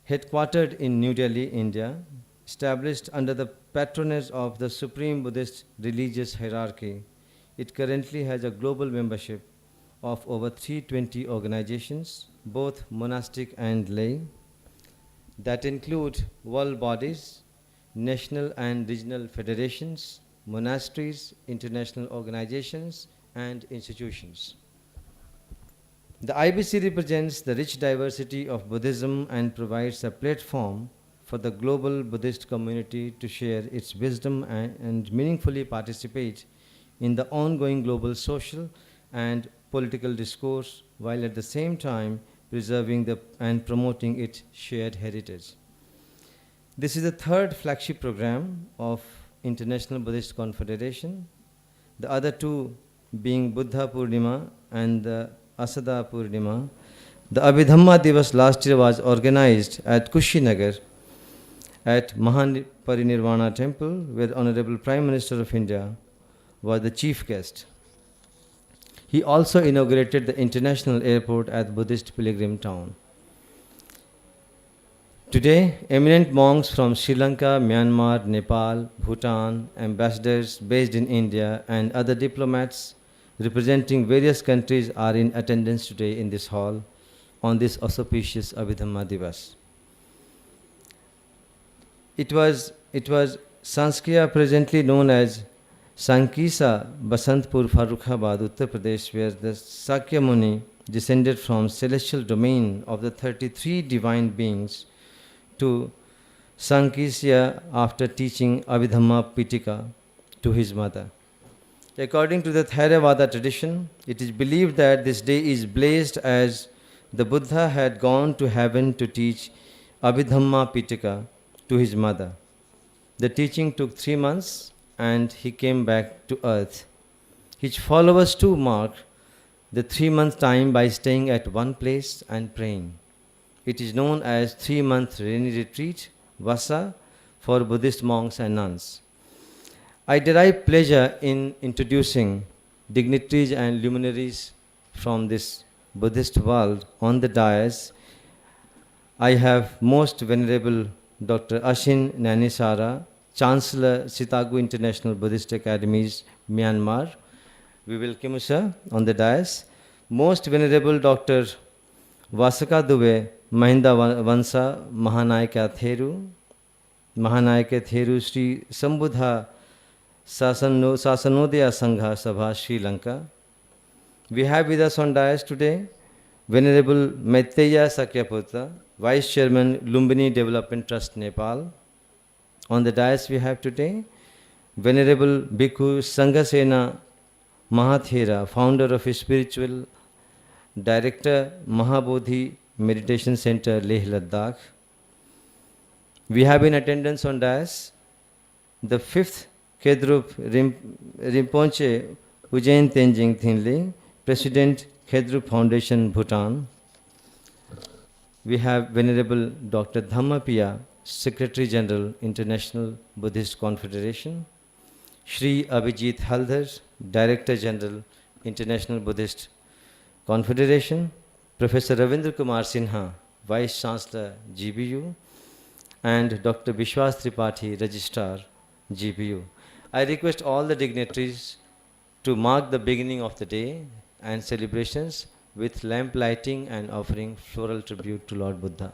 Headquartered in New Delhi, India, established under the patronage of the Supreme Buddhist religious hierarchy, it currently has a global membership of over 320 organizations, both monastic and lay, that include world bodies, national and regional federations, monasteries, international organizations, and institutions. The IBC represents the rich diversity of Buddhism and provides a platform for the global Buddhist community to share its wisdom and meaningfully participate in the ongoing global social and political discourse, while at the same time preserving and promoting its shared heritage. This is the third flagship program of International Buddhist Confederation, the other two being Buddha Purnima and the Asada Purnima. The Abhidhamma Divas last year was organized at Kushinagar at Mahaparinirvana Temple, where Honorable Prime Minister of India was the chief guest. He also inaugurated the international airport at Buddhist pilgrim town. Today, eminent monks from Sri Lanka, Myanmar, Nepal, Bhutan, ambassadors based in India, and other diplomats representing various countries are in attendance today in this hall on this auspicious Abhidhamma Divas. It was Sanskya, presently known as Sankisa, Basantpur, Farrukhabad, Uttar Pradesh, where the Sakya Muni descended from celestial domain of the 33 divine beings to Sankisya after teaching Abhidhamma Pitika to his mother. According to the Theravada tradition, it is believed that this day is blessed as the Buddha had gone to heaven to teach Abhidhamma Pitika to his mother. The teaching took 3 months and he came back to earth. His followers too marked the 3-month time by staying at one place and praying. It is known as 3-month rainy retreat, Vasa, for Buddhist monks and nuns. I derive pleasure in introducing dignitaries and luminaries from this Buddhist world on the dais. I have Most Venerable Dr. Ashin Nanisara, Chancellor, Sitagu International Buddhist Academies, Myanmar. We welcome you, sir, on the dais. Most Venerable Dr. Vasaka Dube, Mahinda Vansa, Mahanayaka Theru, Sri Sambudha Sasanodaya Sangha Sabha, Sri Lanka. We have with us on dais today Venerable Maitreya Sakyaputra, Vice Chairman, Lumbini Development Trust, Nepal. On the dais we have today Venerable Bhikkhu Sanghasena Mahathera, founder of Spiritual Director, Mahabodhi Meditation Center, Leh Ladakh. We have in attendance on dais the 5th Khedrup Rinpoche Ujjain Tenzing Thinle, President, Khedrup Foundation, Bhutan. We have Venerable Dr. Dhammapiya, Secretary General, International Buddhist Confederation. Shri Abhijit Haldar, Director General, International Buddhist Confederation. Professor Ravindra Kumar Sinha, Vice Chancellor, GBU. And Dr. Vishwas Tripathi, Registrar, GBU. I request all the dignitaries to mark the beginning of the day and celebrations with lamp lighting and offering floral tribute to Lord Buddha.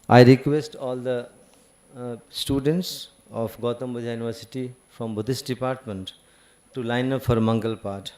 I request all the students of Gautam Buddha University from Buddhist department to line up for Mangal Path.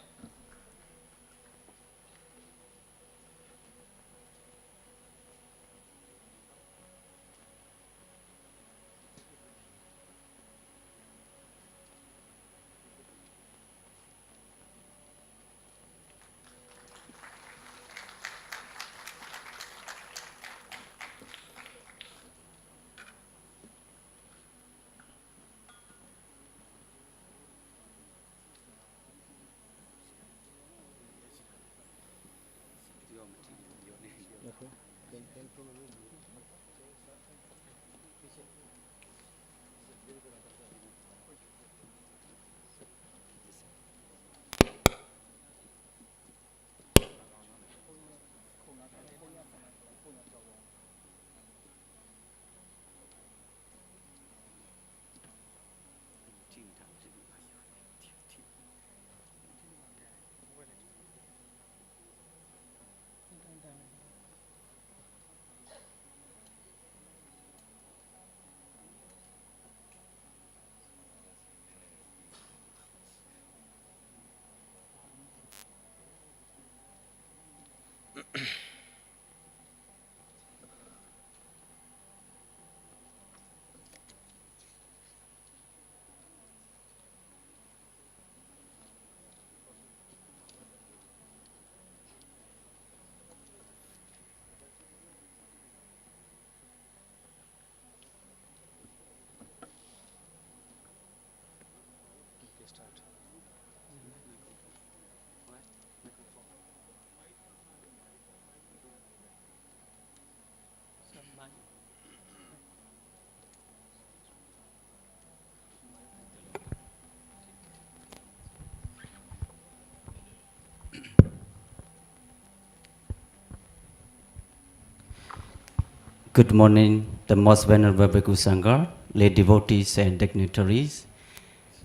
Good morning, the most venerable Bhikkhu Sangha, lay devotees and dignitaries.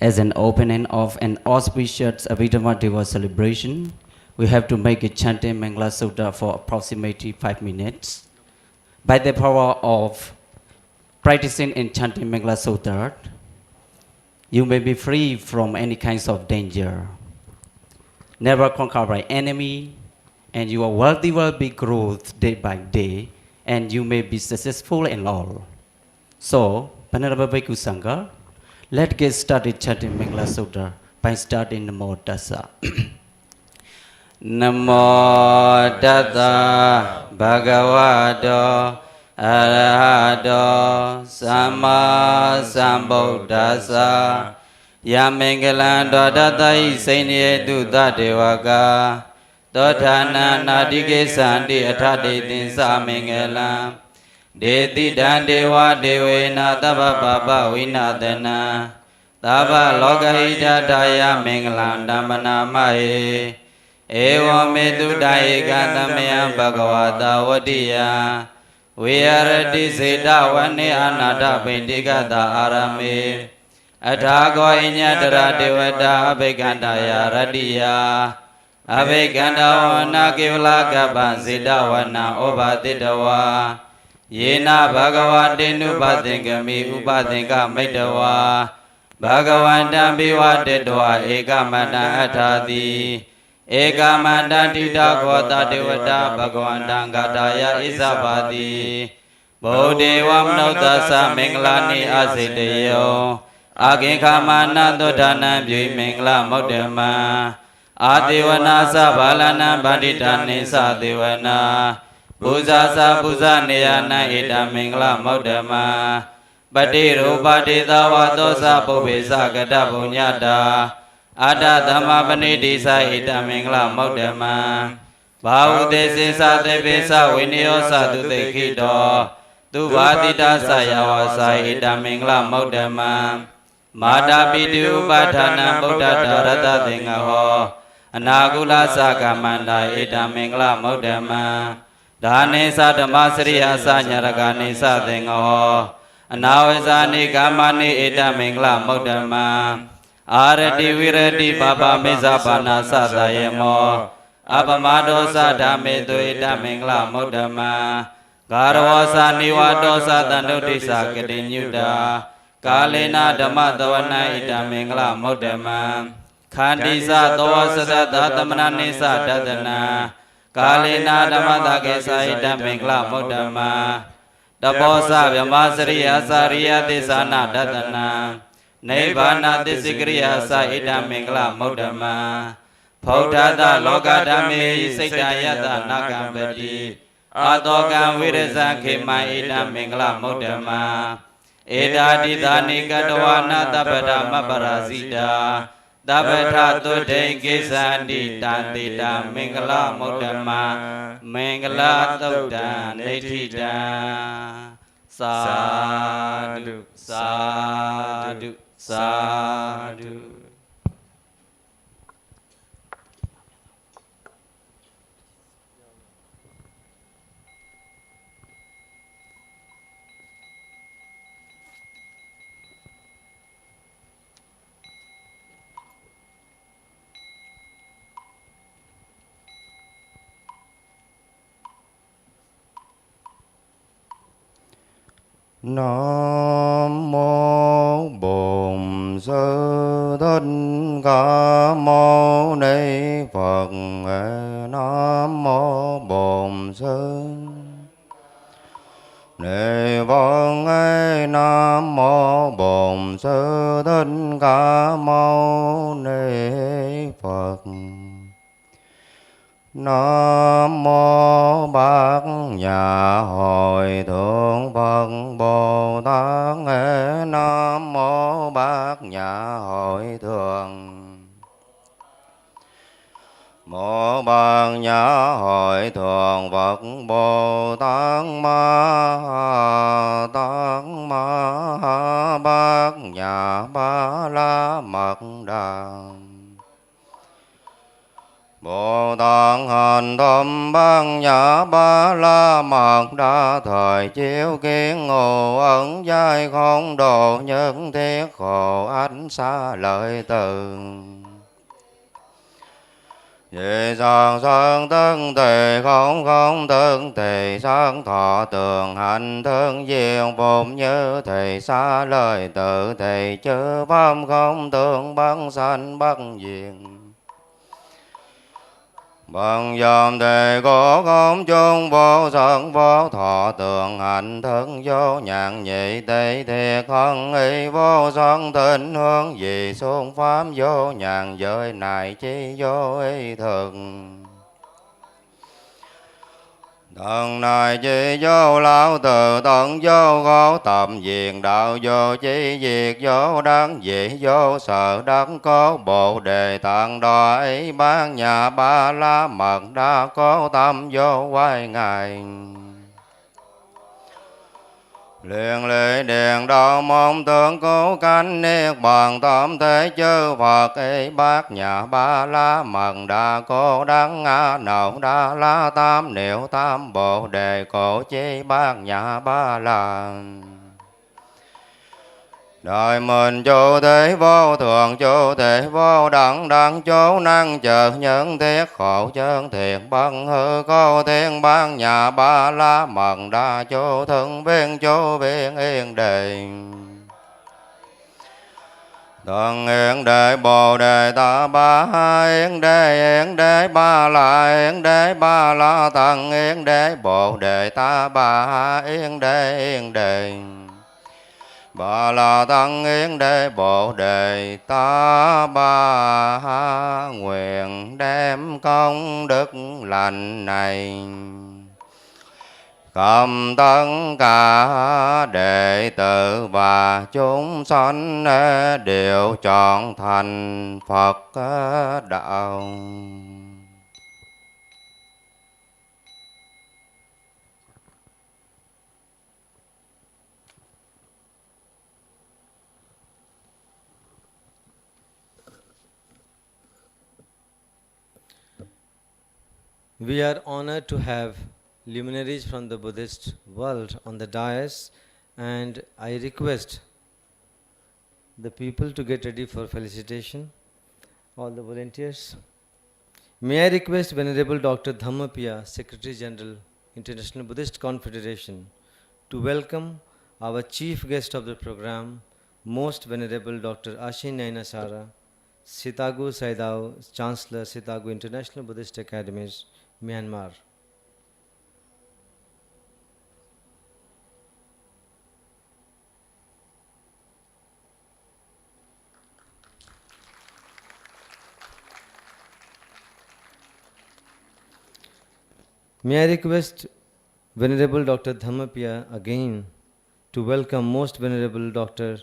As an opening of an auspicious Abhidhamma Divas celebration, we have to make a chanting Mangala Sutta for approximately 5 minutes. By the power of practicing and chanting Mangala Sutta, you may be free from any kinds of danger, never conquered by enemy, and your wealthy will be growth day by day, and you may be successful in all. So, Venerable Bhikkhu Sangha, let's get started chanting Mangala Sutta by starting Namo Tassa. Namo Tassa Bhagavato Arahato Samma Sambuddhassa Yamangalam Dodatayi Sainyetu Tatevaka Dodhana Nadike Sandi Athade Tinsa Mangalam Deti Dandewa Devena Tava Baba Vinadana Tava Lokahita Daya Mangalam Dhammana Mahe Ewa Metu Dayika Tamaya Bhagavata Vadiya Viyarati Sita Vani Anata Pintikata Arame Athago Inyatara Devata Abhikandaya Radiya Abhikanda Vana Kivala Kapan Sita Vana Obhatitawa Yena Bhagavatinu Bhatingami Uphatinga Maitawa Bhagavanta Bhivatitwa Ekamana Athati Ekamanda Tita Gota Devata Bhagavanta Gataya Isabati Bodhevam Nautasa Mangalani Asitayo Aginkamana Dodana Bhi Mangala Muddhama Adivana Sabalana Banditani Sadivana Buzasa Buzaniyana Ida Mangala Muddhama Bati Rupati Davadosa Pubisa Gata Punyata Ada Dhamma Panidisa Ida Mangala Muddhama Bhavudesi Satevisa Vinyo Satu Tekito Tuvadita Sayavasa Ida Mangala Muddhama Mada Pidu Upadana Buddha Dharata Tingaho Anagula Sakamanda Ida Mangala Muddhama Dhane Sadama Sriya Sanyaragani Satingaho Anavasani Kamani Ida Mangala Muddhama Arati Virati Baba Mizapana Sadayamo Abamado Sadametu Ida Mangala Muddhama Garavasa Nivadosa Tanudisa Kadinyuda Kalina Dhamadavana Ida Mangala Muddhama Khandisa Dovasada Dhatamana Nisa Dadana Kalina Dhamadagesa Ida Mangala Muddhama Daposa Vyamasriya Sariya Tisana Dadana Nibbana Tisikriya Sa Ida Mangala Muddhama Bhaudhata Lokadame Siddhayata Nagambati Atokam Virasa Khema Ida Mangala Muddhama Eda Didani Gadwana Tabadama Parasita Tabata Tudhe Kisandi Tantita Mangala Muddhama Mangala Tauta Nithita Sadhu Sadhu Sadhu Nam mô Bổn Sư Thích Ca Mâu Ni Phật. Nam mô Bổn Sư Ni Phật. Nam mô Bổn Sư Thích Ca Mâu Ni Phật. Nam mô Bát Nhã Hội Thượng Phật Bồ Tát. Nam mô Bát Nhã Hội Thượng Mô Bát Nhã Hội Thượng Phật Bồ Tát. Ma Bát Nhã Ba La Mật Đà. Bồ Tát hành tâm Bát Nhã Ba La Mật Đa Thời thời chiếu kiến ngộ ẩn giai không độ nhân thiết khổ ánh xa lợi từ. Vì sang sơn tân tỳ không không tân tỳ sang thọ tường hạnh thương duyên phục như thầy xa lời tự thầy chư pháp không tương bất sanh bất diệt. Bằng dòm thầy có không chung vô sân vô thọ tường hạnh thân vô nhạc nhị tây thiệt hân y vô sân thịnh hương vì xuân pháp vô nhàn giới này chi vô y thực. Thần này chi vô lão từ tận vô khổ tập diện đạo vô chi diệt vô đắng dị vô sở đắng có bộ đề tạng đo ấy bán nhà ba la mật đa có tâm vô quay ngài. Liền lệ điện đạo mong tướng cứu cánh niết bàn tâm thế chư Phật ấy bát nhà ba la mật đa cô đắng a nậu đa la tam niệu tam bộ đề cổ chi bát nhà ba la. Đời mình chủ thế vô thường chủ thế vô đẳng đẳng chỗ năng chờ nhân thiết khổ chân thiệt bằng hư cô thiên ban nhà ba la mật đa chỗ thân viên chỗ viên yên đề. Thần yên đề bồ đề ta ba yên đế ba la thần yên đế bồ đề ta ba yên đề. Bà la tăng yến đế bồ đề ta ba nguyện đem công đức lành này khắp tất cả đệ tử và chúng sanh đều chọn thành Phật đạo. We are honored to have luminaries from the Buddhist world on the dais, and I request the people to get ready for felicitation, all the volunteers. May I request Venerable Dr. Dhammapiya, Secretary General, International Buddhist Confederation, to welcome our chief guest of the program, Most Venerable Dr. Ashin Nainasara, Sitagu Saidao, Chancellor, Sitagu International Buddhist Academies, Myanmar. May I request Venerable Dr. Dhammapiya again to welcome Most Venerable Dr.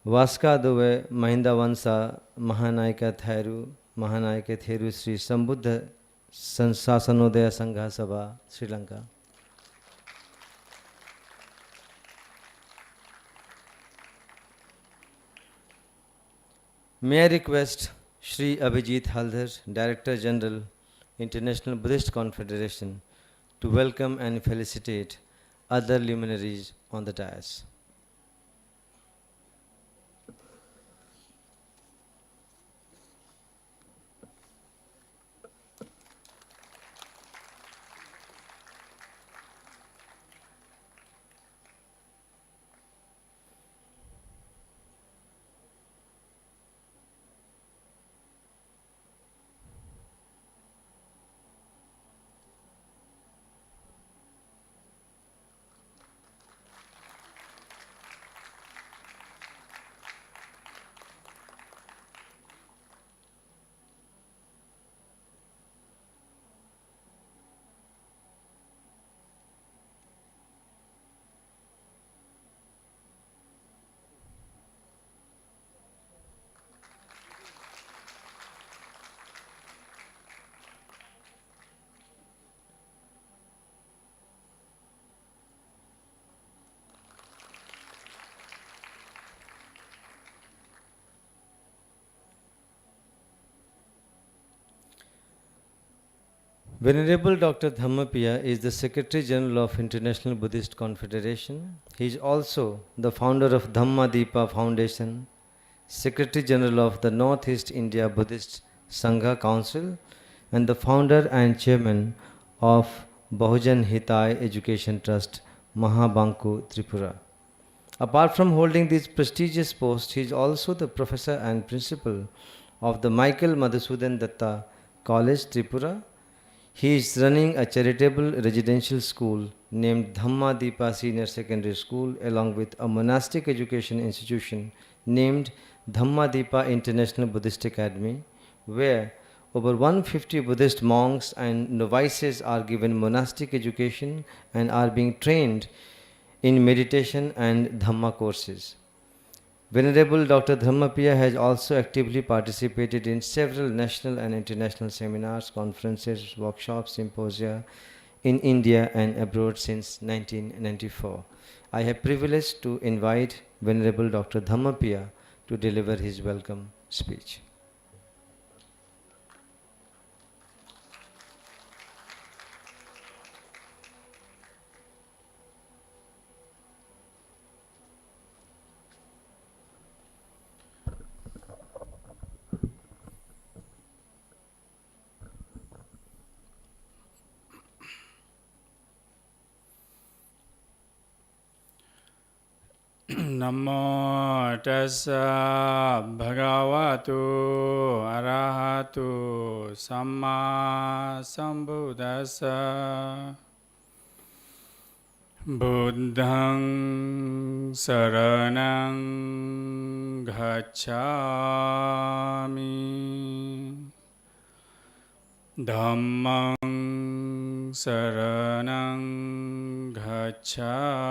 Vaska Dove Mahinda Vansa Mahanayaka Theru Sri Sambuddha Sasanodaya Sangha Sabha, Sri Lanka. May I request Sri Abhijit Haldar, Director General, International Buddhist Confederation, to welcome and felicitate other luminaries on the dais. Venerable Dr. Dhammapiya is the Secretary General of International Buddhist Confederation. He is also the founder of Dhamma Deepa Foundation, Secretary General of the Northeast India Buddhist Sangha Council, and the founder and chairman of Bahujan Hitai Education Trust, Mahabanku, Tripura. Apart from holding these prestigious posts, he is also the professor and principal of the Michael Madhusudan Datta College, Tripura. He is running a charitable residential school named Dhamma Deepa Senior Secondary School along with a monastic education institution named Dhamma Deepa International Buddhist Academy, where over 150 Buddhist monks and novices are given monastic education and are being trained in meditation and Dhamma courses. Venerable Dr. Dhammapiya has also actively participated in several national and international seminars, conferences, workshops, symposia in India and abroad since 1994. I have privilege to invite Venerable Dr. Dhammapiya to deliver his welcome speech. Namo tassa bhagavato arahato samma sambuddhassa Buddhang saranang gacchami Dhammang saranang gacchami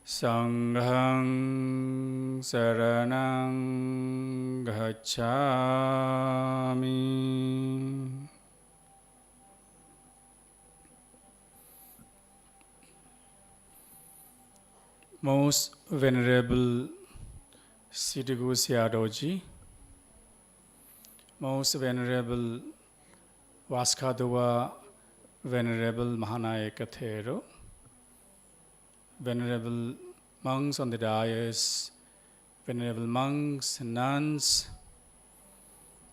Sanghang saranang gacchami Most Venerable Sitigu Sayadaw, Most Venerable Vaskadova, Venerable Mahanayaka Thero, Venerable monks on the dais, Venerable monks, nuns,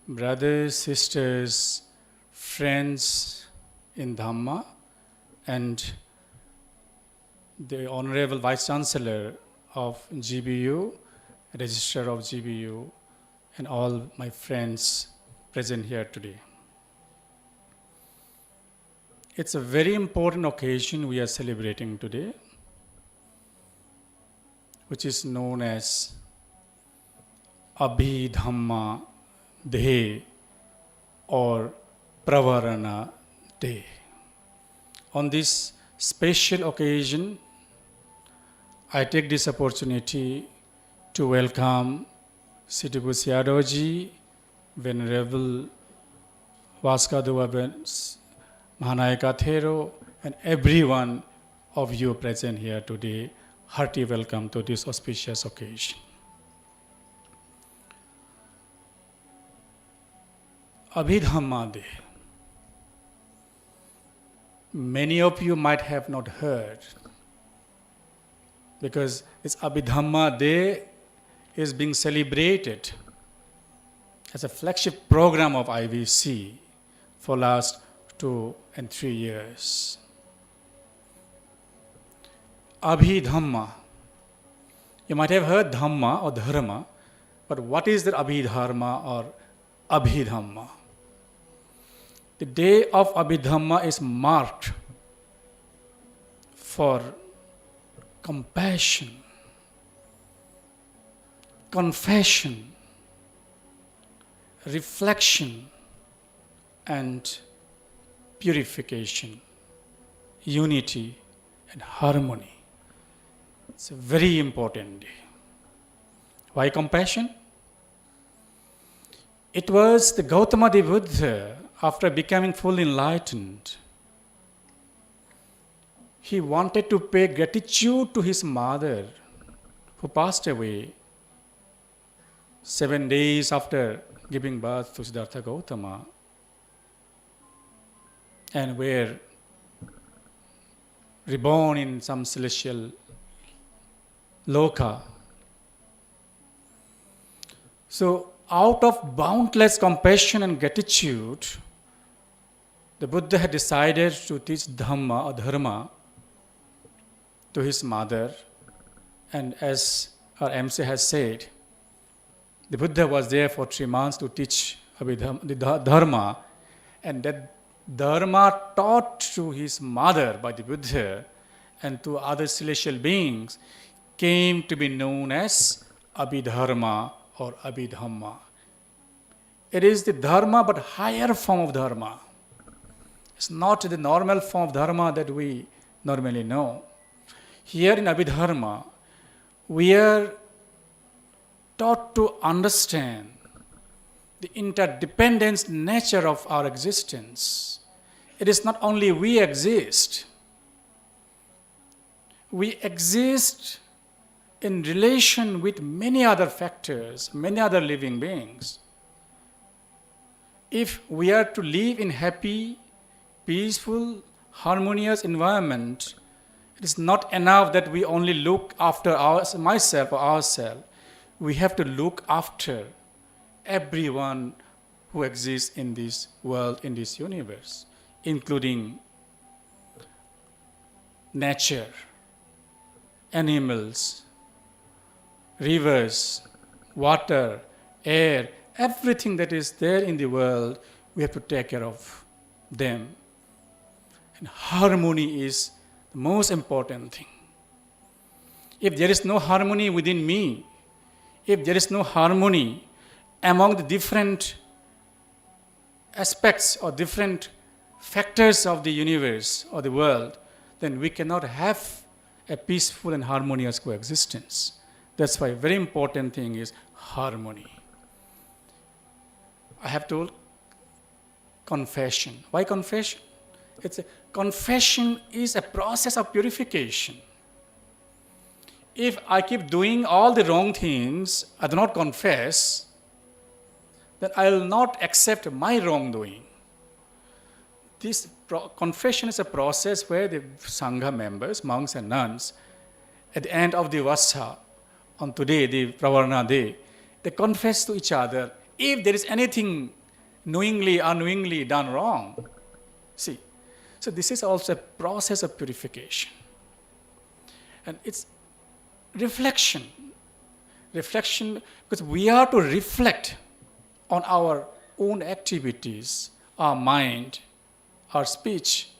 brothers, sisters, friends in Dhamma, and the Honorable Vice Chancellor of GBU, Registrar of GBU, and all my friends present here today. It's a very important occasion we are celebrating today, which is known as Abhidhamma Day or Pravarana Day. On this special occasion, I take this opportunity to welcome Sitigu Sayadaw, Venerable Vaskadova Mahanayaka Thero, and everyone of you present here today. Hearty welcome to this auspicious occasion. Abhidhamma Day. Many of you might have not heard, because it's Abhidhamma Day is being celebrated as a flagship program of IVC for last 2 and 3 years. Abhidhamma. You might have heard Dhamma or Dharma, but what is the Abhidharma or Abhidhamma? The day of Abhidhamma is marked for compassion, confession, reflection, and purification, unity, and harmony. It's a very important day. Why compassion? It was the Gautama Buddha, after becoming fully enlightened, he wanted to pay gratitude to his mother, who passed away 7 days after giving birth to Siddhartha Gautama and were reborn in some celestial loka. So, out of boundless compassion and gratitude, the Buddha had decided to teach Dhamma or Dharma to his mother. And as our MC has said, the Buddha was there for 3 months to teach the Dharma, and that Dharma taught to his mother by the Buddha and to other celestial beings came to be known as Abhidharma or Abhidhamma. It is the Dharma but higher form of Dharma. It's not the normal form of Dharma that we normally know. Here in Abhidharma, we are taught to understand the interdependent nature of our existence. It is not only we exist in relation with many other factors, many other living beings. If we are to live in happy, peaceful, harmonious environment, it is not enough that we only look after myself or ourselves. We have to look after everyone who exists in this world, in this universe, including nature, animals, rivers, water, air, everything that is there in the world, we have to take care of them. And harmony is the most important thing. If there is no harmony within me, if there is no harmony among the different aspects or different factors of the universe or the world, then we cannot have a peaceful and harmonious coexistence. That's why a very important thing is harmony. I have told confession. Why confession? Confession is a process of purification. If I keep doing all the wrong things, I do not confess, then I will not accept my wrongdoing. This confession is a process where the Sangha members, monks and nuns, at the end of the Vassa, on today, the Pravarna day, they confess to each other if there is anything knowingly, unknowingly done wrong. See, so this is also a process of purification. And it's reflection, because we are to reflect on our own activities, our mind, our speech,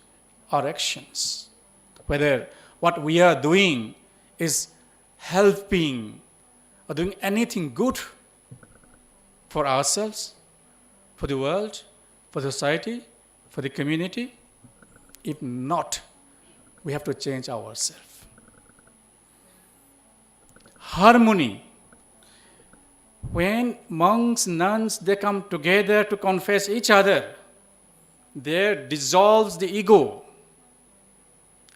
our actions, whether what we are doing is helping or doing anything good for ourselves, for the world, for society, for the community. If not, we have to change ourselves. Harmony. When monks, nuns, they come together to confess each other, there dissolves the ego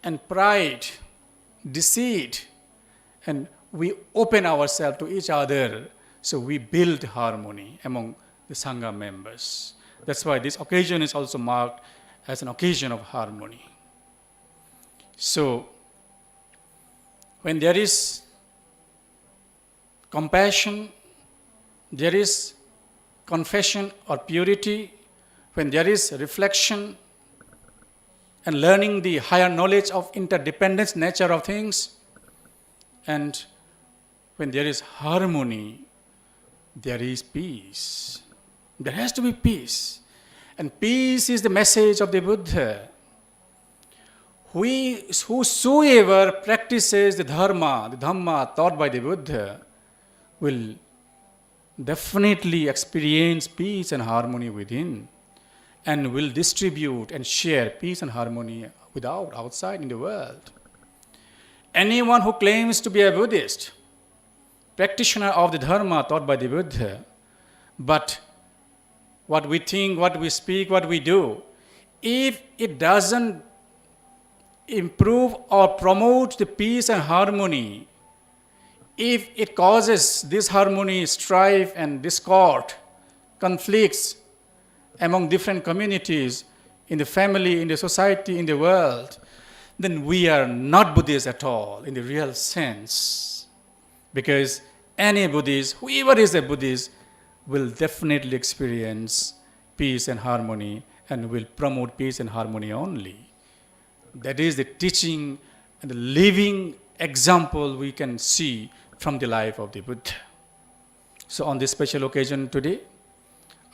and pride, deceit, and we open ourselves to each other, so we build harmony among the Sangha members. That's why this occasion is also marked as an occasion of harmony. So, when there is compassion, there is confession or purity, when there is reflection and learning the higher knowledge of interdependence nature of things, and when there is harmony, there is peace. There has to be peace. And peace is the message of the Buddha. Whosoever practices the Dhamma taught by the Buddha will definitely experience peace and harmony within, and will distribute and share peace and harmony outside in the world. Anyone who claims to be a Buddhist, practitioner of the Dharma taught by the Buddha, but what we think, what we speak, what we do, if it doesn't improve or promote the peace and harmony, if it causes disharmony, strife and discord, conflicts among different communities, in the family, in the society, in the world, then we are not Buddhists at all in the real sense. Because any Buddhist, whoever is a Buddhist, will definitely experience peace and harmony and will promote peace and harmony only. That is the teaching and the living example we can see from the life of the Buddha. So on this special occasion today,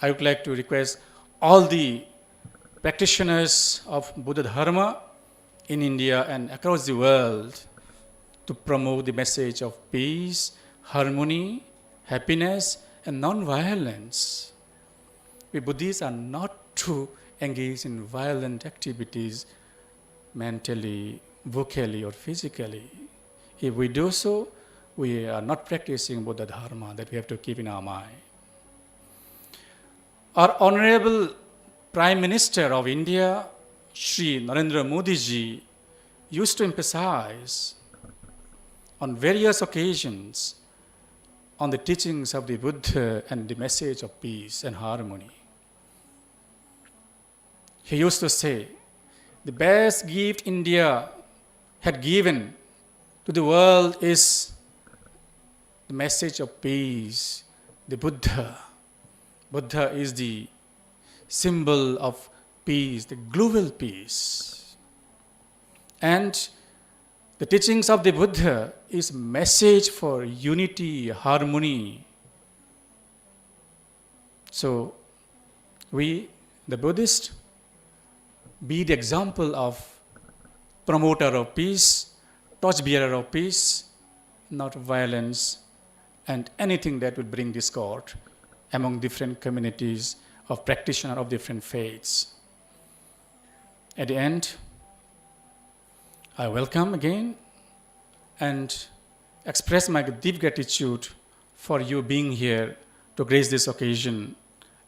I would like to request all the practitioners of Buddha Dharma in India and across the world to promote the message of peace, harmony, happiness, and non-violence. We Buddhists are not to engage in violent activities mentally, vocally, or physically. If we do so, we are not practicing Buddha Dharma that we have to keep in our mind. Our Honorable Prime Minister of India, Shri Narendra Modi ji, used to emphasize on various occasions on the teachings of the Buddha and the message of peace and harmony. He used to say, the best gift India had given to the world is the message of peace, the Buddha. Buddha is the symbol of peace, the global peace. And the teachings of the Buddha is message for unity, harmony. So we, the Buddhists, be the example of promoter of peace, torchbearer of peace, not violence, and anything that will bring discord among different communities of practitioners of different faiths. At the end, I welcome again and express my deep gratitude for you being here to grace this occasion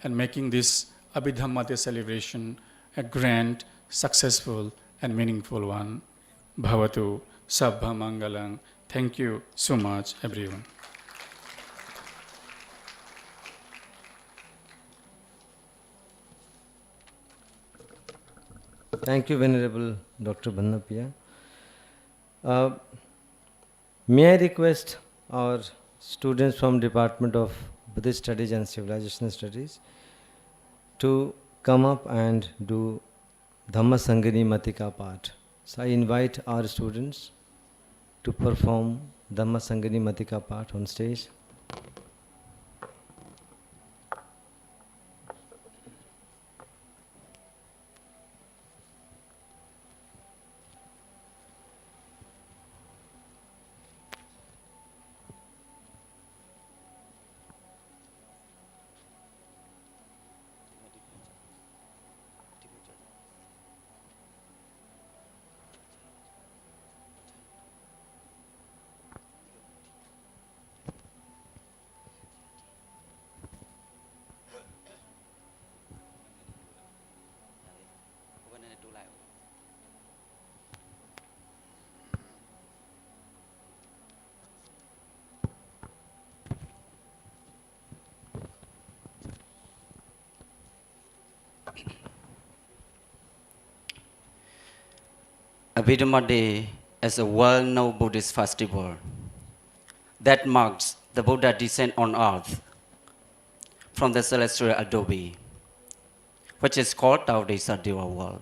and making this Abhidhamma Day celebration a grand, successful, and meaningful one. Bhavatu Sabbha Mangalang. Thank you so much, everyone. Thank you, Venerable Dr. Bannapia. May I request our students from Department of Buddhist Studies and Civilization Studies to come up and do Dhamma Sangani Matika part. So I invite our students to perform Dhamma Sangani Matika part on stage. Abhidhamma Day is a well-known Buddhist festival that marks the Buddha descent on earth from the celestial adobe, which is called Taodesa Deva world.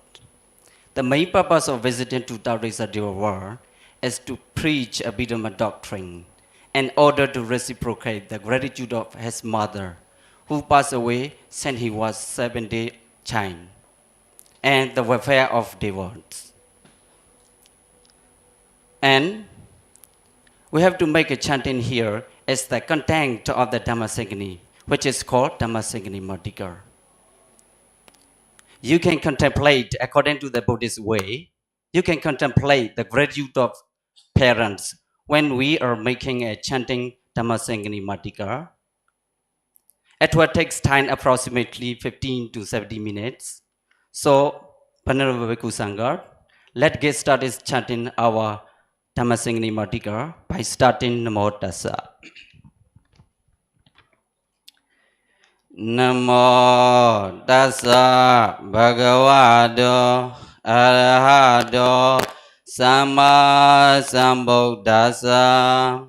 The main purpose of visiting to Taodesa Deva world is to preach Abhidhamma doctrine in order to reciprocate the gratitude of his mother, who passed away since he was 7-day child, and the welfare of devotees. And we have to make a chanting here as the content of the Dhamma Sangani, which is called Dhamma Sangani Madhika. You can contemplate, according to the Buddhist way, you can contemplate the gratitude of parents when we are making a chanting Dhamma Sangani Madhika. It will take time approximately 15 to 70 minutes. So, Venerable Bhikkhu Sangha, let's get started chanting our Dhamma Sangani Madhika by starting Namo Tassa. Namo tassa bhagavato arahato samma sambuddhassa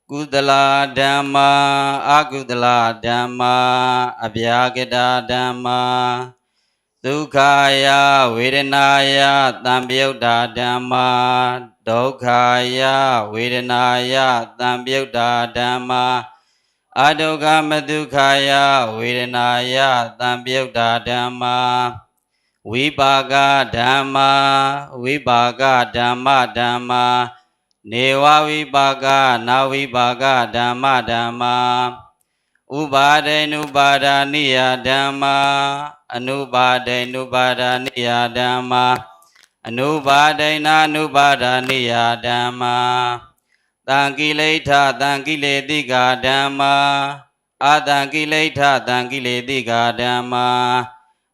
Kudala dhamma akudala dhamma abhyagata dhamma Dukkaya Vedanaya Thambyutta Dhamma Dukkhaya Vedanaya Thambyutta Dhamma Adukkha Dukkaya Vedanaya Thambyutta Dhamma Vipaka Dhamma Vipaka Dhamma Dhamma Neva Vipaka Na Vipaka Dhamma Dhamma Upadaniya Dhamma Anupadaniya Dhamma Anupadaniya Dhamma Tangiletika Dhamma Atangiletika Dhamma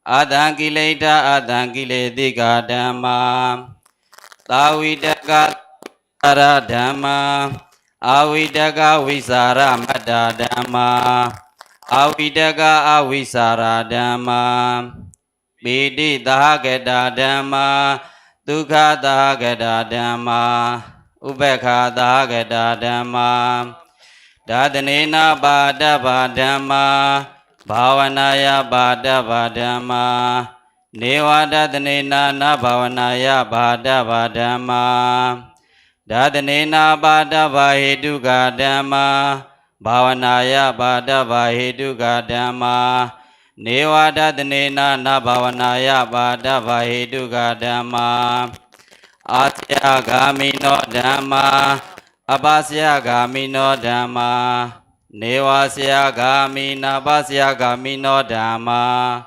Atangiletika Dhamma Tawidaka Dhamma Avidaka Visara Madda Dhamma Avidaka Avisara Dhamma Piti Dahagata Dhamma Dukkha Dahagata Dhamma Ubekha Dahagata Dhamma Dadanena Bhadava Dhamma Bhavanaya Bhadava Dhamma Neva Dadanena Na Bhavanaya Bhadava Dhamma Dadanena Bhadava Hetuka Dhamma Bhavanaya Bhadava Hetuka Dhamma Neva Dadanena Na Bhavanaya Bhadava Hetuka Dhamma Asya Gamino Dhamma Abhasya Gamino Dhamma Nevasya Gamina Abhasya Gamino Dhamma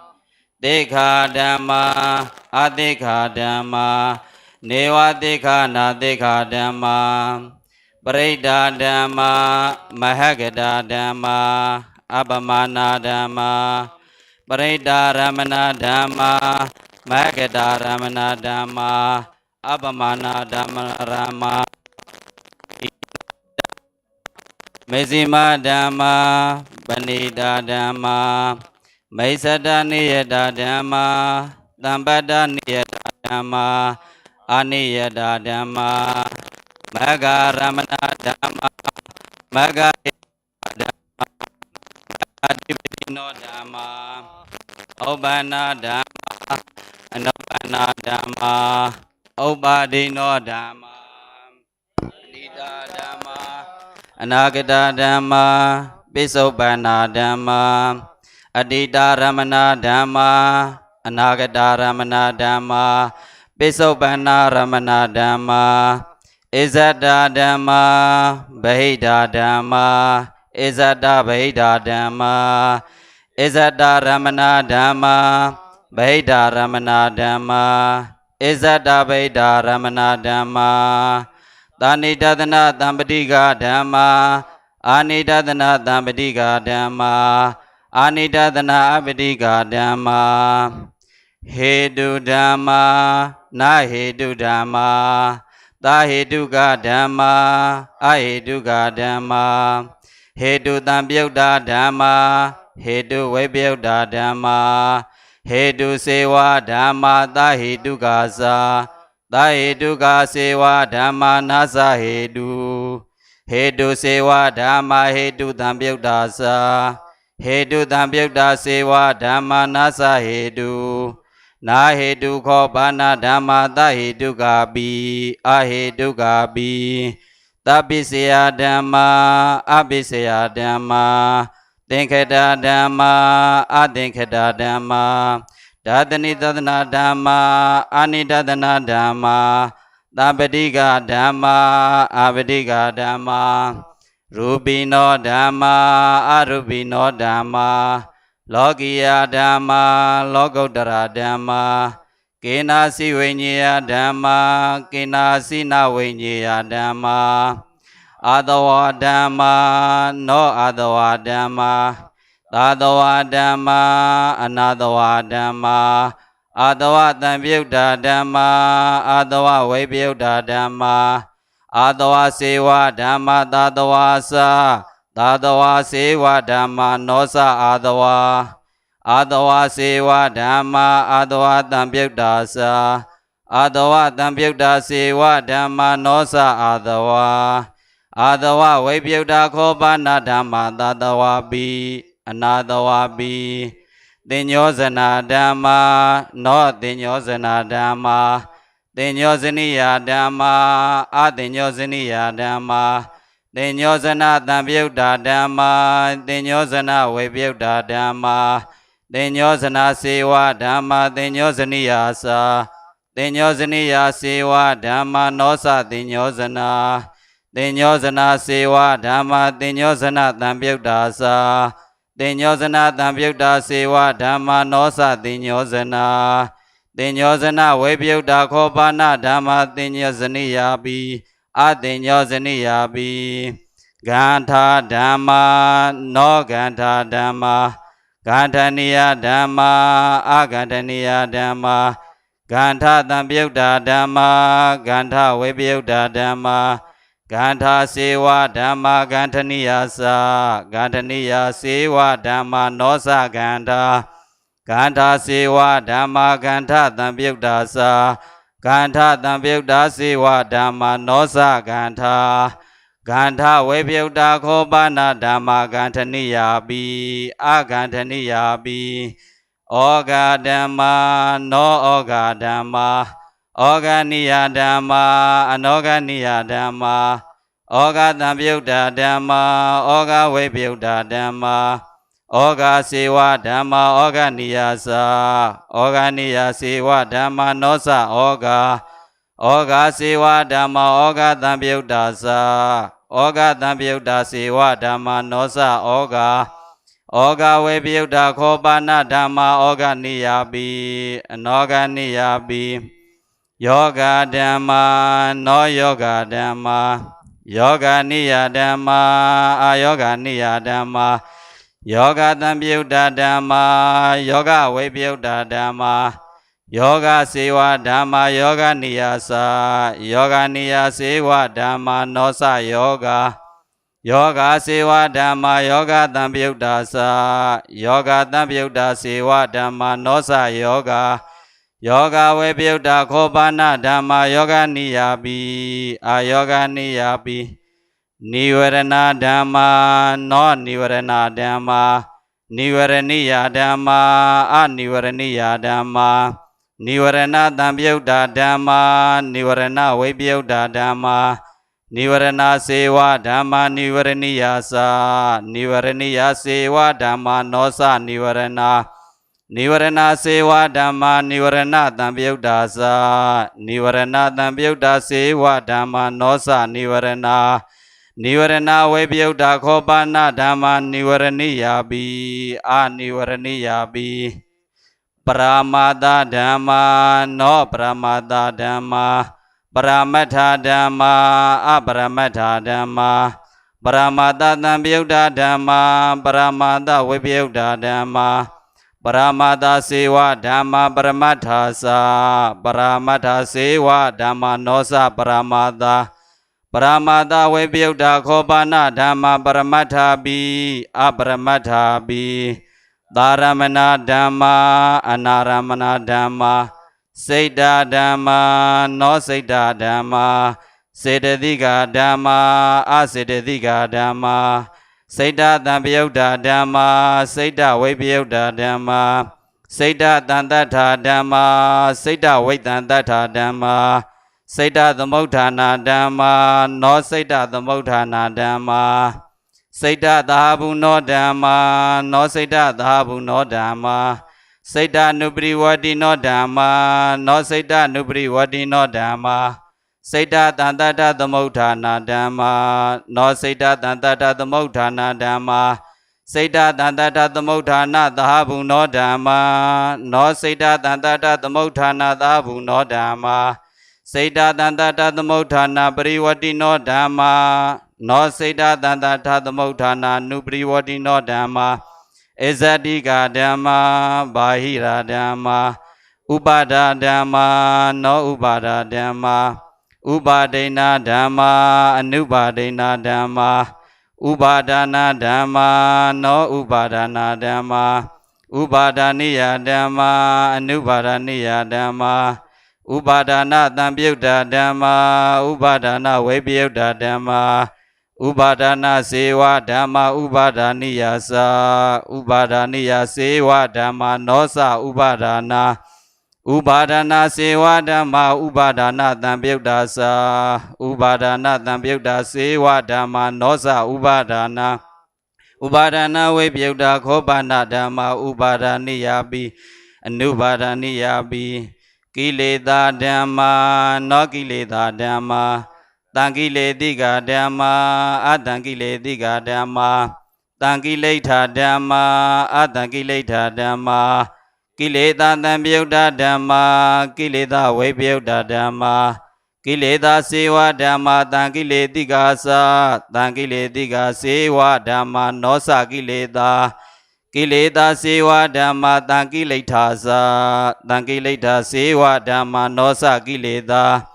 Dekha Dhamma Adekha Dhamma Neva Dekha Na Dekha Dhamma Parita Dhamma Mahagata Dhamma Abhamana Dhamma Parita Ramana Dhamma Mahagata Ramana Dhamma Abhamana Dhamma Rama Mezima Dhamma Banida Dhamma Maisada Niyada Dhamma Dambada Niyada Dhamma Aniyada Dhamma Magaramana Dhamma Magadhamma Adipino Dhamma Obana Dhamma Anobana Dhamma Obadino Dhamma Nida Dhamma Anagata Dhamma Pisobana Dhamma Adita Ramana Dhamma Anagata Ramana Dhamma Pisobana Ramana Dhamma Izada Dhamma Bahida Dhamma Izada Bahida Dhamma Izada Ramana Dhamma Bahida Ramana Dhamma Izada Bahida Ramana Dhamma Danidadana Dambadiga Dhamma Anidadana Dambadiga Dhamma Anidadana Abadiga Dhamma Hedu Dhamma Na Hedu Dhamma Taheduga Dhamma Aheduga Dhamma Hedu Dhambyuda Dhamma Hedu Vibhyuda Dhamma Hedu Sewa Dhamma Taheduga Sa Taheduga Sewa Dhamma Nasa Hedu Hedu Sewa Dhamma Hedu Dhambyuda Sa Hedu Dhambyuda Sewa Dhamma Nasa Hedu Na Hedu Khobana Dhamma Taheduga Bi Aheduga Bi Tabisya Dhamma Abhisya Dhamma Thinkata Dhamma Athinkata Dhamma Dadani Dadana Dhamma Anidadana Dhamma Tabadiga Dhamma Abadiga Dhamma Rubino Dhamma Arubino Dhamma Logiya Dhamma Logodara Dhamma Kinasi Vinyaya Dhamma Kinasi Na Vinyaya Dhamma Adawa Dhamma No Adawa Dhamma Tadawa Dhamma Anadawa Dhamma Adawa Dhambyuda Dhamma Adawa Vibhyuda Dhamma Adawa Sewa Dhamma Tadawa Sa Tadawa Seva Dhamma Nosa Adawa Seva Dhamma Adawa Tambyudasa Adawa Tambyuda Seva Dhamma Nosa Adawa Vibhyuda Kobana Dhamma Tadawa Bi Anadawa Bi Dinyosana Dhamma No Dinyosana Dhamma Dinyosaniya Dhamma Adinyosaniya Dhamma Dinyosana Tambyuda Dhamma Dinyosana Vibhyuda Dhamma Dinyosana Seva Dhamma Dinyosaniyasa Dinyosaniya Seva Dhamma Nosa Dinyosana Seva Dhamma Dinyosana Tambyudasa Dinyosana Tambyuda Seva Dhamma Nosa Dinyosana Vibhyuda Kobana Dhamma Dinyosaniya Bi Adinyosaniya Bi Gantha Dhamma No Gantha Dhamma Gantaniya Dhamma Agantaniya Dhamma Gantha Tambyuda Dhamma Gantha Vibhyuda Dhamma Gantha Seva Dhamma Gantaniyasa Gantaniya Seva Dhamma Nosa Gantha Seva Dhamma Gantha Tambyudasa Gantha Tambyuda Seva Dhamma Nosa Gantha Vibhyuda Kobana Dhamma Gantaniya Bi Agantaniya Bi Oga Dhamma No Oga Dhamma Oganiya Dhamma Anoganiya Dhamma Oga Tambyuda Dhamma Oga Vibhyuda Dhamma Oga Seva Dhamma Oganiyasa Oganiya Seva Dhamma Nosa Oga Seva Dhamma Oga Tambyudasa Oga Tambyuda Seva Dhamma Nosa Oga Vibhyuda Kobana Dhamma Oganiya Bi Anoganiya Bi Yoga Dhamma No Yoga Dhamma Yoga Niya Dhamma Ayoga Niya Dhamma Yoga Tambyuda Dhamma Yoga Vibhyuda Dhamma Yoga Seva Dhamma Yoga Niyasa Yoga Niya Seva Dhamma Nosa Yoga Seva Dhamma Yoga Tambyudasa Yoga Tambyuda Seva Dhamma Nosa Yoga Vibhyuda Kobana Dhamma Yoga Niyabi Ayoga Niyabi Nivarana Dhamma No Nivarana Dhamma Nivaraniya Dhamma Anivaraniya Dhamma Nivarana Tambyuda Dhamma Nivarana Vibhyuda Dhamma Nivarana Seva Dhamma Nivaraniyasa Nivaraniya Seva Dhamma Nosa Nivarana Seva Dhamma Nivarana Tambyudasa Nivarana Tambyuda Seva Dhamma Nosa Nivarana Vibhyuda Kobana Dhamma Nivaraniyabi Anivaraniyabi Paramada Dhamma No Paramada Dhamma Paramatha Dhamma Aparamatha Dhamma Paramada Tambyuda Dhamma Paramada Vibhyuda Dhamma Paramada Seva Dhamma Paramathasa Paramatha Seva Dhamma Nosa Paramada Vibhyuda Kobana Dhamma Paramatha Bi Aparamatha Bi Dharamana Dhamma Anaramana Dhamma Siddha Dhamma No Siddha Dhamma Siddhadika Dhamma Asiddhadika Dhamma Siddha Tambyuda Dhamma Siddha Vibhyuda Dhamma Siddha Tantatha Dhamma Siddha Vaitantatha Dhamma Siddha Thamudhana Dhamma No Siddha Thamudhana Dhamma Siddha Dhabuno Dhamma No Siddha Dhabuno Dhamma Siddha Nupriwadino Dhamma No Siddha Nupriwadino Dhamma Siddha Tantatha Thamudhana Dhamma No Siddha Tantatha Thamudhana Dhamma Siddha Tantatha Thamudhana Dhabuno Dhamma No Siddha Tantatha Thamudhana Dhabuno Dhamma Siddha Tantatha Thamudhana Pariwadino Dhamma No Siddha Tantatha Thamudhana Nupriwadino Dhamma Izadika Dhamma Bahira Dhamma Upada Dhamma No Upada Dhamma Upadena Dhamma Anubadena Dhamma Upadana Dhamma no Upadana Dhamma Upadaniya Dhamma Anupadaniya Dhamma Upadana Thambyutta Dhamma Upadana Vebhyutta Dhamma Upadana Sewa Dhamma Upadaniya Sa Upadaniya Sewa Dhamma Nosa Upadana Upadana Sewa Dhamma Upadana Thambyutta Sa Upadana Thambyutta Sewa Dhamma Nosa Upadana Upadana Vebhyutta Khopana Dhamma Upadaniyapi Anubadaniyapi Kileta Dhamma No Kileta Dhamma Tangiletika Dhamma Atangiletika Dhamma Tangileta Dhamma Atangileta Dhamma Kileta Thambyutta Dhamma Kileta Vebhyutta Dhamma Kileta Sewa Dhamma Tangiletika Sa Tangiletika Sewa Dhamma Nosa Kileta Kileta Sewa Dhamma Tangileta Sa Tangileta Sewa Dhamma Nosa Kileta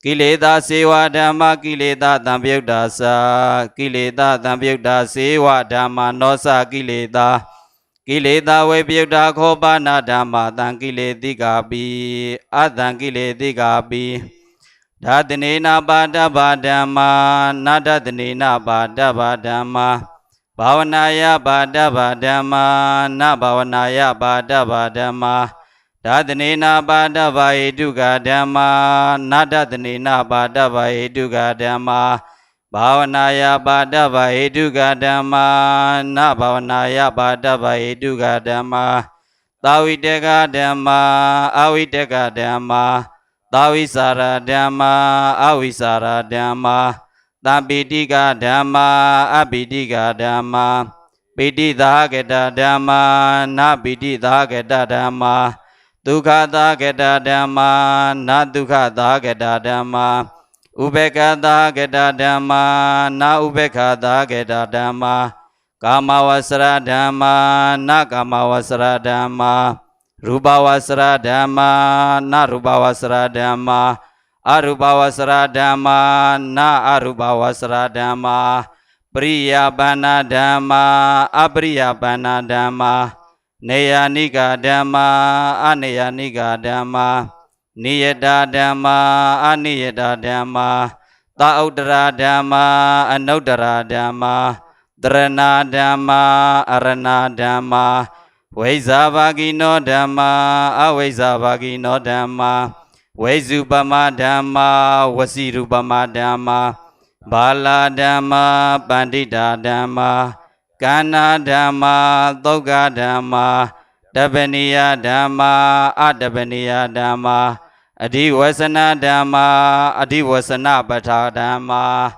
Kileta Sewa Dhamma Kileta Thambyutta Sa Kileta Thambyutta Sewa Dhamma Nosa Kileta Kileta Vebhyutta Khopana Dhamma Tangiletika Pi Atangiletika Pi Dhatanena Bhadabha Dhamma Nadatanena Bhadabha Dhamma Bhavanaya Bhadabha Dhamma Na Bhavanaya Bhadabha Dhamma Dhatanena Bhadabha Eduka Dhamma Nadatanena Bhadabha Eduka Dhamma Bhavanaya Bhadabha Eduka Dhamma Na Bhavanaya Bhadabha Eduka Dhamma Taviteka Dhamma Aviteka Dhamma Tavisara Dhamma Avisara Dhamma Tampidika Dhamma Abhidika Dhamma Pididhagata Dhamma Na Pididhagata Dhamma Dukkhathagata Dhamma Na Dukkhathagata Dhamma Ubekhathagata Dhamma Na Ubekhathagata Dhamma Kamavasara Dhamma Na Kamavasara Dhamma Rupavasara Dhamma Na Rupavasara Dhamma Arupavasara Dhamma Na Arupavasara Dhamma Priyabhana Dhamma Apriyabhana Dhamma Neyanika Dhamma Aneyanika Dhamma Niyata Dhamma Aniyata Dhamma Tauddara Dhamma Anuddara Dhamma Dharana Dhamma Arana Dhamma Vaisavagino Dhamma Avaisavagino Dhamma Vaisupama Dhamma Vasirupama Dhamma Bala Dhamma Pandita Dhamma Kana Dhamma Thoga Dhamma Dabaniya Dhamma Adabaniya Dhamma Adivasana Dhamma Adivasana Bhatha Dhamma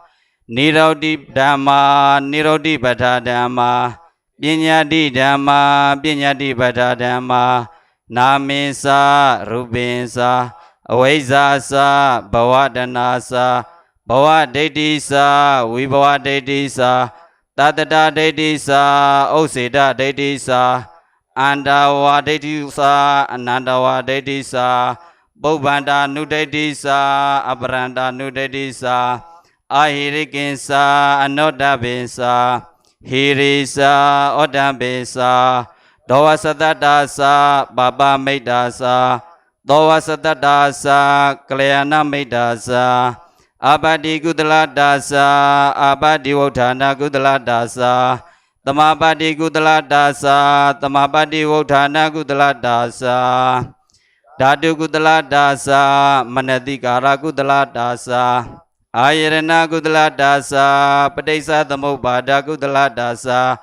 Nirodi Dhamma Nirodi Bhatha Dhamma Pinyati Dhamma Pinyati Bhatha Dhamma Namisa Rupinsa Avaisasa Bhavadanasa Bhavadedisa Vibhavadedisa Tatata Dedisa Oseda Dedisa Andawa Dedisa Anandawa Dedisa Bobanda Nudedisa Abranda Nudedisa Ahirikinsa Anodabisa Hirisa Odambisa Dawasatadasa Baba Medasa Dawasatadasa Kalyana Medasa Abadi Gudala Dasa Abadi Votana Gudala Dasa Tamabadi Gudala Dasa Tamabadi Votana Gudala Dasa Dadu Gudala Dasa Manadikara Gudala Dasa Ayarana Gudala Dasa Padesa Tamobada Gudala Dasa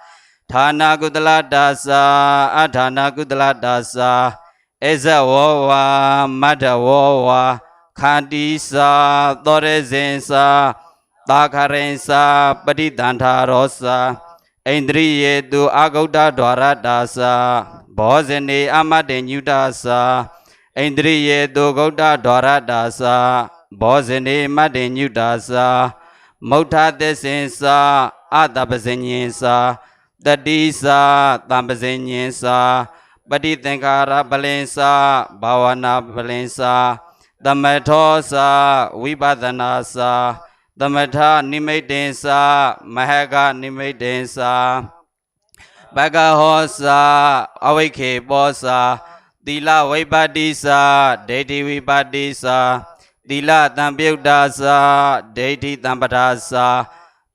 Thana Gudala Dasa Adhana Gudala Dasa Eza Wawa Mada Wawa Khandisa Thorezensa Takarensa Padidanta Rosa Indriyetu Agauta Dwara Dasa Bhozane Amadenyudasa Indriyetu Gauta Dwara Dasa Bhozane Madenyudasa Mauta Desensa Adabazenyensa Tadisa Tambazenyensa Padithankara Balensa Bhavana Balensa Dhammatosa Vipadanasa Tamatha Nimidensa, Mahaga Nimidensa, Bagahosa, Awake Bosa, Dila Vibadisa, Deity Vibadisa, Dila Tambyudasa, Deity Tampadasa,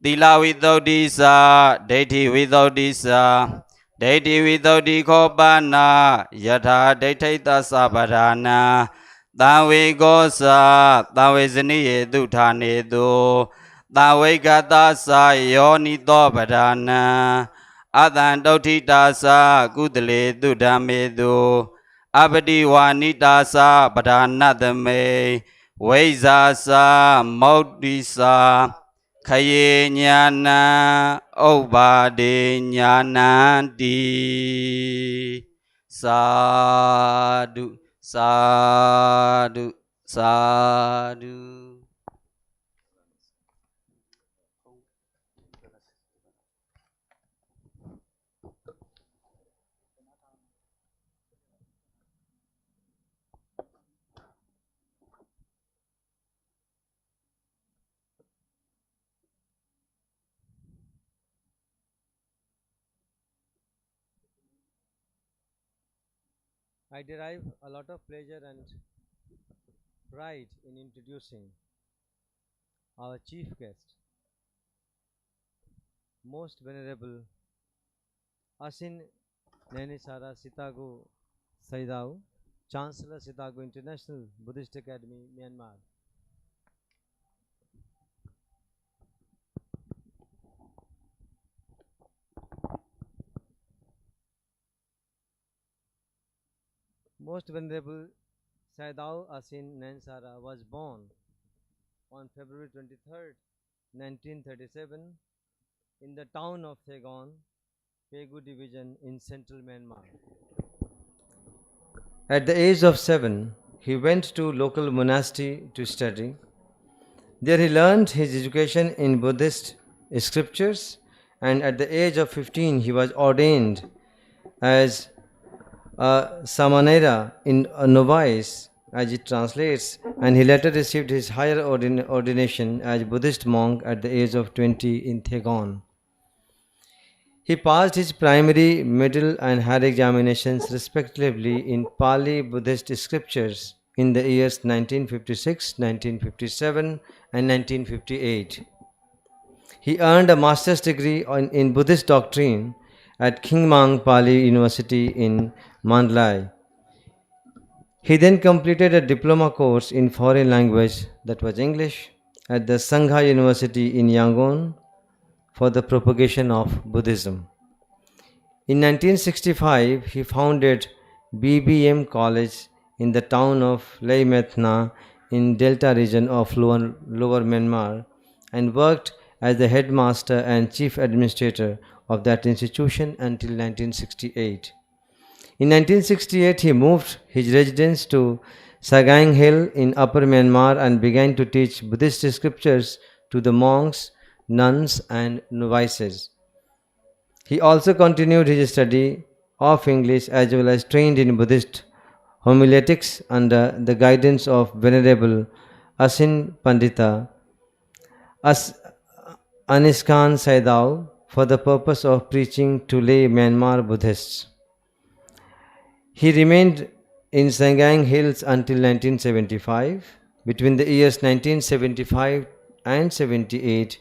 Dila Vidodisa, Deity Vidodisa, Deity Vidodikopana, Yata Deitata Sabadana, Tawe Gosa, Tawe Zini Dutanedo, Tawe Gatasa, Yoni Dobadana, Adan Dotitasa, Gudale Dudamedo, Abadi Wanitasa, Badanadame, Wezasa, Maudisa, Kaye Nyana, Obade Nyanandi, Sadhu, Sadhu, Sadhu. I derive a lot of pleasure and pride in introducing our chief guest, Most Venerable Asin Nanisara Sitago Saidao, Chancellor Sitago International Buddhist Academy, Myanmar. Most Venerable Saidao Asin Nansara was born on February 23rd, 1937 in the town of Saigon, Pegu Division in central Myanmar. At the age of 7, he went to local monastery to study. There he learned his education in Buddhist scriptures, and at the age of 15 he was ordained as a Samanera in a novice, as it translates, and he later received his higher ordination as Buddhist monk at the age of 20 in Saigon. He passed his primary, middle and higher examinations respectively in Pali Buddhist scriptures in the years 1956, 1957 and 1958. He earned a master's degree in Buddhist doctrine at King Mang Pali University in Mandalay. He then completed a diploma course in foreign language, that was English, at the Sangha University in Yangon for the propagation of Buddhism. In 1965, he founded BBM College in the town of Leimetna in Delta region of Lower Myanmar and worked as the headmaster and chief administrator of that institution until 1968. In 1968, he moved his residence to Sagang Hill in Upper Myanmar and began to teach Buddhist scriptures to the monks, nuns and novices. He also continued his study of English as well as trained in Buddhist homiletics under the guidance of Venerable Asin Pandita Aniskan Saidao for the purpose of preaching to lay Myanmar Buddhists. He remained in Sagang Hills until 1975. Between the years 1975 and 78,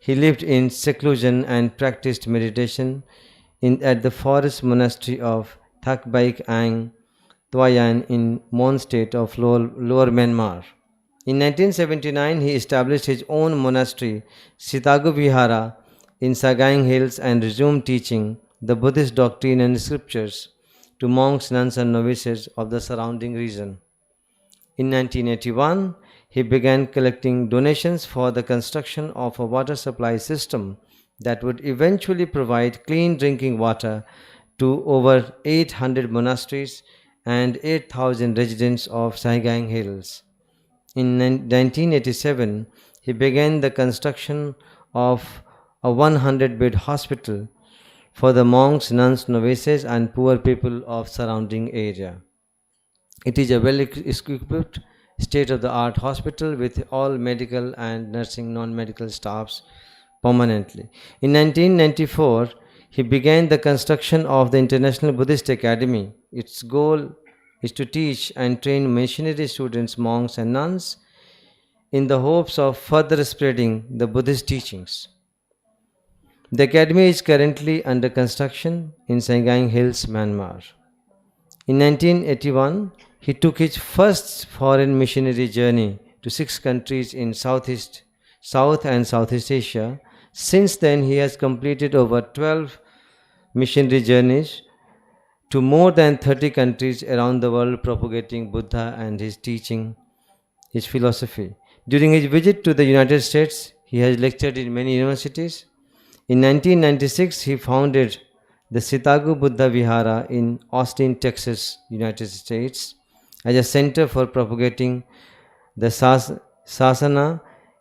he lived in seclusion and practiced meditation at the forest monastery of Thakbaik Ang Twayan in Mon state of Lower Myanmar. In 1979, he established his own monastery, Sitagu Vihara, in Sagang Hills and resumed teaching the Buddhist doctrine and scriptures to monks, nuns and novices of the surrounding region. In 1981, he began collecting donations for the construction of a water supply system that would eventually provide clean drinking water to over 800 monasteries and 8,000 residents of Saigang Hills. In 1987, he began the construction of a 100-bed hospital for the monks, nuns, novices and poor people of surrounding area. It is a well-equipped state-of-the-art hospital with all medical and nursing non-medical staffs permanently. In 1994, he began the construction of the International Buddhist Academy. Its goal is to teach and train missionary students, monks and nuns in the hopes of further spreading the Buddhist teachings. The academy is currently under construction in Sangay Hills, Myanmar. In 1981, he took his first foreign missionary journey to 6 countries in South and Southeast Asia. Since then, he has completed over 12 missionary journeys to more than 30 countries around the world, propagating Buddha and his teaching, his philosophy. During his visit to the United States, he has lectured in many universities. In 1996, he founded the Sitagu Buddha Vihara in Austin, Texas, United States, as a center for propagating the Sasana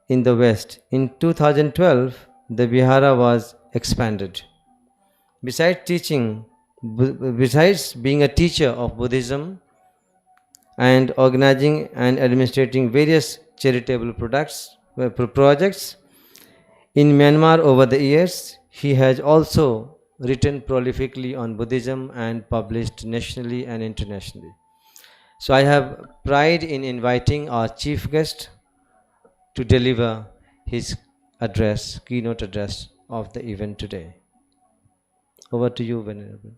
in the West. In 2012, the Vihara was expanded. Besides being a teacher of Buddhism and organizing and administrating various charitable projects in Myanmar over the years, he has also written prolifically on Buddhism and published nationally and internationally. So I have pride in inviting our chief guest to deliver his keynote address of the event today. Over to you, Venerable.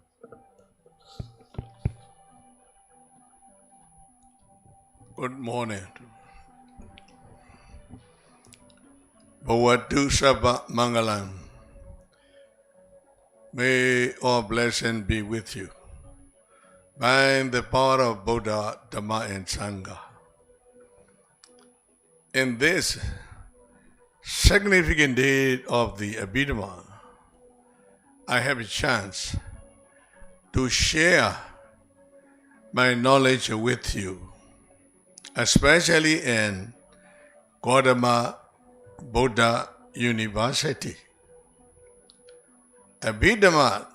Good morning. Bhavatu Sabha Mangalam. May all blessing be with you. By the power of Buddha, Dhamma and Sangha. In this significant day of the Abhidhamma, I have a chance to share my knowledge with you, especially in Gautam Buddha University. Abhidhamma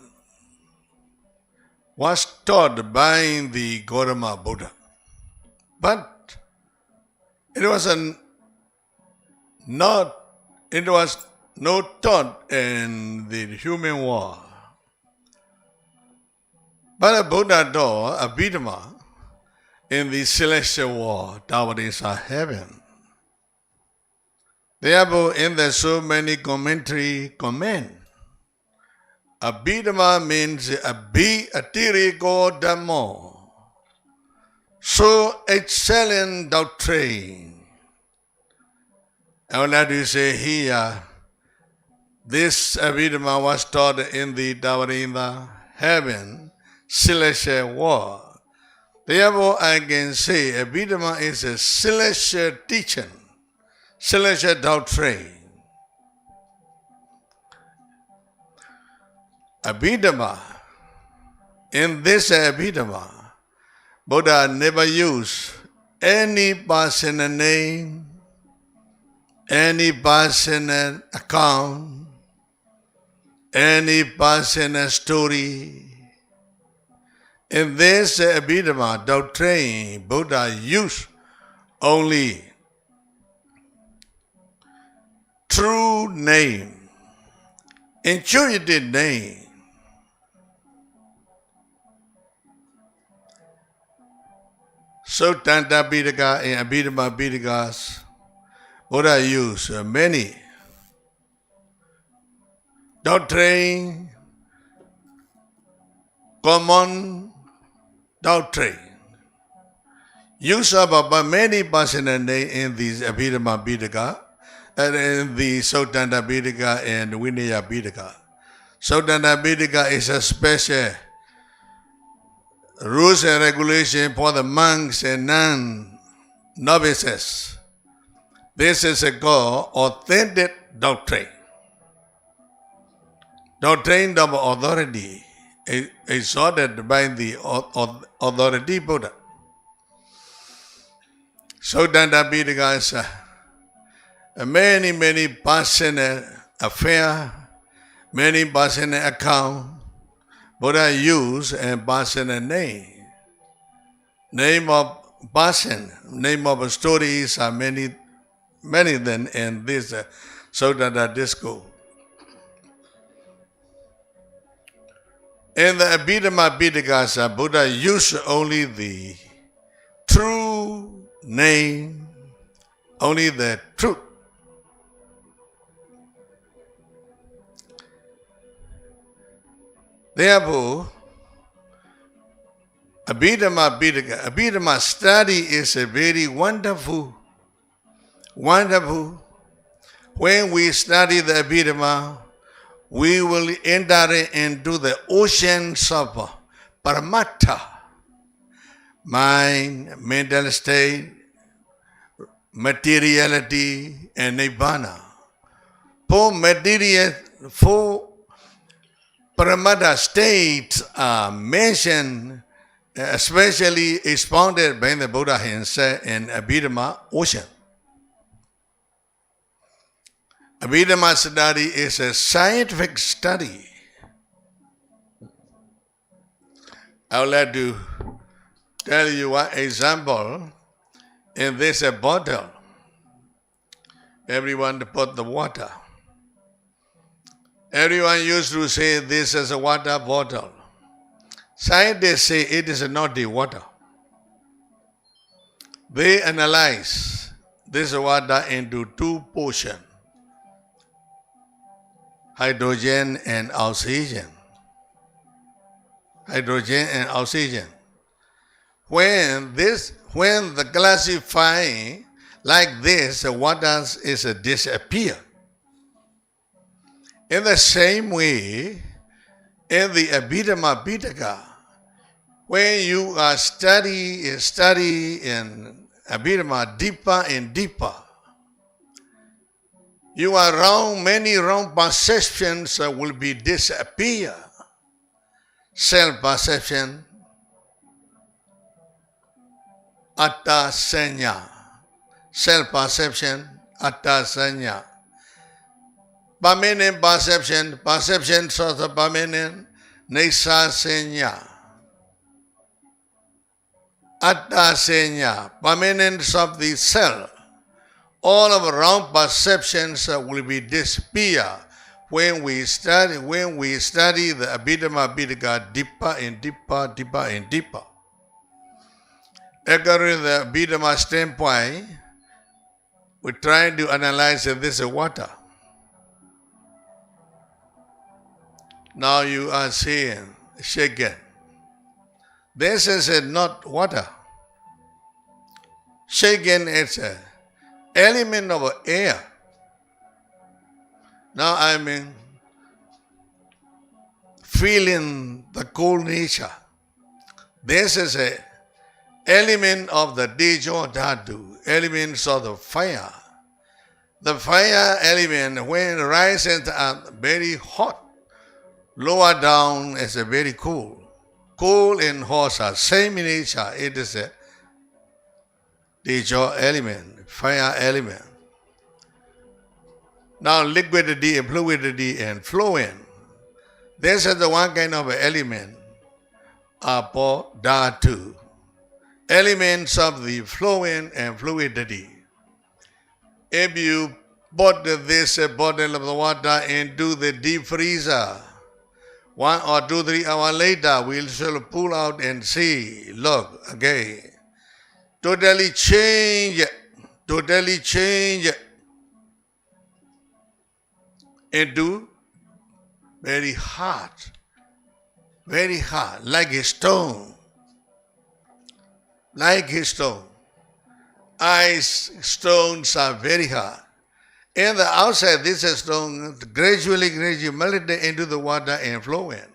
was taught by the Gautama Buddha, but it was not taught in the human world. But Buddha taught Abhidhamma in the celestial world, Tavarisa heaven. Therefore, in the so many commentary comment, Abhidhamma means Abhi-atiriko Dhammo, so excellent doctrine. I would like to say here, this Abhidhamma was taught in the Tavarisa heaven, celestial world. Therefore, I can say Abhidhamma is a celestial teaching, celestial doctrine. Abhidhamma, in this Abhidhamma, Buddha never used any personal name, any personal account, any personal story. In this Abhidhamma doctrine, Buddha used only true name, intuitive name. So Tanta Bidaka and Abhidhamma Bidakas, Buddha used many doctrine, common doctrine. Use of many personal names in the Abhidhamma Bidaka and in the Sotanta Bidaka and Vinaya Bidaka. Sotanta Bidaka is a special rules and regulation for the monks and non-novices. This is a called authentic doctrine. Doctrine of authority exalted by the authority Buddha. Sotanta Bidaka is many personal affair, many personal account. Buddha used a personal name. Name of person, name of stories are many than in this Sotata disco. In the Abhidhamma Pitaka, Buddha used only the true name, only the truth. Therefore, Abhidhamma study is a very wonderful. When we study the Abhidhamma, we will enter into the oceans of Paramattha, mind, mental state, materiality, and Nibbana. Four Paramattha states are mentioned, especially expounded by the Buddha himself in Abhidhamma ocean. Abhidhamma study is a scientific study. I would like to tell you one example. In this bottle, everyone put the water. Everyone used to say this is a water bottle. Scientists say it is not the water. They analyze this water into two portions, hydrogen and oxygen. Hydrogen and oxygen. When the classifying like this, water is disappear. In the same way, in the Abhidhamma Pitaka, when you are study in Abhidhamma deeper and deeper, you are many wrong perceptions will be disappear. Self-perception, atta sanya. Self-perception, atta sanya. Permanent perception sort of permanent, nesa sanya. Atta sanya, permanence of the self. All of wrong perceptions will be disappear when we study the Abhidhamma Pitaka deeper and deeper. According to the Abhidhamma standpoint, we try to analyze this water. Now you are seeing, shaken. This is not water. Shaken is an element of air. Now I am feeling the cold nature. This is an element of the Dejo Dhatu, elements of the fire. The fire element, when rises are very hot, lower down is very cool. Cool and hot are same in nature. It is a Dejo element, fire element. Now liquidity and fluidity and flowing. This is the one kind of element, apo dhatu. Elements of the flowing and fluidity. If you put this bottle of the water into the deep freezer, 1 or 2, 3 hours later, we shall pull out and see, look, again. Totally change into very hard, like a stone. Ice stones are very hard. In the outside, this stone gradually melted into the water and flowing.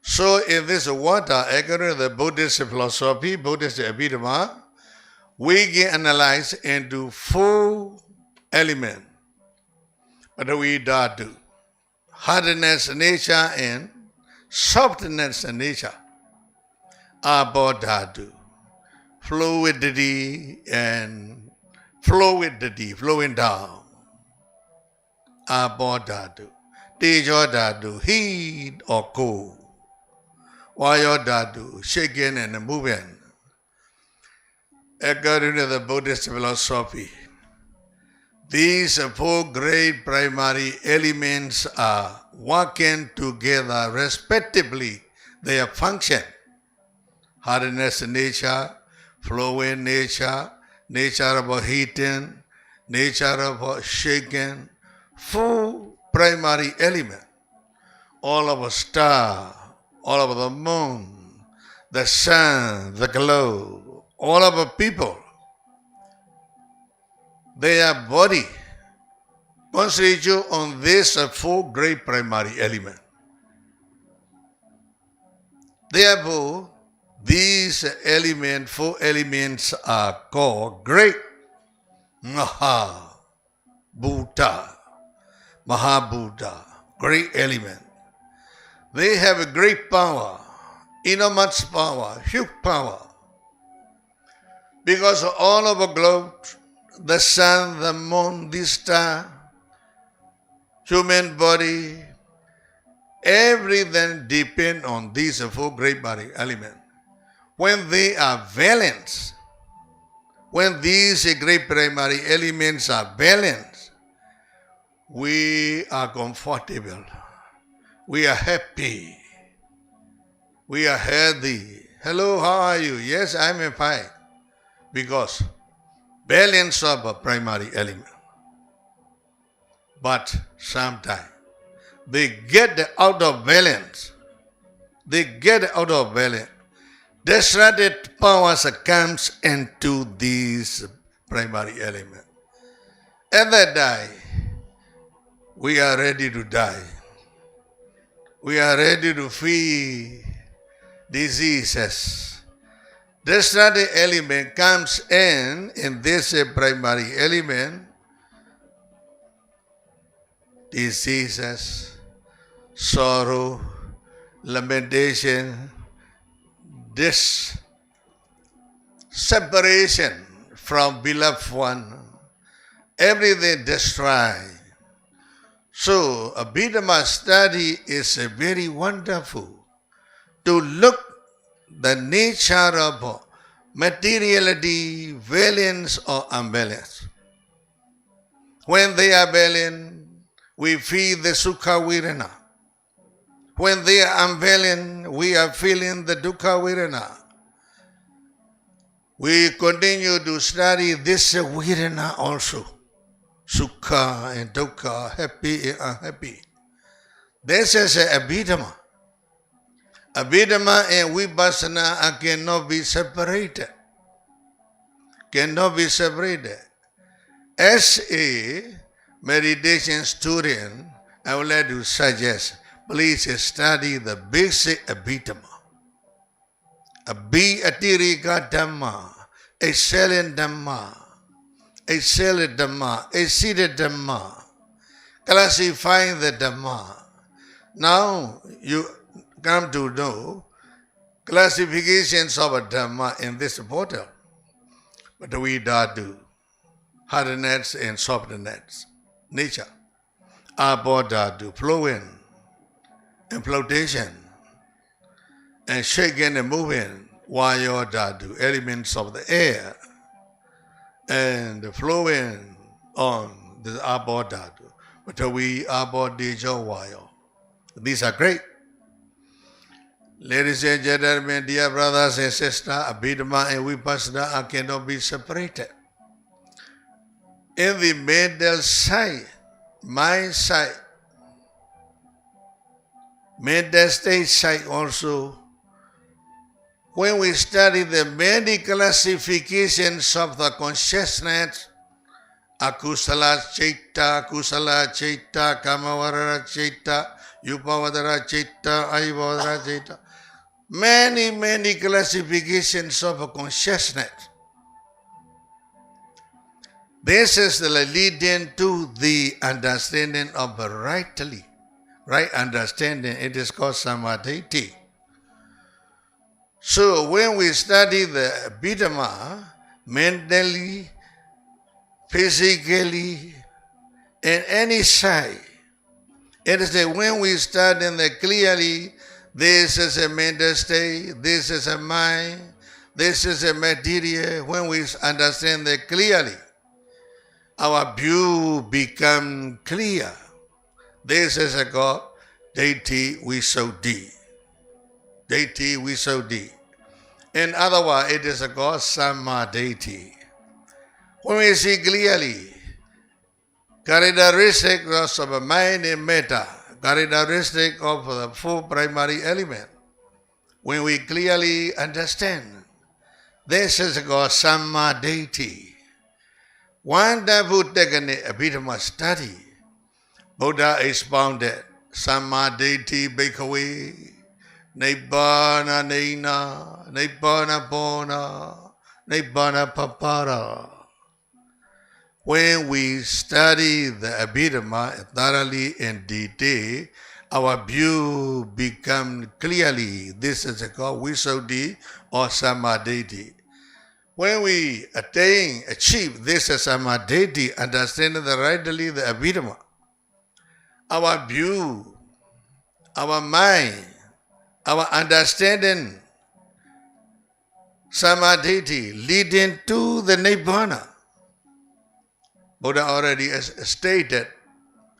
So in this water, according to the Buddhist philosophy, Buddhist Abhidhamma, we can analyze into 4 elements. What do we do? Hardness nature and softness nature. Abodhatu. Fluidity and flowing down. Abodhatu. Tejodhatu, heat or cold. Vayodhatu, shaking and moving. according to the Buddhist philosophy, these four great primary elements are working together respectively. Their function: hardness nature, flowing nature, nature of heating, nature of shaking. Four primary elements. All of a star, all of the moon, the sun, the globe, all of the people, their body constitute on these four great primary elements. Therefore, these elements, four elements, are called great Buddha, Mahabuddha, great element. They have a great power, enormous power, huge power. Because all over the globe, the sun, the moon, the star, human body, everything depends on these four great body elements. When they are balanced, when these great primary elements are balanced, we are comfortable. We are happy. We are healthy. Hello, how are you? Yes, I am fine. Because balance of a primary element. But sometimes they get out of balance. They get out of balance. Destructive powers comes into these primary elements. And they die. We are ready to die. We are ready to feel diseases. Destructive element comes in this primary element, diseases, sorrow, lamentation, this separation from beloved one, everything destroyed. So, Abhidhamma study is very wonderful to look the nature of materiality, valence or unbalance. When they are balanced, we feel the sukha virana. When they are unbalanced, we are feeling the dukkha virana. We continue to study this virana also. Sukha and dukkha, happy and unhappy. This is Abhidhamma. Abhidhamma and Vipassana cannot be separated. Cannot be separated. As a meditation student, I would like to suggest, please study the basic Abhidhamma. Abhiatirika Dhamma, excellent Dhamma, excellent Dhamma, exceeded Dhamma, classifying the Dhamma. Now you come to know classifications of a Dhamma in this portal. But we do hardness and softness, nature. Abodhatu, flowing and flotation, and shaking and moving, Vayodhatu, elements of the air, and flowing on the Abodhatu. But we Abodhijo Vayo. These are great. Ladies and gentlemen, dear brothers and sisters, Abhidhamma and Vipassana cannot be separated. In the mental side, mind side, mental state side also, when we study the many classifications of the consciousness, akusala citta, kusala citta, kamavara citta, upavadara citta, ayavadara citta, many classifications of consciousness. This is leading to the understanding of rightly. Right understanding, it is called samadhi. So when we study the Abhidhamma, mentally, physically, in any side, it is that when we study the clearly, this is a mental state, this is a mind, This is a material. When we understand that clearly, our view become clear. This is a God, deity Visuddhi. Deity Visuddhi. In other words, it is a God, Samma deity. When we see clearly, characteristics of a mind in metta, characteristic of the four primary elements, when we clearly understand, this is called Samma deity. Wonderful technique, Abhidhamma study. Buddha expounded Samma deity bhikkhave, Nibbana nena, Nibbana bona, Nibbana papara. When we study the Abhidhamma thoroughly in detail, our view becomes clearly, this is called Visuddhi or Samadhi. When we achieve this Samadhi, understanding rightly the Abhidhamma, our view, our mind, our understanding, Samadhi leading to the Nibbana. Buddha already stated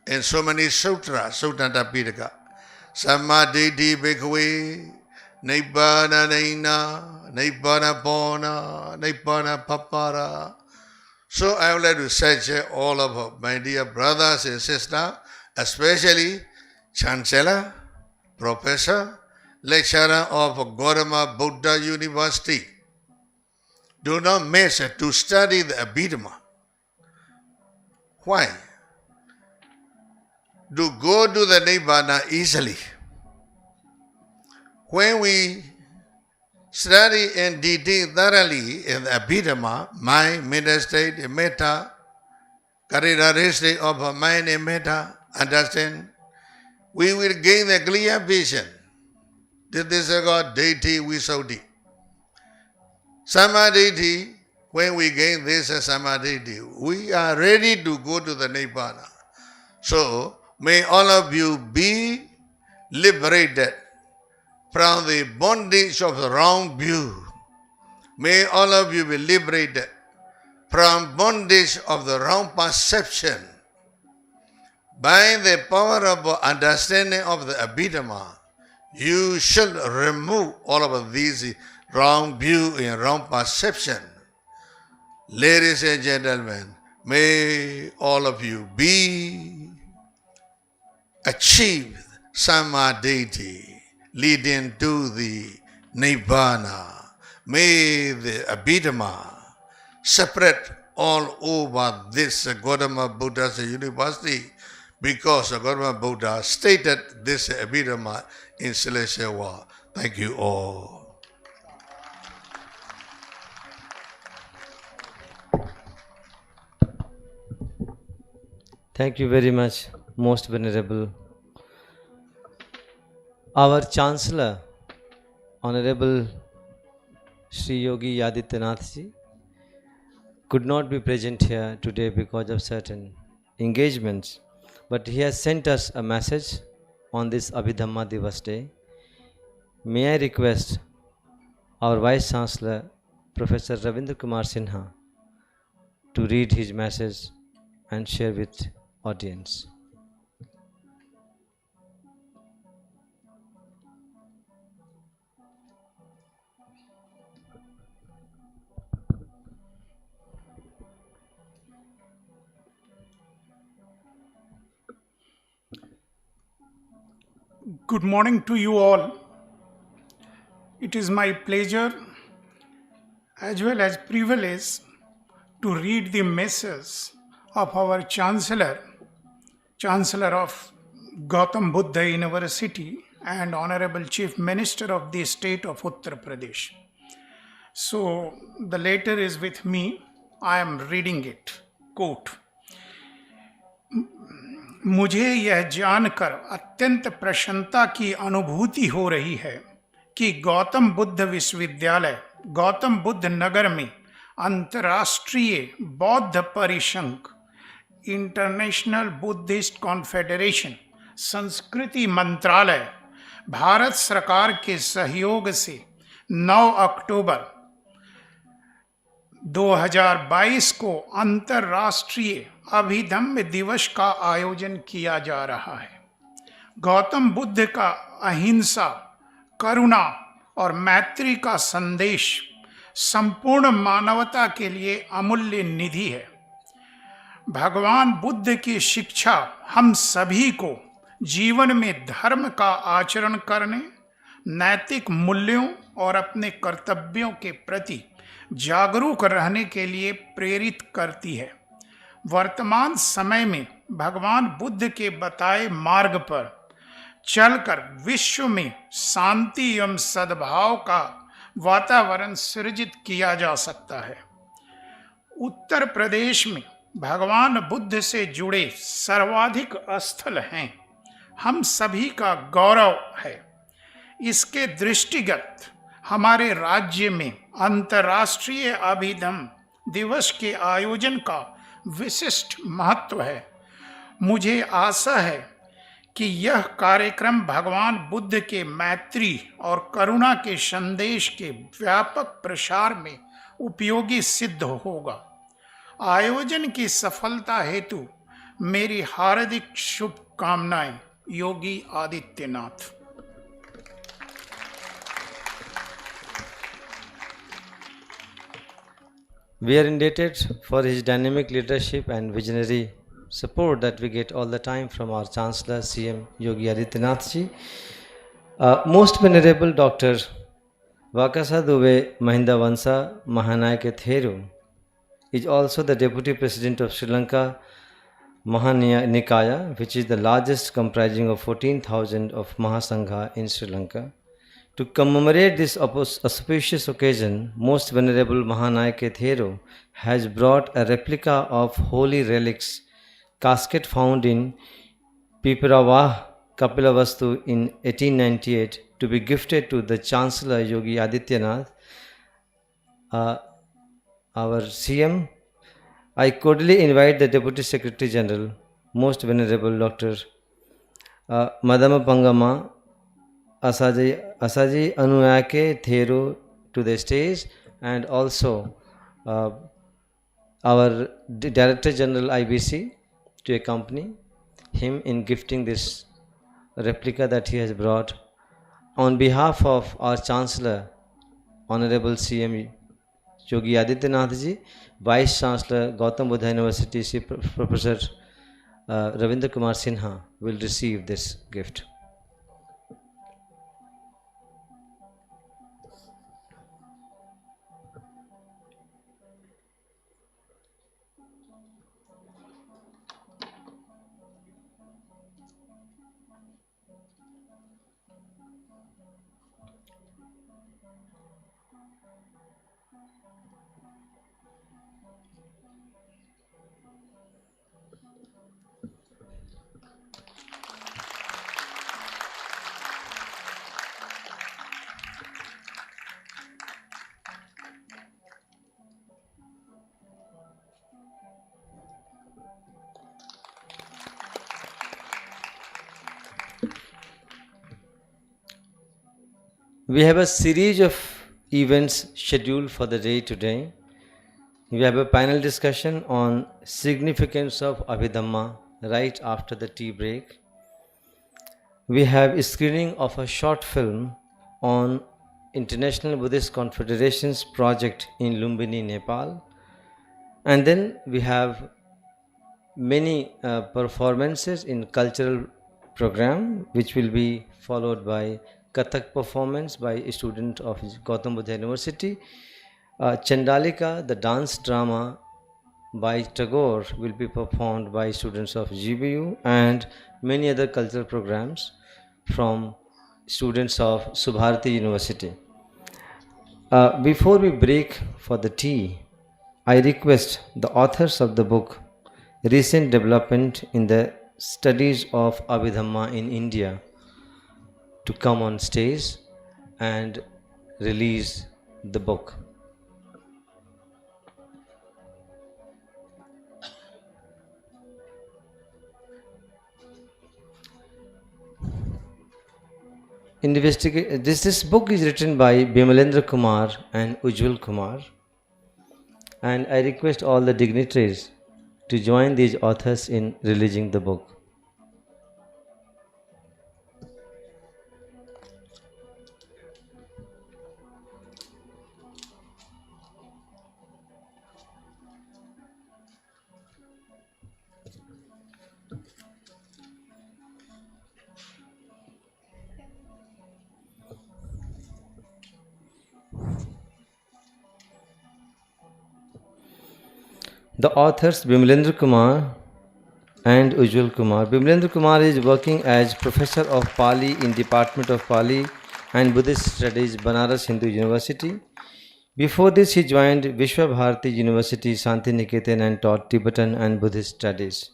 in so many sutras, Suttanta Pitaka, Samadhi bhikkhave, Nibbana nena, Nibbana bona, Nibbana papara. So I would like to suggest all of my dear brothers and sisters, especially Chancellor, Professor, Lecturer of Gautama Buddha University, do not miss to study the Abhidhamma. Why? To go to the Nibbana easily. When we study in detail thoroughly in the Abhidhamma, mind, mental state, metta, characteristic of a mind and metta, understand, we will gain the clear vision. This is called deity Visuddhi. Samadhi, when we gain this Samadhi, we are ready to go to the Nibbana. So, may all of you be liberated from the bondage of the wrong view. May all of you be liberated from bondage of the wrong perception. By the power of understanding of the Abhidhamma, you should remove all of these wrong view and wrong perception. Ladies and gentlemen, may all of you achieve Samadhi leading to the Nibbana. May the Abhidhamma spread all over this Gautama Buddha's university, because Gautama Buddha stated this Abhidhamma in celestial world. Thank you all. Thank you very much, Most Venerable. Our Chancellor, Honorable Sri Yogi Adityanath Ji, could not be present here today because of certain engagements, but he has sent us a message on this Abhidhamma Divas Day. May I request our Vice Chancellor, Professor Ravindra Kumar Sinha, to read his message and share with audience. Good morning to you all. It is my pleasure as well as privilege to read the message of our Chancellor of Gautam Buddha University and Honorable Chief Minister of the State of Uttar Pradesh. So the letter is with me. I am reading it. Quote, मुझे यह जानकर अत्यंत प्रसन्नता की अनुभूति हो रही है कि गौतम बुद्ध विश्वविद्यालय गौतम बुद्ध नगर में अंतर्राष्ट्रीय बौद्ध परिसंघ इंटरनेशनल बुद्धिस्ट कॉन्फेडरेशन संस्कृति मंत्रालय भारत सरकार के सहयोग से 9 अक्टूबर 2022 को अंतर्राष्ट्रीय अभिधम्म दिवस का आयोजन किया जा रहा है। गौतम बुद्ध का अहिंसा, करुणा और मैत्री का संदेश संपूर्ण मानवता के लिए अमूल्य निधि है। भगवान बुद्ध की शिक्षा हम सभी को जीवन में धर्म का आचरण करने, नैतिक मूल्यों और अपने कर्तव्यों के प्रति जागरूक रहने के लिए प्रेरित करती है। वर्तमान समय में भगवान बुद्ध के बताए मार्ग पर चलकर विश्व में शांति एवं सद्भाव का वातावरण सृजित किया जा सकता है। उत्तर प्रदेश में भगवान बुद्ध से जुड़े सर्वाधिक स्थल हैं, हम सभी का गौरव है। इसके दृष्टिगत हमारे राज्य में अंतर्राष्ट्रीय अभिधम्म दिवस के आयोजन का विशिष्ट महत्व है। मुझे आशा है कि यह कार्यक्रम भगवान बुद्ध के मैत्री और करुणा के संदेश के व्यापक प्रसार में उपयोगी सिद्ध होगा। आयोजन की सफलता हेतु मेरी हार्दिक शुभकामनाएं। Yogi Adityanath. We are indebted for his dynamic leadership and visionary support that we get all the time from our Chancellor CM Yogi Adityanath ji. Most Venerable Dr. Wakasa Dube Mahinda Vansa Mahanayake Theru is also the Deputy President of Sri Lanka Nikaya, which is the largest, comprising of 14,000 of Mahasangha in Sri Lanka. To commemorate this auspicious occasion, Most Venerable Mahanayake Thero has brought a replica of holy relics casket found in Pipirawah, Kapilavastu in 1898 to be gifted to the Chancellor Yogi Adityanath, our CM. I cordially invite the Deputy Secretary General, Most Venerable Dr. Madama Pangama Asaji Anuyake Thero to the stage, and also our Director General IBC to accompany him in gifting this replica that he has brought. On behalf of our Chancellor, Honorable CM Yogi Adityanath ji, Vice Chancellor Gautam Buddha University, Professor Ravindra Kumar Sinha will receive this gift. We have a series of events scheduled for the day today. We have a panel discussion on significance of Abhidhamma right after the tea break. We have a screening of a short film on International Buddhist Confederation's project in Lumbini, Nepal. And then we have many performances in cultural program, which will be followed by Kathak performance by a student of Gautam Buddha University. Chandalika, the dance drama by Tagore, will be performed by students of GBU, and many other cultural programs from students of Subharati University. Before we break for the tea, I request the authors of the book Recent Development in the Studies of Abhidhamma in India to come on stage and release the book. This book is written by Bimalendra Kumar and Ujjwal Kumar, and I request all the dignitaries to join these authors in releasing the book. The authors Bimlendra Kumar and Ujjwal Kumar. Bimlendra Kumar is working as Professor of Pali in Department of Pali and Buddhist Studies, Banaras Hindu University. Before this, he joined Vishwa Bharati University, Santiniketan, and taught Tibetan and Buddhist studies.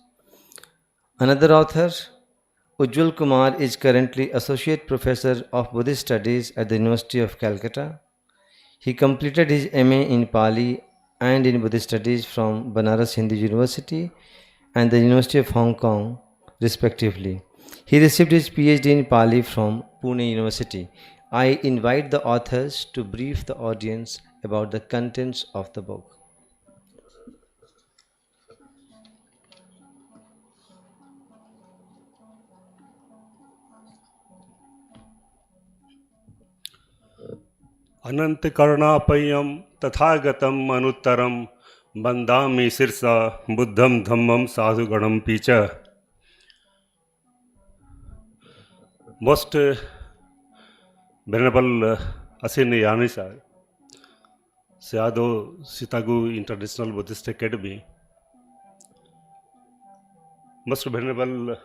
Another author, Ujjwal Kumar, is currently Associate Professor of Buddhist Studies at the University of Calcutta. He completed his MA in Pali and in Buddhist Studies from Banaras Hindu University and the University of Hong Kong, respectively. He received his PhD in Pali from Pune University. I invite the authors to brief the audience about the contents of the book. अनंत करुणापयम तथागतम अनुत्तरम बंदामि शिरसा बुद्धम धम्मम साधुगणम पीच. Most venerable Asin Yanisa, Sayadaw Sitagu International Buddhist Academy, most venerable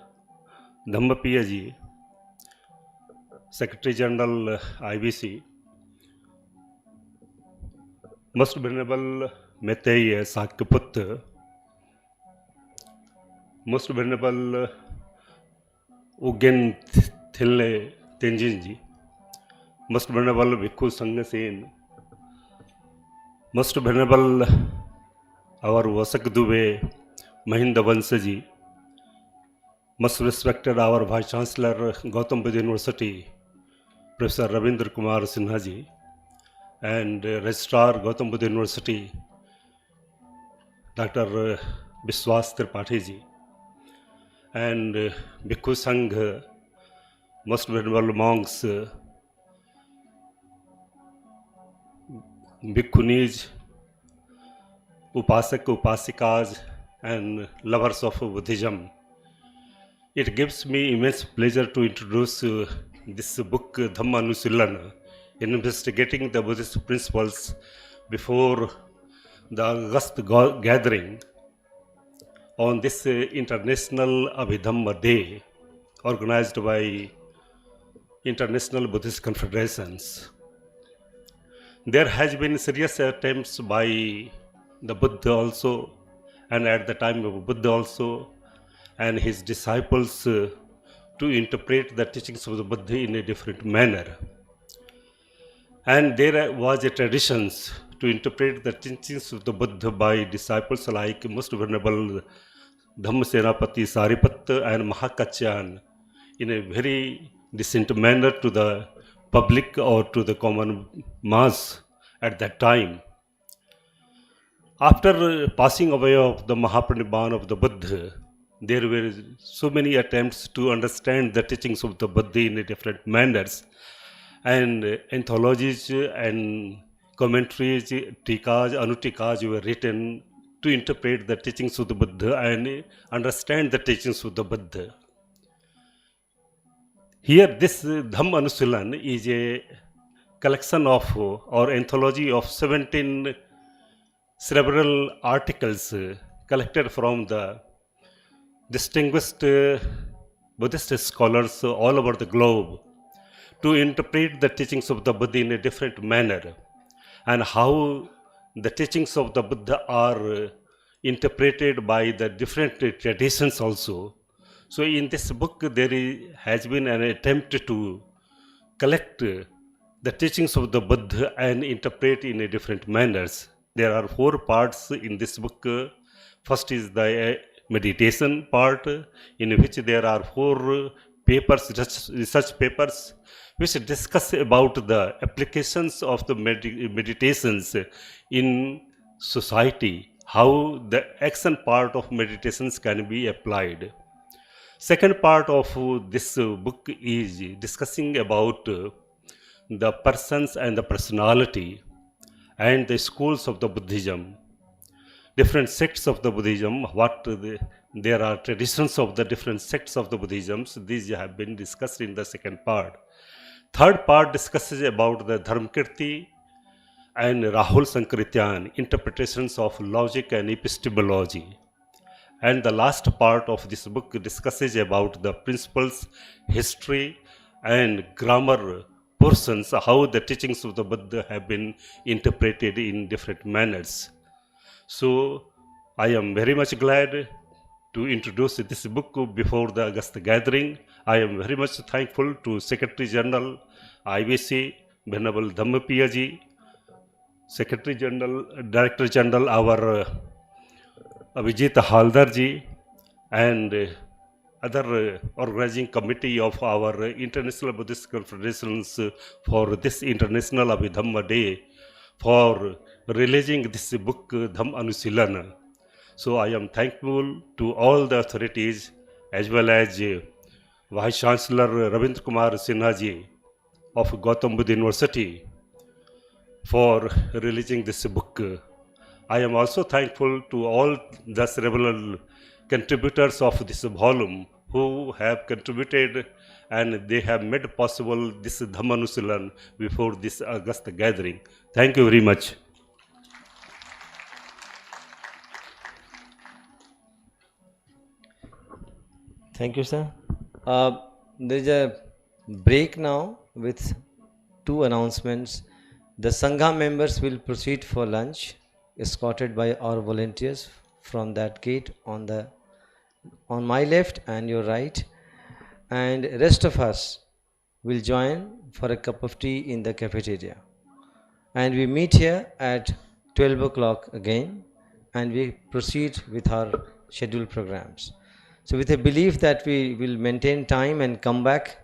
Dhammapiya ji, Secretary General IBC, most venerable Mettey Sakyaput, most venerable Ugen Thille Tenjin ji, most venerable Bhikkhu Sangha Sen, most venerable our Vasak Dubey Mahinda Vansa ji, most respected our Vice Chancellor Gautam Buddha University, Professor Ravindra Kumar Sinha ji, and Registrar Gautam Buddha University, Dr. Biswas Tripathi ji, and Bhikkhu Sangha, most venerable monks, Bhikkhunis, Upasak, Upasikas, and lovers of Buddhism. It gives me immense pleasure to introduce this book, Dhamma Anushilana, investigating the Buddhist principles before the August gathering on this International Abhidhamma Day organized by International Buddhist Confederations. There has been serious attempts by the Buddha also, and at the time of Buddha also, and his disciples to interpret the teachings of the Buddha in a different manner. And there was a tradition to interpret the teachings of the Buddha by disciples like Most Venerable Dhammasenapati Sariputta and Mahakachan in a very decent manner to the public or to the common mass at that time. After passing away of the Mahaparinibbana of the Buddha, there were so many attempts to understand the teachings of the Buddha in different manners, and anthologies and commentaries, tikas, anutikas were written to interpret the teachings of the Buddha and understand the teachings of the Buddha. Here, this Dhamma Anushilana is a collection of or anthology of 17 several articles collected from the distinguished Buddhist scholars all over the globe to interpret the teachings of the Buddha in a different manner, and how the teachings of the Buddha are interpreted by the different traditions also. So in this book there has been an attempt to collect the teachings of the Buddha and interpret in a different manners. There are 4 parts in this book. First is the meditation part, in which there are 4 papers, research papers, which discuss about the applications of the meditations in society, how the action part of meditations can be applied. Second part of this book is discussing about the persons and the personality and the schools of the Buddhism, different sects of the Buddhism, there are traditions of the different sects of the Buddhisms. These have been discussed in the second part. Third part discusses about the Dharmakirti and Rahul Sankrityan, interpretations of logic and epistemology. And the last part of this book discusses about the principles, history, and grammar portions, how the teachings of the Buddha have been interpreted in different manners. So I am very much glad to introduce this book before the August gathering. I am very much thankful to Secretary General, IBC, Venerable Dhammapiyaji, Secretary General, Director General, our Abhijit Haldarji, and other organizing committee of our International Buddhist Confederations for this International Abhidhamma Day for releasing this book, Dhamm Anusilana. So I am thankful to all the authorities as well as Vice Chancellor Ravindra Kumar Sinha ji of Gautam Buddha University for releasing this book. I am also thankful to all the several contributors of this volume who have contributed and they have made possible this Dhammanusilan before this August gathering. Thank you very much. Thank you, sir. There is a break now with two announcements. The Sangha members will proceed for lunch, escorted by our volunteers from that gate on my left and your right, and rest of us will join for a cup of tea in the cafeteria. And we meet here at 12 o'clock again, and we proceed with our scheduled programs. So with a belief that we will maintain time and come back,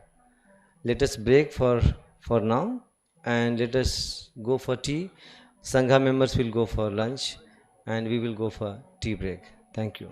let us break for now and let us go for tea. Sangha members will go for lunch and we will go for tea break. Thank you.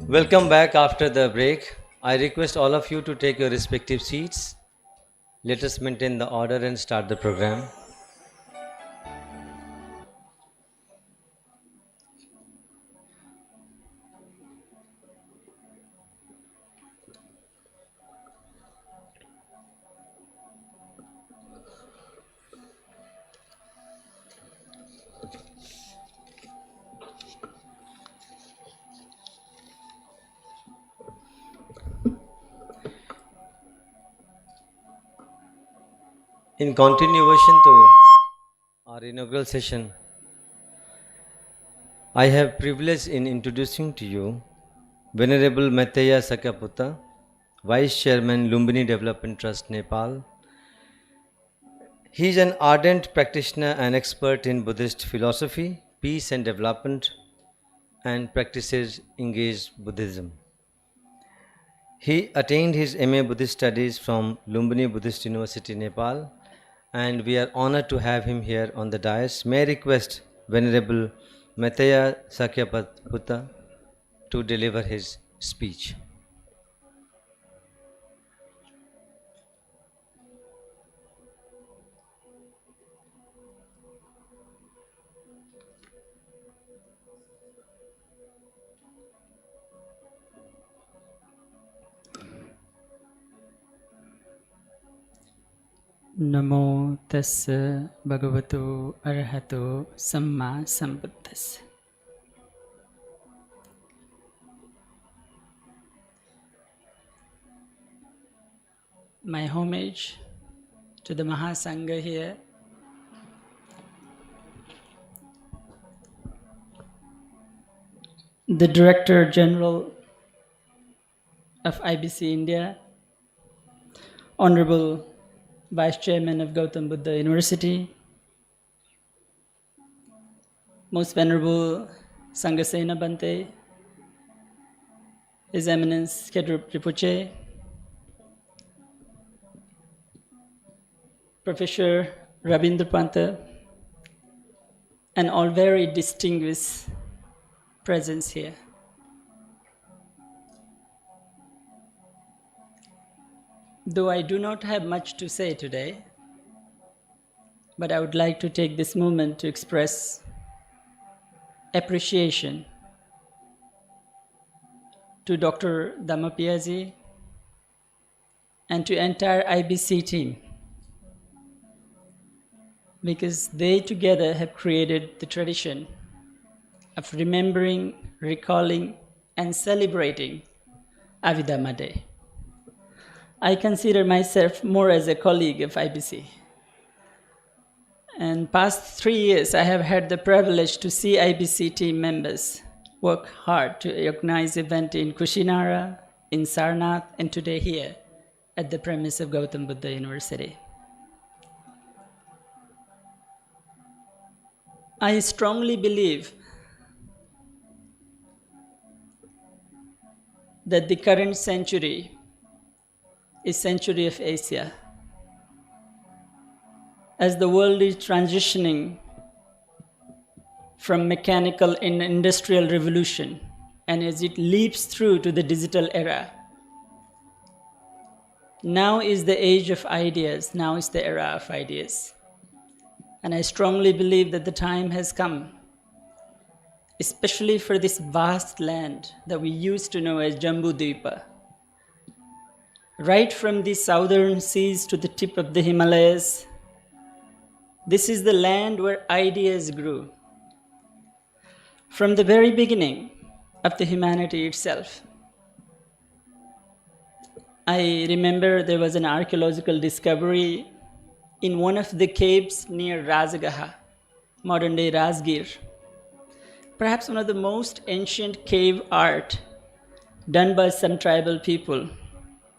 Welcome back after the break. I request all of you to take your respective seats. Let us maintain the order and start the program. In continuation to our inaugural session, I have privilege in introducing to you Venerable Maitreya Sakyaputta, Vice Chairman, Lumbini Development Trust, Nepal. He is an ardent practitioner and expert in Buddhist philosophy, peace and development, and practices engaged Buddhism. He attained his MA Buddhist Studies from Lumbini Buddhist University, Nepal, and we are honored to have him here on the dais. May I request Venerable Maitreya Sakyaputta to deliver his speech. Namo tassa bhagavato arahato samma sambuddhassa. My homage to the Mahasangha here, the Director General of IBC India, Honorable Vice Chairman of Gautam Buddha University, Most Venerable Sanghasena Bante, His Eminence Khedrup Rinpoche, Professor Rabindra Panta, and all very distinguished presence here. Though I do not have much to say today, but I would like to take this moment to express appreciation to Dr. Dhammapiyaji and to entire IBC team, because they together have created the tradition of remembering, recalling, and celebrating Abhidhamma Day. I consider myself more as a colleague of IBC. And past 3 years, I have had the privilege to see IBC team members work hard to organize events in Kushinara, in Sarnath, and today here at the premise of Gautam Buddha University. I strongly believe that the current century is century of Asia. As the world is transitioning from mechanical and industrial revolution, and as it leaps through to the digital era, now is the age of ideas, now is the era of ideas. And I strongly believe that the time has come, especially for this vast land that we used to know as Jambudvipa. Right from the southern seas to the tip of the Himalayas, this is the land where ideas grew. From the very beginning of the humanity itself. I remember there was an archaeological discovery in one of the caves near Rajagaha, modern-day Rajgir. Perhaps one of the most ancient cave art done by some tribal people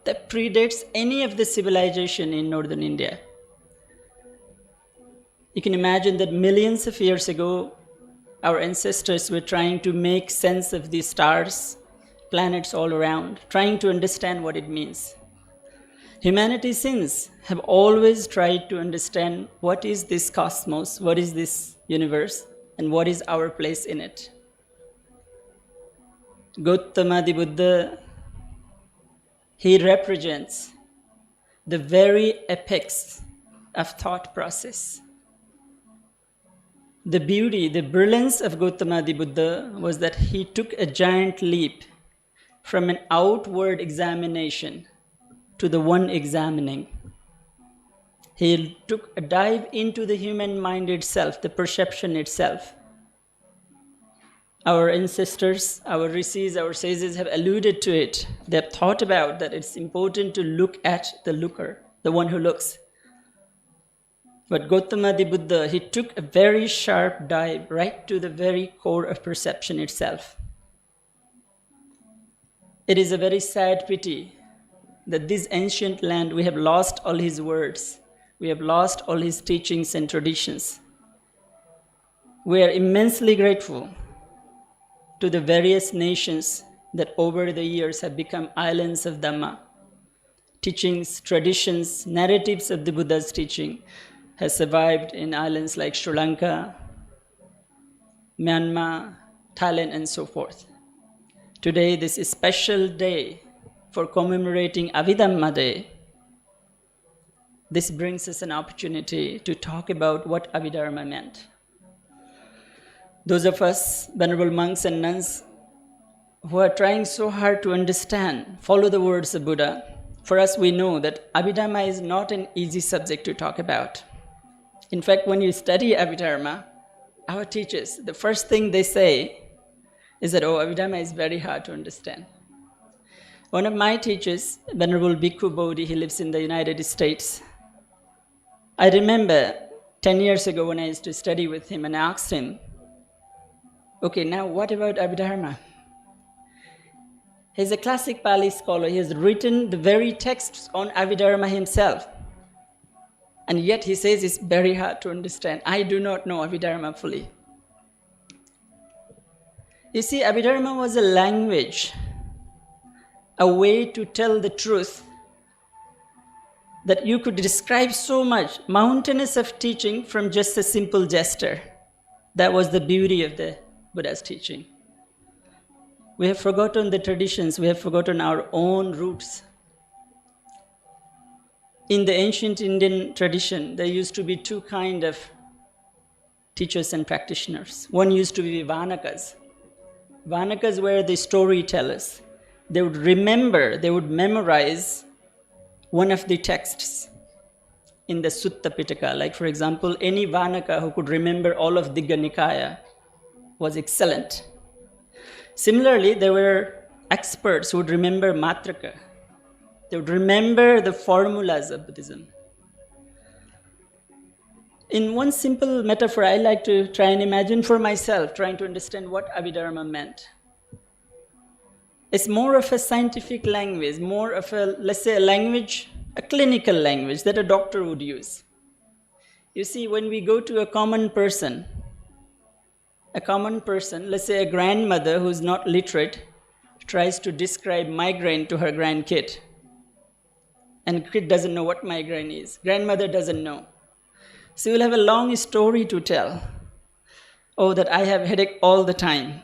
that predates any of the civilization in northern India. You can imagine that millions of years ago, our ancestors were trying to make sense of these stars, planets all around, trying to understand what it means. Humanity since have always tried to understand what is this cosmos, what is this universe, and what is our place in it. Gautama the Buddha, he represents the very apex of thought process. The beauty, the brilliance of Gautama the Buddha was that he took a giant leap from an outward examination to the one examining. He took a dive into the human mind itself, the perception itself. Our ancestors, our rishis, our sages have alluded to it. They have thought about that it's important to look at the looker, the one who looks. But Gautama the Buddha, he took a very sharp dive right to the very core of perception itself. It is a very sad pity that this ancient land, we have lost all his words. We have lost all his teachings and traditions. We are immensely grateful to the various nations that over the years have become islands of Dhamma. Teachings, traditions, narratives of the Buddha's teaching has survived in islands like Sri Lanka, Myanmar, Thailand, and so forth. Today, this is a special day for commemorating Abhidhamma Day. This brings us an opportunity to talk about what Abhidharma meant. Those of us, venerable monks and nuns, who are trying so hard to understand, follow the words of Buddha, for us we know that Abhidharma is not an easy subject to talk about. In fact, when you study Abhidharma, our teachers, the first thing they say is that, Abhidharma is very hard to understand. One of my teachers, Venerable Bhikkhu Bodhi, he lives in the United States. I remember 10 years ago when I used to study with him and I asked him, okay, now what about Abhidharma? He's a classic Pali scholar. He has written the very texts on Abhidharma himself. And yet he says it's very hard to understand. I do not know Abhidharma fully. You see, Abhidharma was a language, a way to tell the truth that you could describe so much, mountainous of teaching from just a simple gesture. That was the beauty of the Buddha's teaching. We have forgotten the traditions, we have forgotten our own roots. In the ancient Indian tradition, there used to be two kinds of teachers and practitioners. One used to be Vanakas. Vanakas were the storytellers. They would remember, they would memorize one of the texts in the Sutta Pitaka. Like, for example, any Vanaka who could remember all of Digha Nikaya was excellent. Similarly, there were experts who would remember Matraka. They would remember the formulas of Buddhism. In one simple metaphor, I like to try and imagine for myself, trying to understand what Abhidharma meant. It's more of a scientific language, more of a, let's say, a language, a clinical language that a doctor would use. You see, when we go to a common person, let's say a grandmother who's not literate, tries to describe migraine to her grandkid. And kid doesn't know what migraine is. Grandmother doesn't know. So you'll have a long story to tell. Oh, that I have headache all the time.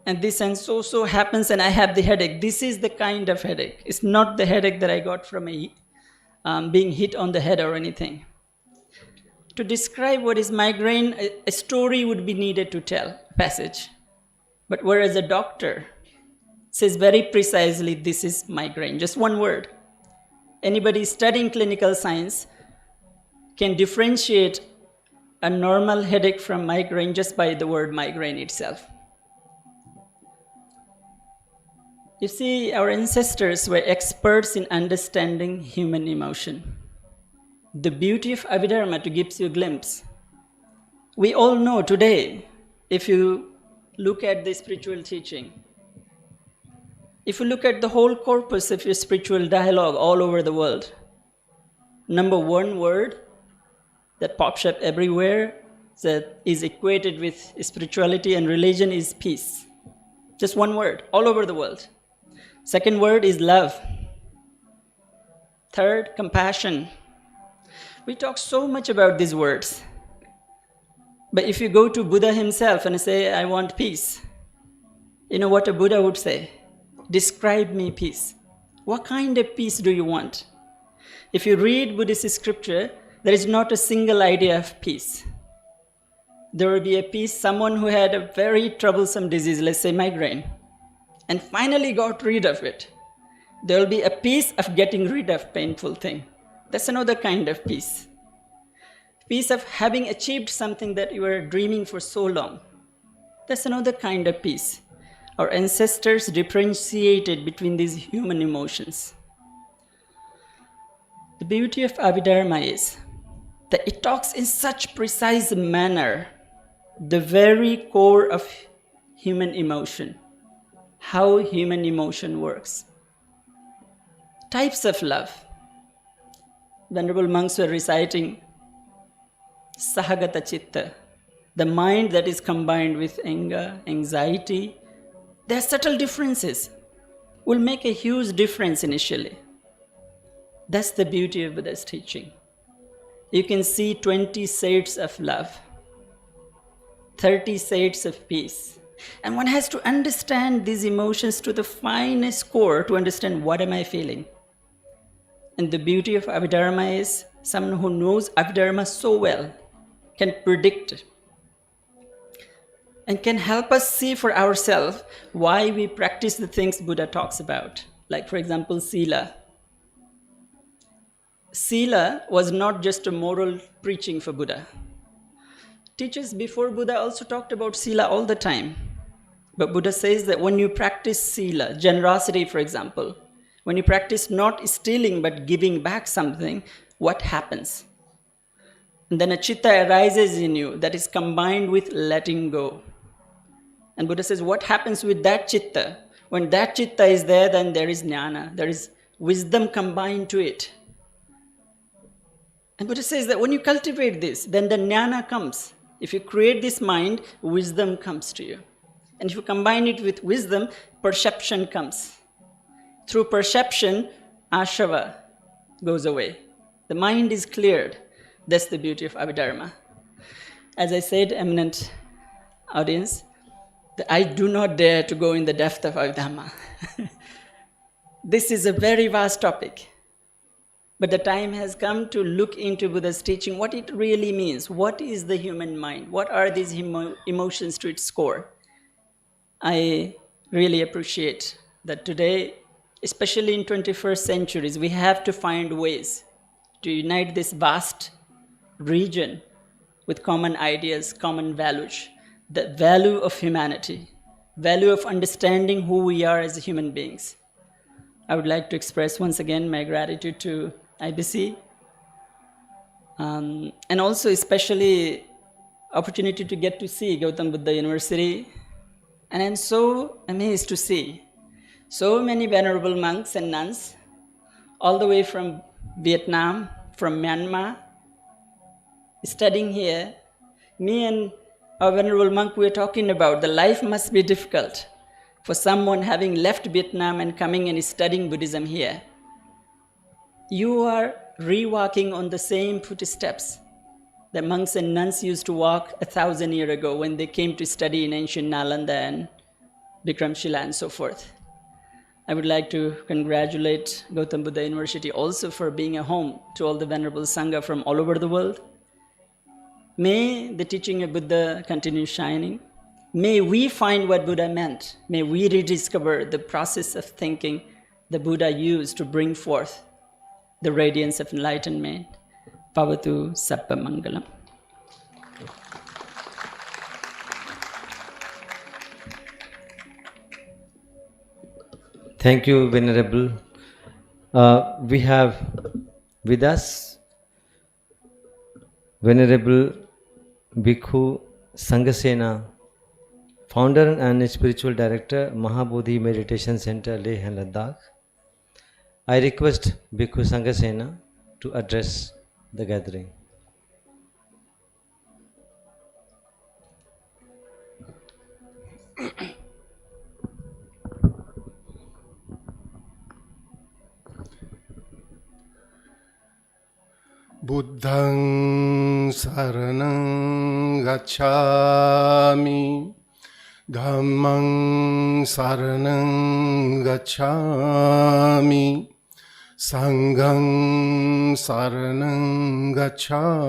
And this and so happens and I have the headache. This is the kind of headache. It's not the headache that I got from being hit on the head or anything. To describe what is migraine, a story would be needed to tell, a passage. But whereas a doctor says very precisely, this is migraine, just one word. Anybody studying clinical science can differentiate a normal headache from migraine just by the word migraine itself. You see, our ancestors were experts in understanding human emotion. The beauty of Abhidharma, to give you a glimpse. We all know today, if you look at the spiritual teaching, if you look at the whole corpus of your spiritual dialogue all over the world, number one word that pops up everywhere that is equated with spirituality and religion is peace. Just one word, all over the world. Second word is love. Third, compassion. We talk so much about these words. But if you go to Buddha himself and say, I want peace, You know what a Buddha would say? Describe me peace. What kind of peace do you want? If you read Buddhist scripture, there is not a single idea of peace. There will be a peace, someone who had a very troublesome disease, let's say migraine, and finally got rid of it. There will be a peace of getting rid of painful thing. That's another kind of peace. Peace of having achieved something that you were dreaming for so long. That's another kind of peace. Our ancestors differentiated between these human emotions. The beauty of Abhidharma is that it talks in such precise manner the very core of human emotion, how human emotion works. Types of love. Venerable monks were reciting Sahagata Chitta, the mind that is combined with anger, anxiety. There are subtle differences. Will make a huge difference initially. That's the beauty of Buddha's teaching. You can see 20 shades of love, 30 shades of peace. And one has to understand these emotions to the finest core to understand what am I feeling. And the beauty of Abhidharma is someone who knows Abhidharma so well can predict it and can help us see for ourselves why we practice the things Buddha talks about. Like, for example, Sila. Sila was not just a moral preaching for Buddha. Teachers before Buddha also talked about Sila all the time. But Buddha says that when you practice Sila, generosity, for example, when you practice not stealing but giving back something, what happens? And then a chitta arises in you that is combined with letting go. And Buddha says, what happens with that chitta? When that chitta is there, then there is jnana, there is wisdom combined to it. And Buddha says that when you cultivate this, then the jnana comes. If you create this mind, wisdom comes to you. And if you combine it with wisdom, perception comes. Through perception, ashava goes away. The mind is cleared. That's the beauty of Abhidharma. As I said, eminent audience, that I do not dare to go in the depth of Abhidhamma. This is a very vast topic. But the time has come to look into Buddha's teaching, what it really means. What is the human mind? What are these emotions to its core? I really appreciate that today, especially in 21st centuries, we have to find ways to unite this vast region with common ideas, common values, the value of humanity, value of understanding who we are as human beings. I would like to express once again my gratitude to IBC, and also especially opportunity to get to see Gautam Buddha University. And I'm so amazed to see so many venerable monks and nuns all the way from Vietnam, from Myanmar, studying here. Me and our venerable monk, we were talking about the life must be difficult for someone having left Vietnam and coming and studying Buddhism here. You are re-walking on the same footsteps that monks and nuns used to walk 1,000 years ago when they came to study in ancient Nalanda and Bikramshila and so forth. I would like to congratulate Gautam Buddha University also for being a home to all the venerable Sangha from all over the world. May the teaching of Buddha continue shining. May we find what Buddha meant. May we rediscover the process of thinking the Buddha used to bring forth the radiance of enlightenment. Pavatu Sappa Mangalam. Thank you, Venerable. We have with us Venerable Bhikkhu Sanghasena, founder and spiritual director, Mahabodhi Meditation Center, Leh and Ladakh. I request Bhikkhu Sanghasena to address the gathering. Buddhaṃ saranam gacchāmi, Dhammang saranang gacchami, Sanghang saranang gacchami.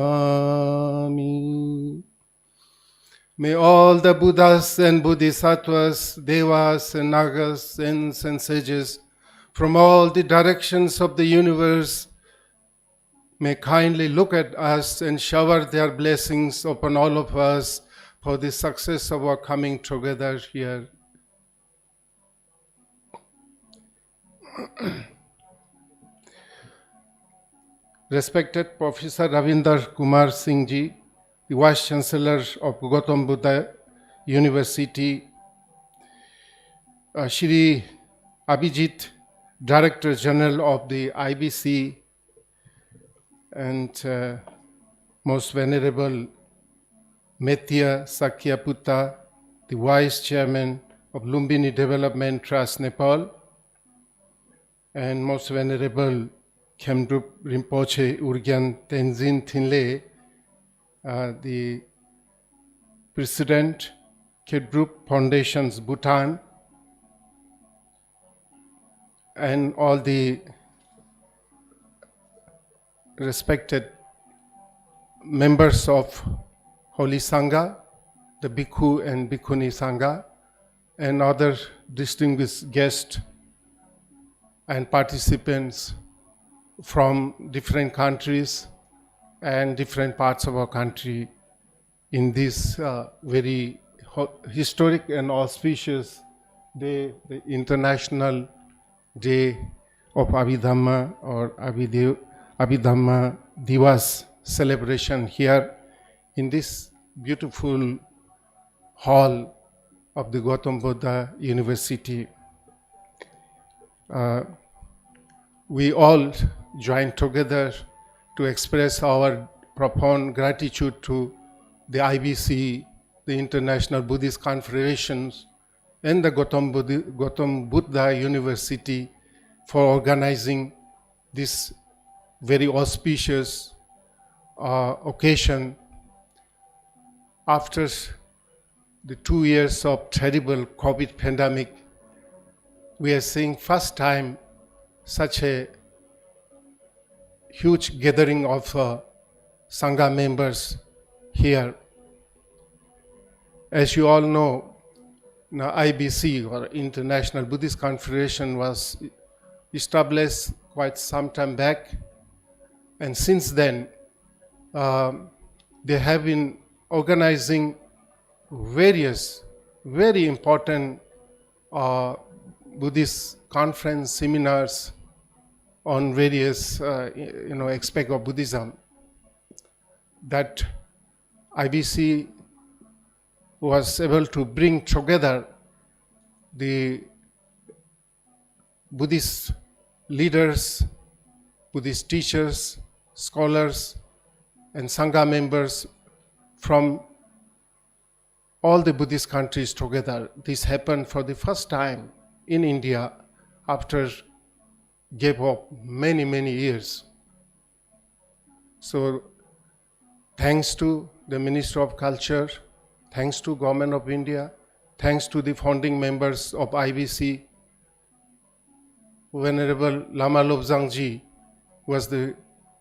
May all the Buddhas and Bodhisattvas, Devas and Nagas, saints and sages from all the directions of the universe may kindly look at us and shower their blessings upon all of us for the success of our coming together here. Respected Professor Ravinder Kumar Singh Ji, the Vice Chancellor of Gautam Buddha University, Shri Abhijit, Director General of the IBC, and Most Venerable Methya Sakyaputta, the Vice Chairman of Lumbini Development Trust, Nepal, and Most Venerable Khemdrup Rinpoche Urgyen Tenzin Thinle, the President, Khemdrup Foundations, Bhutan, and all the respected members of Holy Sangha, the Bhikkhu and Bhikkhuni Sangha, and other distinguished guests and participants from different countries and different parts of our country in this very historic and auspicious day, the International Day of Abhidhamma or Abhidhamma Divas celebration here in this beautiful hall of the Gautam Buddha University. We all join together to express our profound gratitude to the IBC, the International Buddhist Confederations, and the Gautam Buddha University for organizing this very auspicious occasion after the 2 years of terrible COVID pandemic. We are seeing first time such a huge gathering of Sangha members here. As you all know, now IBC or International Buddhist Confederation was established quite some time back, and since then they have been organizing various very important Buddhist conference seminars on various aspects of Buddhism. That IBC was able to bring together the Buddhist leaders, Buddhist teachers, scholars, and Sangha members from all the Buddhist countries together. This happened for the first time in India after gap of many, many years. So thanks to the Minister of Culture, thanks to Government of India, thanks to the founding members of IBC, Venerable Lama Lobsang Ji was the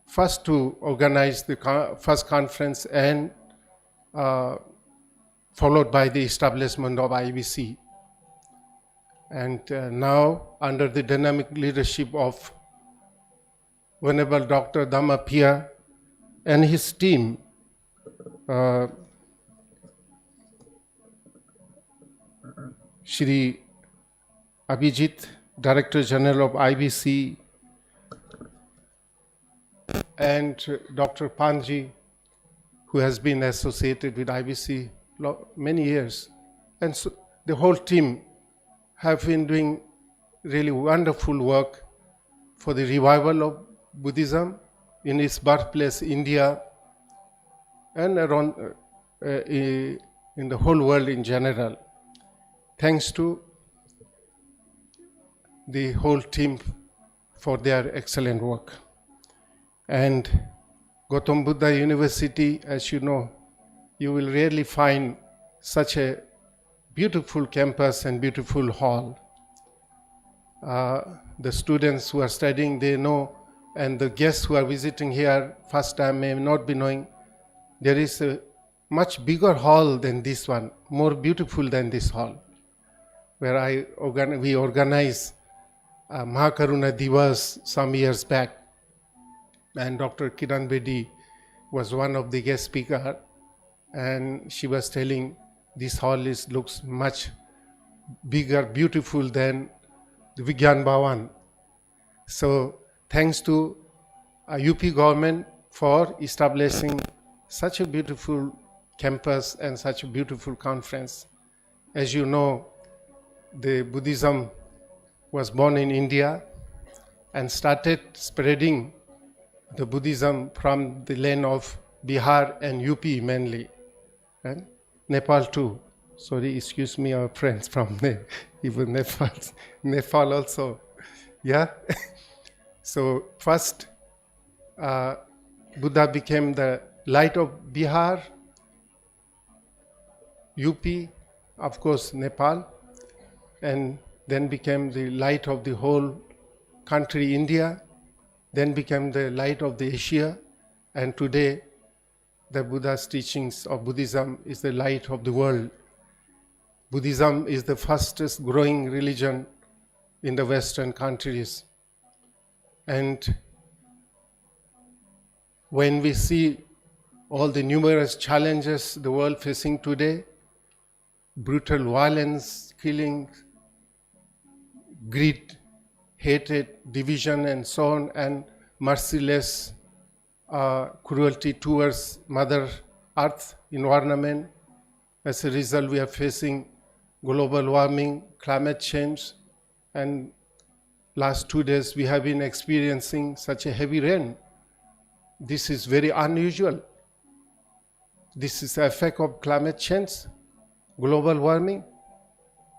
first to organize the first conference and followed by the establishment of IBC. And now, under the dynamic leadership of Venerable Dr. Dhammapiya and his team, Shri Abhijit, Director General of IBC, and Dr. Panji, who has been associated with IBC many years. And so the whole team have been doing really wonderful work for the revival of Buddhism in its birthplace, India, and around in the whole world in general. Thanks to the whole team for their excellent work. And Gautam Buddha University, as you know, you will rarely find such a beautiful campus and beautiful hall. The students who are studying, they know, and the guests who are visiting here first time may not be knowing, there is a much bigger hall than this one, more beautiful than this hall, where we organized Mahakaruna Divas some years back, and Dr. Kiran Bedi was one of the guest speakers, and she was telling this hall looks much bigger, beautiful than the Vigyan Bhavan. So thanks to UP government for establishing such a beautiful campus and such a beautiful conference. As you know, the Buddhism was born in India and started spreading the Buddhism from the land of Bihar and UP mainly, and Nepal too. Sorry, excuse me, our friends from even Nepal also. Yeah. So first, Buddha became the light of Bihar, UP, of course, Nepal, and then became the light of the whole country, India, then became the light of the Asia, and today the Buddha's teachings of Buddhism is the light of the world. Buddhism is the fastest growing religion in the Western countries. And when we see all the numerous challenges the world facing today, brutal violence, killings, greed, hatred, division, and so on, and merciless cruelty towards Mother Earth, environment. As a result, we are facing global warming, climate change, and last 2 days we have been experiencing such a heavy rain. This is very unusual. This is the effect of climate change, global warming,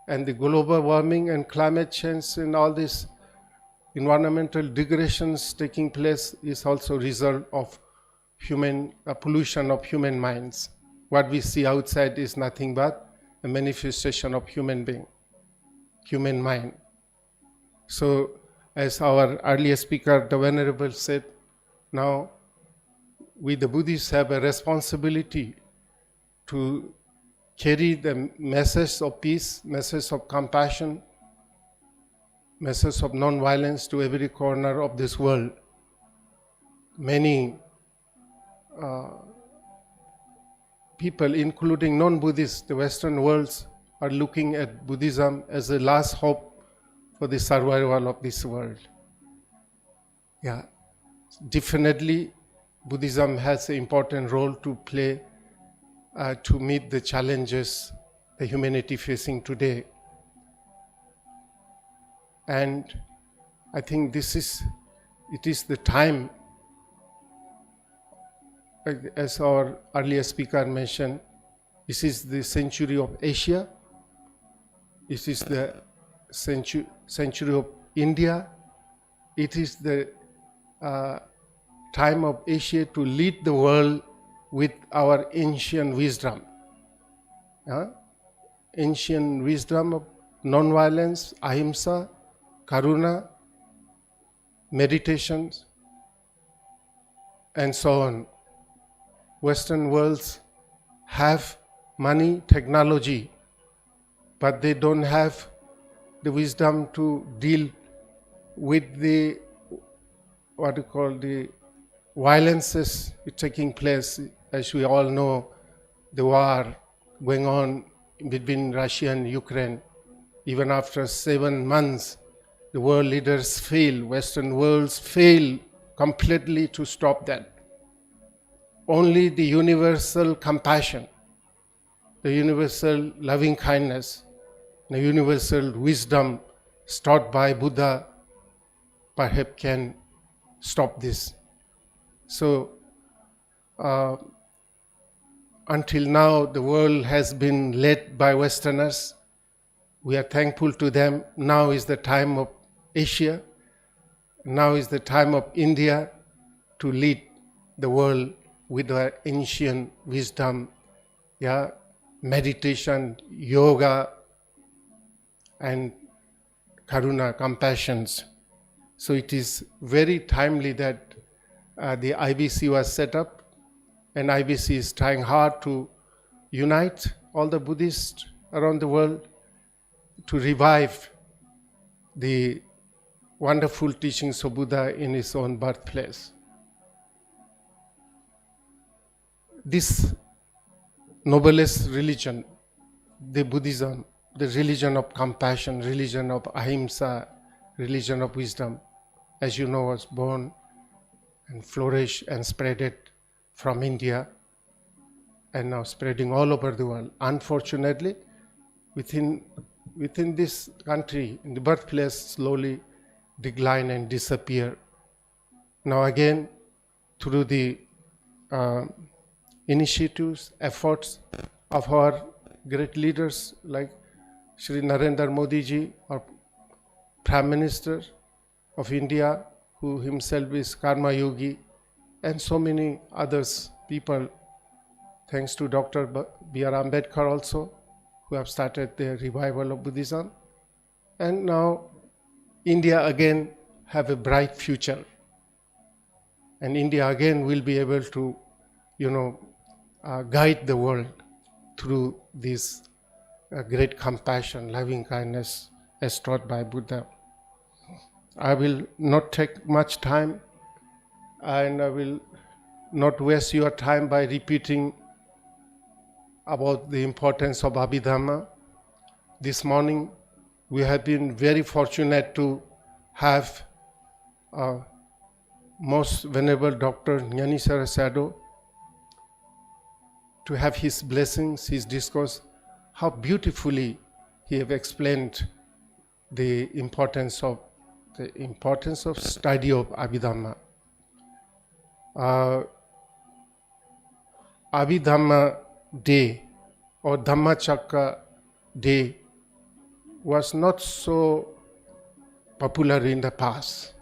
and the global warming and climate change and all these environmental degradations taking place is also a result of human pollution of human minds. What we see outside is nothing but a manifestation of human being, human mind. So as our earlier speaker, the Venerable, said, now we the Buddhists have a responsibility to carry the message of peace, message of compassion, message of non-violence to every corner of this world. Many people, including non-Buddhists, the Western worlds, are looking at Buddhism as the last hope for the survival of this world. Yeah, definitely Buddhism has an important role to play to meet the challenges the humanity facing today. And I think it is the time, as our earlier speaker mentioned, this is the century of Asia, this is the century of India, it is the time of Asia to lead the world with our ancient wisdom. Ancient wisdom of non-violence, ahimsa, karuna, meditations, and so on. Western worlds have money, technology, but they don't have the wisdom to deal with the, what you call, the violences taking place. As we all know, the war going on between Russia and Ukraine. Even after 7 months, the world leaders fail, Western worlds fail completely to stop that. Only the universal compassion, the universal loving kindness, the universal wisdom taught by Buddha perhaps can stop this. So until now the world has been led by Westerners. We are thankful to them. Now is the time of Asia. Now is the time of India to lead the world with our ancient wisdom, meditation, yoga, and karuna, compassions. So it is very timely that the IBC was set up, and IBC is trying hard to unite all the Buddhists around the world to revive the wonderful teachings of Buddha in his own birthplace. This noblest religion, the Buddhism, the religion of compassion, religion of ahimsa, religion of wisdom, as you know, was born and flourished and spread it from India and now spreading all over the world. Unfortunately, within this country, in the birthplace, slowly decline and disappear. Now again, through the initiatives, efforts of our great leaders like Shri Narendra Modi ji, our Prime Minister of India, who himself is Karma Yogi, and so many others people, thanks to Dr. B.R. Ambedkar also, who have started the revival of Buddhism. And now India again have a bright future. And India again will be able to, guide the world through this great compassion, loving kindness as taught by Buddha. I will not take much time, and I will not waste your time by repeating about the importance of Abhidhamma. This morning, we have been very fortunate to have most venerable Dr. Nyani Sarasado, to have his blessings, his discourse, how beautifully he have explained the importance of study of Abhidhamma. Abhidhamma Day or Dhammachakra Day was not so popular in the past.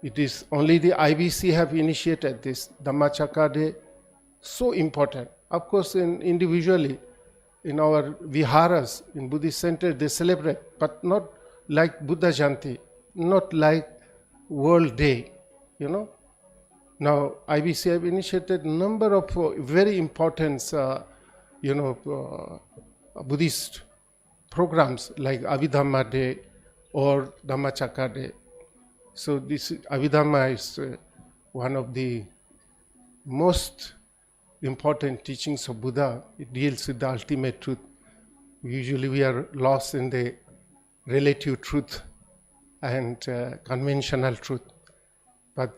It is only the IBC have initiated this Dhammachakra Day, so important. Of course, individually, in our viharas, in Buddhist center, they celebrate, but not like Buddha Jayanti, not like World Day, Now, IBC have initiated a number of very important, Buddhist programs like Abhidhamma Day or Dhammachakra Day. So this Abhidhamma is one of the most important teachings of Buddha. It deals with the ultimate truth. Usually we are lost in the relative truth and conventional truth, but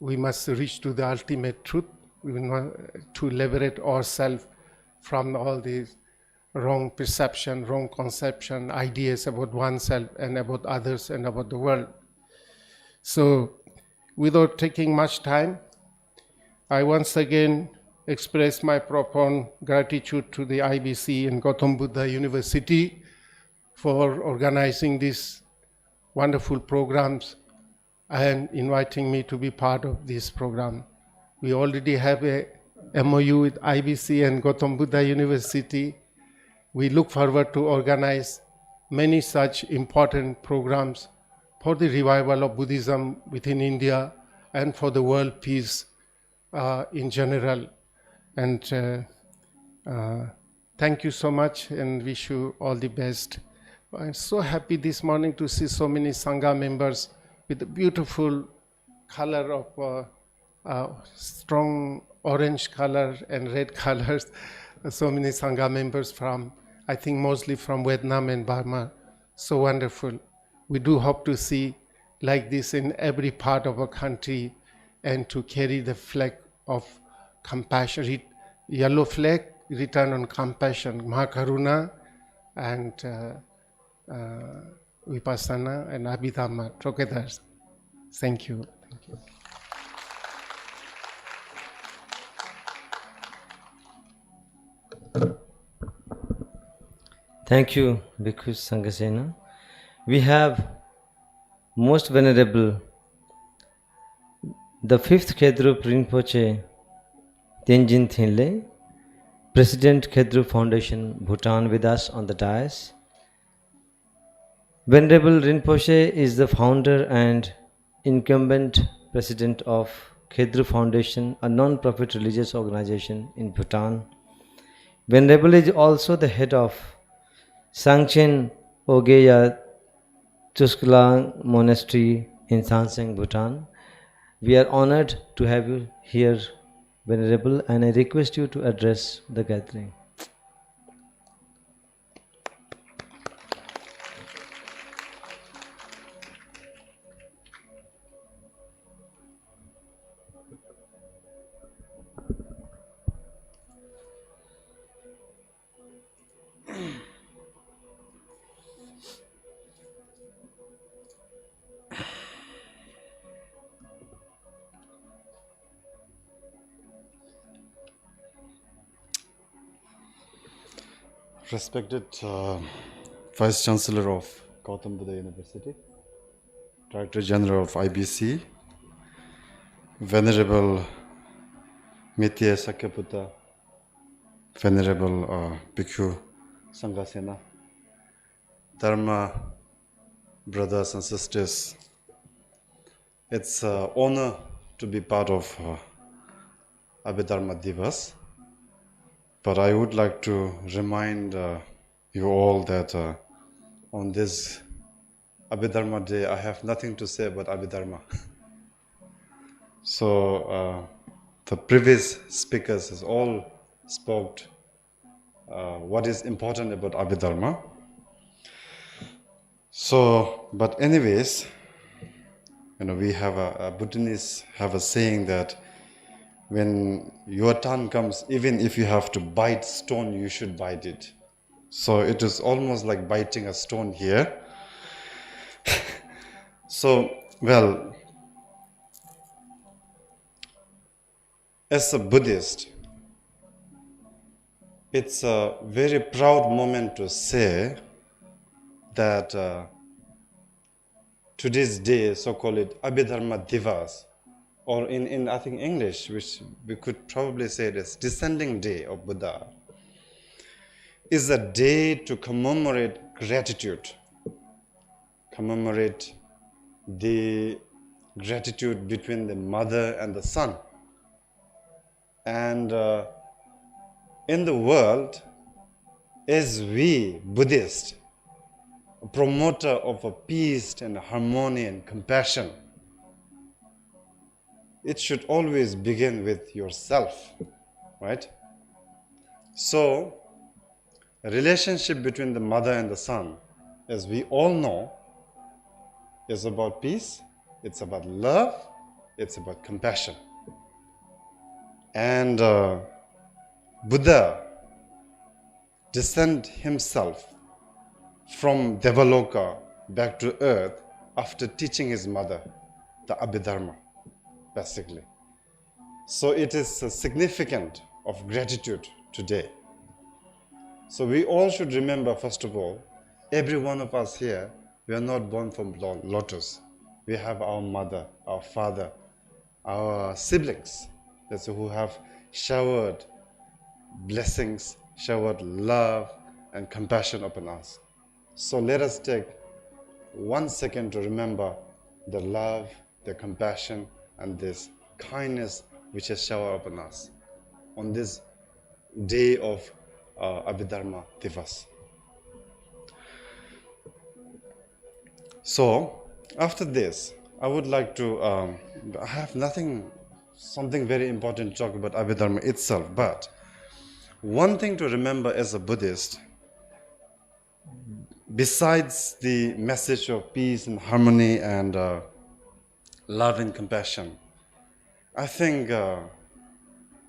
we must reach to the ultimate truth. We want to liberate ourselves from all these wrong perception, wrong conception, ideas about oneself and about others and about the world. So, without taking much time, I once again express my profound gratitude to the IBC and Gautam Buddha University for organizing these wonderful programs and inviting me to be part of this program. We already have a MOU with IBC and Gautam Buddha University. We look forward to organize many such important programs for the revival of Buddhism within India and for the world peace in general. And thank you so much and wish you all the best. I'm so happy this morning to see so many Sangha members with the beautiful color of strong orange color and red colors. So many Sangha members from, I think mostly from Vietnam and Burma. So wonderful. We do hope to see like this in every part of our country and to carry the flag of compassion, yellow flag written on compassion, Mahakaruna and Vipassana and Abhidhamma together. Thank you. Thank you. Thank you, Bhikkhu Sanghasena. We have most venerable, the fifth Khedrup Rinpoche, Tenzin Thinle, President Khedru Foundation, Bhutan with us on the dais. Venerable Rinpoche is the founder and incumbent president of Khedru Foundation, a non-profit religious organization in Bhutan. Venerable is also the head of Sangchen Ogeya Tusklang Monastery in Sanseng, Bhutan. We are honored to have you here, Venerable, and I request you to address the gathering. Respected Vice Chancellor of Gautam Buddha University, Director General of IBC, Venerable Mitya Sakyaputta, Venerable Bhikkhu Sanghasena, Dharma brothers and sisters, it's an honor to be part of Abhidhamma Divas. But I would like to remind you all that on this Abhidharma day, I have nothing to say about Abhidharma. So the previous speakers has all spoke what is important about Abhidharma. So, but anyways, we have a Bhutanese have a saying that when your turn comes, even if you have to bite stone, you should bite it. So it is almost like biting a stone here. So, well, as a Buddhist, it's a very proud moment to say that today's day, so-called Abhidhamma Divas, or in I think English, which we could probably say it as Descending Day of Buddha, is a day to commemorate gratitude, commemorate the gratitude between the mother and the son. And in the world, as we Buddhists, a promoter of a peace and harmony and compassion, it should always begin with yourself, right? So, a relationship between the mother and the son, as we all know, is about peace, it's about love, it's about compassion. And Buddha descended himself from Devaloka back to earth after teaching his mother the Abhidharma, basically. So it is significant of gratitude today. So we all should remember, first of all, every one of us here, we are not born from lotus. We have our mother, our father, our siblings, that's who have showered blessings, showered love and compassion upon us. So let us take 1 second to remember the love, the compassion, and this kindness which has showered upon us on this day of Abhidhamma Divas. So, after this, I would like to, I have something very important to talk about Abhidhamma itself, but one thing to remember as a Buddhist, besides the message of peace and harmony and love and compassion, I think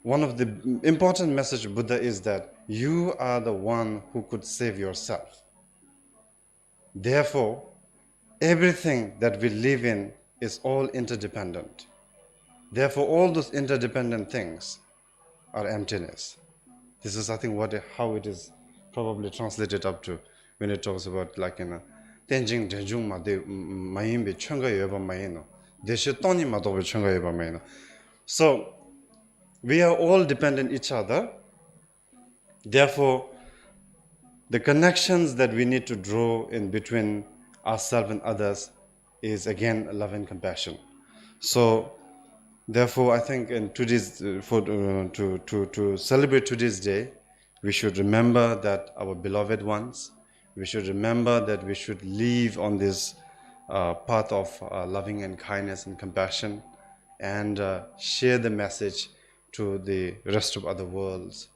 one of the important message of Buddha is that you are the one who could save yourself. Therefore, everything that we live in is all interdependent. Therefore, all those interdependent things are emptiness. This is, I think, how it is probably translated up to when it talks about like in a tenjing tenjung ma de mayimbe chunga yoba mayino. Deshe toni ma dobe chunga yoba mayino. So we are all dependent each other, Therefore, the connections that we need to draw in between ourselves and others is again love and compassion. So, therefore, I think in today's to celebrate today's day, we should remember that our beloved ones. We should remember that we should live on this path of loving and kindness and compassion, and share the message to the rest of other worlds.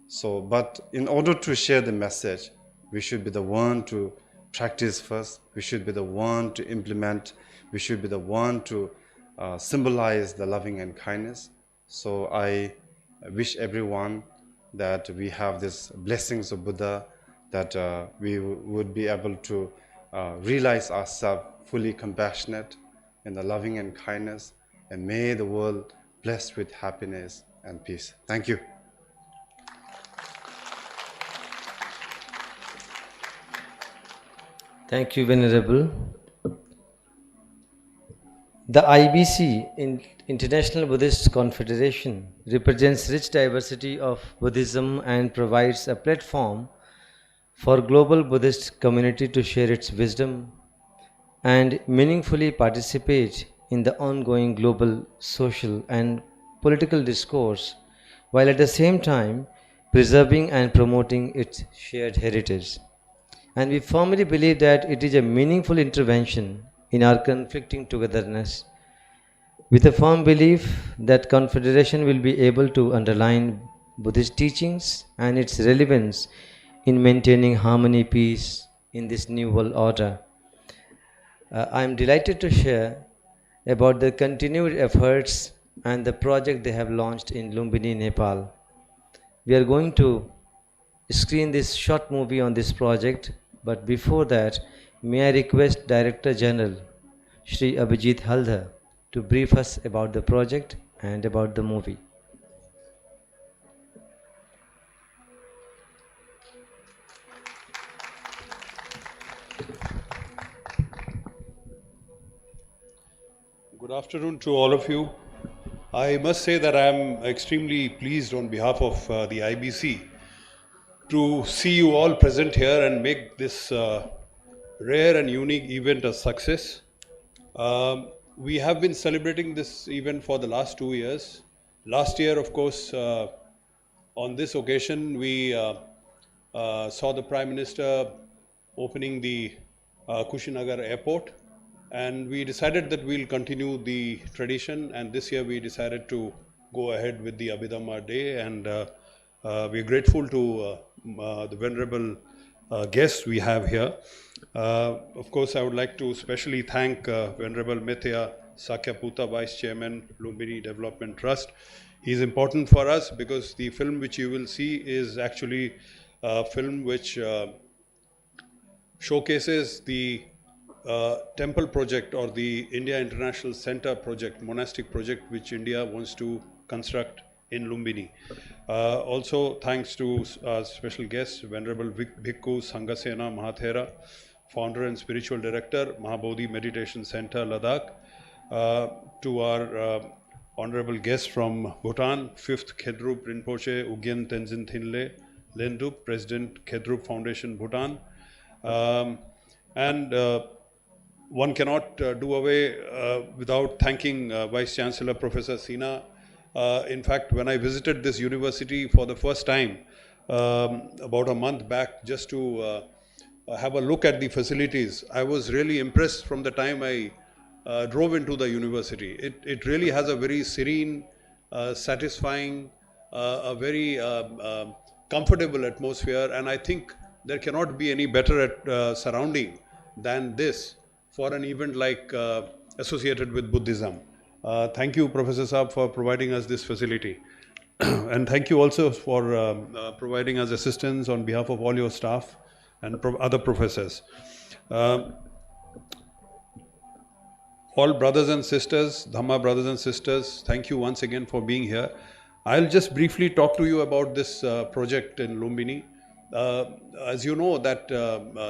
So, but in order to share the message, we should be the one to practice first. We should be the one to implement. We should be the one to symbolize the loving and kindness. So I wish everyone that we have these blessings of Buddha, that we would be able to realize ourselves fully compassionate in the loving and kindness, and may the world blessed with happiness and peace. Thank you. Thank you, Venerable. The IBC, International Buddhist Confederation, represents rich diversity of Buddhism and provides a platform for global Buddhist community to share its wisdom and meaningfully participate in the ongoing global social and political discourse, while at the same time preserving and promoting its shared heritage. And we firmly believe that it is a meaningful intervention in our conflicting togetherness, with a firm belief that Confederation will be able to underline Buddhist teachings and its relevance in maintaining harmony, peace in this new world order. I am delighted to share about the continued efforts and the project they have launched in Lumbini, Nepal. We are going to screen this short movie on this project, but before that, may I request Director General Shri Abhijit Haldar to brief us about the project and about the movie. Good afternoon to all of you. I must say that I am extremely pleased on behalf of the IBC to see you all present here and make this rare and unique event a success. We have been celebrating this event for the last 2 years. Last year, of course, on this occasion, we saw the Prime Minister opening the Kushinagar airport, and we decided that we'll continue the tradition, and this year we decided to go ahead with the Abhidhamma Day, and we're grateful to the venerable guests we have here. Of course, I would like to especially thank Venerable Mithya Sakyaputa, Vice Chairman, Lumbini Development Trust. He's important for us because the film which you will see is actually a film which showcases the temple project or the India International Center project, monastic project, which India wants to construct in Lumbini. Also, thanks to our special guests, Venerable Bhikkhu Sanghasena Mahathera, Founder and Spiritual Director, Mahabodhi Meditation Center, Ladakh, to our honorable guests from Bhutan, 5th Khedrup Rinpoche, Ugyen Tenzin Thinle, Lendup, President Khedrup Foundation, Bhutan. And one cannot do away without thanking Vice Chancellor Professor Sina. In fact, when I visited this university for the first time, about a month back, just to have a look at the facilities, I was really impressed from the time I drove into the university. It really has a very serene, satisfying, a very comfortable atmosphere, and I think there cannot be any better surrounding than this for an event like associated with Buddhism. Thank you, Professor Saab, for providing us this facility. And thank you also for providing us assistance on behalf of all your staff and other professors. All brothers and sisters, Dhamma brothers and sisters, thank you once again for being here. I'll just briefly talk to you about this project in Lumbini. As you know that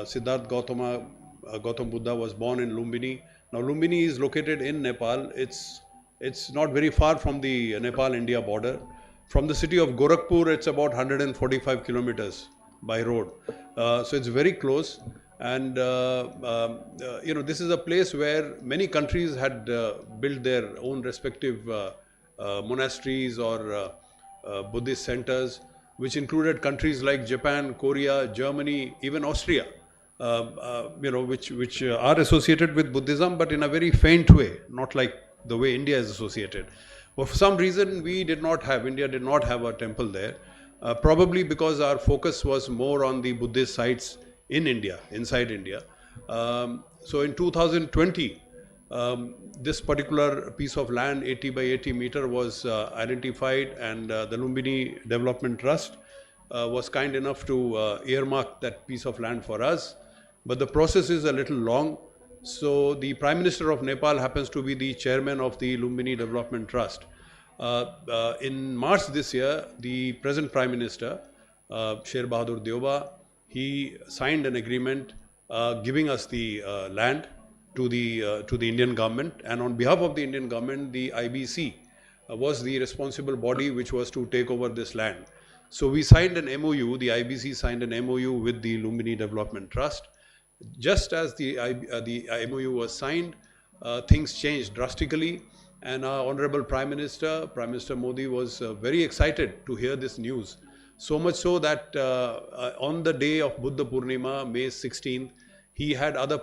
Siddhartha Gautam Buddha was born in Lumbini. Now Lumbini is located in Nepal. It's not very far from the Nepal-India border. From the city of Gorakhpur, it's about 145 kilometers by road. So it's very close. And this is a place where many countries had built their own respective monasteries or Buddhist centers, which included countries like Japan, Korea, Germany, even Austria, which are associated with Buddhism, but in a very faint way, not like the way India is associated. But for some reason, India did not have a temple there, probably because our focus was more on the Buddhist sites in India, inside India. So in 2020, this particular piece of land, 80 by 80 meter, was identified, and the Lumbini Development Trust was kind enough to earmark that piece of land for us. But the process is a little long. So the Prime Minister of Nepal happens to be the chairman of the Lumbini Development Trust. In March this year, the present Prime Minister, Sher Bahadur Deoba, he signed an agreement giving us the land to the Indian government, and on behalf of the Indian government, the IBC was the responsible body which was to take over this land. So we signed an MOU, the IBC signed an MOU with the Lumbini Development Trust. Just as the MOU was signed, things changed drastically, and our Honorable Prime Minister Modi, was very excited to hear this news. So much so that on the day of Buddha Purnima, May 16th, he had other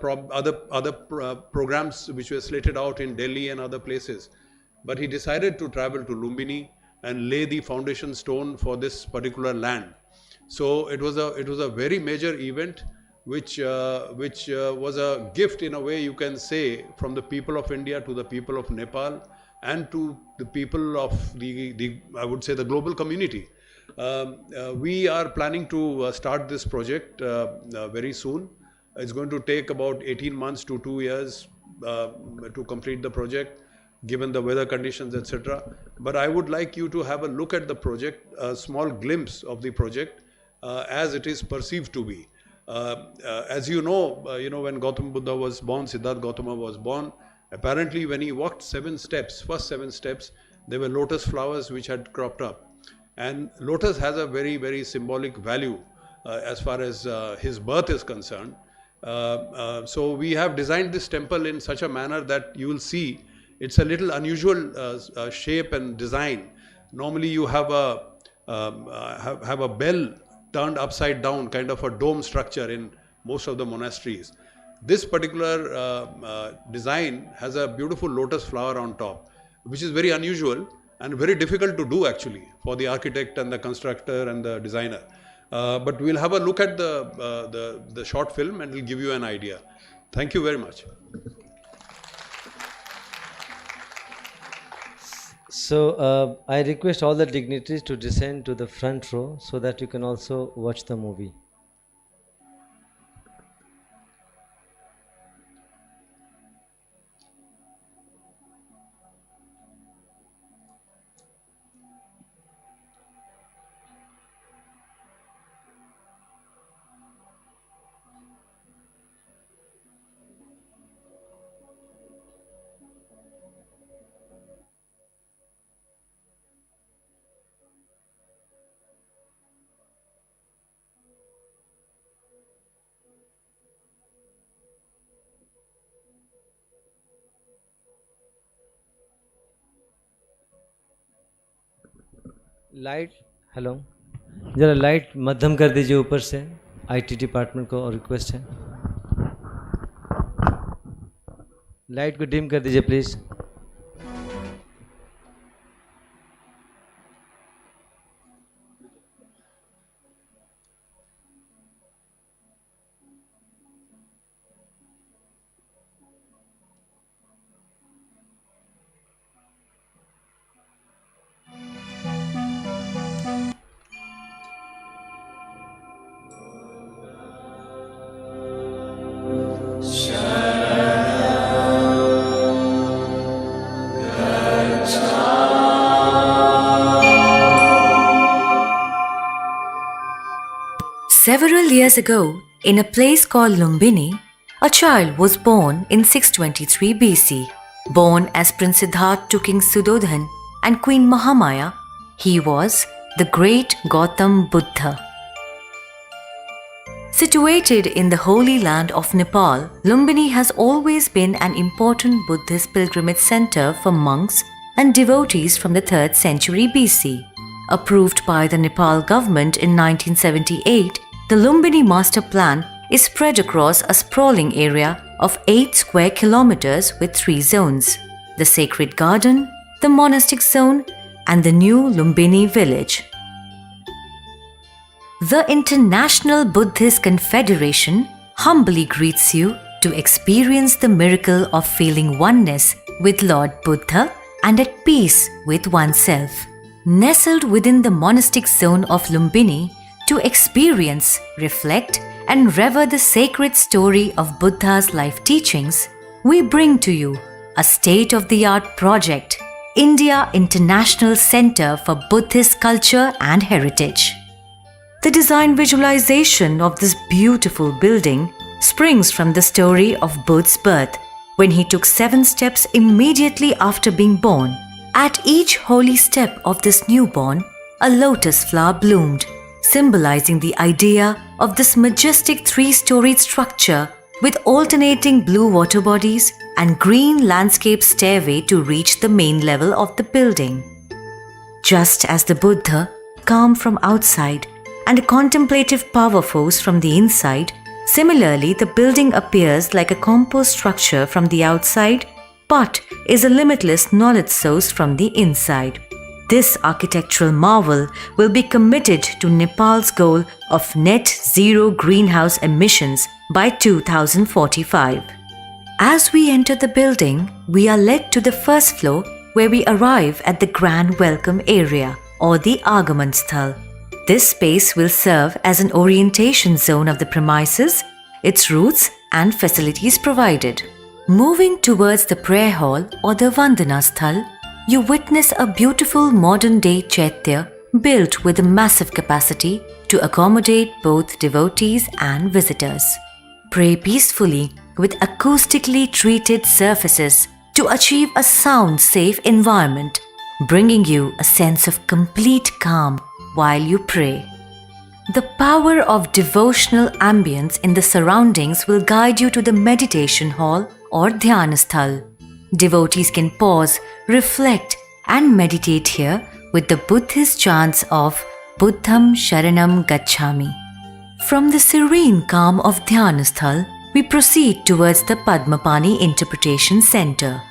programs which were slated out in Delhi and other places. But he decided to travel to Lumbini and lay the foundation stone for this particular land. So it was a very major event, which was a gift, in a way you can say, from the people of India to the people of Nepal and to the people of I would say the global community. We are planning to start this project very soon. It's going to take about 18 months to 2 years to complete the project, given the weather conditions, etc. But I would like you to have a look at the project, a small glimpse of the project as it is perceived to be. As you know, when Gautam Buddha was born, Siddhartha Gautama was born, apparently when he walked first 7 steps, there were lotus flowers which had cropped up. And lotus has a very, very symbolic value as far as his birth is concerned. So we have designed this temple in such a manner that you will see it's a little unusual shape and design. Normally you have a bell turned upside down, kind of a dome structure in most of the monasteries. This particular design has a beautiful lotus flower on top, which is very unusual and very difficult to do actually for the architect and the constructor and the designer. But we'll have a look at the short film and we'll give you an idea. Thank you very much. So I request all the dignitaries to descend to the front row so that you can also watch the movie. Light hello ज़रा light मध्यम कर दीजिए ऊपर से, IT department को request है। Light को dim कर दीजिए please. Several years ago, in a place called Lumbini, a child was born in 623 BC. Born as Prince Siddhartha to King Sudodhan and Queen Mahamaya, He was the great Gautam Buddha. Situated in the holy land of Nepal, Lumbini has always been an important Buddhist pilgrimage center for monks and devotees from the 3rd century BC. Approved by the Nepal government in 1978, the Lumbini Master Plan is spread across a sprawling area of 8 square kilometers with 3 zones: the Sacred Garden, the Monastic Zone, and the new Lumbini Village. The International Buddhist Confederation humbly greets you to experience the miracle of feeling oneness with Lord Buddha and at peace with oneself. Nestled within the monastic zone of Lumbini, to experience, reflect, and rever the sacred story of Buddha's life teachings, we bring to you a state-of-the-art project, India International Center for Buddhist Culture and Heritage. The design visualization of this beautiful building springs from the story of Buddha's birth, when he took 7 steps immediately after being born. At each holy step of this newborn, a lotus flower bloomed, symbolizing the idea of this majestic 3-storied structure with alternating blue water bodies and green landscape stairway to reach the main level of the building. Just as the Buddha, calm from outside, and a contemplative power force from the inside, similarly the building appears like a composed structure from the outside, but is a limitless knowledge source from the inside. This architectural marvel will be committed to Nepal's goal of net zero greenhouse emissions by 2045. As we enter the building, we are led to the first floor, where we arrive at the Grand Welcome Area, or the Agaman Sthal. This space will serve as an orientation zone of the premises, its routes and facilities provided. Moving towards the prayer hall or the Vandana Sthal, you witness a beautiful modern-day chaitya built with a massive capacity to accommodate both devotees and visitors. Pray peacefully with acoustically treated surfaces to achieve a sound, safe environment, bringing you a sense of complete calm while you pray. The power of devotional ambience in the surroundings will guide you to the meditation hall or Dhyana Sthal. Devotees can pause, reflect, and meditate here with the Buddhist chants of Buddham Sharanam Gacchami. From the serene calm of Dhyana Sthal, we proceed towards the Padmapani Interpretation Center.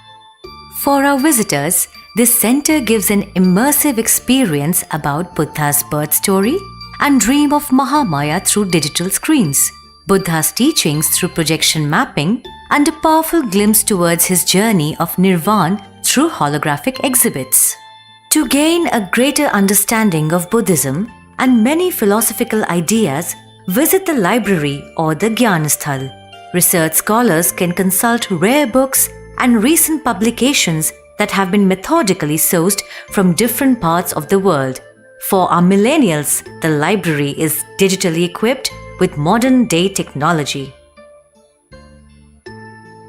For our visitors, this center gives an immersive experience about Buddha's birth story and dream of Mahamaya through digital screens, Buddha's teachings through projection mapping, and a powerful glimpse towards his journey of Nirvana through holographic exhibits. To gain a greater understanding of Buddhism and many philosophical ideas, visit the library or the Gyanasthal. Research scholars can consult rare books and recent publications that have been methodically sourced from different parts of the world. For our millennials, the library is digitally equipped with modern-day technology.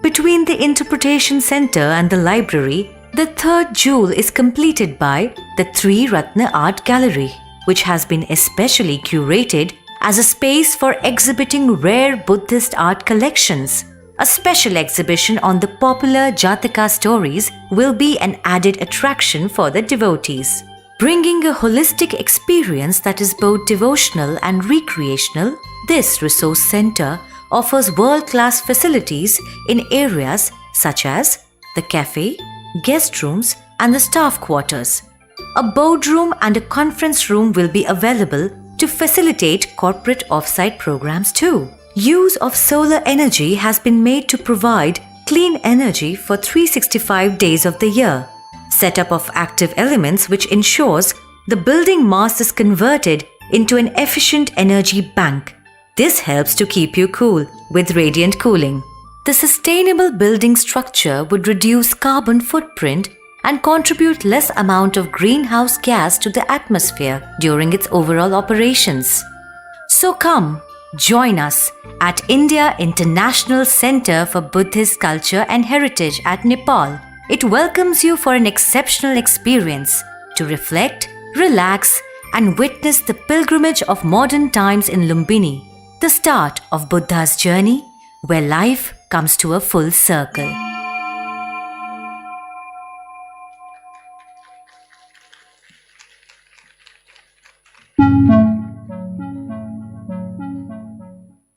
Between the Interpretation Center and the library, the third jewel is completed by the Tri Ratna Art Gallery, which has been especially curated as a space for exhibiting rare Buddhist art collections. A special exhibition on the popular Jataka stories will be an added attraction for the devotees. Bringing a holistic experience that is both devotional and recreational, this resource center offers world-class facilities in areas such as the cafe, guest rooms, and the staff quarters. A boardroom and a conference room will be available to facilitate corporate off-site programs too. Use of solar energy has been made to provide clean energy for 365 days of the year. Setup of active elements which ensures the building mass is converted into an efficient energy bank. This helps to keep you cool with radiant cooling. The sustainable building structure would reduce carbon footprint and contribute less amount of greenhouse gas to the atmosphere during its overall operations. So come, join us at India International Center for Buddhist Culture and Heritage at Nepal. It welcomes you for an exceptional experience to reflect, relax, and witness the pilgrimage of modern times in Lumbini, the start of Buddha's journey where life comes to a full circle.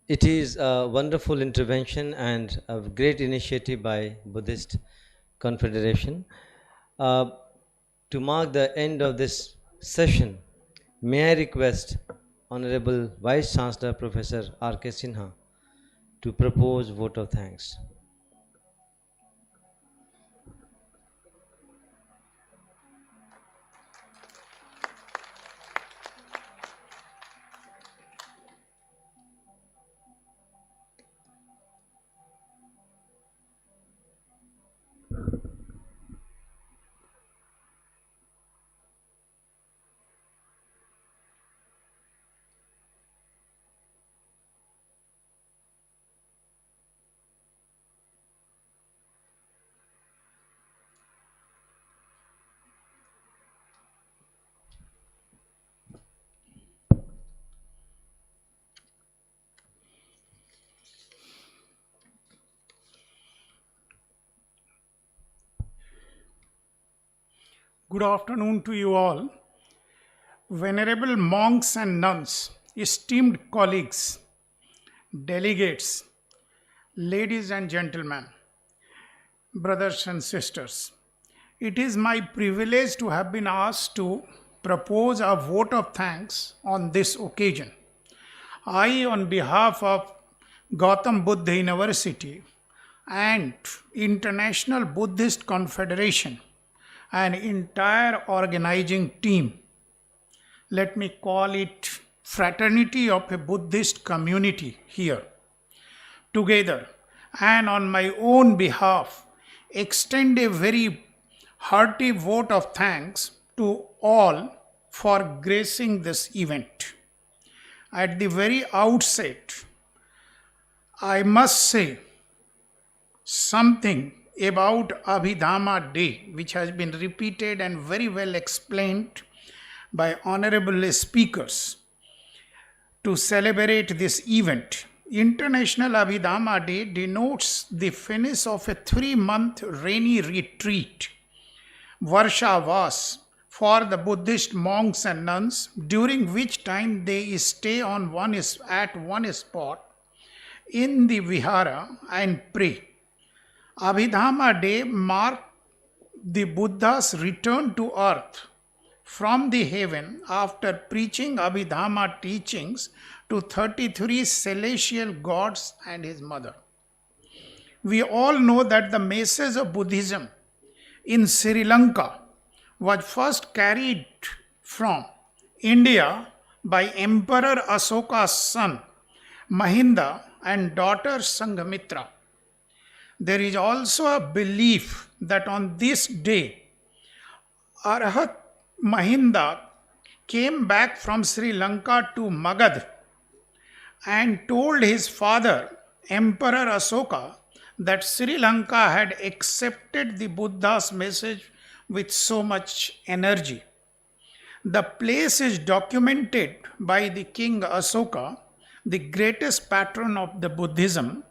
It is a wonderful intervention and a great initiative by Buddhist Confederation. To mark the end of this session, may I request Honorable Vice Chancellor Professor R.K. Sinha to propose vote of thanks. Good afternoon to you all. Venerable monks and nuns, esteemed colleagues, delegates, ladies and gentlemen, brothers and sisters. It is my privilege to have been asked to propose a vote of thanks on this occasion. I, on behalf of Gautam Buddha University and International Buddhist Confederation, an entire organizing team, let me call it fraternity of a Buddhist community here, together, and on my own behalf, extend a very hearty vote of thanks to all for gracing this event. At the very outset, I must say something about Abhidhamma Day, which has been repeated and very well explained by honorable speakers to celebrate this event. International Abhidhamma Day denotes the finish of a 3-month rainy retreat, Varsha Vas, for the Buddhist monks and nuns, during which time they stay at one spot in the vihara and pray. Abhidhamma Day marked the Buddha's return to earth from the heaven after preaching Abhidhamma teachings to 33 celestial gods and his mother. We all know that the message of Buddhism in Sri Lanka was first carried from India by Emperor Asoka's son Mahinda and daughter Sanghamitra. There is also a belief that on this day, Arhat Mahinda came back from Sri Lanka to Magad and told his father, Emperor Asoka, that Sri Lanka had accepted the Buddha's message with so much energy. The place is documented by the King Asoka, the greatest patron of the Buddhism,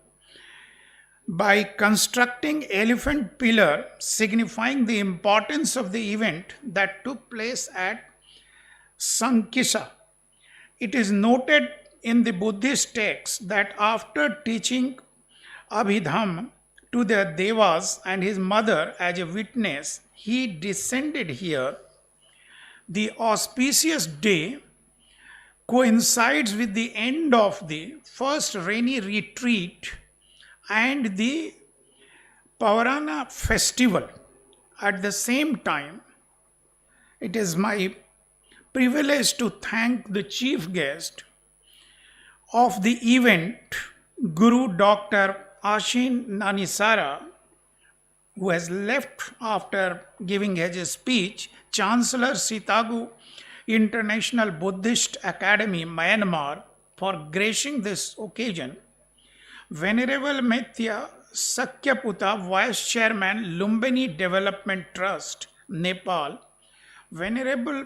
by constructing elephant pillar signifying the importance of the event that took place at Sankisa. It is noted in the Buddhist text that after teaching Abhidhamma to the Devas and his mother as a witness, he descended here. The auspicious day coincides with the end of the first rainy retreat and the Pavarana festival. At the same time, it is my privilege to thank the chief guest of the event, Guru Dr. Ashin Nanisara, who has left after giving his speech, Chancellor Sitagu International Buddhist Academy, Myanmar, for gracing this occasion, Venerable Methya Sakyaputa, Vice Chairman, Lumbini Development Trust, Nepal, Venerable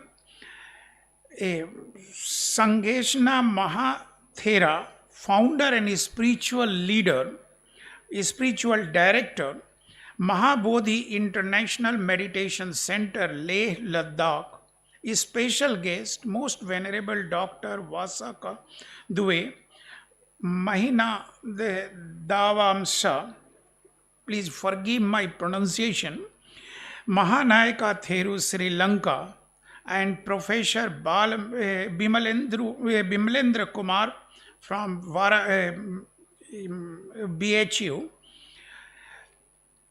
Sangeshna Mahathera, founder and spiritual leader, spiritual director, Mahabodhi International Meditation Center, Leh, Ladakh, special guest, Most Venerable Dr. Vasaka Due, Mahina Davamsa, please forgive my pronunciation, Mahanayaka Theru, Sri Lanka, and Professor Bimalendra Kumar from BHU,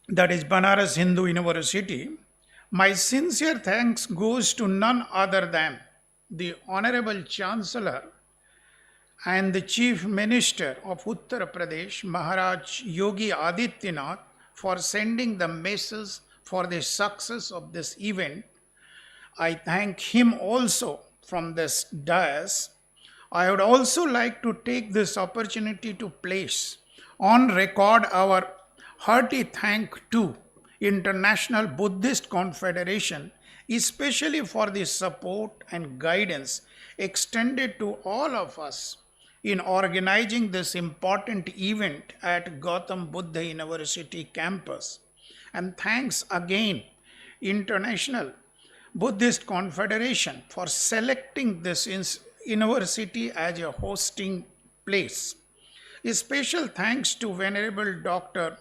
that is Banaras Hindu University. My sincere thanks goes to none other than the Honorable Chancellor and the Chief Minister of Uttar Pradesh, Maharaj Yogi Adityanath, for sending the message for the success of this event. I thank him also from this dais. I would also like to take this opportunity to place on record our hearty thank to International Buddhist Confederation, especially for the support and guidance extended to all of us in organizing this important event at Gautam Buddha University campus. And thanks again, International Buddhist Confederation, for selecting this university as a hosting place. A special thanks to Venerable Dr.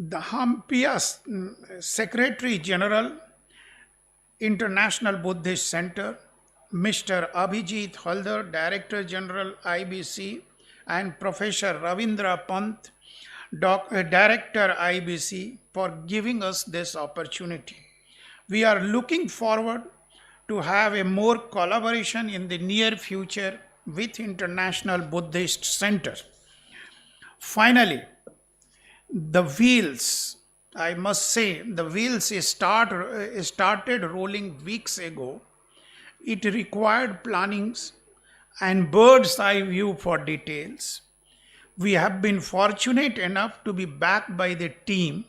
Dhampia, Secretary General, International Buddhist Center, Mr. Abhijit Haldar, Director General, IBC, and Professor Ravindra Pant, Director, IBC, for giving us this opportunity. We are looking forward to have a more collaboration in the near future with International Buddhist Center. Finally, the wheels, I must say, the wheels started rolling weeks ago. It required plannings and bird's eye view for details. We have been fortunate enough to be backed by the team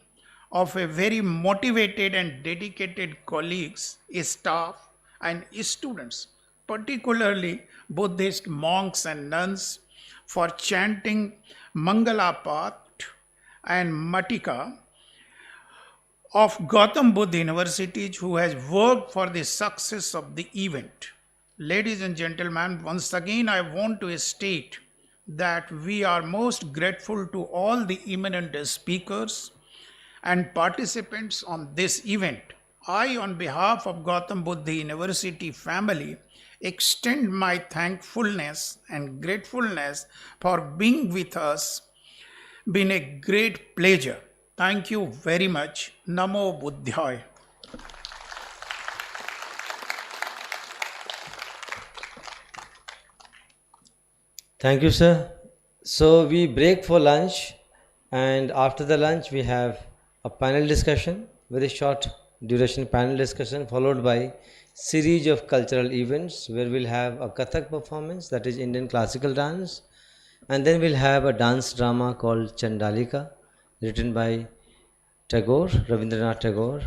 of a very motivated and dedicated colleagues, staff, and students, particularly Buddhist monks and nuns, for chanting Mangala Path and Matika of Gautam Buddha University, who has worked for the success of the event. Ladies and gentlemen, once again I want to state that we are most grateful to all the eminent speakers and participants on this event. I, on behalf of Gautam Buddha University family, extend my thankfulness and gratefulness for being with us. Been a great pleasure. Thank you very much. Namo Buddhaya. Thank you, sir. So we break for lunch, and after the lunch we have a panel discussion, very short duration panel discussion, followed by series of cultural events where we'll have a Kathak performance, that is Indian classical dance, and then we'll have a dance drama called Chandalika, written by Tagore, Rabindranath Tagore,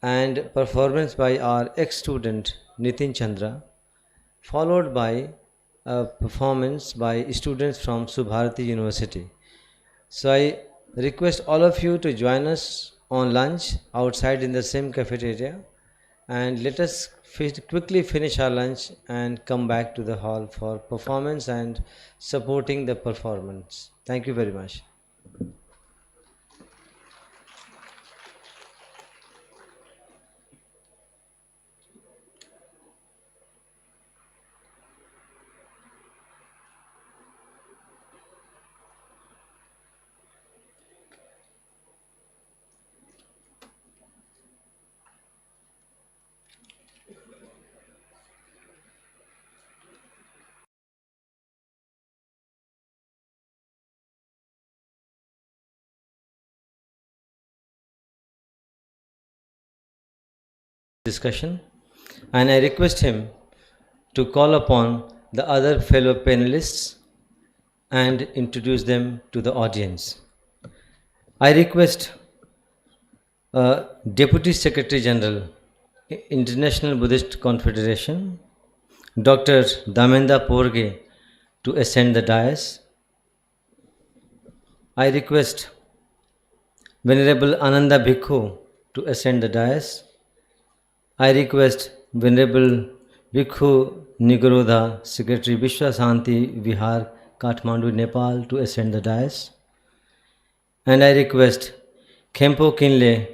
and performance by our ex-student Nitin Chandra, followed by a performance by students from Subharati University. So I request all of you to join us on lunch outside in the same cafeteria, and let us quickly finish our lunch and come back to the hall for performance and supporting the performance. Thank you very much. Discussion, and I request him to call upon the other fellow panelists and introduce them to the audience. I request Deputy Secretary General, International Buddhist Confederation, Dr. Damenda Porge to ascend the dais. I request Venerable Ananda Bhikkhu to ascend the dais. I request Venerable Bhikkhu Nigarodha, Secretary Vishwa Shanti Vihar, Kathmandu, Nepal, to ascend the dais. And I request Khenpo Kinle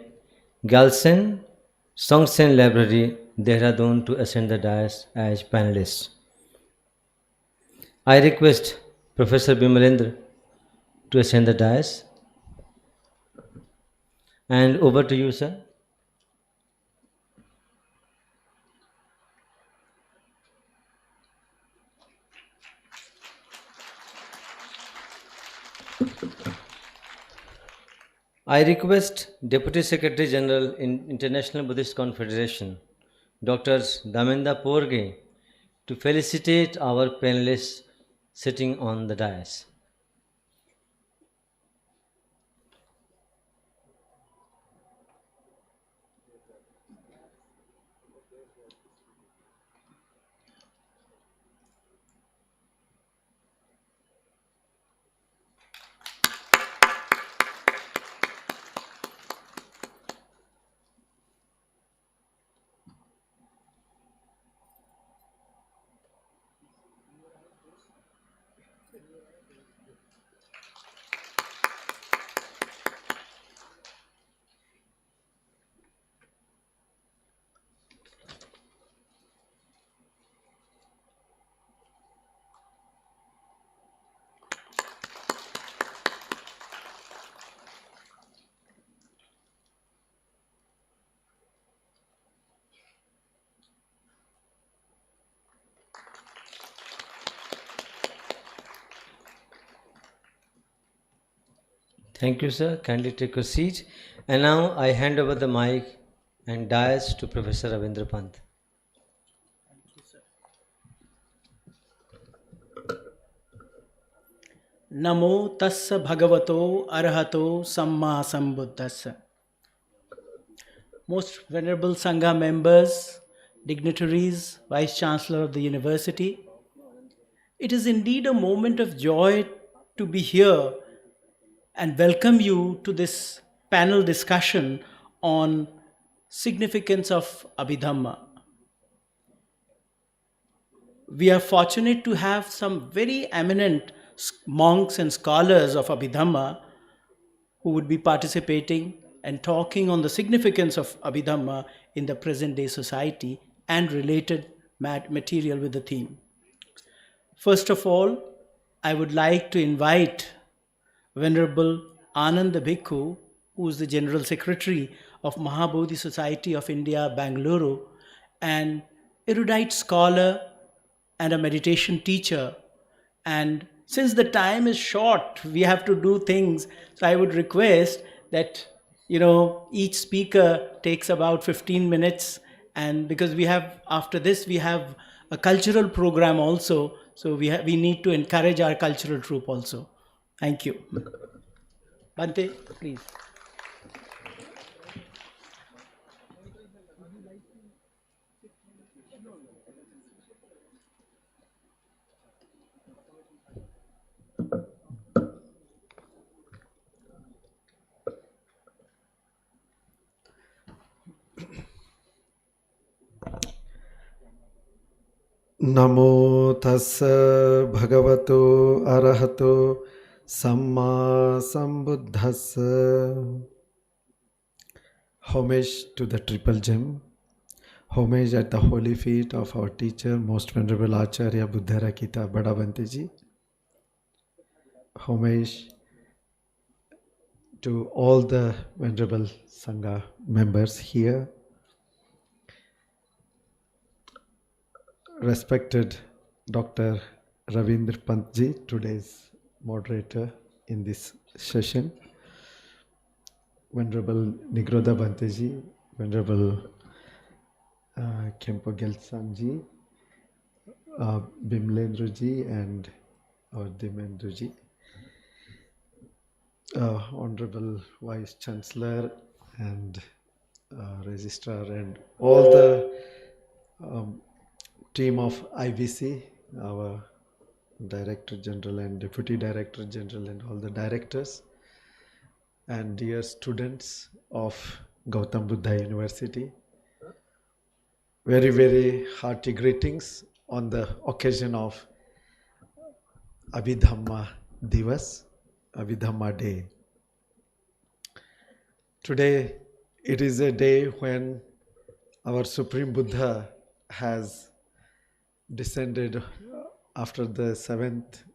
Gyaltsen, Songtsen Library, Dehradun, to ascend the dais as panelists. I request Professor Bimalendra to ascend the dais. And over to you, sir. I request Deputy Secretary General in International Buddhist Confederation, Dr. Damenda Porge, to felicitate our panelists sitting on the dais. Thank you, sir. Kindly take your seat. And now I hand over the mic and dais to Professor Ravindra Pant. Namo tassa bhagavato arahato samma sambuddhassa. Most venerable Sangha members, dignitaries, Vice Chancellor of the University, it is indeed a moment of joy to be here and welcome you to this panel discussion on significance of Abhidhamma. We are fortunate to have some very eminent monks and scholars of Abhidhamma who would be participating and talking on the significance of Abhidhamma in the present day society and related material with the theme. First of all, I would like to invite Venerable Ananda Bhikkhu, who is the General Secretary of Mahabodhi Society of India, Bangalore, an erudite scholar and a meditation teacher. And since the time is short, we have to do things. So I would request that, each speaker takes about 15 minutes. And because after this, we have a cultural program also. So we need to encourage our cultural troupe also. Thank you. Bhante, please. Namo tassa bhagavato arahato samma sambuddhassa. Homage to the triple gem. Homage at the holy feet of our teacher, Most Venerable Acharya Buddharakita Badavanteji. Homage to all the Venerable Sangha members here. Respected Dr. Ravindra Pantji, today's moderator in this session. Venerable Nigroda Bhanteji, Venerable Khenpo Gyaltsen, Bimlendraji and Dimendruji, Honorable Vice Chancellor and Registrar and all the team of IBC, our Director General and Deputy Director General and all the directors, and dear students of Gautam Buddha University. Very, very hearty greetings on the occasion of Abhidhamma Divas, Abhidhamma Day. Today, it is a day when our Supreme Buddha has descended after the 7th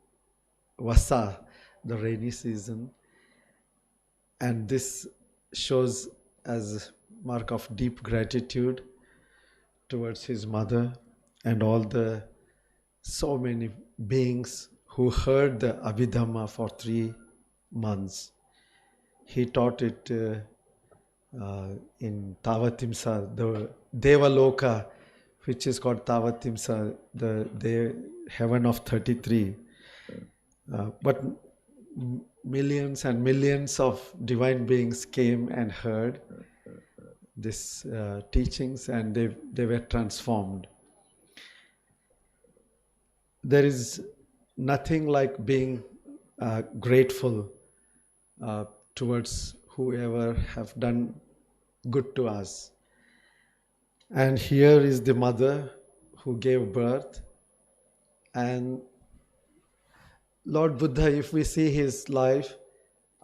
Vasa, the rainy season, and this shows as mark of deep gratitude towards his mother and all the so many beings who heard the Abhidhamma for 3 months. He taught it in Tavatimsa, the Devaloka, which is called Tavatimsa, the heaven of 33. But millions and millions of divine beings came and heard these teachings, and they were transformed. There is nothing like being grateful towards whoever have done good to us. And here is the mother who gave birth. And Lord Buddha, if we see his life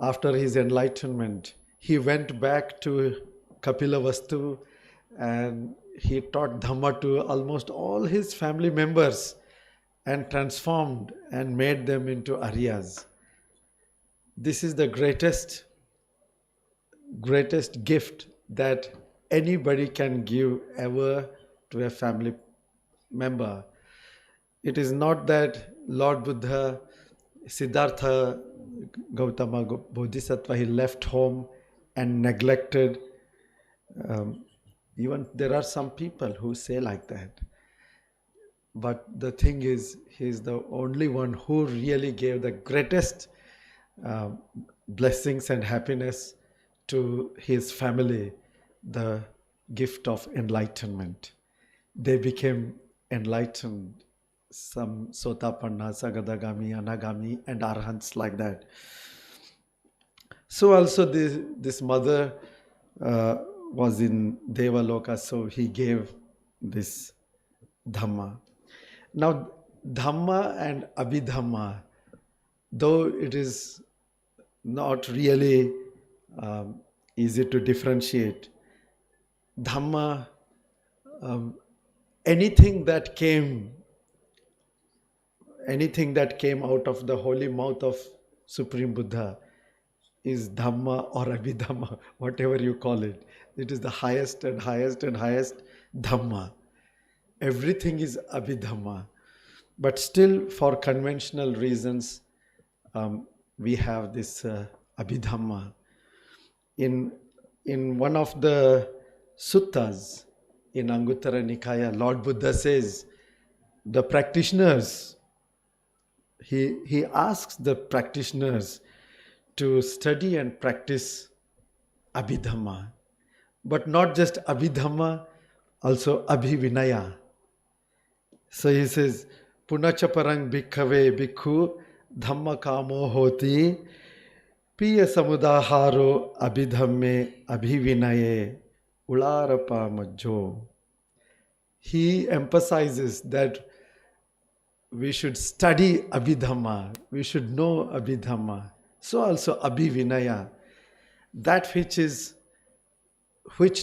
after his enlightenment, he went back to Kapilavastu and he taught Dhamma to almost all his family members and transformed and made them into Aryas. This is the greatest gift that anybody can give ever to a family member. It is not that Lord Buddha, Siddhartha Gautama Bodhisattva, he left home and neglected. Even there are some people who say like that. But the thing is, he is the only one who really gave the greatest blessings and happiness to his family, the gift of enlightenment. They became enlightened, some Sotapanna, Sagadagami, Anagami, and Arhants like that. So also this mother was in Devaloka, so he gave this Dhamma. Now, Dhamma and Abhidhamma, though it is not really easy to differentiate, Dhamma, anything that came out of the holy mouth of Supreme Buddha is Dhamma or Abhidhamma, whatever you call it. It is the highest and highest and highest Dhamma. Everything is Abhidhamma. But still, for conventional reasons, we have this Abhidhamma. In one of the suttas in Anguttara Nikaya, Lord Buddha says, the practitioners, he asks the practitioners to study and practice Abhidhamma. But not just Abhidhamma, also Abhivinaya. So he says, Punachaparang bhikkhave bhikkhu dhamma kamo hoti piya samudaharo abhidhamme abhivinaye ularapa majjo. He emphasizes that we should study Abhidhamma, we should know Abhidhamma. So also Abhivinaya, that which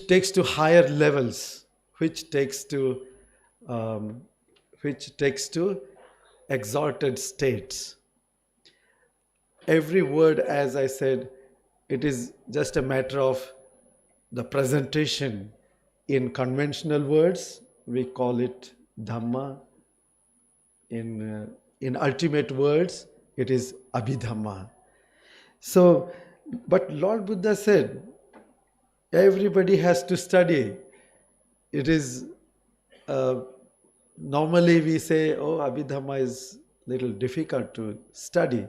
takes to higher levels, which takes to exalted states. Every word, as I said, it is just a matter of the presentation. In conventional words, we call it Dhamma. In ultimate words, it is Abhidhamma. So, but Lord Buddha said, everybody has to study. It is, normally we say, oh, Abhidhamma is little difficult to study.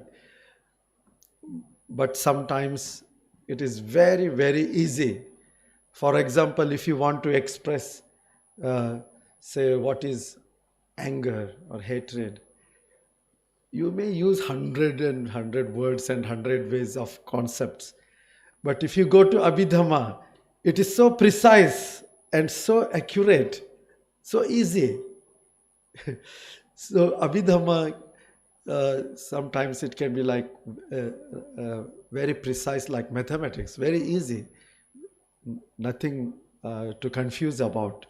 But sometimes it is very, very easy. For example, if you want to express, say, what is anger or hatred, you may use 100 words and 100 ways of concepts. But if you go to Abhidhamma, it is so precise and so accurate, so easy. So Abhidhamma, sometimes it can be like very precise, like mathematics, very easy, nothing to confuse about.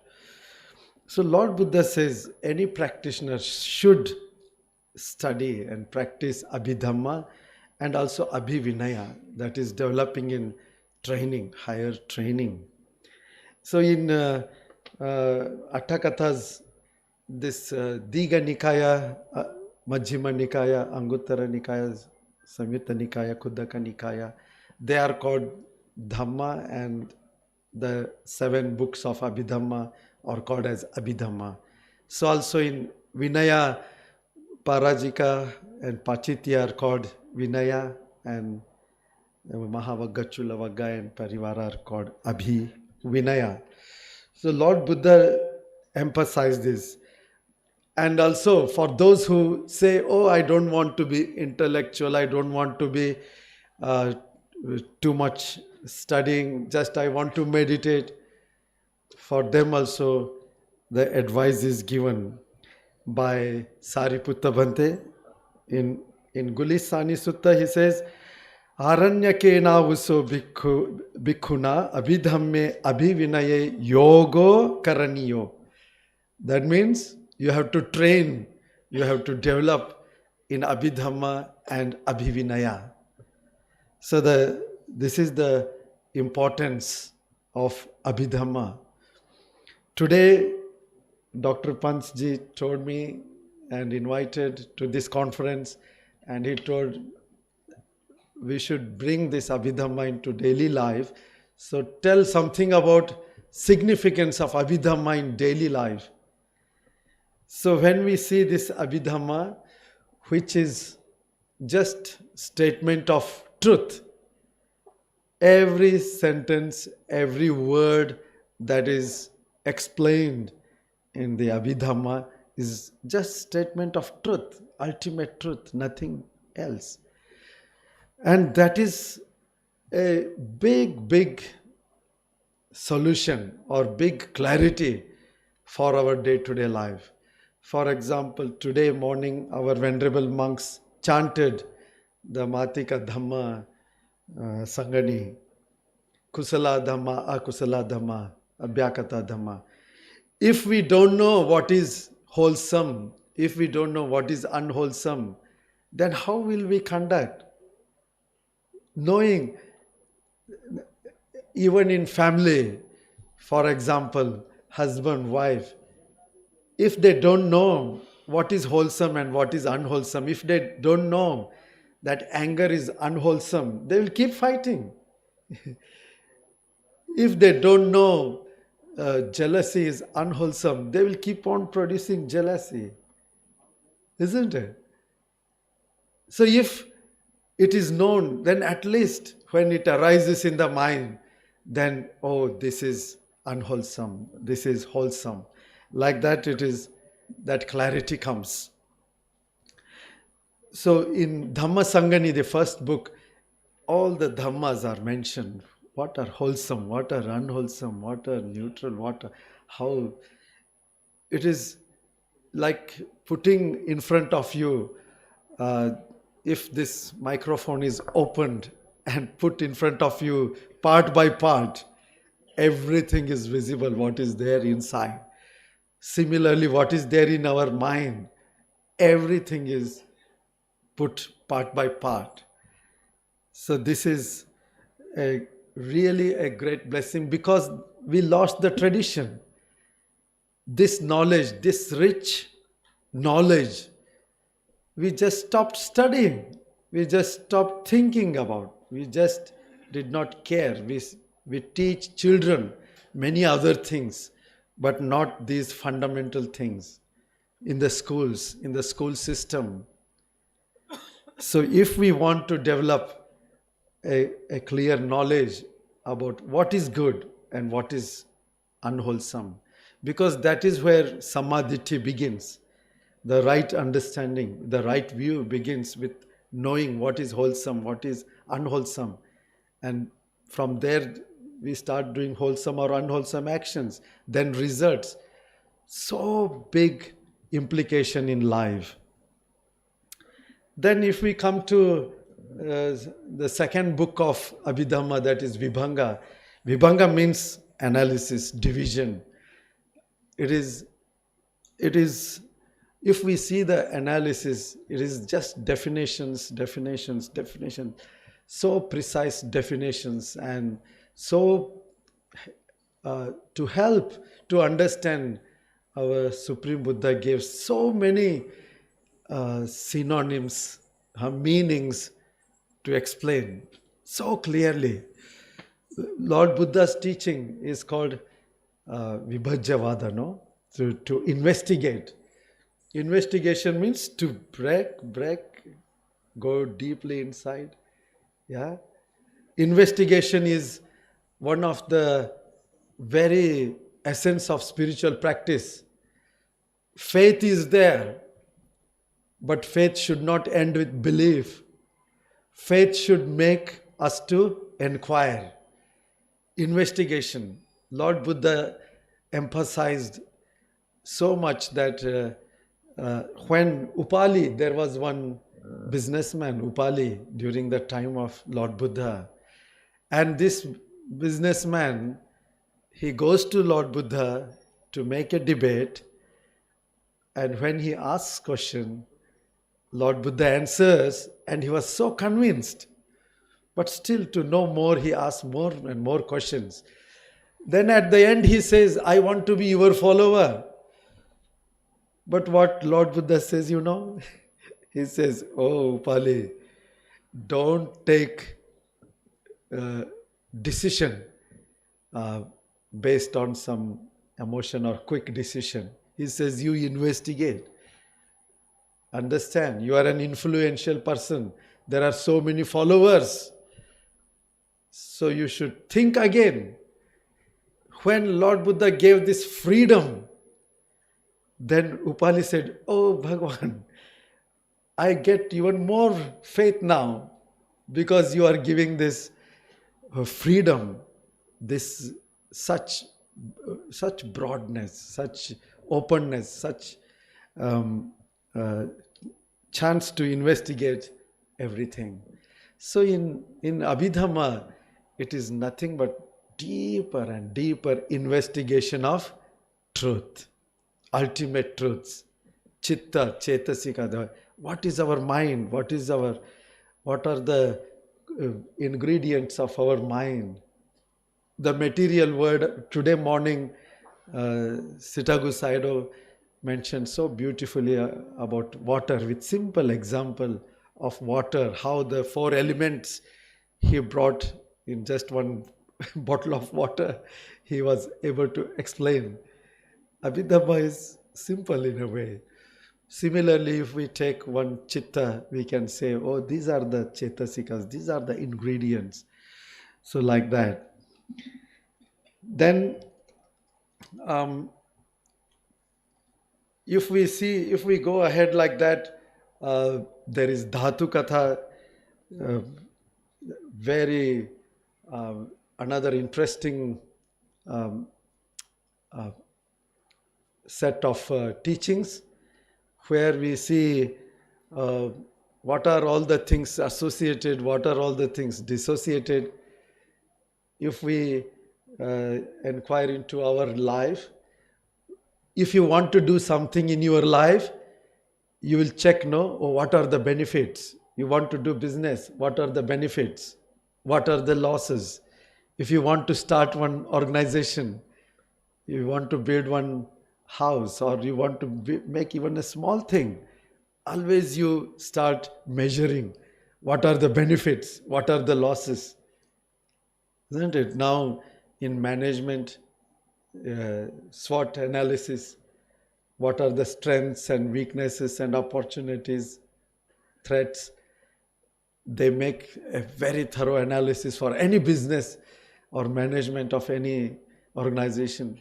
So Lord Buddha says any practitioner should study and practice Abhidhamma and also Abhivinaya, that is developing in training, higher training. So in Atthakathas, this Diga Nikaya, Majjhima Nikaya, Anguttara Nikaya, Samyutta Nikaya, Khuddaka Nikaya, they are called Dhamma, and the 7 books of Abhidhamma are called as Abhidhamma. So also in Vinaya, Parajika and Pachitya are called Vinaya, and Mahavagga, Chulavagga and Parivara are called Abhivinaya. So Lord Buddha emphasized this. And also for those who say, oh, I don't want to be intellectual, I don't want to be too much studying, just I want to meditate, for them also the advice is given by Sariputta Bhante. In Gulisani Sutta he says, Aranyakena uso bhikkhuna abhidhamme abhivinaye yogo karaniyo. That means you have to train, you have to develop in Abhidhamma and Abhivinaya. So this is the importance of Abhidhamma. Today, Dr. Panchji told me and invited to this conference, and he told we should bring this Abhidhamma into daily life. So tell something about significance of Abhidhamma in daily life. So when we see this Abhidhamma, which is just statement of truth, every sentence, every word that is explained in the Abhidhamma is just statement of truth, ultimate truth, nothing else. And that is a big solution or big clarity for our day-to-day life. For example, today morning our venerable monks chanted the Matika Dhamma Sangani, Kusala Dhamma, Akusala Dhamma, Abhyakata Dhamma. If we don't know what is wholesome, if we don't know what is unwholesome, then how will we conduct? Knowing, even in family, for example, husband, wife, if they don't know what is wholesome and what is unwholesome, if they don't know that anger is unwholesome, they will keep fighting. If they don't know jealousy is unwholesome, they will keep on producing jealousy. Isn't it? So if it is known, then at least when it arises in the mind, then, oh, this is unwholesome, this is wholesome. Like that, it is that clarity comes. So in Dhamma Sangani, the first book, all the Dhammas are mentioned. What are wholesome, what are unwholesome, what are neutral, what are, how. It is like putting in front of you, if this microphone is opened and put in front of you part by part, everything is visible, what is there inside. Similarly, what is there in our mind, everything is put part by part. So this is really a great blessing, because we lost the tradition. This knowledge, this rich knowledge, we just stopped studying. We just stopped thinking about. We just did not care. We teach children many other things, but not these fundamental things in the schools, in the school system. So if we want to develop a clear knowledge about what is good and what is unwholesome, because that is where samadhi begins. The right understanding, the right view begins with knowing what is wholesome, what is unwholesome. And from there, we start doing wholesome or unwholesome actions. Then results. So big implication in life. Then if we come to the second book of Abhidhamma, that is Vibhanga. Vibhanga means analysis, division. It is, if we see the analysis, it is just definitions. So precise definitions, and so to help to understand, our Supreme Buddha gave so many synonyms, meanings to explain so clearly. Lord Buddha's teaching is called Vibhajyavada, no? To investigate. Investigation means to break, go deeply inside. Yeah. Investigation is one of the very essence of spiritual practice. Faith is there, but faith should not end with belief. Faith should make us to inquire. Investigation. Lord Buddha emphasized so much that when Upali, there was one businessman, Upali, during the time of Lord Buddha. And this businessman, he goes to Lord Buddha to make a debate. And when he asks question, Lord Buddha answers, and he was so convinced. But still, to know more, he asks more and more questions. Then at the end, he says, I want to be your follower. But what Lord Buddha says, you know? He says, oh, Upali, don't take decision based on some emotion or quick decision. He says, you investigate. Understand, you are an influential person. There are so many followers. So you should think again. When Lord Buddha gave this freedom, then Upali said, oh Bhagavan, I get even more faith now because you are giving this freedom, this such broadness, such openness, such chance to investigate everything. So in Abhidhamma, it is nothing but deeper and deeper investigation of truth, ultimate truths, chitta, chetasika. What is our mind? What are the ingredients of our mind? The material world. Today morning, Sitagu Saido mentioned so beautifully about water with simple example of water, how the 4 elements he brought in just one bottle of water, he was able to explain. Abhidhamma is simple in a way. Similarly, if we take one chitta, we can say, oh, these are the chetasikas, these are the ingredients. So like that. Then, if we go ahead like that, there is Dhatu Katha, very another interesting set of teachings, where we see what are all the things associated, what are all the things dissociated. If we inquire into our life, if you want to do something in your life, you will check, what are the benefits? You want to do business, what are the benefits? What are the losses? If you want to start one organization, you want to build one house, or you want to make even a small thing, always you start measuring what are the benefits, what are the losses. Isn't it? Now in management, SWOT analysis, what are the strengths and weaknesses and opportunities, threats. They make a very thorough analysis for any business or management of any organization.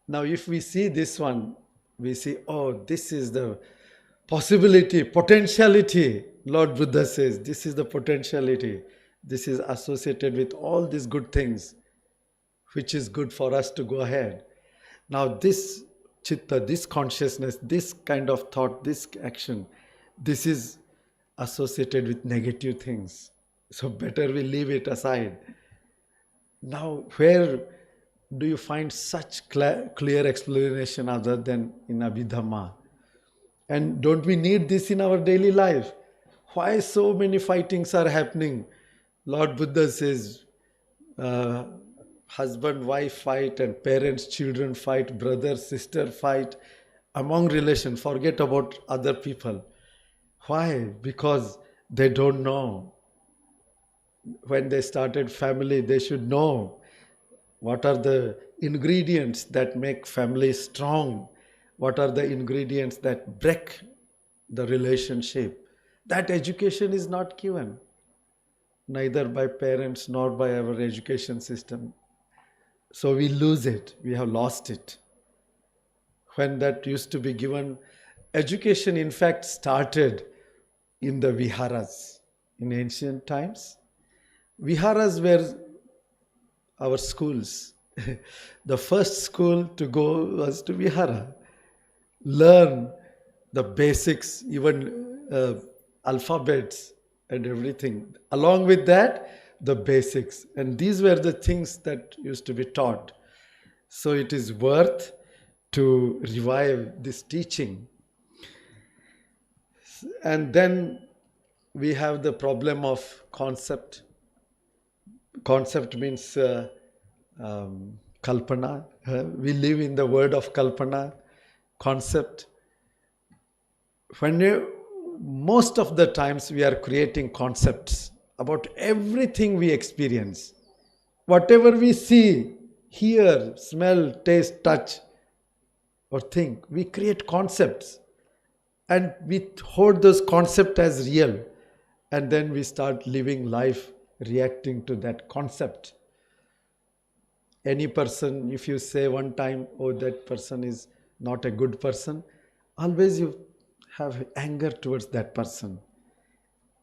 Now if we see this one, we see, oh, this is the possibility, potentiality. Lord Buddha says, this is the potentiality. This is associated with all these good things, which is good for us to go ahead. Now this chitta, this consciousness, this kind of thought, this action, this is associated with negative things. So better we leave it aside. Now, where do you find such clear explanation other than in Abhidhamma? And don't we need this in our daily life? Why so many fightings are happening? Lord Buddha says, husband, wife fight, and parents, children fight, brother, sister fight, among relations, forget about other people. Why? Because they don't know. When they started family, they should know what are the ingredients that make family strong, what are the ingredients that break the relationship. That education is not given, neither by parents nor by our education system. So we lose it, we have lost it. When that used to be given, education in fact started in the viharas in ancient times. Viharas were our schools. The first school to go was to vihara. Learn the basics, even alphabets and everything. Along with that, the basics. And these were the things that used to be taught. So it is worth to revive this teaching. And then we have the problem of concept. Concept means kalpana. We live in the world of kalpana, concept. Most of the times we are creating concepts about everything we experience. Whatever we see, hear, smell, taste, touch, or think, we create concepts. And we hold those concepts as real. And then we start living life reacting to that concept. Any person, if you say one time, oh, that person is not a good person, always you have anger towards that person.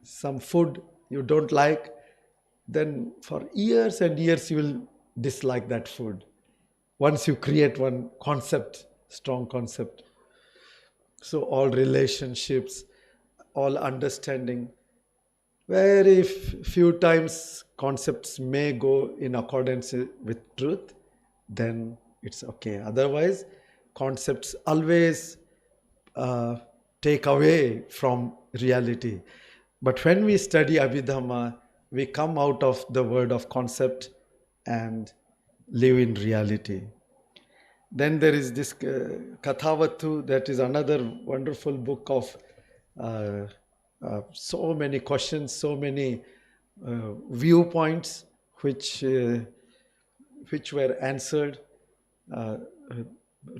Some food you don't like, then for years and years you will dislike that food. Once you create one concept, strong concept. So all relationships, all understanding, very few times concepts may go in accordance with truth, then it's okay. Otherwise, concepts always take away from reality. But when we study Abhidhamma, we come out of the world of concept and live in reality. Then there is this Kathavattu, that is another wonderful book of so many questions, so many viewpoints which were answered.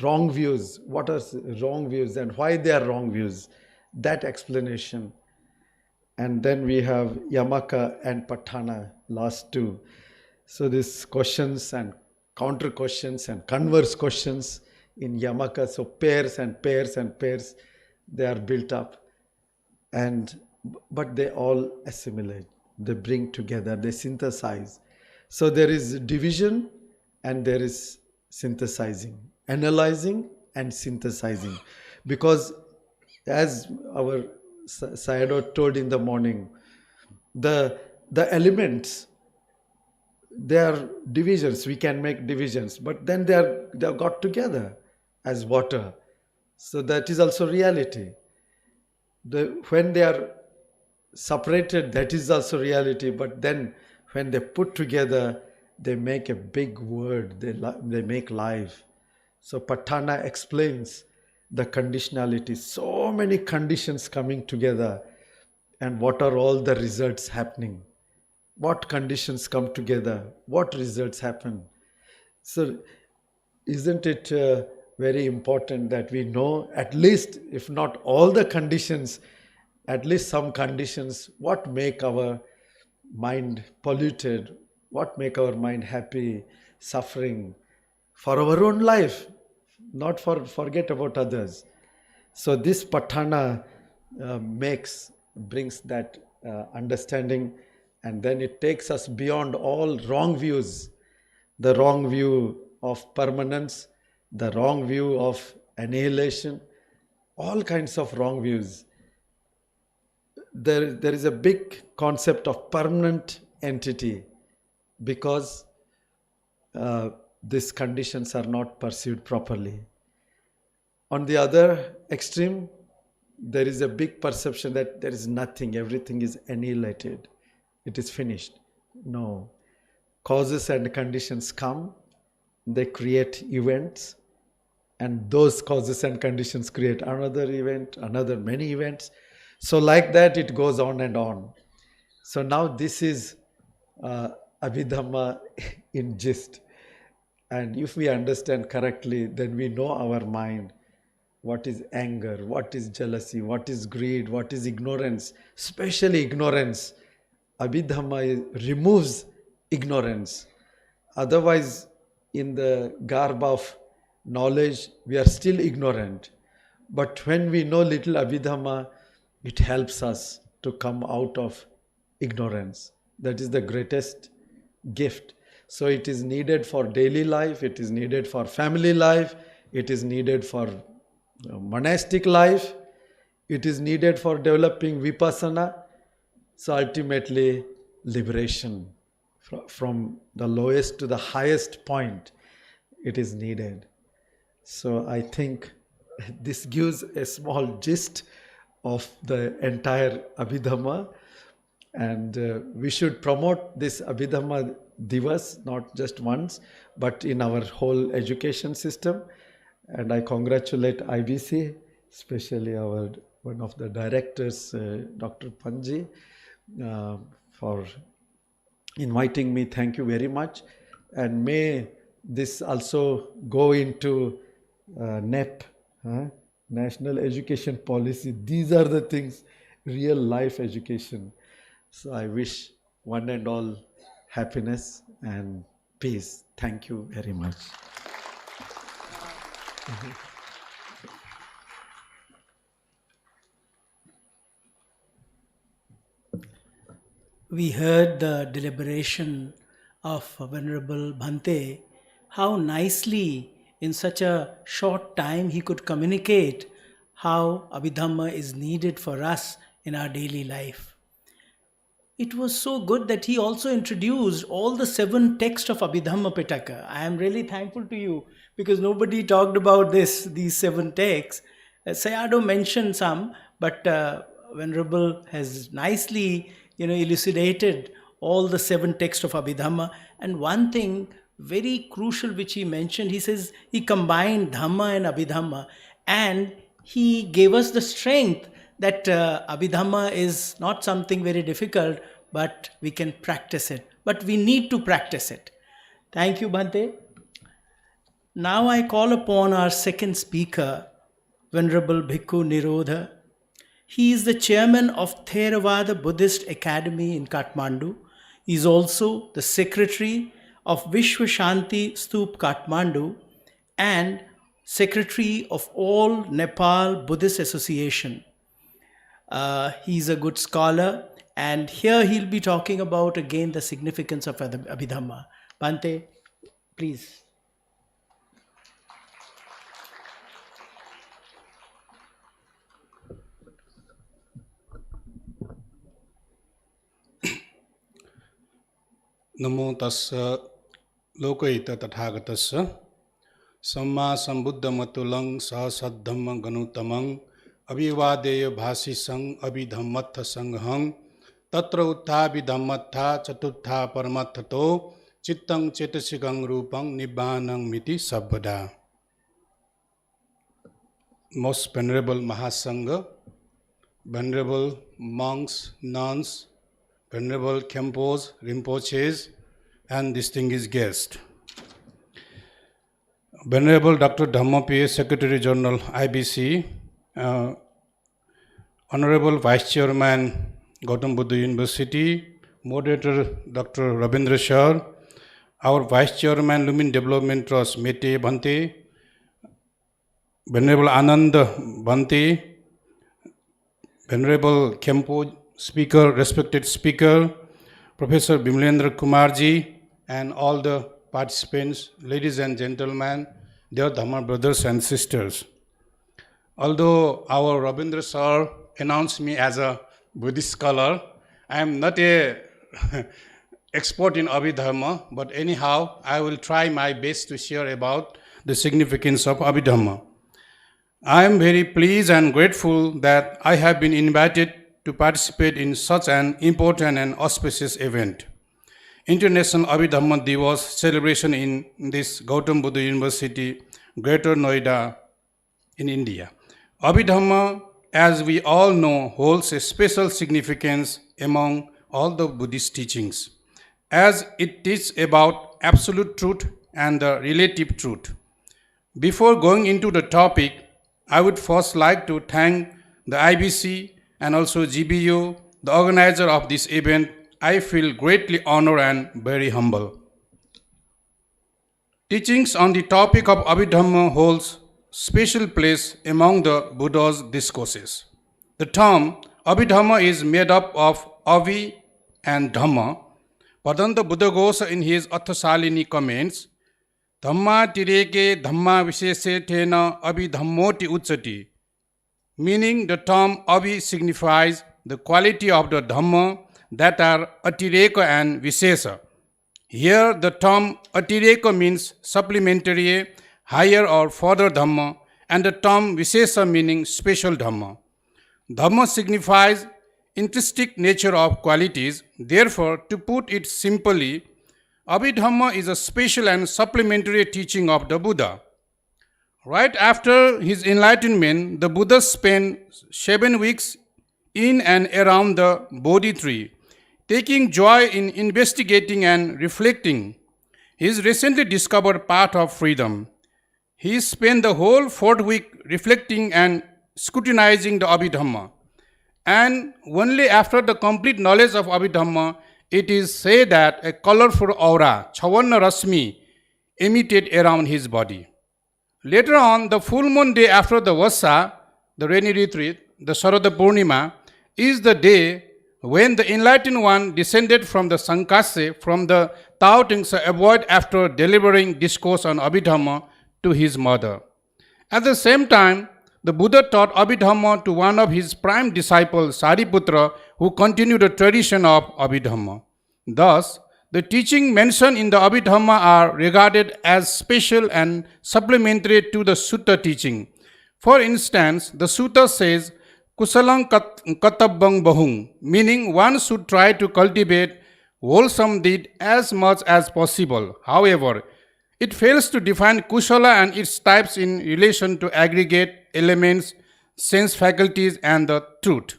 Wrong views, what are wrong views and why they are wrong views, that explanation. And then we have Yamaka and Patthana, last two. So these questions and counter questions and converse questions in Yamaka, so pairs and pairs and pairs, they are built up. But they all assimilate, they bring together, they synthesize. So there is division and there is synthesizing, analyzing and synthesizing. Because as our Sayadaw told in the morning, the elements, they are divisions, we can make divisions, but then they are got together as water. So that is also reality. When they are separated, that is also reality, but then when they put together, they make a big word, they make life. So Patthana explains the conditionality, so many conditions coming together, and what are all the results happening. What conditions come together, what results happen. So isn't it very important that we know at least, if not all the conditions, at least some conditions, what make our mind polluted, what make our mind happy, suffering, for our own life, not forget about others. So this Patthana brings that understanding, and then it takes us beyond all wrong views, the wrong view of permanence, the wrong view of annihilation, all kinds of wrong views. There is a big concept of permanent entity because these conditions are not pursued properly. On the other extreme, there is a big perception that there is nothing, everything is annihilated, it is finished. No. Causes and conditions come, they create events, and those causes and conditions create another event, another many events. So like that it goes on and on. So now this is Abhidhamma in gist. And if we understand correctly, then we know our mind. What is anger? What is jealousy? What is greed? What is ignorance? Especially ignorance. Abhidhamma removes ignorance. Otherwise, in the garb of knowledge, we are still ignorant. But when we know little Abhidhamma, it helps us to come out of ignorance. That is the greatest gift. So it is needed for daily life, it is needed for family life, it is needed for monastic life, it is needed for developing vipassana. So ultimately, liberation from the lowest to the highest point, it is needed. So I think this gives a small gist of the entire Abhidhamma, and we should promote this Abhidhamma Divas not just once, but in our whole education system. And I congratulate IBC, especially one of the directors, Dr. Panji, for inviting me. Thank you very much. And may this also go into NEP, National Education Policy. These are the things, real life education. So I wish one and all happiness and peace. Thank you very much. We heard the deliberation of Venerable Bhante, how nicely in such a short time he could communicate how Abhidhamma is needed for us in our daily life. It was so good that he also introduced all the 7 texts of Abhidhamma Pitaka. I am really thankful to you because nobody talked about these 7 texts. Sayadaw mentioned some, but Venerable has nicely elucidated all the 7 texts of Abhidhamma. And one thing very crucial which he mentioned, he says he combined Dhamma and Abhidhamma, and he gave us the strength that Abhidhamma is not something very difficult, but we can practice it. But we need to practice it. Thank you, Bhante. Now I call upon our second speaker, Venerable Bhikkhu Nirodha. He is the chairman of Theravada Buddhist Academy in Kathmandu. He is also the secretary of Vishwa Shanti Stup Kathmandu and secretary of all Nepal Buddhist Association. He is a good scholar, and here he'll be talking about again the significance of Abhidhamma. Bhante, please. Namo tassa lokahita tathagatassa samma sambuddhamatulang sasaddhamma ganutamang avivadeya bhasisang abhidhammatha sanghang tatra uttabhidhammatha chatutha paramathato chittang chetasigang rupang nibbanang miti sabbada. Most Venerable Mahasangha, Venerable monks, nuns, Venerable Khenpos, Rinpoches, and distinguished guests. Venerable Dr. Dhamma P.S., Secretary General, IBC, Honorable Vice Chairman, Gautam Buddha University, Moderator Dr. Rabindra Shah, our Vice Chairman, Lumin Development Trust, Mete Bhante, Venerable Anand Bhante, Venerable Kempo speaker, respected speaker, Professor Bimlendra Kumarji, and all the participants, ladies and gentlemen, dear Dhamma brothers and sisters. Although our Rabindra sir announced me as a Buddhist scholar, I am not a expert in Abhidhamma, but anyhow, I will try my best to share about the significance of Abhidhamma. I am very pleased and grateful that I have been invited to participate in such an important and auspicious event. International Abhidhamma Divas celebration in this Gautam Buddha University, Greater Noida in India. Abhidhamma, as we all know, holds a special significance among all the Buddhist teachings, as it teaches about absolute truth and the relative truth. Before going into the topic, I would first like to thank the IBC and also GBU, the organizer of this event. I feel greatly honored and very humble. Teachings on the topic of Abhidhamma holds special place among the Buddha's discourses. The term Abhidhamma is made up of Avi and Dhamma. Padanta Buddha Ghosa in his Athasalini comments, Dhamma tireke dhamma vishese tena abhidhammoti uchati, meaning the term Avi signifies the quality of the Dhamma that are atireka and vishesa. Here the term atireka means supplementary, higher or further Dhamma, and the term vishesa meaning special Dhamma. Dhamma signifies intrinsic nature of qualities. Therefore, to put it simply, Abhidhamma is a special and supplementary teaching of the Buddha. Right after his enlightenment, the Buddha spent 7 weeks in and around the Bodhi tree, taking joy in investigating and reflecting his recently discovered path of freedom. He spent the whole 4th week reflecting and scrutinizing the Abhidhamma. And only after the complete knowledge of Abhidhamma, it is said that a colorful aura, Chavanna Rasmi, emitted around his body. Later on, the full moon day after the Vassa, the rainy retreat, the Sharada Purnima, is the day when the enlightened one descended from the Sankase, from the Tao Tingsa abode after delivering discourse on Abhidhamma to his mother. At the same time, the Buddha taught Abhidhamma to one of his prime disciples, Sariputra, who continued the tradition of Abhidhamma. Thus, the teaching mentioned in the Abhidhamma are regarded as special and supplementary to the Sutta teaching. For instance, the Sutta says, Kusalang Katabang Bahung, meaning one should try to cultivate wholesome deed as much as possible. However, it fails to define Kusala and its types in relation to aggregate elements, sense faculties, and the truth.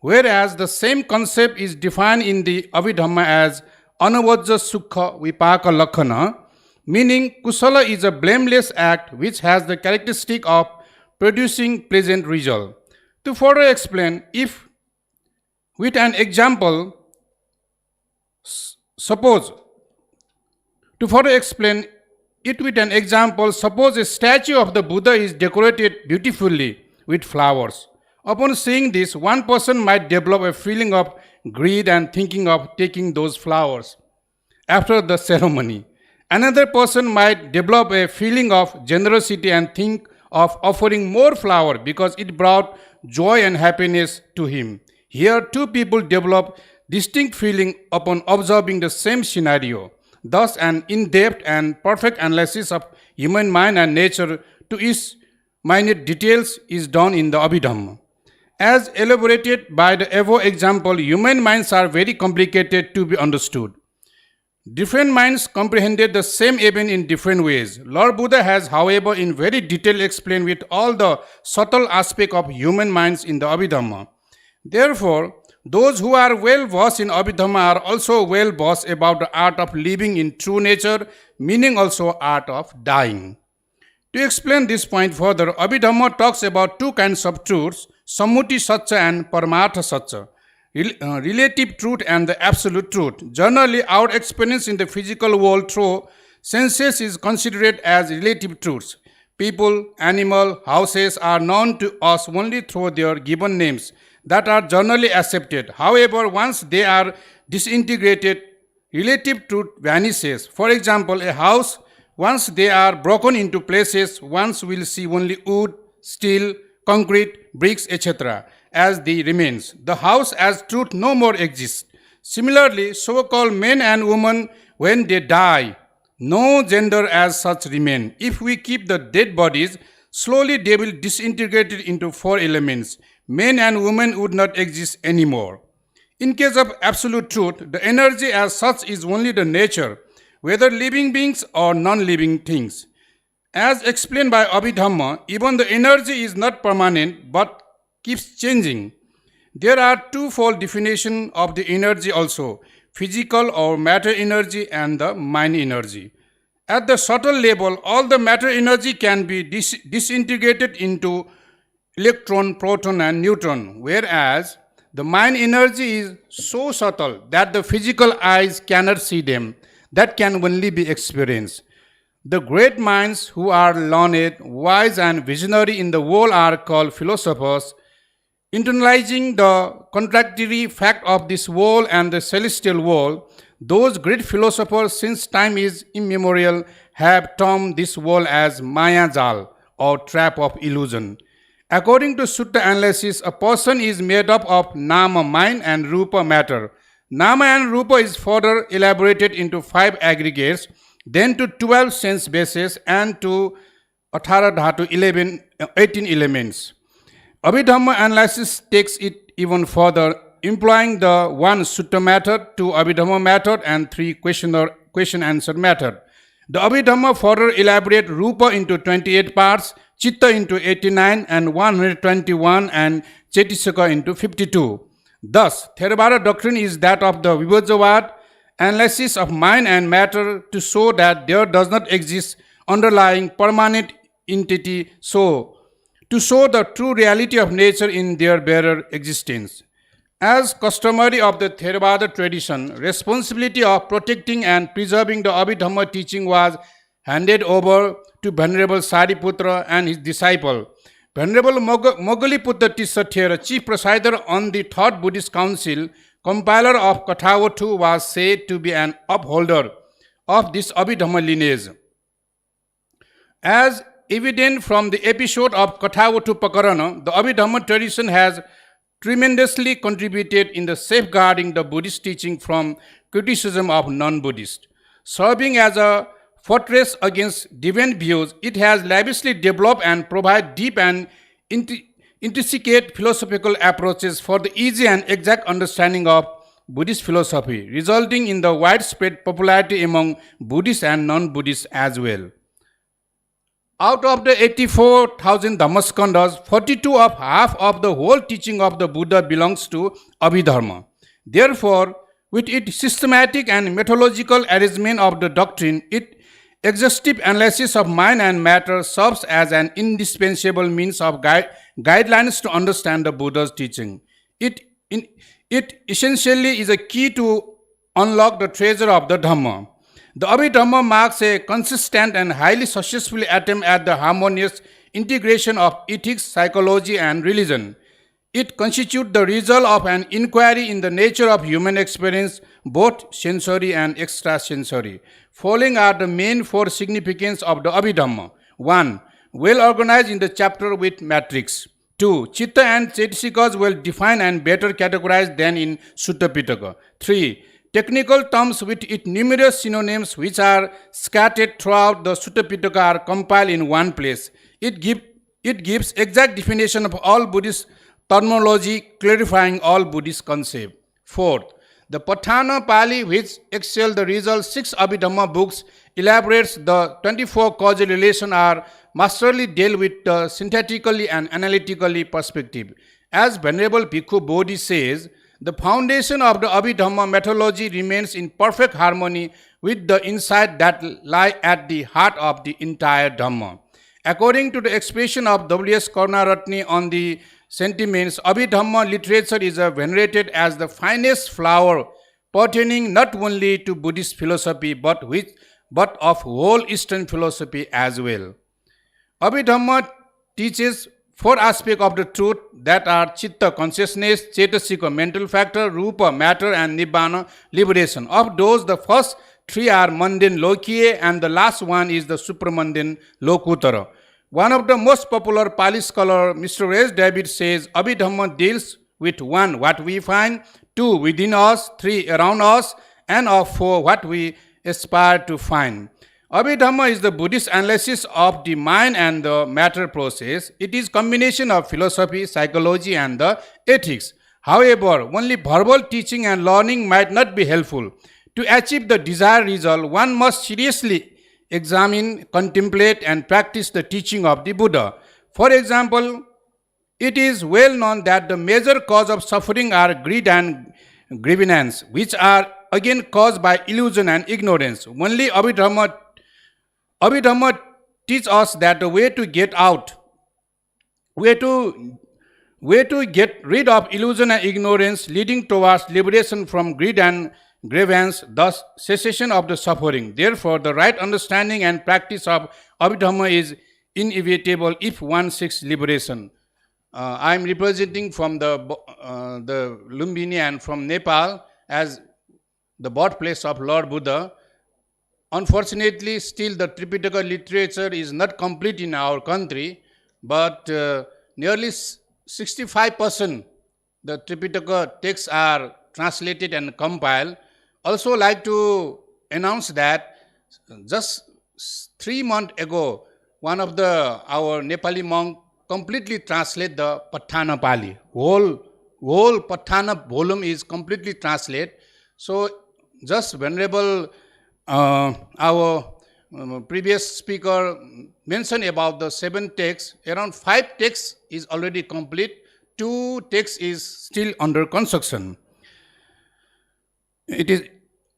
Whereas the same concept is defined in the Abhidhamma as Anavajja Sukha Vipaka Lakhana, meaning Kusala is a blameless act which has the characteristic of producing pleasant result. To further explain, if with an example, suppose a statue of the Buddha is decorated beautifully with flowers. Upon seeing this, one person might develop a feeling of greed and thinking of taking those flowers after the ceremony. Another person might develop a feeling of generosity and think of offering more flower because it brought joy and happiness to him. Here, two people develop distinct feeling upon observing the same scenario. Thus, an in-depth and perfect analysis of human mind and nature to its minute details is done in the Abhidhamma. As elaborated by the above example, human minds are very complicated to be understood. Different minds comprehended the same event in different ways. Lord Buddha has, however, in very detail explained with all the subtle aspects of human minds in the Abhidhamma. Therefore, those who are well versed in Abhidhamma are also well versed about the art of living in true nature, meaning also art of dying. To explain this point further, Abhidhamma talks about two kinds of truths, Sammuti Satcha and Paramartha Satcha, relative truth and the absolute truth. Generally, our experience in the physical world through senses is considered as relative truths. people, animal, houses are known to us only through their given names that are generally accepted. However, once they are disintegrated, relative truth vanishes. For example, a house, once they are broken into places, once will see only wood, steel, concrete, bricks, etc. as the remains. The house as truth no more exists. Similarly, so-called men and women, when they die, no gender as such remain. If we keep the dead bodies, slowly they will disintegrate into four elements. Men and women would not exist anymore. In case of absolute truth, the energy as such is only the nature, whether living beings or non-living things. As explained by Abhidhamma, even the energy is not permanent but keeps changing. There are twofold definition of the energy also, physical or matter energy and the mind energy. At the subtle level, all the matter energy can be disintegrated into electron, proton and neutron, whereas the mind energy is so subtle that the physical eyes cannot see them, that can only be experienced. The great minds who are learned, wise and visionary in the world are called philosophers. Internalizing the contradictory fact of this world and the celestial world, those great philosophers since time is immemorial have termed this world as Maya Jal or trap of illusion. According to Sutta analysis, a person is made up of Nama mind and Rupa matter. Nama and Rupa is further elaborated into 5 aggregates, then to 12 sense bases and to 18 dhatu 18 elements. Abhidhamma analysis takes it even further, employing the 1 Sutta method, 2 Abhidhamma method and 3 question-answer method. The Abhidhamma further elaborate Rupa into 28 parts, Chitta into 89 and 121 and Chetisika into 52. Thus, Theravada doctrine is that of the Vibhajavad, analysis of mind and matter to show that there does not exist underlying permanent entity, so to show the true reality of nature in their bearer existence. As customary of the Theravada tradition, responsibility of protecting and preserving the Abhidhamma teaching was handed over to Venerable Sariputra and his disciple. Venerable Moggaliputra Tissathera, chief presider on the Third Buddhist Council, compiler of Kathavatthu, was said to be an upholder of this Abhidhamma lineage. As evident from the episode of Kathavatthu Pakarana, the Abhidhamma tradition has tremendously contributed in the safeguarding the Buddhist teaching from criticism of non-Buddhists. Serving as a fortress against deviant views, it has lavishly developed and provided deep and intricate philosophical approaches for the easy and exact understanding of Buddhist philosophy, resulting in the widespread popularity among Buddhists and non-Buddhists as well. Out of the 84,000 Dhammaskandhas, 42 of half of the whole teaching of the Buddha belongs to Abhidharma. Therefore, with its systematic and methodological arrangement of the doctrine, its exhaustive analysis of mind and matter serves as an indispensable means of guidelines to understand the Buddha's teaching. It essentially is a key to unlock the treasure of the Dhamma. The Abhidhamma marks a consistent and highly successful attempt at the harmonious integration of ethics, psychology, and religion. It constitutes the result of an inquiry in the nature of human experience, both sensory and extrasensory. Following are the main 4 significance of the Abhidhamma. 1. Well organized in the chapter with matrix. 2. Chitta and Chetisikas well defined and better categorized than in Sutta Pitaka. 3. Technical terms with its numerous synonyms which are scattered throughout the Sutta Pitaka are compiled in one place. It gives exact definition of all Buddhist terminology, clarifying all Buddhist concepts. 4th, the Patthana Pali, which excels the result 6 Abhidhamma books, elaborates the 24 causal relations are masterly dealt with synthetically and analytically perspective. As Venerable Bhikkhu Bodhi says, the foundation of the Abhidhamma methodology remains in perfect harmony with the insight that lie at the heart of the entire Dhamma. According to the expression of W.S. Karunaratne on the sentiments, Abhidhamma literature is venerated as the finest flower pertaining not only to Buddhist philosophy but of whole Eastern philosophy as well. Abhidhamma teaches four aspects of the truth that are chitta, consciousness, cetasika, mental factor, rupa, matter, and nibbana, liberation. Of those, the first three are mundane, lokiya, and the last one is the supramundane, lokutara. One of the most popular Pali scholar, Mr. S. David, says Abhidhamma deals with one, what we find, two, within us, three, around us, and of four, what we aspire to find. Abhidhamma is the Buddhist analysis of the mind and the matter process. It is combination of philosophy, psychology, and the ethics. However, only verbal teaching and learning might not be helpful. To achieve the desired result, one must seriously examine, contemplate, and practice the teaching of the Buddha. For example, it is well known that the major cause of suffering are greed and grievance, which are again caused by illusion and ignorance. Only Abhidhamma teaches us that the way to get rid of illusion and ignorance, leading towards liberation from greed and grievance, thus cessation of the suffering. Therefore, the right understanding and practice of Abhidhamma is inevitable if one seeks liberation. I am representing from the Lumbini and from Nepal as the birthplace of Lord Buddha. Unfortunately, still the Tripitaka literature is not complete in our country, but nearly 65% the Tripitaka texts are translated and compiled. Also like to announce that just 3 months ago, one of our Nepali monk completely translate the Patthana Pali. Whole Patthana volume is completely translated. So just Venerable our previous speaker mentioned about the 7 texts. Around 5 texts is already complete. 2 texts is still under construction. It is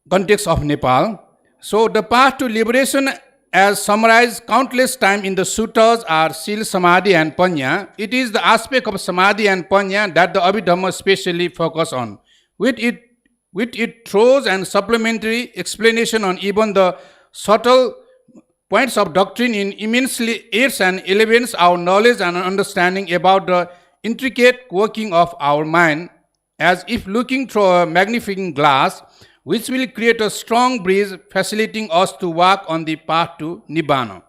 context of Nepal. So the path to liberation, as summarized countless times in the sutras, are Sil, Samadhi, and Panya. It is the aspect of Samadhi and Panya that the Abhidhamma specially focus on. With it throws and supplementary explanation on even the subtle points of doctrine in immensely aids and elevates our knowledge and understanding about the intricate working of our mind, as if looking through a magnifying glass, which will create a strong breeze facilitating us to walk on the path to Nibbana.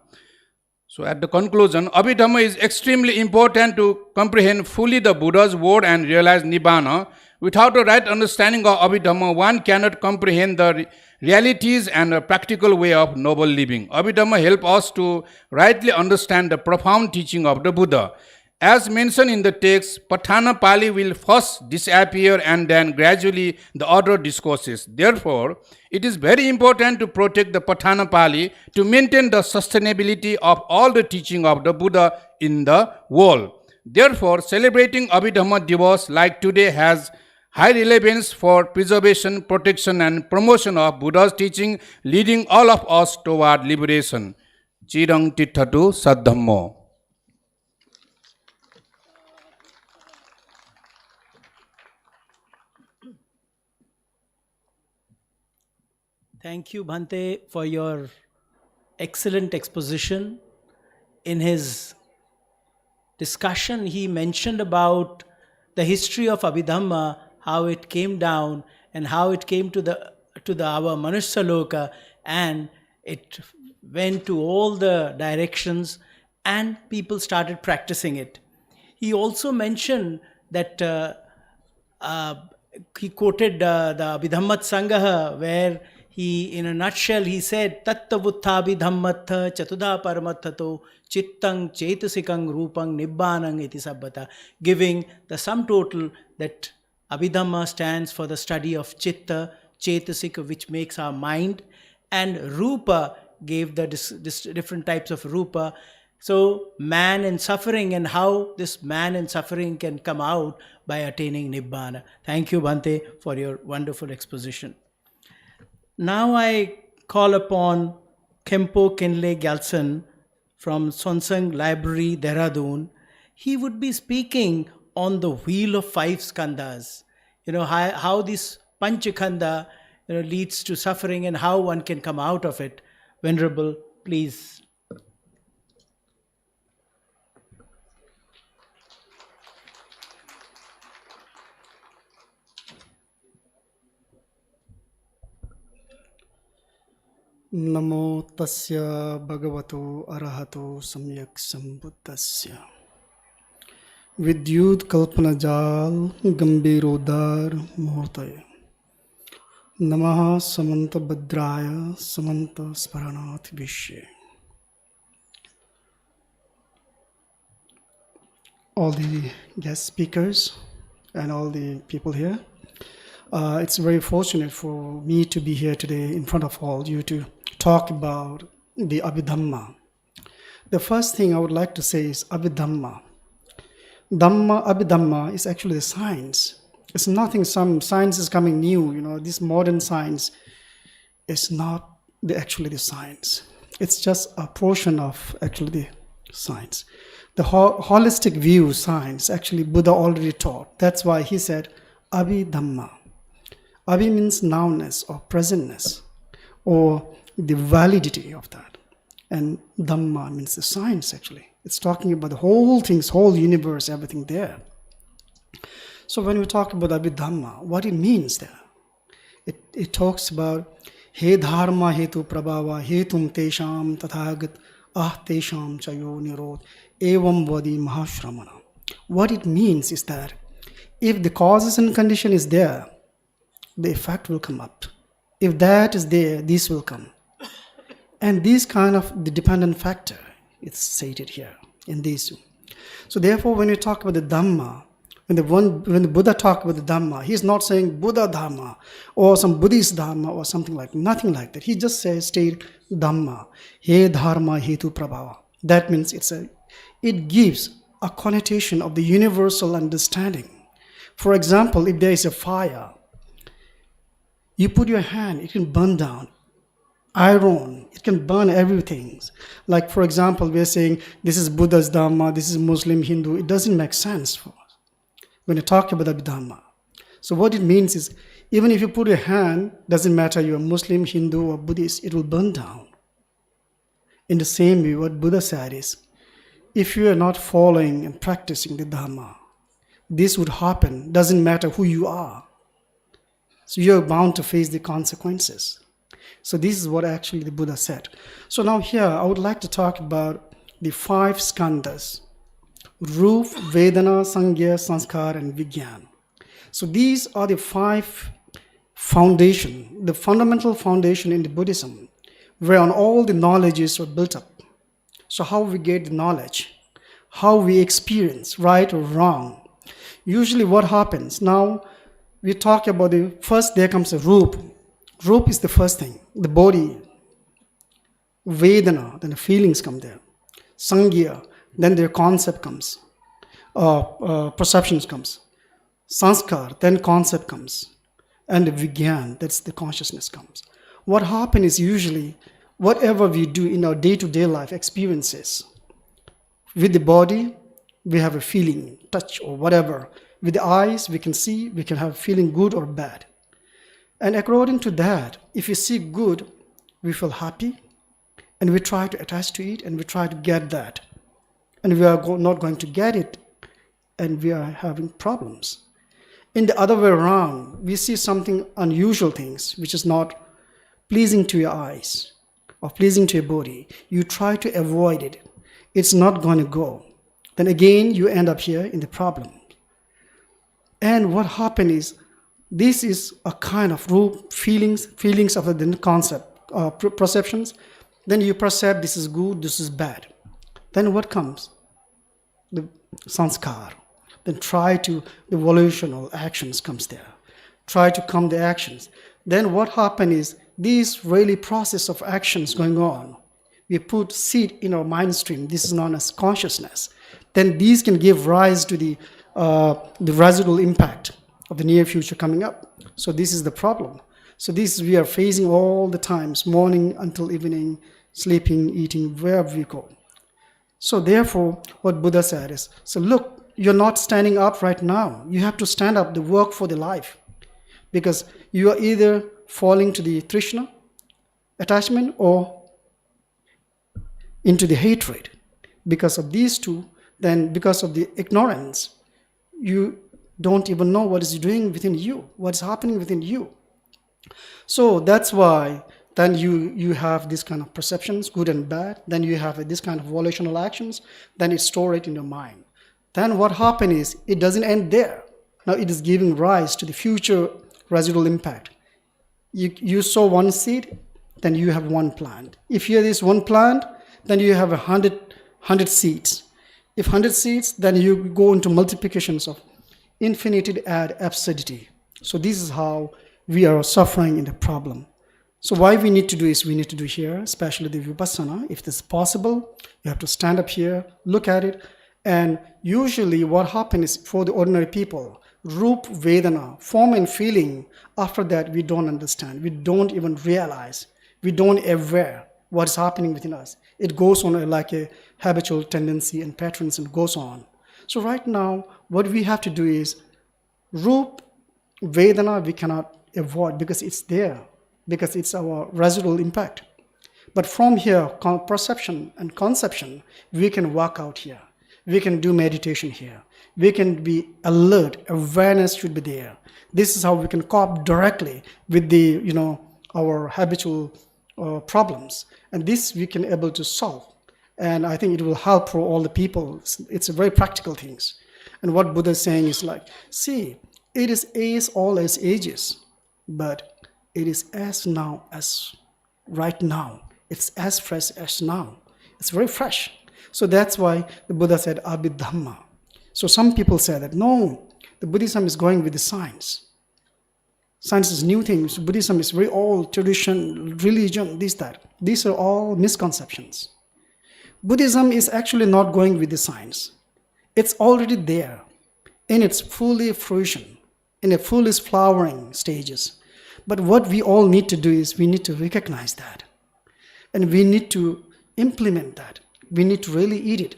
So at the conclusion, Abhidhamma is extremely important to comprehend fully the Buddha's word and realize Nibbana. Without a right understanding of Abhidhamma, one cannot comprehend the realities and a practical way of noble living. Abhidhamma helps us to rightly understand the profound teaching of the Buddha. As mentioned in the text, Patthana Pali will first disappear and then gradually the other discourses. Therefore, it is very important to protect the Patthana Pali to maintain the sustainability of all the teaching of the Buddha in the world. Therefore, celebrating Abhidhamma Divas like today has high relevance for preservation, protection, and promotion of Buddha's teaching, leading all of us toward liberation. Chirang Tithatu Saddhammo. Thank you, Bhante, for your excellent exposition. In his discussion, he mentioned about the history of Abhidhamma, how it came down and how it came to our Manushya and it went to all the directions and people started practicing it. He also mentioned that he quoted the Abhidhammat Sangaha, where he, in a nutshell, he said, Tattavutta Abhidhammatha Chatudha Paramathato Chittang Chetasikang Rupang Nibbanang iti sabbata, giving the sum total that Abhidhamma stands for the study of Chitta, Chetasika, which makes our mind, and Rupa gave the different types of Rupa. So, man and suffering, and how this man and suffering can come out by attaining Nibbana. Thank you, Bhante, for your wonderful exposition. Now I call upon Kempo Kenle Gyaltsen from Sonsang Library, Dehradun. He would be speaking on the wheel of 5 skandhas. How this Panchakhanda leads to suffering and how one can come out of it. Venerable, please. नमो तस्य भगवतो अरहतो सम्यक् सम्बुद्धस्य विद्युत कल्पनाजाल गंभीरोदार मुहूर्तये नमः समंत भद्राय समंत स्मरणाथ विश्वे. All the guest speakers and all the people here, it's very fortunate for me to be here today in front of all you to talk about the Abhidhamma. The first thing I would like to say is Abhidhamma. Abhidhamma is actually the science. It's nothing, some science is coming new, this modern science is not actually the science. It's just a portion of actually the science. The holistic view science, actually Buddha already taught. That's why he said Abhidhamma. Abhi means nounness or presentness or the validity of that. And Dhamma means the science actually. It's talking about the whole things, whole universe, everything there. So when we talk about Abhidhamma, what it means there? It talks about He dharma hetu prabhava hetum tesham tathagat tesham chayo nirod evam vadi mahashramana. What it means is that if the causes and condition is there, the effect will come up. If that is there, this will come. And this kind of the dependent factor, it's stated here in these two. So therefore, when you talk about the Dhamma, when the Buddha talked about the Dhamma, he's not saying Buddha Dhamma or some Buddhist Dhamma or something like, nothing like that. He just state Dhamma, He Dharma Hetu Prabhava. That means it gives a connotation of the universal understanding. For example, if there is a fire, you put your hand, it can burn down. Iron, it can burn everything. Like for example, we are saying this is Buddha's Dhamma, this is Muslim, Hindu. It doesn't make sense for us when you talk about Abhidhamma. So what it means is, even if you put your hand, doesn't matter you're Muslim, Hindu or Buddhist, it will burn down. In the same way, what Buddha said is, if you are not following and practicing the Dhamma, this would happen, doesn't matter who you are. So you're bound to face the consequences. So this is what actually the Buddha said. So now here, I would like to talk about the 5 skandhas. Rup, Vedana, Sangya, Sanskar, and Vigyan. So these are the 5 foundation, the fundamental foundation in the Buddhism, whereon all the knowledges are built up. So how we get the knowledge, how we experience, right or wrong. Usually what happens, now we talk about first there comes a Rup. Rup is the first thing, the body. Vedana, then the feelings come there. Sangya, then their concept comes, perceptions comes. Sanskar, then concept comes. And Vigyan, that's the consciousness comes. What happens is usually, whatever we do in our day-to-day life experiences, with the body, we have a feeling, touch or whatever. With the eyes, we can see, we can have feeling good or bad. And according to that, if we see good, we feel happy, and we try to attach to it, and we try to get that. And we are not going to get it, and we are having problems. In the other way around, we see something unusual things, which is not pleasing to your eyes or pleasing to your body. You try to avoid it. It's not going to go. Then again, you end up here in the problem. And what happened is, this is a kind of feelings of the concept, perceptions. Then you perceive this is good, this is bad. Then what comes? The sanskar. Then the volitional actions comes there. Try to come the actions. Then what happens is, this really process of actions going on. We put seed in our mind stream. This is known as consciousness. Then these can give rise to the residual impact of the near future coming up. So this is the problem. So this we are facing all the times, morning until evening, sleeping, eating, wherever we go. So therefore, what Buddha said is, so look, you're not standing up right now. You have to stand up, the work for the life. Because you are either falling to the Trishna, attachment, or into the hatred. Because of these two, then because of the ignorance, you don't even know what is doing within you, what's happening within you. So that's why then you have this kind of perceptions, good and bad, then you have this kind of volitional actions, then it store it in your mind. Then what happens is, it doesn't end there. Now it is giving rise to the future residual impact. You sow one seed, then you have one plant. If here is one plant, then you have 100 seeds. If 100 seeds, then you go into multiplications of infinity ad absurdity. So this is how we are suffering in the problem. So why we need to do is, we need to do here, especially the Vipassana. If this is possible, you have to stand up here, look at it. And usually what happens is, for the ordinary people, Rup Vedana, form and feeling, after that we don't understand. We don't even realize. We don't aware what is happening within us. It goes on like a habitual tendency and patterns and goes on. So right now, what we have to do is, Rup Vedana we cannot avoid because it's there, because it's our residual impact. But from here, perception and conception, we can work out here. We can do meditation here. We can be alert. Awareness should be there. This is how we can cope directly with the, our habitual problems. And this we can able to solve. And I think it will help for all the people. It's a very practical things. And what Buddha is saying is like, see, it is as all as ages, but it is as now as right now. It's as fresh as now. It's very fresh. So that's why the Buddha said Abhidhamma. So some people say that, no, the Buddhism is going with the science. Science is new things. Buddhism is very old, tradition, religion, this, that. These are all misconceptions. Buddhism is actually not going with the science. It's already there in its fully fruition, in a fullest flowering stages. But what we all need to do is, we need to recognize that. And we need to implement that. We need to really eat it.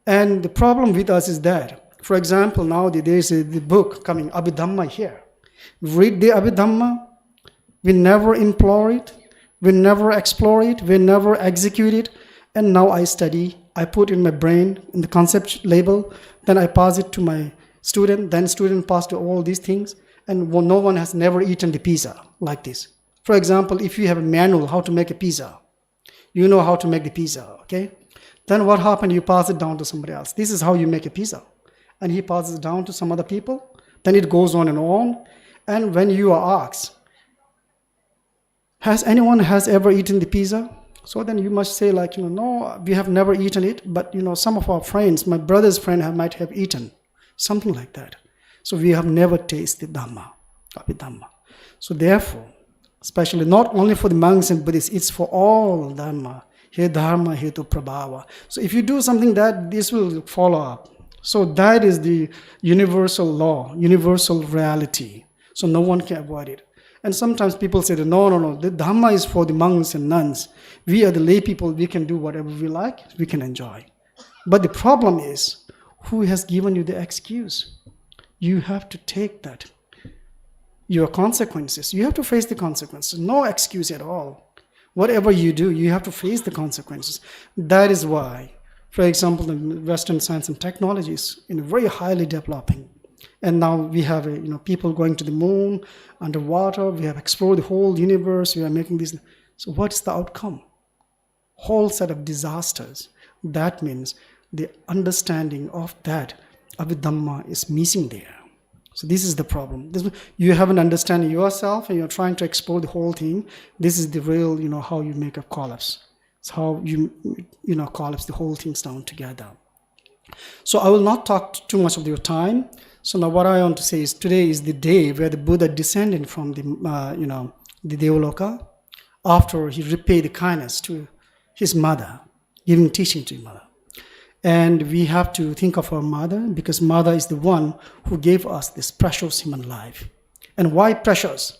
And the problem with us is that, for example, now there is the book coming, Abhidhamma here. Read the Abhidhamma, we never implore it, we never explore it, we never execute it. And now I study, I put in my brain, in the concept label, then I pass it to my student, then student pass to all these things. And no one has never eaten the pizza like this. For example, if you have a manual how to make a pizza, you know how to make the pizza, okay? Then what happened? You pass it down to somebody else. This is how you make a pizza. And he passes it down to some other people. Then it goes on and on. And when you are asked, has anyone ever eaten the pizza? So then you must say like, no, we have never eaten it. But, some of our friends, my brother's friend might have eaten. Something like that. So we have never tasted Dhamma, Abhidhamma. So therefore, especially not only for the monks and Buddhists, it's for all Dhamma. He Dharma, Hetu Prabhava. So if you do something that, this will follow up. So that is the universal law, universal reality. So no one can avoid it. And sometimes people say, no, the Dhamma is for the monks and nuns. We are the lay people, we can do whatever we like, we can enjoy. But the problem is, who has given you the excuse? You have to take that. Your consequences, you have to face the consequences. No excuse at all. Whatever you do, you have to face the consequences. That is why, for example, the Western science and technology is very highly developing. And now we have people going to the moon, underwater, we have explored the whole universe, we are making this. So what's the outcome? Whole set of disasters. That means the understanding of that Abhidhamma is missing there. So this is the problem. You haven't understanding yourself and you're trying to explore the whole thing. This is the real, how you make a collapse. It's how you collapse the whole things down together. So I will not talk too much of your time. So now what I want to say is, today is the day where the Buddha descended from the Devaloka after he repaid the kindness to his mother, giving teaching to his mother. And we have to think of our mother, because mother is the one who gave us this precious human life. And why precious?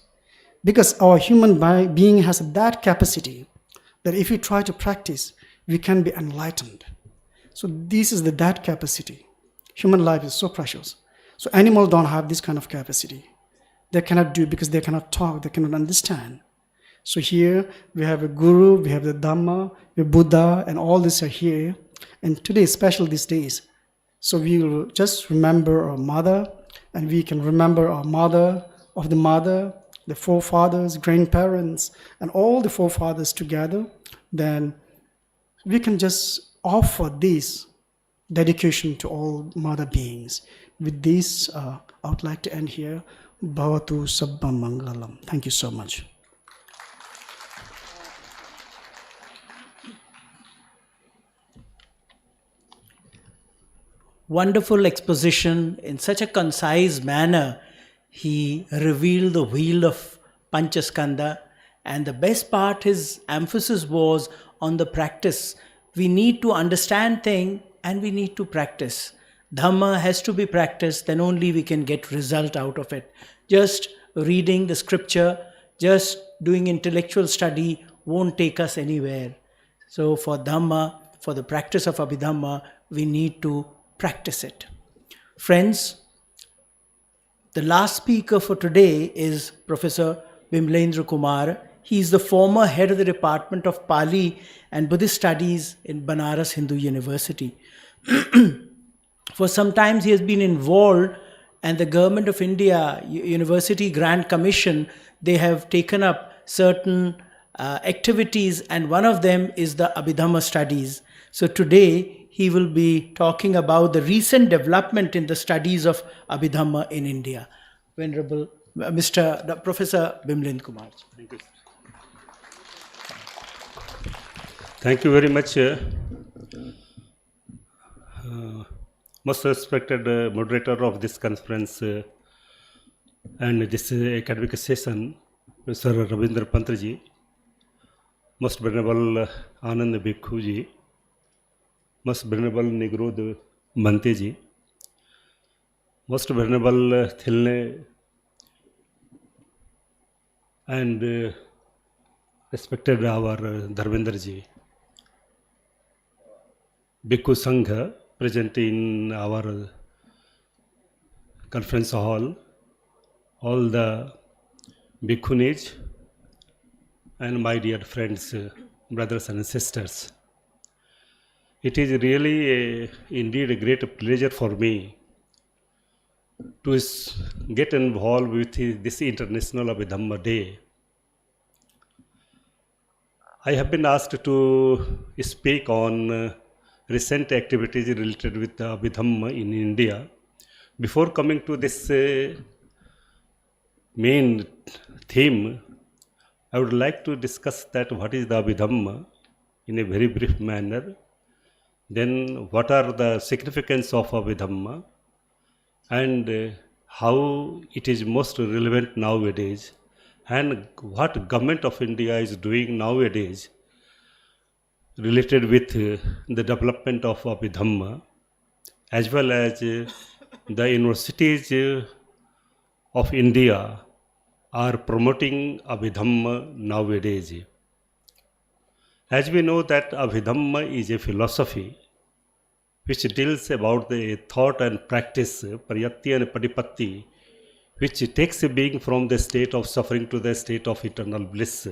Because our human being has that capacity that if we try to practice, we can be enlightened. So this is that capacity. Human life is so precious. So animals don't have this kind of capacity. They cannot do because they cannot talk, they cannot understand. So here we have a guru, we have the Dhamma, the Buddha, and all this are here. And today, especially these days, so we will just remember our mother, and we can remember our mother of the mother, the forefathers, grandparents, and all the forefathers together, then we can just offer this dedication to all mother beings. With this, I would like to end here. Bhavatu Sabba Mangalam. Thank you so much. Wonderful exposition. In such a concise manner, he revealed the wheel of Panchaskanda, and the best part, his emphasis was on the practice. We need to understand things and we need to practice. Dhamma has to be practiced, then only we can get result out of it. Just reading the scripture, just doing intellectual study won't take us anywhere. So for Dhamma, for the practice of Abhidhamma, we need to practice it. Friends, the last speaker for today is Professor Bimlendra Kumar. He is the former head of the Department of Pali and Buddhist Studies in Banaras Hindu University. For some time he has been involved, and the Government of India University Grant Commission, they have taken up certain activities, and one of them is the Abhidhamma studies. So today he will be talking about the recent development in the studies of Abhidhamma in India. Venerable Professor Bimlendra Kumar. Thank you. Thank you very much. Most respected moderator of this conference and this academic session, Mr. Ravindra Pantraji, most venerable Anand Bhikkhuji, most venerable Nigrod Bhanteji, most venerable Thilne, and respected our Dharmendraji, Bhikkhu Sangha present in our conference hall, all the Bhikkhunis, and my dear friends, brothers and sisters. It is really indeed a great pleasure for me to get involved with this International Abhidhamma Day. I have been asked to speak on recent activities related with the Abhidhamma in India. Before coming to this main theme, I would like to discuss that what is the Abhidhamma in a very brief manner. Then what are the significance of Abhidhamma and how it is most relevant nowadays, and what Government of India is doing nowadays related with the development of Abhidhamma, as well as the universities of India are promoting Abhidhamma nowadays. As we know that Abhidhamma is a philosophy which deals about the thought and practice, prayatti and padipatti, which takes a being from the state of suffering to the state of eternal bliss.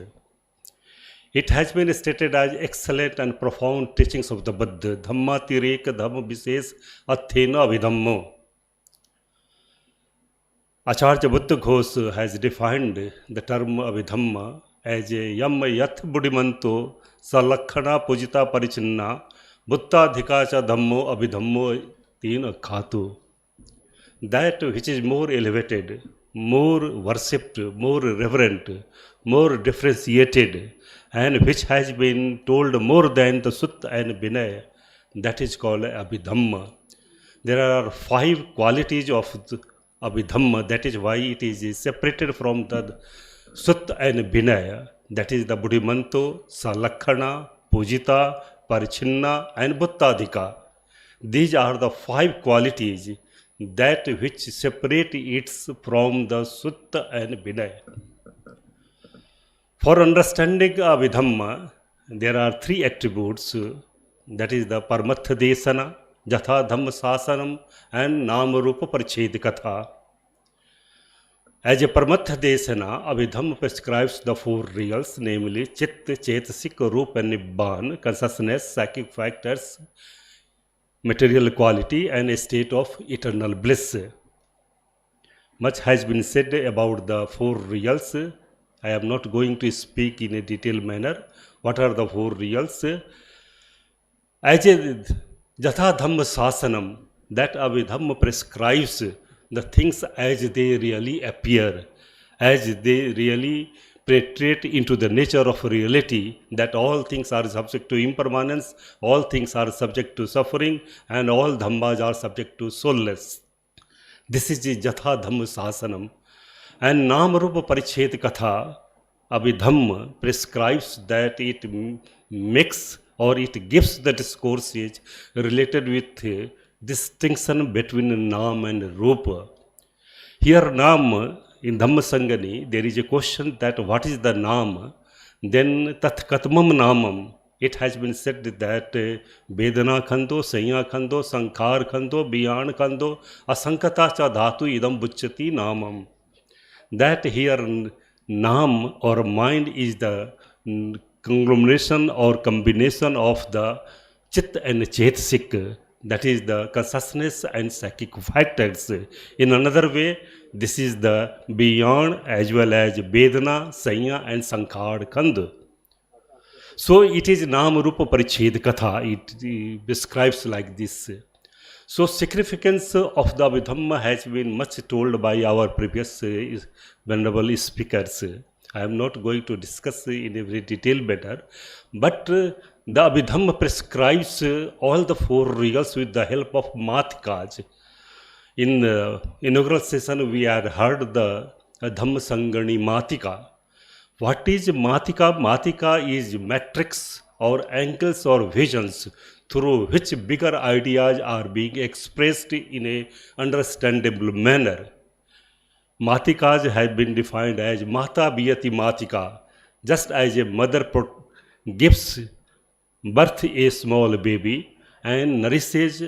It has been stated as excellent and profound teachings of the Buddha. Dhamma tireka dhamma vises athena abhidhammo. Acharya Buddha Ghosh has defined the term Abhidhamma as a yam yath buddhimanto salakhana pujita parichinna buddha dhikacha dhammo abhidhammo teen khatu. That which is more elevated, more worshipped, more reverent, more differentiated, and which has been told more than the Sutta and Vinaya, that is called Abhidhamma. There are 5 qualities of Abhidhamma, that is why it is separated from the Sutta and Vinaya, that is the Buddhimanto, Salakhana, Pujita, Parichinna and Buddhadhika. These are the 5 qualities that which separate it from the Sutta and Vinaya. For understanding Abhidhamma, there are 3 attributes, that is the Paramatha Desana, Jatha Dhamma Sasanam and Nama Rupa Pariched Katha. As a Paramatha Desana, Abhidhamma prescribes the 4 reals, namely Chitta, Chetasik, Rupa and Nibbana, consciousness, psychic factors, material quality and a state of eternal bliss. Much has been said about the four reals. I am not going to speak in a detailed manner. What are the four reals? As a Jathadhamma Sasanam, that Abhidhamma prescribes the things as they really appear, as they really penetrate into the nature of reality, that all things are subject to impermanence, all things are subject to suffering, and all dhammas are subject to soulless. This is the Jathadhamma Sasanam. And Namarupa Parichet Katha, Abhidhamma prescribes that it makes or it gives the discourses related with distinction between Nam and Rupa. Here Nam, in Dhamma Sangani, there is a question that what is the Nam? Then Tat Katmam Namam. It has been said that Vedana Khando, Sanya Khando, Sankar Khando, Biyana Khando, Asankata Cha Dhatu Idam Bucchati Namam. That here Nam or mind is the conglomeration or combination of the Chit and Chetsik, that is the consciousness and psychic factors. In another way, this is the beyond as well as Vedana, Sanya and Sankar Khanda. So it is Nam Rupa Pariched Katha, it describes like this. So significance of the Abhidhamma has been much told by our previous venerable speakers. I am not going to discuss in a very detailed manner, but the Abhidhamma prescribes all the four reals with the help of Matikas. In the inaugural session, we had heard the Dhamma Sangani Matika. What is Matika? Matika is matrix or angles or visions through which bigger ideas are being expressed in a understandable manner. Matikas have been defined as Mata Biyati Matika, just as a mother gives birth a small baby and nourishes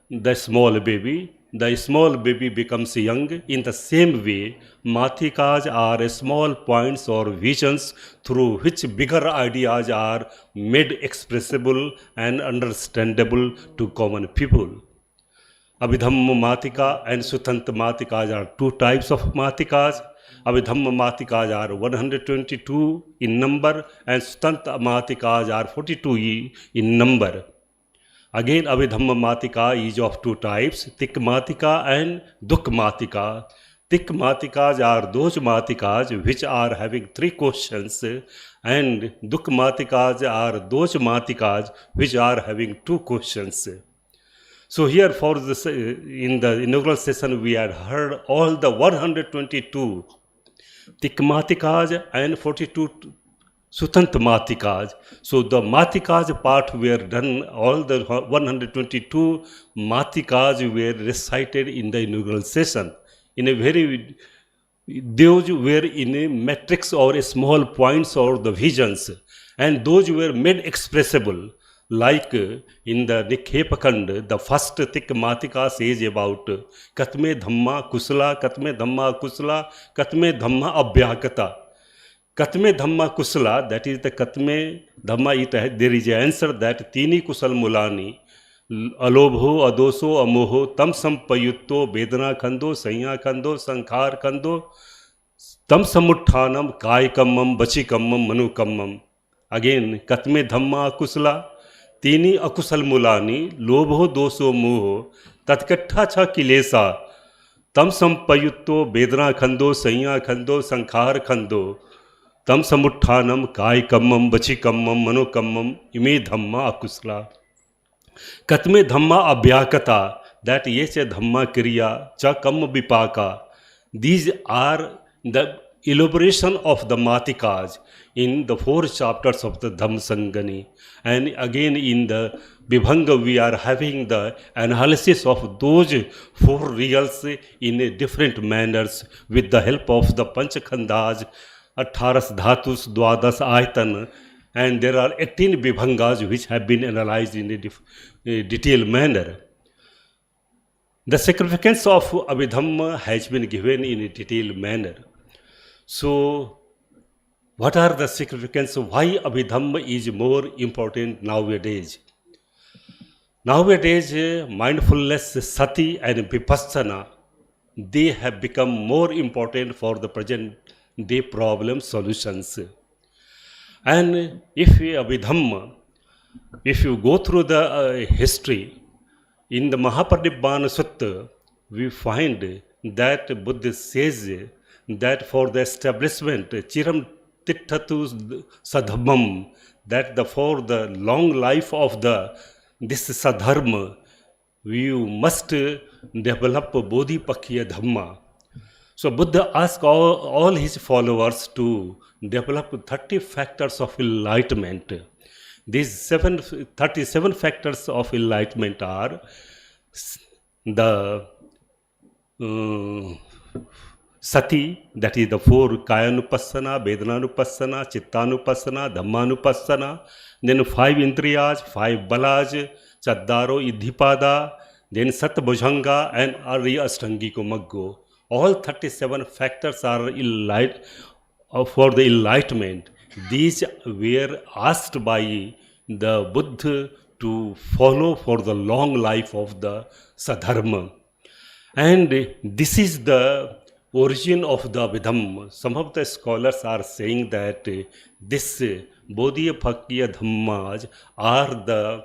the small baby becomes young. In the same way, Matikas are small points or visions through which bigger ideas are made expressible and understandable to common people. Abhidhamma Matika and Sutanta Matikas are two types of Matikas. Abhidhamma Matikas are 122 in number and Sutanta Matikas are 42 in number. Again, Abhidhamma Matika is of two types, Tik Matika and Duk Matika. Tik Matikas are those Matikas which are having three questions, and Duk Matikas are those Matikas which are having two questions. So here for this, in the inaugural session, we had heard all the 122 Tik Matikas and 42 Sutant Matikas. So the Matikas part were done, all the 122 Matikas were recited in the inaugural session. In a very, those were in a matrix or a small points or the visions, and those were made expressible. Like in the Nikhepakand, the first Tik Matika says about Katme Dhamma Kusala, Katme Dhamma Kusala, Katme Dhamma Abhyakata. Katme Dhamma Kusala, that is the Katme Dhamma, there is an answer that Tini Kusal Mulani, Alobho, Adoso, Amoho, Tam Sampayutto, Vedana Khando, Sanya Khando, Sankhar Khando, Tam Samuttanam, Kai Kammam, Bachi Kammam, Manu Kammam. Again, Katme Dhamma Kusala, Tini Akusal Mulani, Lobho, Doso, Moho, Tatkatha Cha Kilesa, Tam Sampayutto, Vedana Khando, Sanya Khando, Sankhar Khando, Tam Samuttanam, Kai Kammam, Bachi Kammam, Mano Kammam, Ime Dhamma Akusala. Katme Dhamma Abhyakata, that Yeche Dhamma Kriya, Cha Kamma Vipaka. These are the elaboration of the Matikas in the 4 chapters of the Dhamma Sangani. And again in the Vibhanga we are having the analysis of those 4 reals in a different manners with the help of the Panchakhandas, 18 Dhatus, Dwadas Ayatan, and there are 18 Vibhangas which have been analyzed in a detailed manner. The significance of Abhidhamma has been given in a detailed manner. So, what are the significance? Why Abhidhamma is more important nowadays? Nowadays, mindfulness, sati and vipassana they have become more important for the present day problem solutions. And if you go through the history, in the Mahaparinibbana Sutta, we find that Buddha says that for the establishment, Chiram Tithatu Sadhamam, that for the long life of this Sadharma, we must develop Bodhipakya Dhamma. So Buddha asked all his followers to develop 30 factors of enlightenment. These 37 factors of enlightenment are the sati, that is the 4 kayanupassana, vedananupassana, chittanupassana, dhammanupassana, then 5 indriyas, 5 balas, chaddaro, iddhipada, then satbhujanga and arya ashtangiko maggo. All 37 factors are for the enlightenment. These were asked by the Buddha to follow for the long life of the Sadharma. And this is the origin of the Abhidhamma. Some of the scholars are saying that this Bodhipakya Dhammas are the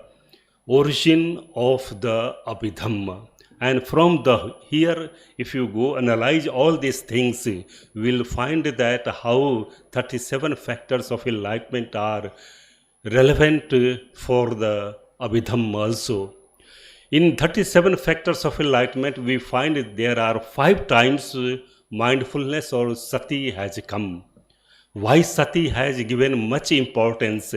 origin of the Abhidhamma. And from here, if you go analyze all these things, we will find that how 37 factors of enlightenment are relevant for the Abhidhamma also. In 37 factors of enlightenment, we find there are 5 times mindfulness or sati has come. Why sati has given much importance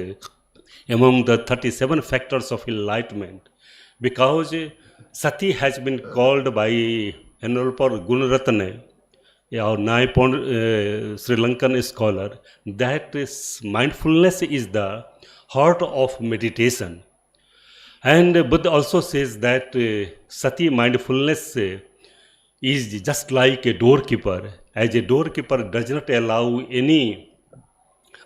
among the 37 factors of enlightenment? Because sati has been called by Venerable Gunaratana, our Sri Lankan scholar, that mindfulness is the heart of meditation. And Buddha also says that sati mindfulness is just like a doorkeeper. As a doorkeeper does not allow any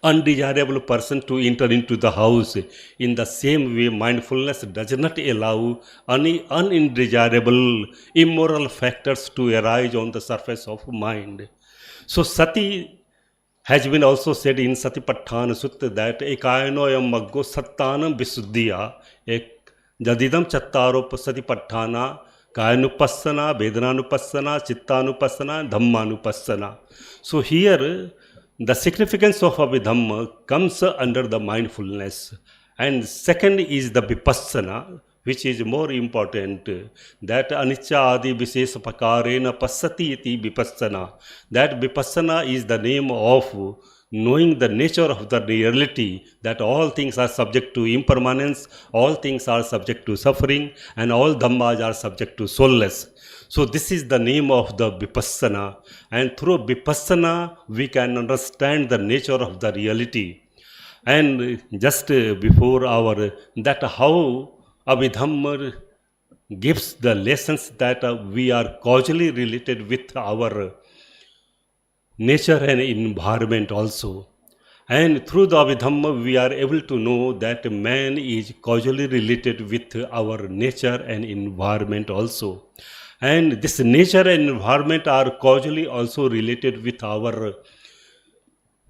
undesirable person to enter into the house, in the same way mindfulness does not allow any undesirable immoral factors to arise on the surface of mind. So sati has been also said in Satipatthana Sutta that ekayanoyam maggo sattanam visuddhiya jadidam chattaro satipatthana kayanupassana, vedananupassana, chittanupassana, dhammanupassana. So here the significance of Abhidhamma comes under the mindfulness. And second is the vipassana, which is more important, that anicca adi vishesha pakarena passati iti vipassana. That vipassana is the name of knowing the nature of the reality, that all things are subject to impermanence, all things are subject to suffering, and all dhammas are subject to soulless. So this is the name of the vipassana, and through vipassana we can understand the nature of the reality. And just before that how Abhidhamma gives the lessons that we are causally related with our nature and environment also. And through the Abhidhamma we are able to know that man is causally related with our nature and environment also. And this nature and environment are causally also related with our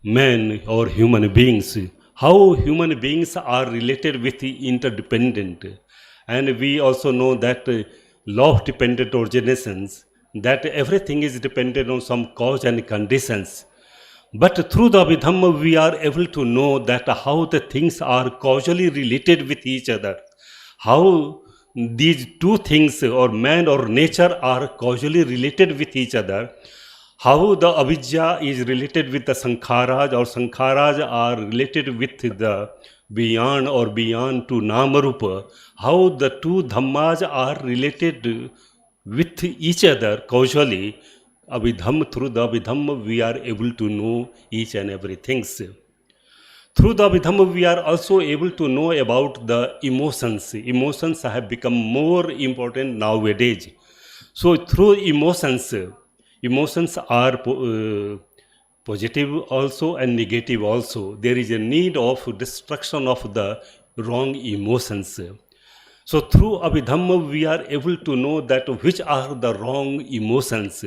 man or human beings. How human beings are related with the interdependent. And we also know that law of dependent originations, that everything is dependent on some cause and conditions. But through the Abhidhamma we are able to know that how the things are causally related with each other. How these two things, or man or nature, are causally related with each other. How the avidya is related with the sankharas, or sankharas are related with the beyond or beyond to namarupa. How the two dhammas are related with each other causally. Through the Abhidhamma we are able to know each and everything. Through the Abhidhamma we are also able to know about the emotions. Emotions have become more important nowadays. So through emotions are positive also and negative also. There is a need of destruction of the wrong emotions. So through Abhidhamma, we are able to know that which are the wrong emotions.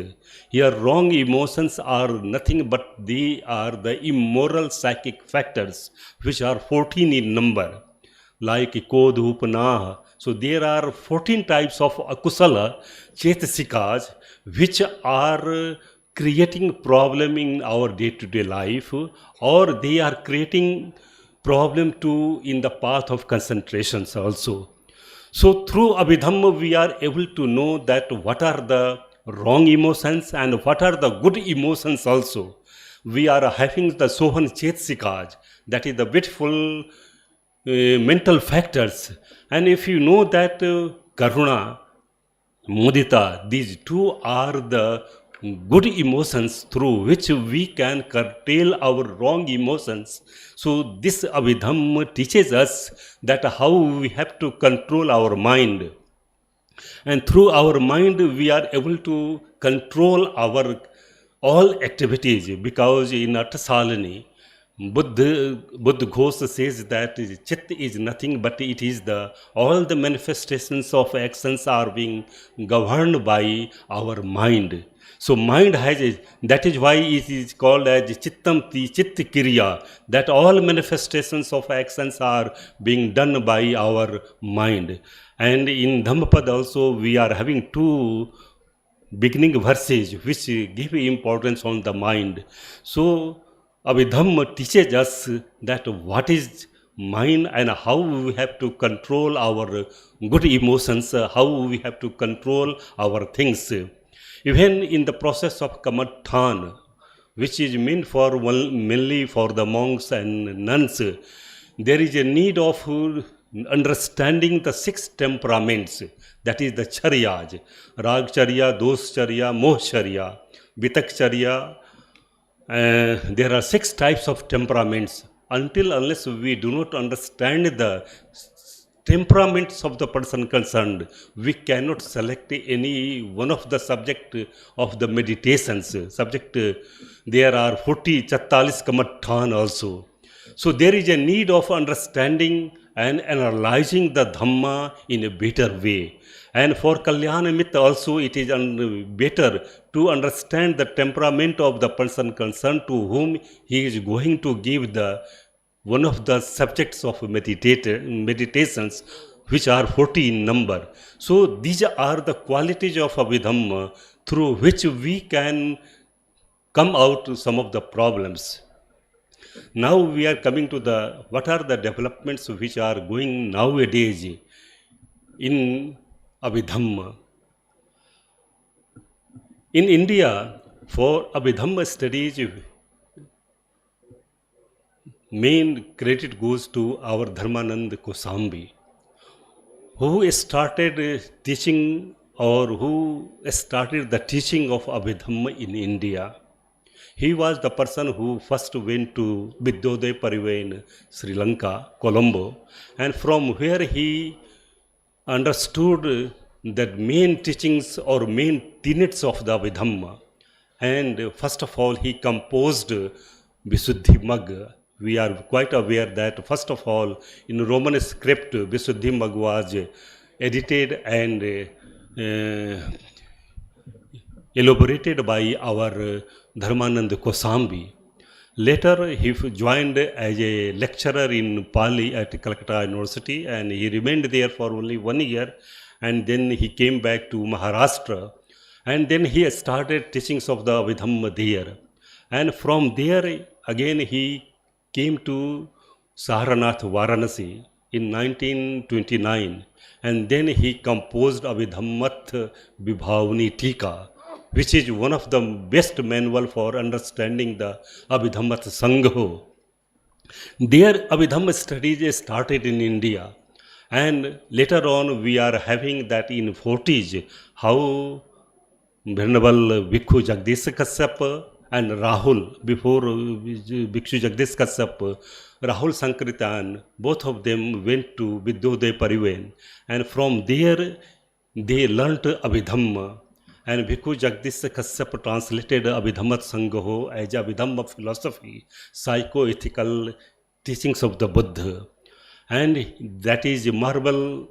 Here, wrong emotions are nothing but they are the immoral psychic factors, which are 14 in number, like Kodhupanah. So there are 14 types of akusala chetasikas, which are creating problem in our day-to-day life, or they are creating problem too in the path of concentrations also. So through Abhidhamma, we are able to know that what are the wrong emotions and what are the good emotions also. We are having the Sohan Chetsikas, that is the beautiful mental factors. And if you know that Karuna, Mudita, these two are the good emotions through which we can curtail our wrong emotions. So this Abhidhamma teaches us that how we have to control our mind. And through our mind we are able to control our all activities, because in Atasalani, Buddha Ghosh says that Chit is nothing but it is all the manifestations of actions are being governed by our mind. So mind that is why it is called as Chittam Chit Kriya, that all manifestations of actions are being done by our mind. And in Dhammapad also we are having two beginning verses which give importance on the mind. So Abhidhamma teaches us that what is mind and how we have to control our good emotions, how we have to control our things. Even in the process of Kamathan, which is meant for mainly for the monks and nuns, there is a need of understanding the 6 temperaments, that is the charyas, rag charya, dos charya, moh charya, vitak charya. There are 6 types of temperaments. Unless we do not understand the temperaments of the person concerned, we cannot select any one of the subject of the meditations. There are 40 kamathan also. So there is a need of understanding and analyzing the Dhamma in a better way. And for Kalyana Mitta also it is better to understand the temperament of the person concerned to whom he is going to give one of the subjects of meditations, which are 40 in number. So these are the qualities of Abhidhamma through which we can come out to some of the problems. Now we are coming to what are the developments which are going nowadays in Abhidhamma. In India, for Abhidhamma studies, main credit goes to our Dharmanand Kosambi, who started teaching or who started the teaching of Abhidhamma in India. He was the person who first went to Vidyodaya Pariva in Sri Lanka, Colombo, and from where he understood the main teachings or main tenets of the Abhidhamma. And first of all, he composed Visuddhi Magga. We are quite aware that first of all, in Roman script, Visuddhi Magga was edited and elaborated by our Dharmanand Kosambi. Later, he joined as a lecturer in Pali at Calcutta University, and he remained there for only 1 year, and then he came back to Maharashtra, and then he started teachings of the Abhidhamma there. And from there, again, he came to Saharanath, Varanasi in 1929, and then he composed Abhidhammat Vibhavani Tika, which is one of the best manual for understanding the Abhidhammat Sangho. Their Abhidhamma studies started in India, and later on we are having that in 40s, how Venerable Bhikkhu Jagdish Kashyap and Rahul, before Bhikkhu Jagdish Kashyap, Rahul Sankirtan, both of them went to Vidyodaya Pariva, and from there they learnt Abhidhamma. And Bhikkhu Jagdish Kashyap translated Abhidhammat Sangho as Abhidhamma philosophy, psycho-ethical teachings of the Buddha. And that is a marvelous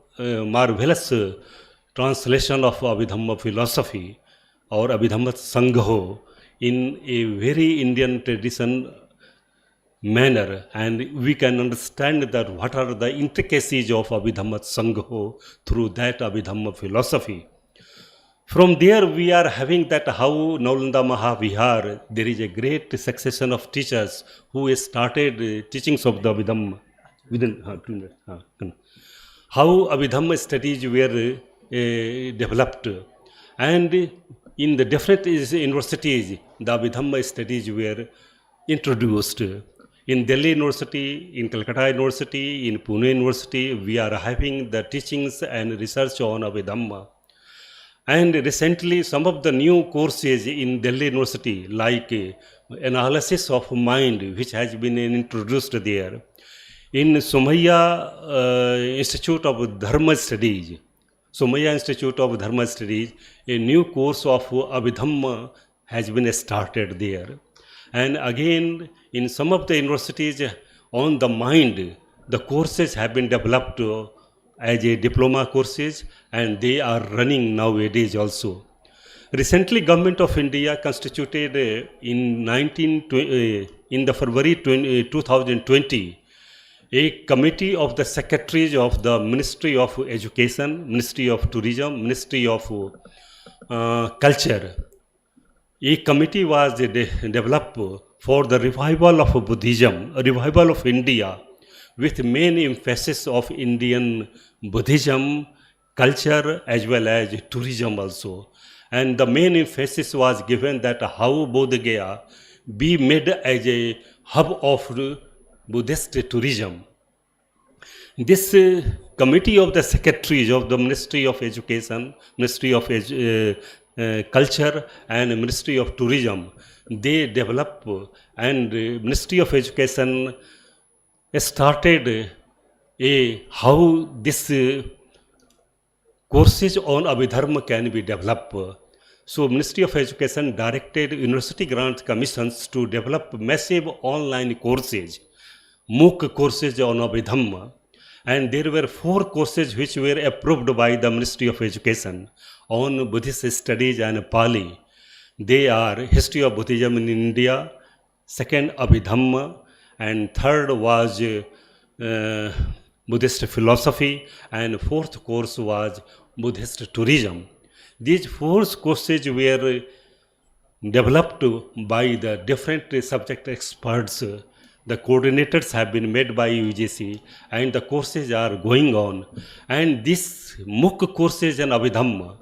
translation of Abhidhamma philosophy or Abhidhamma Sangho in a very Indian tradition manner, and we can understand that what are the intricacies of Abhidhamma Sangho through that Abhidhamma philosophy. From there we are having that how Nalanda Mahavihar, there is a great succession of teachers who started teachings of the Abhidhamma within 2 minutes. How Abhidhamma studies were developed, and in the different universities the Abhidhamma studies were introduced. In Delhi University, in Calcutta University, in Pune University, we are having the teachings and research on Abhidhamma. And recently, some of the new courses in Delhi University, like analysis of mind, which has been introduced there. In Somaiya Institute of Dharma Studies, a new course of Abhidhamma has been started there. And again, in some of the universities on the mind, the courses have been developed as a diploma courses, and they are running nowadays also. Recently, Government of India constituted in the February 2020 a committee of the secretaries of the Ministry of Education, Ministry of Tourism, Ministry of Culture. A committee was developed for the revival of Buddhism, a revival of India, with main emphasis of Indian Buddhism, culture as well as tourism also. And the main emphasis was given that how Bodh Gaya be made as a hub of Buddhist tourism. This committee of the secretaries of the Ministry of Education, Ministry of Culture and Ministry of Tourism, they develop, and Ministry of Education started how this courses on Abhidharma can be developed. So Ministry of Education directed University Grants Commissions to develop massive online courses, MOOC courses on Abhidhamma. And there were 4 courses which were approved by the Ministry of Education on Buddhist studies and Pali. They are History of Buddhism in India, second Abhidhamma, and third was Buddhist philosophy, and 4th course was Buddhist tourism. These 4 courses were developed by the different subject experts. The coordinators have been made by UGC, and the courses are going on. And this MOOC courses in Abhidhamma,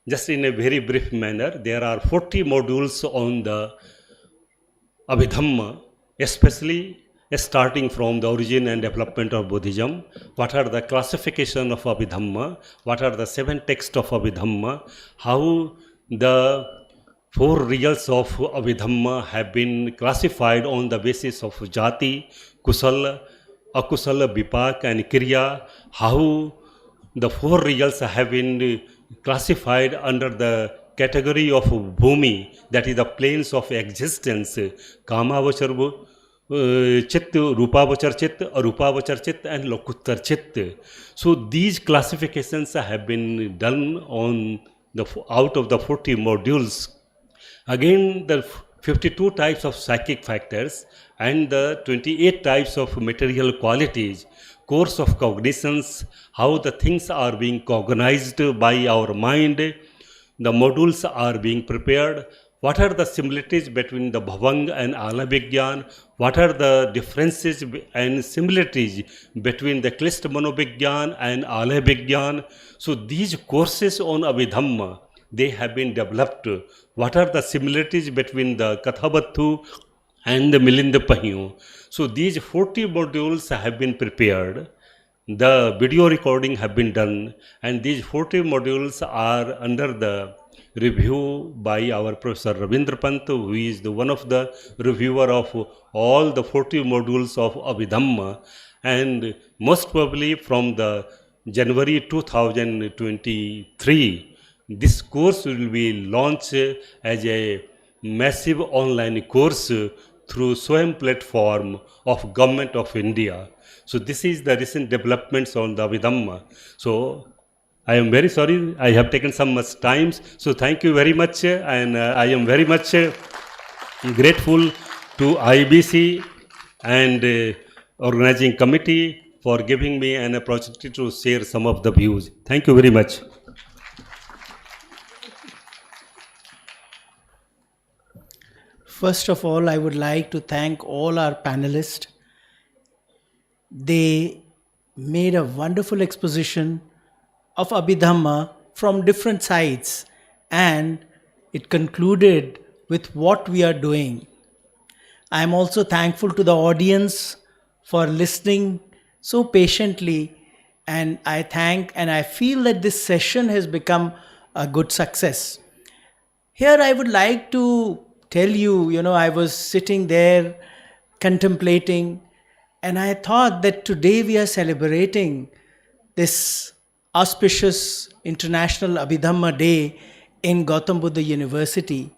just in a very brief manner, there are 40 modules on the Abhidhamma, especially starting from the origin and development of Buddhism, what are the classification of Abhidhamma, what are the 7 texts of Abhidhamma, how the 4 reals of Abhidhamma have been classified on the basis of Jati, Kusala, Akusala, Vipak and Kriya, how the 4 reals have been classified under the category of Bhumi, that is the planes of existence, Kamavachar Chit, Rupavachar Chit, Arupavachar Chit and Lokuttar Chit. So these classifications have been done on out of the 40 modules. Again, the 52 types of psychic factors and the 28 types of material qualities, course of cognitions, how the things are being cognized by our mind, the modules are being prepared. What are the similarities between the Bhavang and Alabhigyan? What are the differences and similarities between the Klishta Manovigyan and Alabhigyan? So these courses on Abhidhamma, they have been developed. What are the similarities between the Kathavattu and the Milinda Pahyu? So these 40 modules have been prepared. The video recording have been done, and these 40 modules are under the review by our Professor Ravindra Pant, who is one of the reviewer of all the 40 modules of Abhidhamma, and most probably from the January 2023, this course will be launched as a massive online course through SWAYAM platform of Government of India. So this is the recent developments on the Abhidhamma. So I am very sorry I have taken some much time. So thank you very much, and I am very much grateful to IBC and organizing committee for giving me an opportunity to share some of the views. Thank you very much. First of all, I would like to thank all our panelists. They made a wonderful exposition of Abhidhamma from different sides, and it concluded with what we are doing. I am also thankful to the audience for listening so patiently, and I thank and I feel that this session has become a good success. Here I would like to tell you, I was sitting there contemplating, and I thought that today we are celebrating this auspicious International Abhidhamma Day in Gautam Buddha University.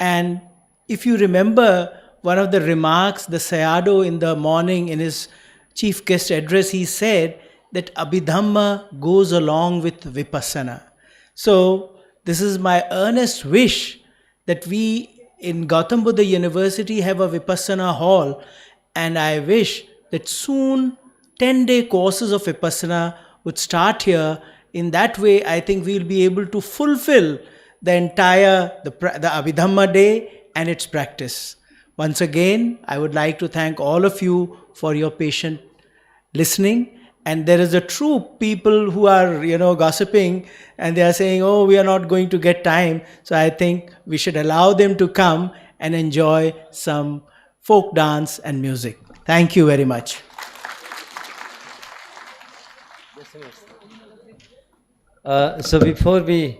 And if you remember one of the remarks, the Sayadaw in the morning in his chief guest address, he said that Abhidhamma goes along with Vipassana. So this is my earnest wish that we in Gautam Buddha University have a Vipassana hall, and I wish that soon 10-day courses of Vipassana would start here. In that way, I think we'll be able to fulfill the entire the Abhidhamma Day and its practice. Once again, I would like to thank all of you for your patient listening. And there is a true people who are, gossiping, and they are saying, oh, we are not going to get time. So I think we should allow them to come and enjoy some folk dance and music. Thank you very much. So before we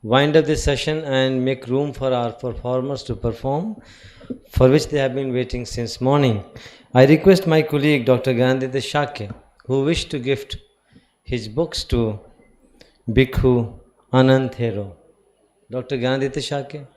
wind up this session and make room for our performers to perform, for which they have been waiting since morning, I request my colleague Dr. Gandhidha Shakya, who wished to gift his books to Bhikkhu Anand Thero. Dr. Gandhidha Shakya.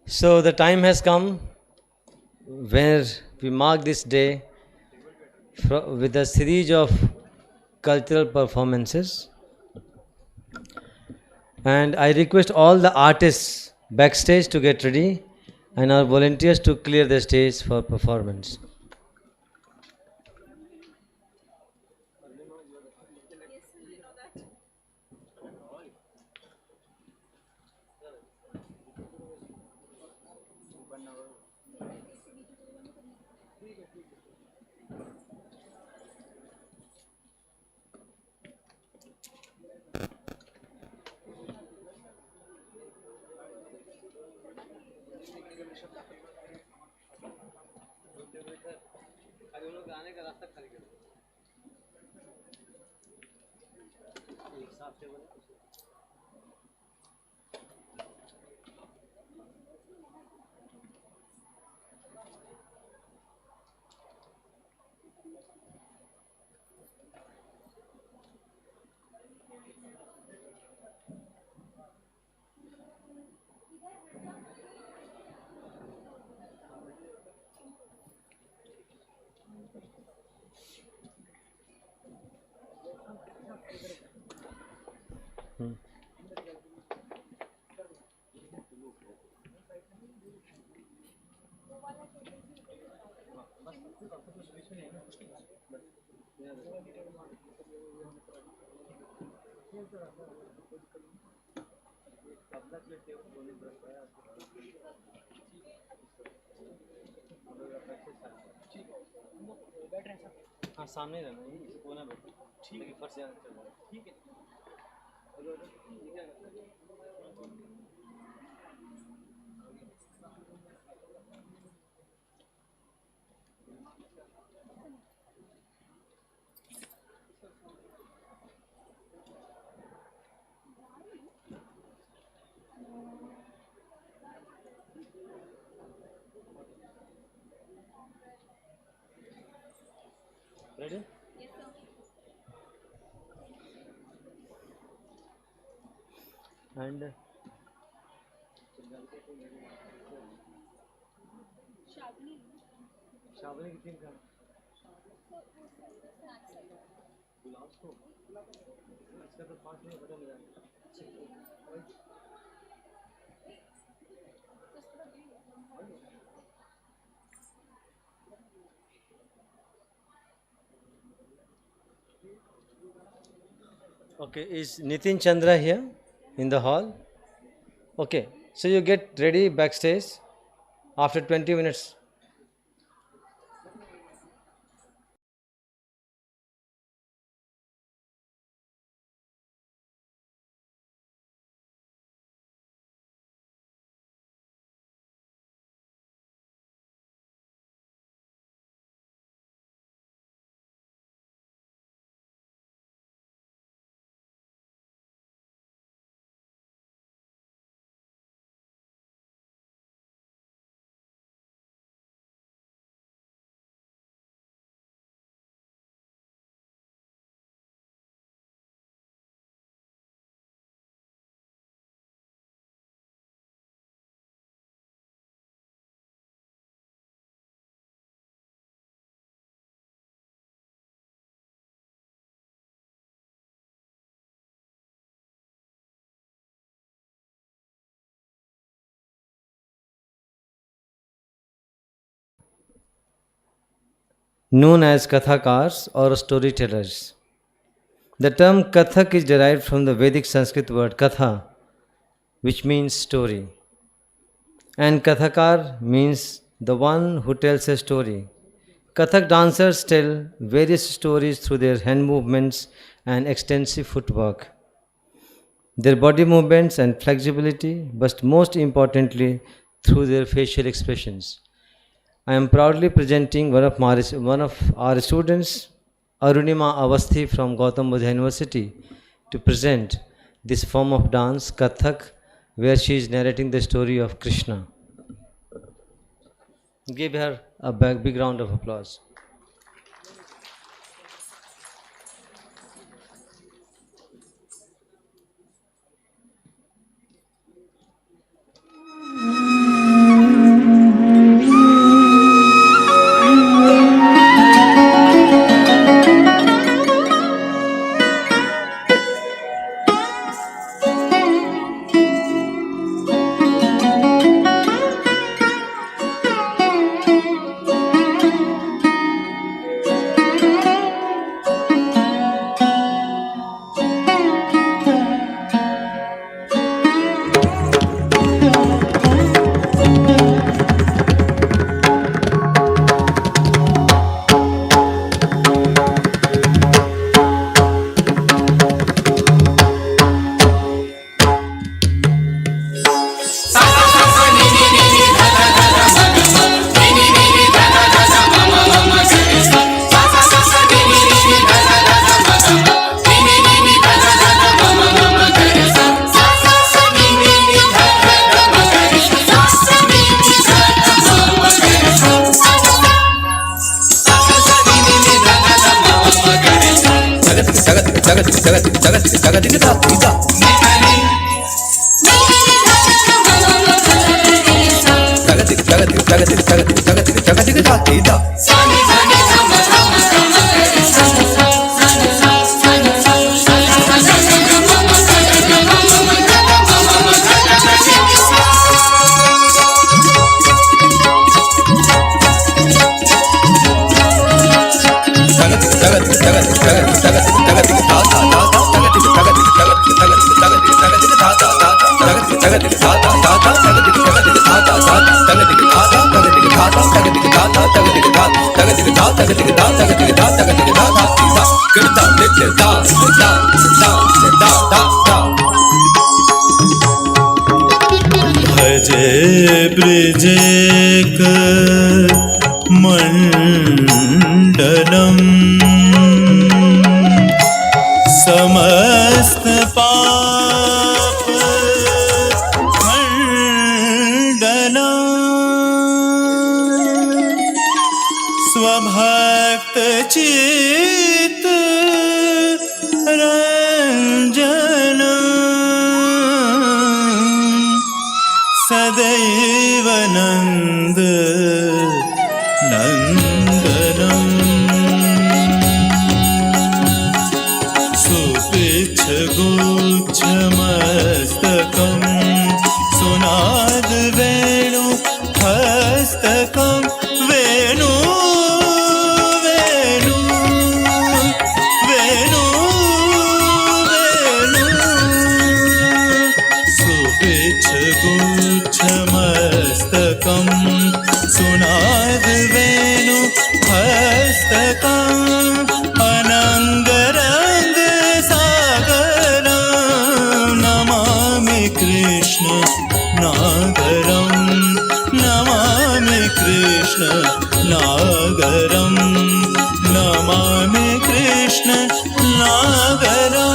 So the time has come where we mark this day with a series of cultural performances, and I request all the artists backstage to get ready and our volunteers to clear the stage for performance. हाँ सामने रहना वो ना बैठो ठीक है first जाना ठीक है Ready? Yes, sir. And Shavani की टीम का गुलाब को इसका तो 5 मिनट खत्म हो जाएगा Okay, is Nitin Chandra here in the hall? Okay, so you get ready backstage after 20 minutes. Known as Kathakars or storytellers. The term Kathak is derived from the Vedic Sanskrit word Katha, which means story. And Kathakar means the one who tells a story. Kathak dancers tell various stories through their hand movements and extensive footwork, their body movements and flexibility, but most importantly, through their facial expressions. I am proudly presenting one of our students, Arunima Avasthi from Gautam Buddha University, to present this form of dance, Kathak, where she is narrating the story of Krishna. Give her a big round of applause. भजे ब्रजेक मण्डलम् समस्त पाप खण्डनम् स्वभक्त चित्त रञ्जनम् सदैव नन्द नन्दनम् सुपिच्छगुच्छमस्तकम् सुनाद वेणु हस्तकं वेणु वेणु वेणु वेणु सुपिच्छगुच्छमस्तकं सुनाद वेणु हस्तकम् अनङ्गरङ्ग सागरं नमामि कृष्ण नागरं नमामि कृष्ण नागरं नमामि कृष्ण नागरम्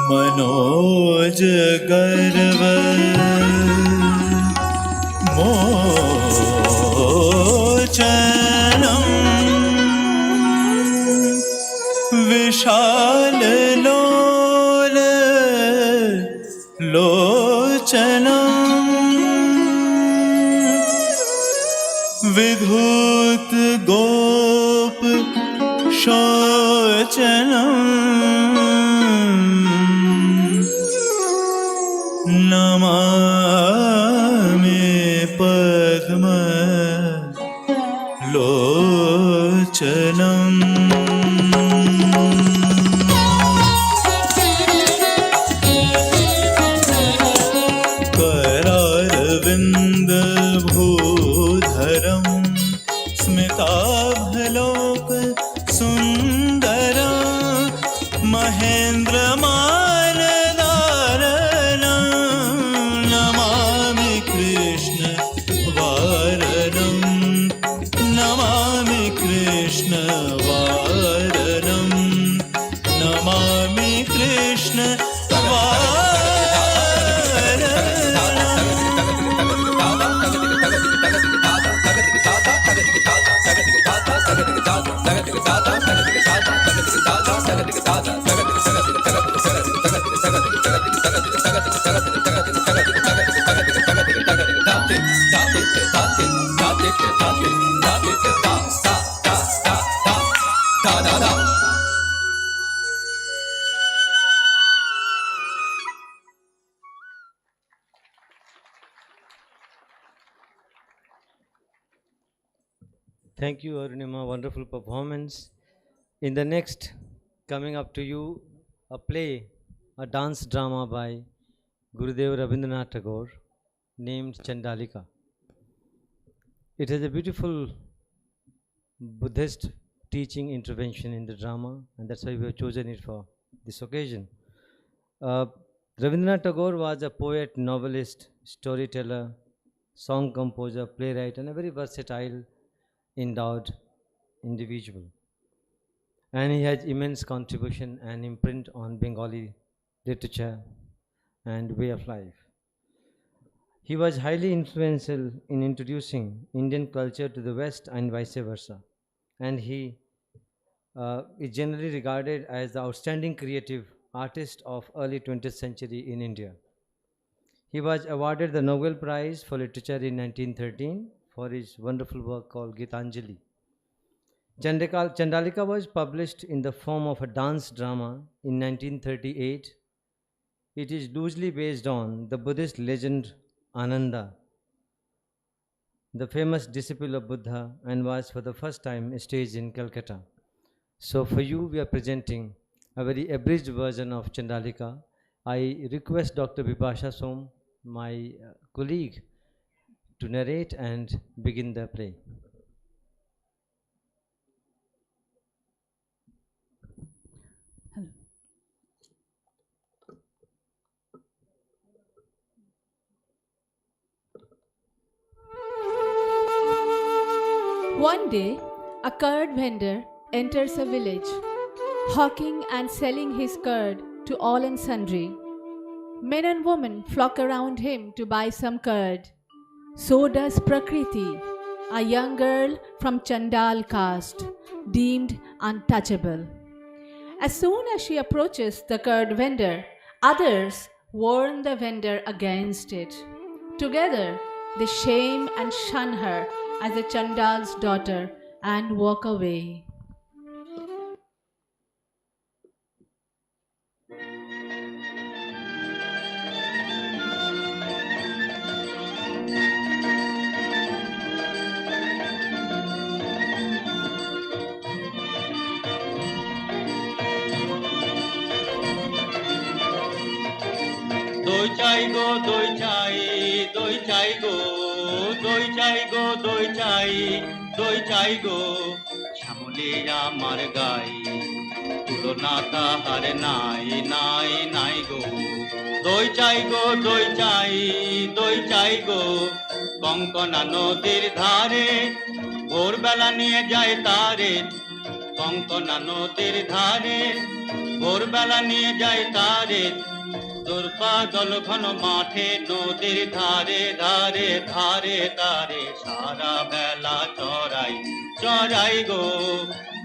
मनोज गर्व मोचनम् विशाल लोल लोचनम् विधूत गोप शोचनम् नमामि पद्म लोचनम् करारविन्द भूधरं स्मिताभलोक सुन्दरं Mahendra Namami Krishna वारणं Namami Krishna वारणं Namami Krishna Thank you, Arunima. Wonderful performance. In the next, coming up to you, a play, a dance drama by Gurudev Rabindranath Tagore named Chandalika. It is a beautiful Buddhist teaching intervention in the drama, and that's why we have chosen it for this occasion. Rabindranath Tagore was a poet, novelist, storyteller, song composer, playwright, and a very versatile, endowed individual. And he has immense contribution and imprint on Bengali literature, and way of life. He was highly influential in introducing Indian culture to the West and vice versa, and he is generally regarded as the outstanding creative artist of early 20th century in India. He was awarded the Nobel Prize for Literature in 1913 for his wonderful work called Gitanjali. Chandalika was published in the form of a dance drama in 1938. It is loosely based on the Buddhist legend Ananda, the famous disciple of Buddha, and was for the first time staged in Calcutta. So for you, we are presenting a very abridged version of Chandalika. I request Dr. Bipasha Som, my colleague, to narrate and begin the play. One day, a curd vendor enters a village, hawking and selling his curd to all and sundry. Men and women flock around him to buy some curd. So does Prakriti, a young girl from Chandal caste, deemed untouchable. As soon as she approaches the curd vendor, others warn the vendor against it. Together, they shame and shun her as a Chandal's daughter and walk away. দই চাই গো দই চাই দই চাই গো দই চাই গো দই চাই দই চাই গো শ্যামলে আমার গাই তুলনা তাহার নাই নাই নাই গো দই চাই গো দই চাই দই চাই গো কঙ্কনা নদীর ধারে ভোরবেলা নিয়ে যায় তারে কঙ্কনা নদীর ধারে ভোরবেলা নিয়ে যায় তারে দুর্বাদল ঘন মাঠে নদীর ধারে ধারে ধারে ধারে সারা বেলা চড়াই চড়াই গো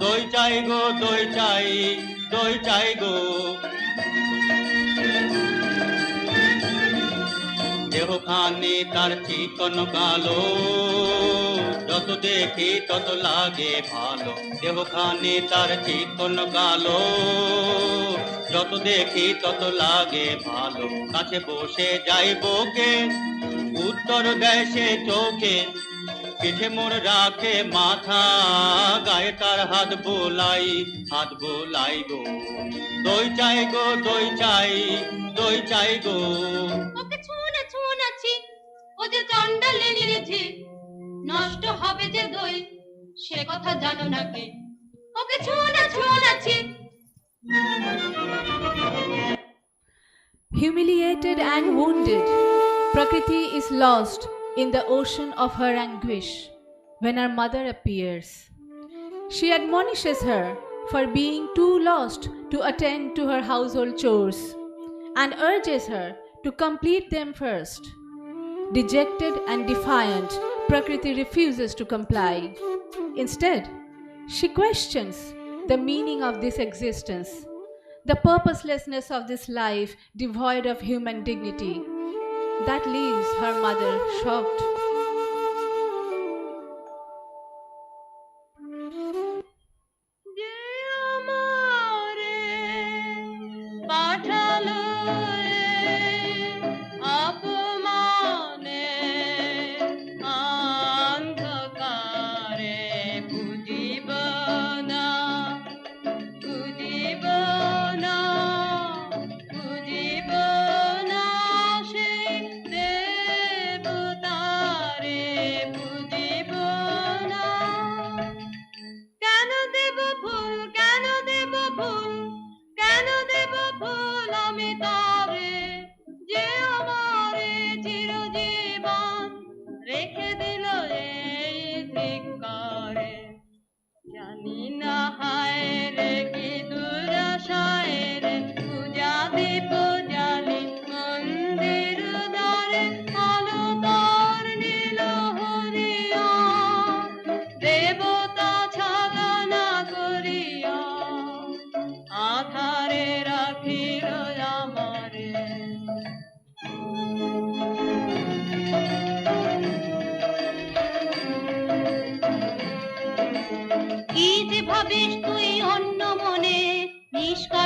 দই চাই গো দই চাই দই চাই গো দেহখানি তার চিকন কালো যত দেখি তত লাগে ভালো দেহখানি তার চিকন কালো যত দেখি তত লাগে ভালো কাছে বসে যাই বকে উত্তর দেয় সে চোখে পিঠে মোর রাখে মাথা গায়ে তার হাত বোলাই গো দই চাই গো দই চাই দই চাই গো ওকে ছুঁড়ে ছুঁড়াচ্ছি ও যে চন্ডালে নিরেছে নষ্ট হবে যে দই সে কথা জানো না কে ওকে ছুঁড়ে ছুঁড়াচ্ছি Humiliated and wounded, Prakriti is lost in the ocean of her anguish when her mother appears. She admonishes her for being too lost to attend to her household chores and urges her to complete them first. Dejected and defiant, Prakriti refuses to comply. Instead, she questions the meaning of this existence, the purposelessness of this life devoid of human dignity. That leaves her mother shocked. পাঠালো অপমানে অন্ধকারে বুঝিব না বুঝিব না বুঝিব না সেই দেবতার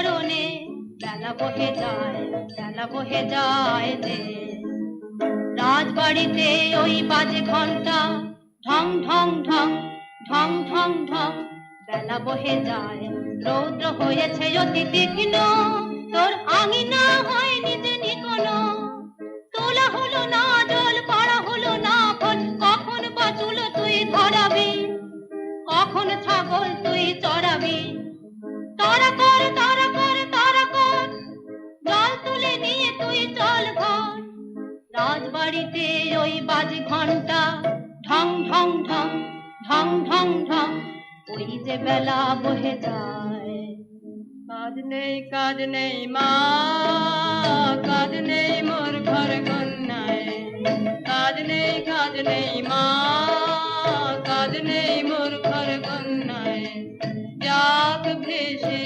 কারণে বেলা বহে যায় যে রাজবাড়িতে ওই বাজে ঘন্টা ঢং ঢং ঢং ঢং ঢং ঢং বেলা বহে যায় রৌদ্র হয়েছে অতি তীক্ষ্ণ তোর আঙিনা হয়নি যে নিকোনো তোলা হলো না জল পাড়া হলো না ফল কখন বাছুল তুই ধরাবি কখন ছাগল তুই চড়াবি তারা কর তারা কর তারা কর জল তুলে নিয়ে তুই চল ঘর রাজবাড়িতে ওই বাজে ঘন্টা ঢং ঢং ঢং ঢং ঢং ঢং ওই যে বেলা বহে যায় কাজ নেই মা কাজ নেই মোর ঘর কন্যায় কাজ নেই মা কাজ নেই মোর ঘর কন্যায় যাক ভেসে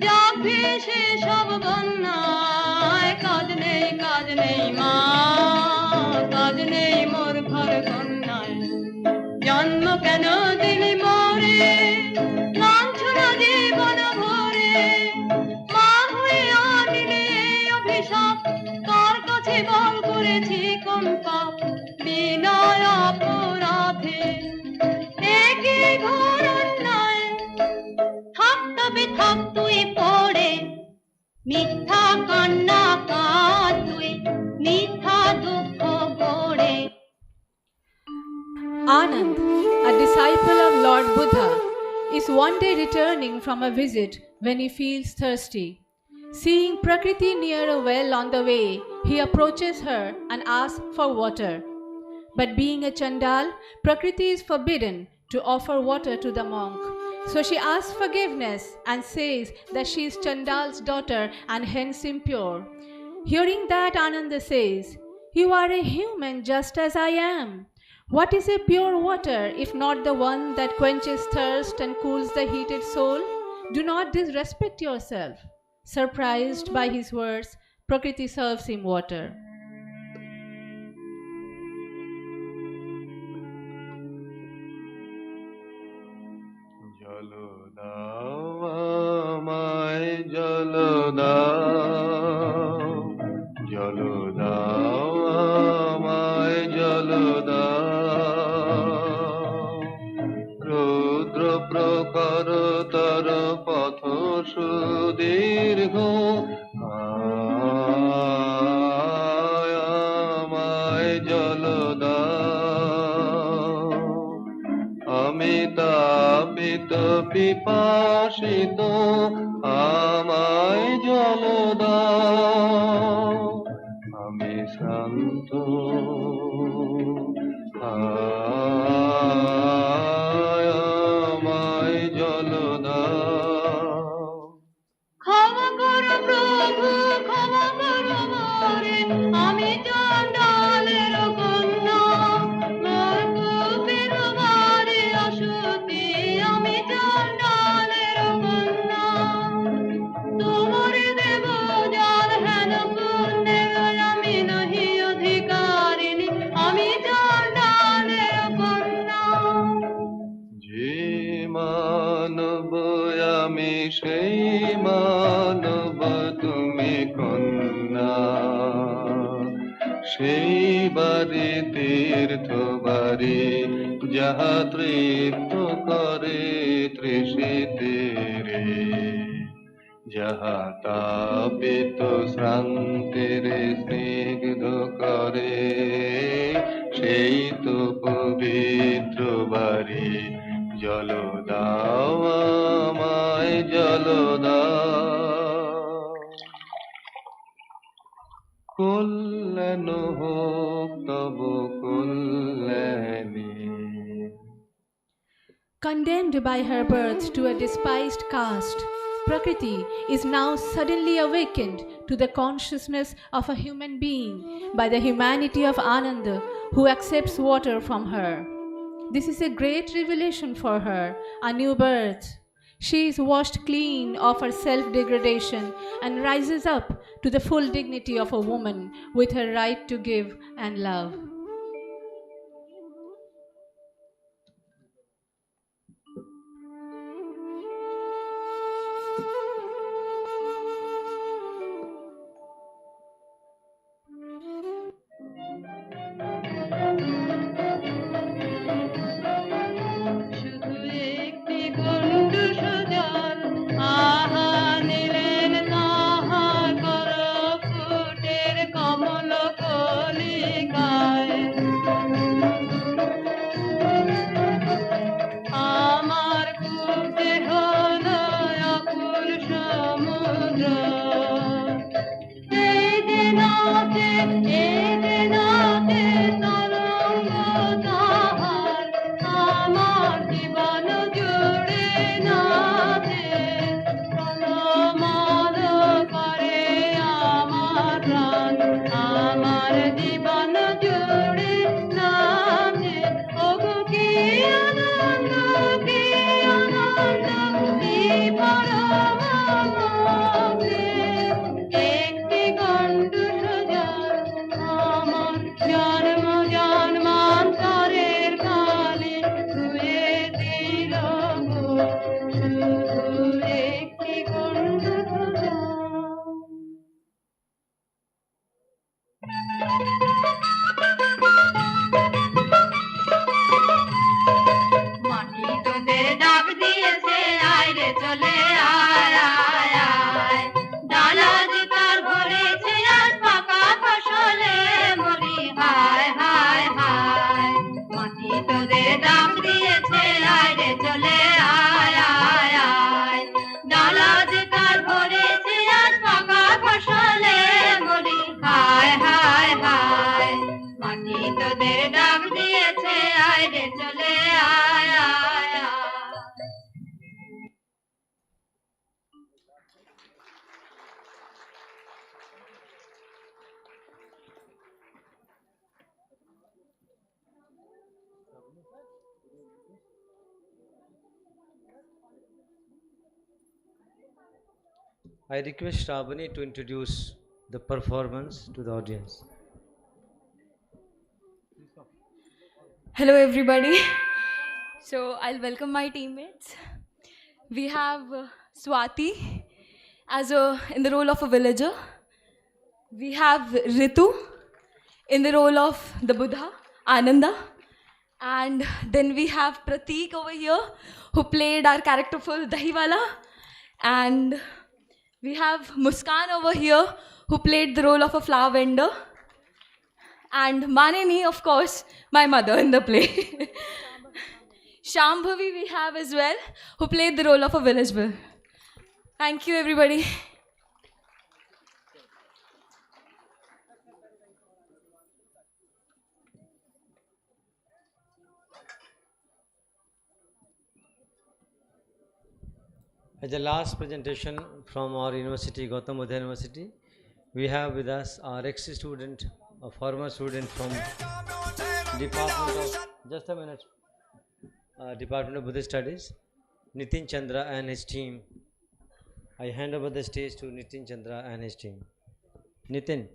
যাক ভেসে সব বন্যায় কাজ নেই মা কাজ নেই মোর ঘর কন্যায় জন্ম কেন দিলি মোরে লাঞ্ছনা জীবন ভরে মা হয়ে দিলে অভিশাপ কার কাছে বল করেছি কোন পাপ বিনয় অপরাধে একই ঘোর অন্যায় থাক তবে থাক তুই পড়ে মিথ্যা কান্না কাঁদ তুই মিথ্যা দুঃখ গড়ে Anand, a disciple of Lord Buddha, is one day returning from a visit when he feels thirsty. Seeing Prakriti near a well on the way, he approaches her and asks for water. But being a Chandal, Prakriti is forbidden to offer water to the monk. So she asks forgiveness and says that she is Chandal's daughter and hence impure. Hearing that, Ananda says, "You are a human just as I am. What is a pure water if not the one that quenches thirst and cools the heated soul? Do not disrespect yourself." Surprised by his words, Prakriti serves him water. জল দাও আমায় জল দাও জল দাও আমায় জল দাও রুদ্র প্রখর তর পথ সুদীর্ঘ আমায় জল দাও আমি তাপিত পিপাসিত আমায় জল দাও আমি শ্রান্ত আমায় জল দাও ক্ষমা করো প্রভু ক্ষমা করো মোরে আমি চণ্ডালের কন্যা মোর কূপের বারে অসতী আমি চণ্ডালের কন্যা তোমার দেব জল হেন পুণ্যের আমি নহি অধিকারিণী আমি চণ্ডালের কন্যা যে মানব আমি সেই মানব তুমি কন্যা সেই বাড়ি তীর্থ বাড়ি যাহা তৃপ্ত করে তৃষিতে রে যাহা তাপিত শ্রান্তির স্নিগ্ধ করে সেই তো পবিত্র বাড়ি জল দাও আমায় জল দাও কল্যাণ হোক তব Kalyani Condemned by her birth to a despised caste, Prakriti is now suddenly awakened to the consciousness of a human being by the humanity of Ananda, who accepts water from her. This is a great revelation for her, a new birth. She is washed clean of her self-degradation and rises up to the full dignity of a woman with her right to give and love. আমার জীবন জুড়ে নাচে ওগো কি আনন্দ কি পরম আনন্দে। একটি গণ্ড সোজা আমার জন্ম জন্মান্তরের কালে ধুয়ে দিল গো, শুধু একটি গণ্ড সোজা। মাটি তোদের ডাক দিয়েছে, আয় রে চলে আয় আয় আয়। ডালা যে তার ভরেছে আজ পাকা ফসলে বলি হায় হায় হায়। মাটি তোদের ডাক দিয়েছে, আয় রে চলে আয় আয় আয়। ডালা যে তার ভরেছে আজ পাকা ফসলে বলি হায় হায় হায়। মাটি তোদের ডাক দিয়েছে, আয় রে চলে আয় আয় আয়। I request Shravani to introduce the performance to the audience. Hello everybody. So I'll welcome my teammates. We have Swati in the role of a villager. We have Ritu in the role of the Buddha, Ananda. And then we have Pratik over here who played our characterful Dahiwala. And we have Muskan over here who played the role of a flower vendor. And Manini, of course, my mother in the play. Shambhavi we have as well, who played the role of a village girl. Thank you, everybody. As the last presentation from our university, Gautam University, we have with us our ex-student, a former student from Department of, just a minute, Department of Buddhist Studies, Nitin Chandra and his team. I hand over the stage to Nitin Chandra and his team. Nitin.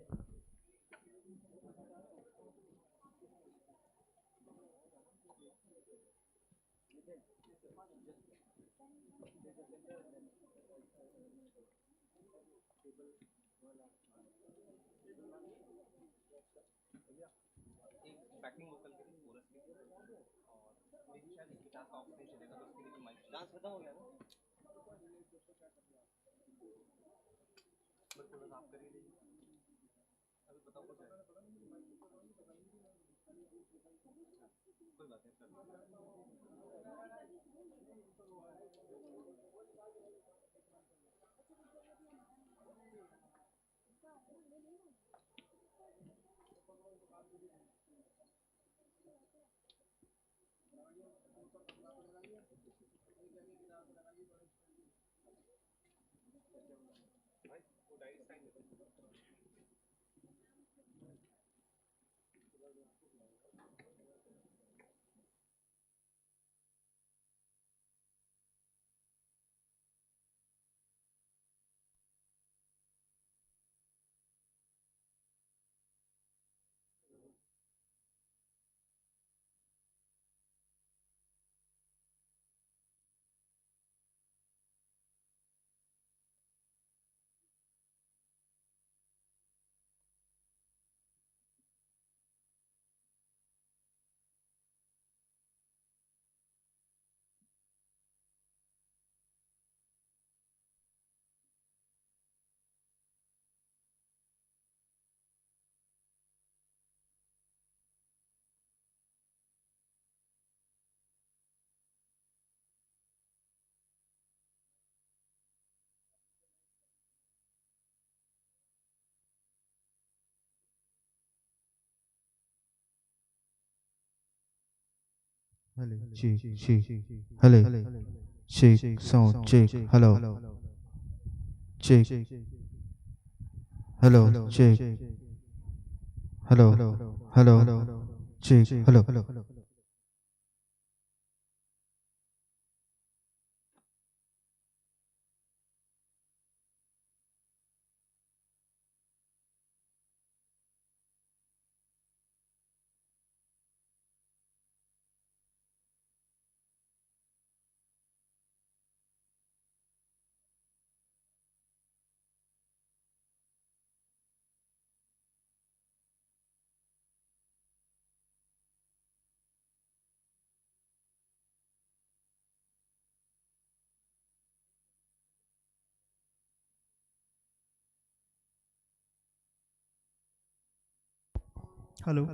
Hello, check. Hello, check, sound, check. Hello, check. Hello, check. hello, hello, check, hello. Hello.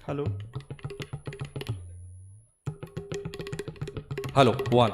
Hello. Hello, one.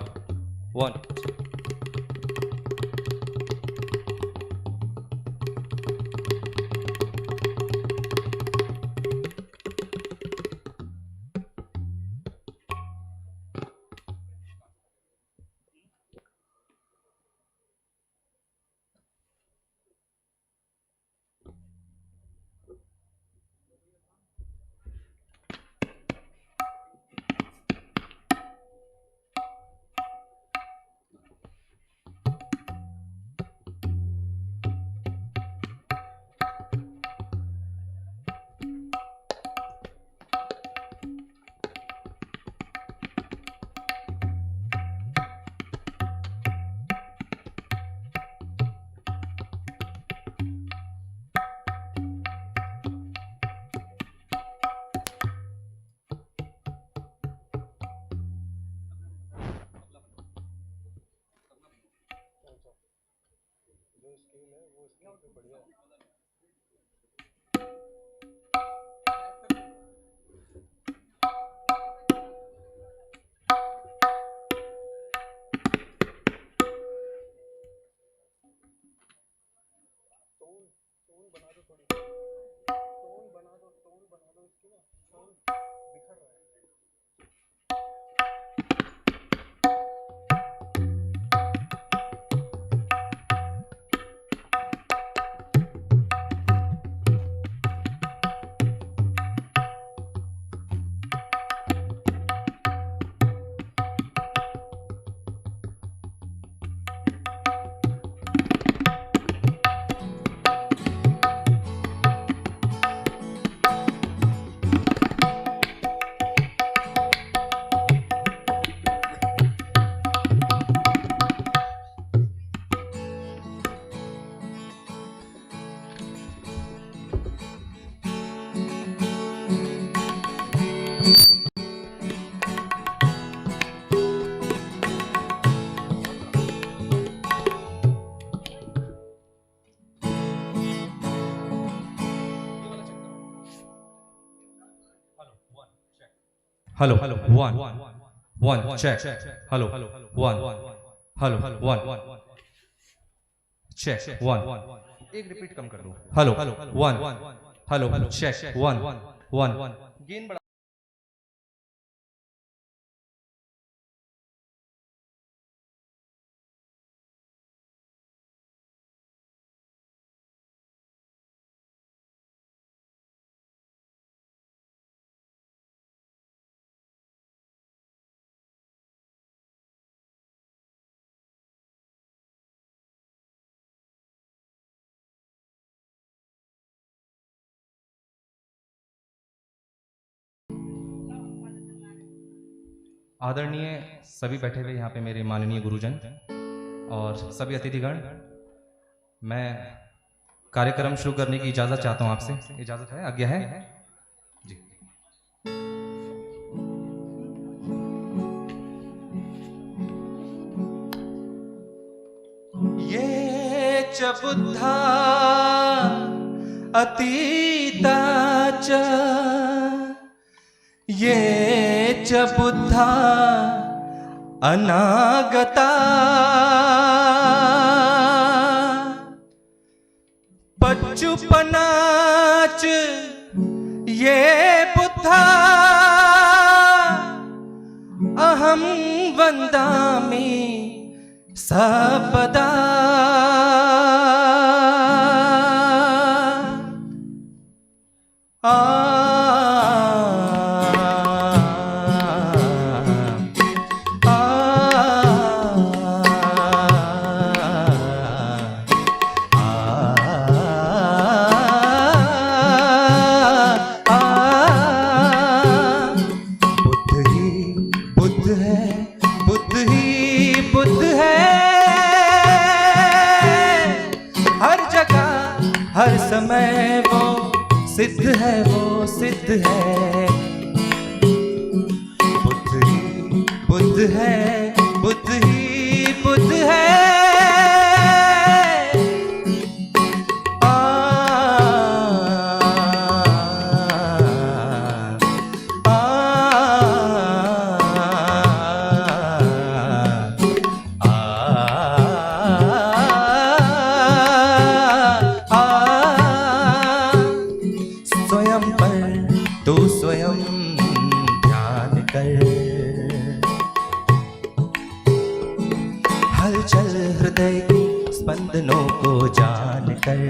Hello, one, check. Hello, one, check, one. एक repeat कम कर दो. Hello, one, check, one. Gain बढ़ा. आदरणीय सभी बैठे हुए यहाँ पे मेरे माननीय गुरुजन और सभी अतिथिगण, मैं कार्यक्रम शुरू करने की इजाज़त चाहता हूँ आपसे. इजाज़त है? आज्ञा है? जी. ये च बुद्धा अतीता च ये च बुद्धा अनागता पच्चुपनाच ये बुद्धा अहं वन्दामि सर्वदा. हर समय वो सिद्ध है, वो सिद्ध है. बुद्ध ही बुद्ध है, बुद्ध ही बुद्ध है. आ स्पंदनों को जान कर,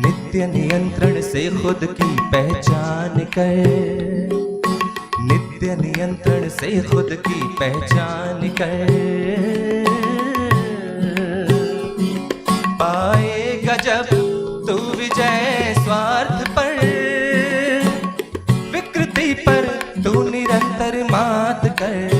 नित्य नियंत्रण से खुद की पहचान कर, नित्य नियंत्रण से खुद की पहचान कर, पाएगा जब तू विजय स्वार्थ पर, विकृति पर तू निरंतर मात कर,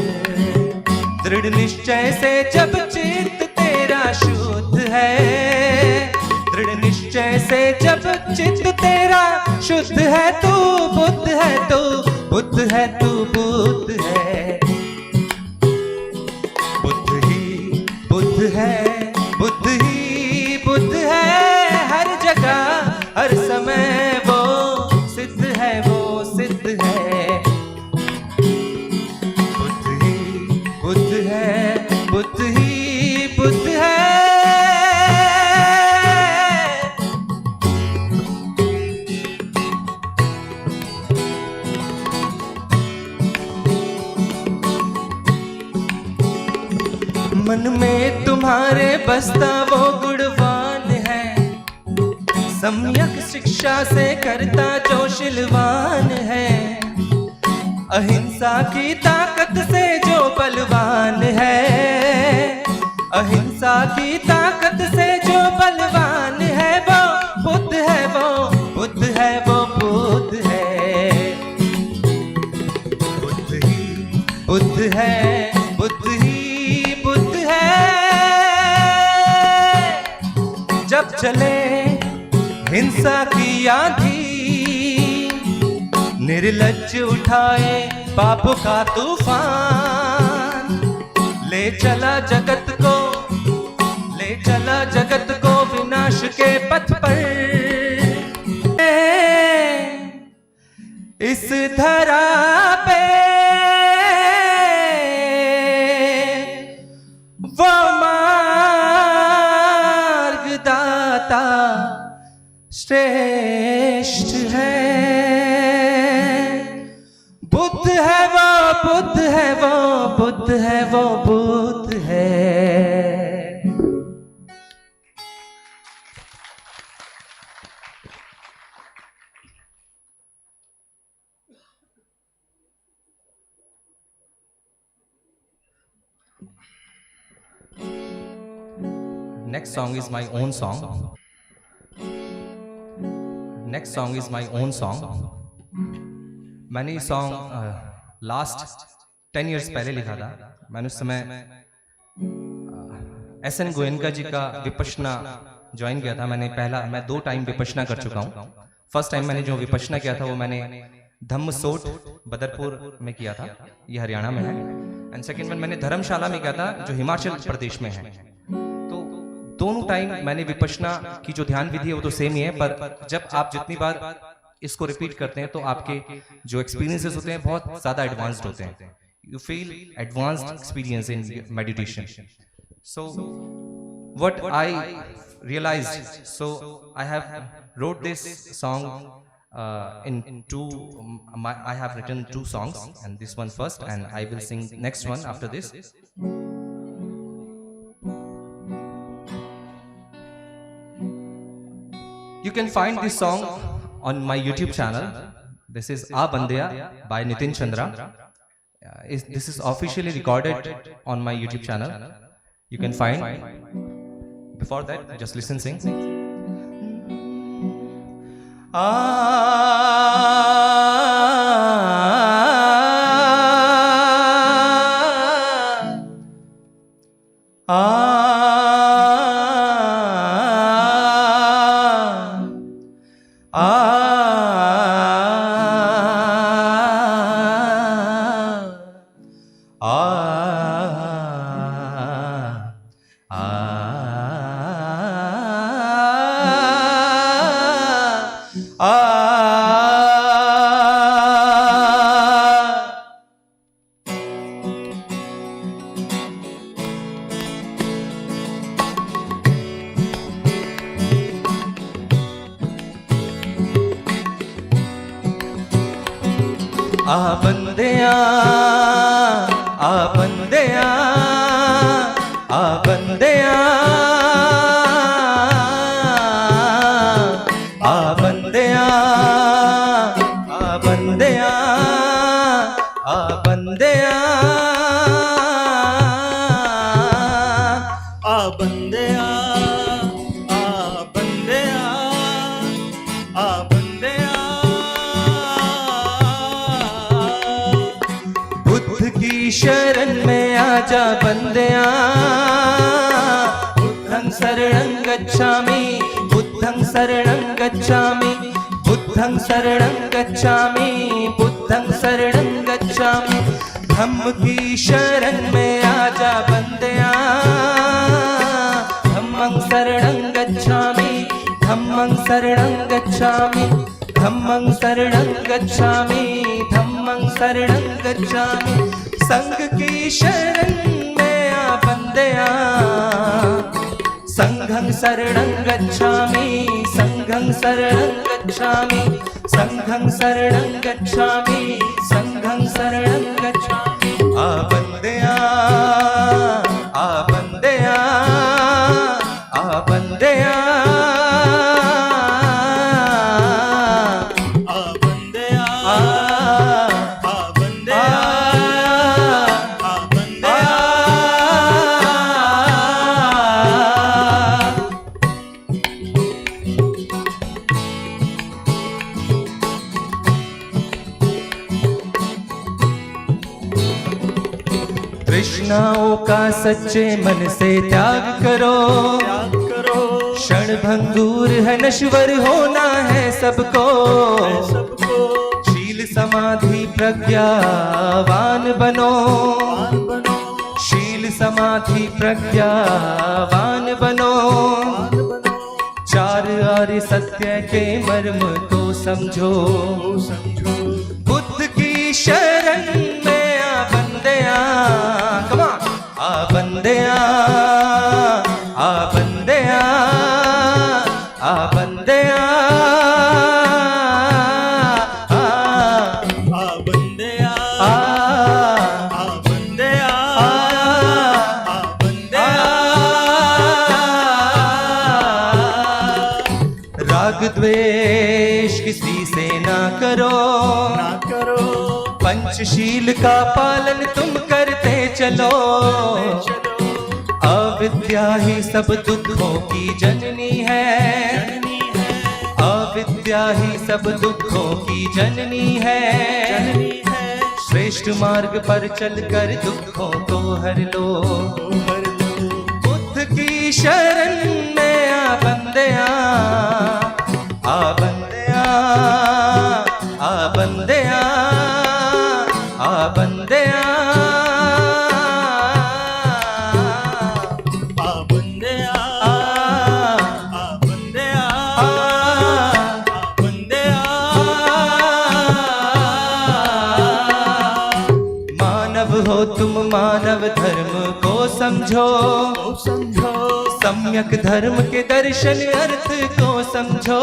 दृढ़ निश्चय से जब चित्त तेरा शुद्ध है, दृढ़ निश्चय से जब चित्त तेरा शुद्ध है, तू बुद्ध है, तू बुद्ध है, तू बुद्ध है, बुद्ध ही बुद्ध है, बुद्ध ही बुद्ध है, हर जगह हर समय वो सिद्ध है, वो सिद्ध है, बुद्ध ही बुद्ध है, बुद्ध ही बुद्ध है। मन में तुम्हारे बसता वो गुणवान है, सम्यक शिक्षा से करता जो शिलवान है, अहिंसा की ताकत से जो बलवान है, अहिंसा की ताकत से जो बलवान है, वो बुद्ध है, वो बुद्ध है, वो बुद्ध है, बुद्ध ही बुद्ध है, बुद्ध ही बुद्ध है। जब चले हिंसा की आंधी, निर्लज्ज उठाए पाप का तूफान, ले चला जगत को, ले चला जगत को विनाश के पथ पर, इस धरा पे वो मार्गदाता श्रेष्ठ है, बुद्ध है वो, बुद्ध है वो, बुद्ध है वो, बुद्ध है। Next song is my own song. Next song is my own song. मैंने ये सॉन्ग लास्ट 10 years पहले लिखा था। मैंने उस समय एस.एन. गोयनका जी का विपश्यना ज्वाइन किया था। मैं 2 टाइम विपश्यना कर चुका हूँ। फर्स्ट टाइम मैंने जो विपश्यना किया था वो मैंने धम्मसोट बदरपुर में किया था, ये हरियाणा में है। एंड सेकेंड वन मैंने धर्मशाला में किया था जो हिमाचल प्रदेश में है। तो दोनों टाइम मैंने विपश्यना की जो ध्यान विधि है वो तो सेम ही है, पर जब आप जितनी बार इसको रिपीट करते हैं तो आपके जो एक्सपीरियंसेस होते हैं बहुत ज़्यादा एडवांस्ड होते हैं। You feel advanced experience in meditation. So what I realised, so I have wrote this song in two. I have written 2 songs, and this one first, and I will sing next one after this. You can find this song on my YouTube channel. This is A Bandeya by Nitin Chandra. This is officially recorded on my YouTube channel. You can find. Before that, just listen, sing. आ बंदेया बंदेया आ बंदेया आ बंदेया बुद्ध की शरण में आजा बंदेया बुद्धं शरणं गच्छामि बुद्धं शरणं गच्छामि बुद्धं शरणं गच्छामि बुद्धं शरणं गच्छामि धम्म की शरण में आजा बंदेया धम्मं शरणं गच्छामि धम्मं शरणं गच्छामि धम्मं शरणं गच्छामि धम्मं शरणं गच्छामि संघ की शरण में आ बंदेया संघं शरणं गच्छामि संघं शरणं गच्छामि संघं शरणं गच्छामि संघं शरणं गच्छामि आ बंदेया आ बंदेया आ बंदेया आ बंदेया आ बंदेया आ बंदेया तृष्णाओं का सच्चे मन से त्याग करो क्षण भंगूर है नश्वर होना है सबको शील समाधि प्रज्ञावान बनो शील समाधि प्रज्ञावान बनो चार आर्य सत्य के मर्म को समझो बुद्ध की शरण में आ बंदेया आ बंदेया आ बंदेया आ बंदेया आ बंदेया आ बंदेया आ बंदेया राग द्वेष किसी से ना करो पंचशील का पालन तुम करते चलो अविद्या ही सब दुखों की जननी है अविद्या ही सब दुखों की जननी है श्रेष्ठ मार्ग पर चलकर दुखों को हर लो बुद्ध की शरण में आ बंदेया आ बंदेया आ बंदेया आ बंदेया आ बंदेया आ बंदेया आ बंदेया मानव हो तुम मानव धर्म को समझो सम्यक धर्म के दर्शन अर्थ को समझो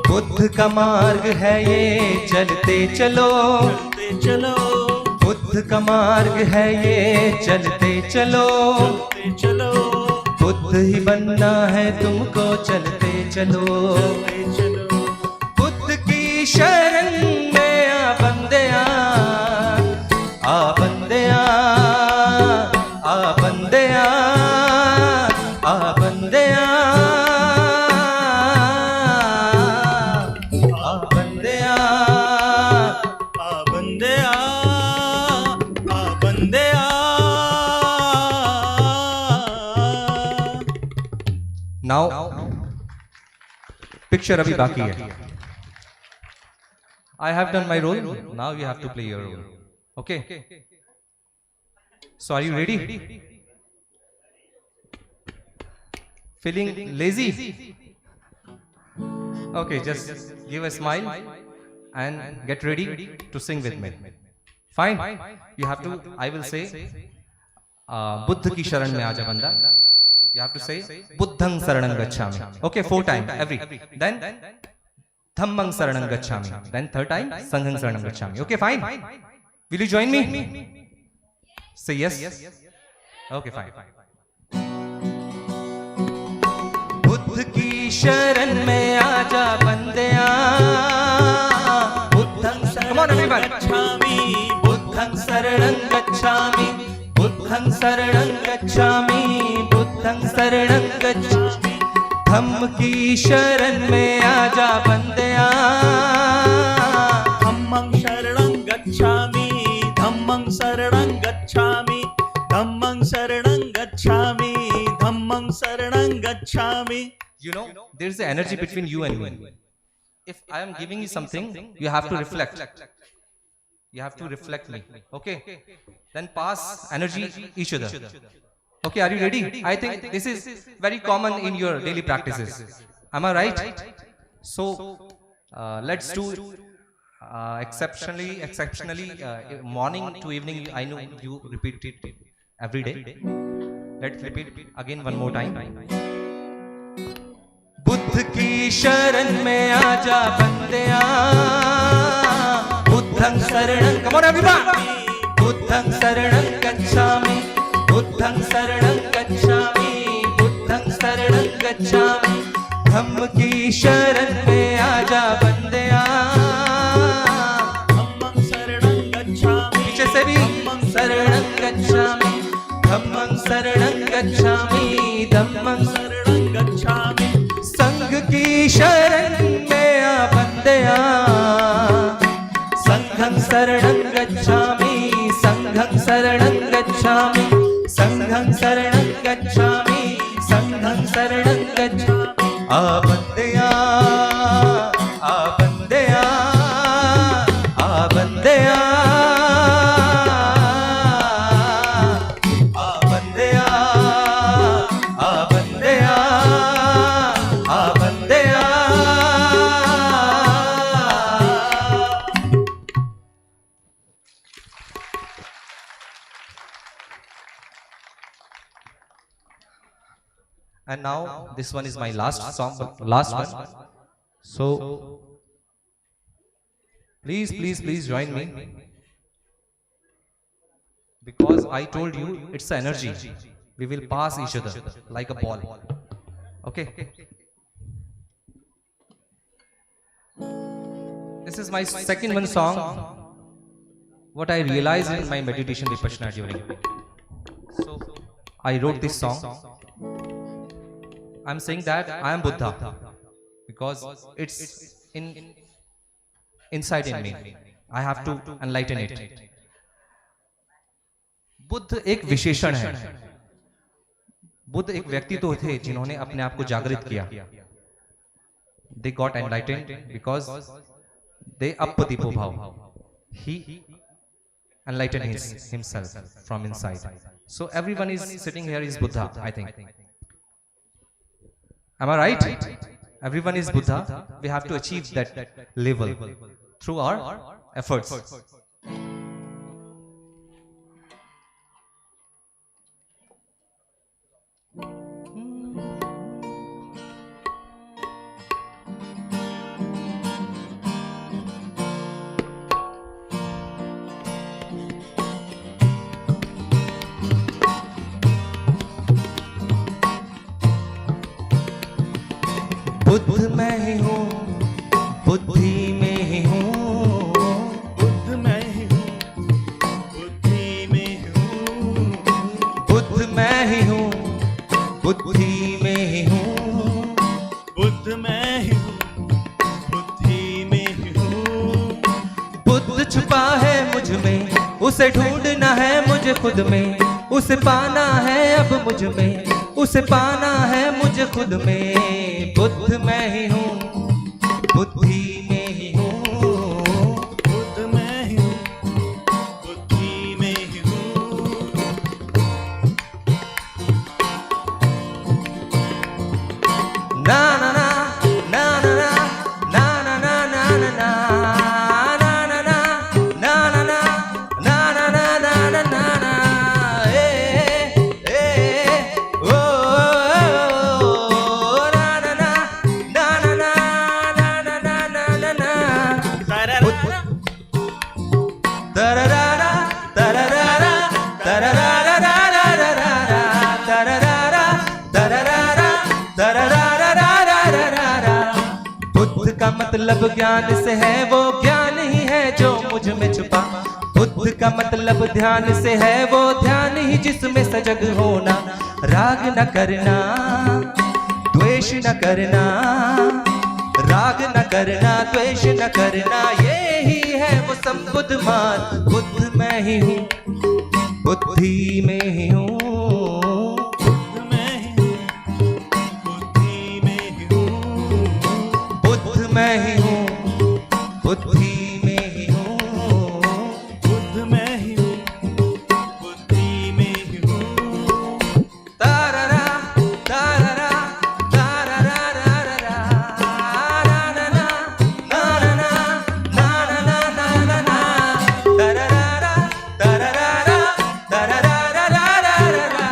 बुद्ध का मार्ग है ये चलते चलो बुद्ध का मार्ग है ये चलते चलो बुद्ध ही बनना है तुमको चलते चलो बुद्ध की शरण में आ बंदेया आ बंदेया आ बंदेया आ बंदेया आ बंदेया आ बंदेया आ बंदेया नाउ पिक्चर अभी बाकी है I have done my role now you have to play your role okay so are you ready feeling lazy okay just give a smile and get ready to sing with me fine you have to I will say Buddha की शरण में आजा बंदा you have to say बुद्धं शरणं गच्छामि okay 4 times every then धम्मं शरणं गच्छामि then third time संघं शरणं गच्छामि okay fine will you join me say yes okay fine Buddha की शरण में आजा बंदेया बुद्धं शरणं गच्छामि बुद्धं शरणं गच्छामि बुद्धं शरणं गच्छामि बुद्धं गच्छामि धम्म की शरण में आजा बंदया धम्मं शरणं गच्छामि धम्मं शरणं गच्छामि धम्मं शरणं गच्छामि धम्मं शरणं गच्छामि. You know, there is an energy between you and me. If I am giving you something, you have to reflect. You have to reflect me. Okay? Then pass energy each other. Okay, are you ready? I think this is very common in your daily practices. Am I right? So, let's do exceptionally morning to evening. I know you repeat it every day. Let's repeat again one more time. Buddha की शरण में आजा बंदया बुद्धं शरणं come on everybody बुद्धं शरणं गच्छामि बुद्धं शरणं गच्छामि बुद्धं शरणं गच्छामि धम्म की शरण में आजा बंदया धम्मं शरणं गच्छामि पीछे से भी शरणं गच्छामि धम्मं शरणं गच्छामि धम्मं शरणं गच्छामि संघ की शरण में आ बंदया संघं शरणं गच्छामि संघं शरणं गच्छामि संघं शरणं गच्छामि संघं शरणं गच्छामि आ बंदया आ बंदया आ बंदया आ बंदया आ बंदया And now this one is my last song, last one. So please join me, because I told you it's energy. We will pass each other like a ball. Okay. This is my second one song. What I realized in my meditation vipassana during. So I wrote this song. I'm saying that I am Buddha because it's inside in me. I have to enlighten it. Buddha एक विशेषण है. बुद्ध एक व्यक्तित्व थे जिन्होंने अपने आप को जागृत किया. They got enlightened because they appadipo bhav. He enlightened himself from inside. So everyone is sitting here is Buddha, I think. Am I right? Everyone is Buddha. We have to achieve that level through our efforts. Buddha मैं ही हूँ बुद्धि में ही हूँ बुद्ध मैं ही हूँ बुद्धि में हूँ बुद्ध मैं ही हूँ बुद्धि में ही हूँ बुद्ध मैं ही हूँ बुद्धि में ही हूँ बुद्ध छुपा है मुझ में उसे ढूंढना है मुझे खुद में उसे पाना है अब मुझ में उसे पाना है मुझे खुद में बुद्ध मैं ही हूँ बुद्धि में ही हूँ बुद्ध मैं ही हूँ बुद्धि में ही हूँ ना ना ना ना ना ना ना ना ना ना ना बुद्ध का मतलब ज्ञान से है वो ज्ञान ही है जो मुझ में छुपा बुद्ध का मतलब ध्यान से है वो ध्यान ही जिसमें सजग होना राग न करना द्वेष न करना, राग न करना, द्वेष न करना, ये ही है वो संबुद्ध मार्ग। बुद्ध मैं ही हूँ, बुद्धि में ही हूँ, बुद्ध मैं ही हूँ, बुद्धि में ही हूँ, बुद्ध मैं ही हूँ, बुद्धि में ही हूँ, बुद्ध मैं ही हूँ, बुद्धि में ही हूँ। तारारा तारारा तारारा तारारा तारारा तारारा तारारा तारारा।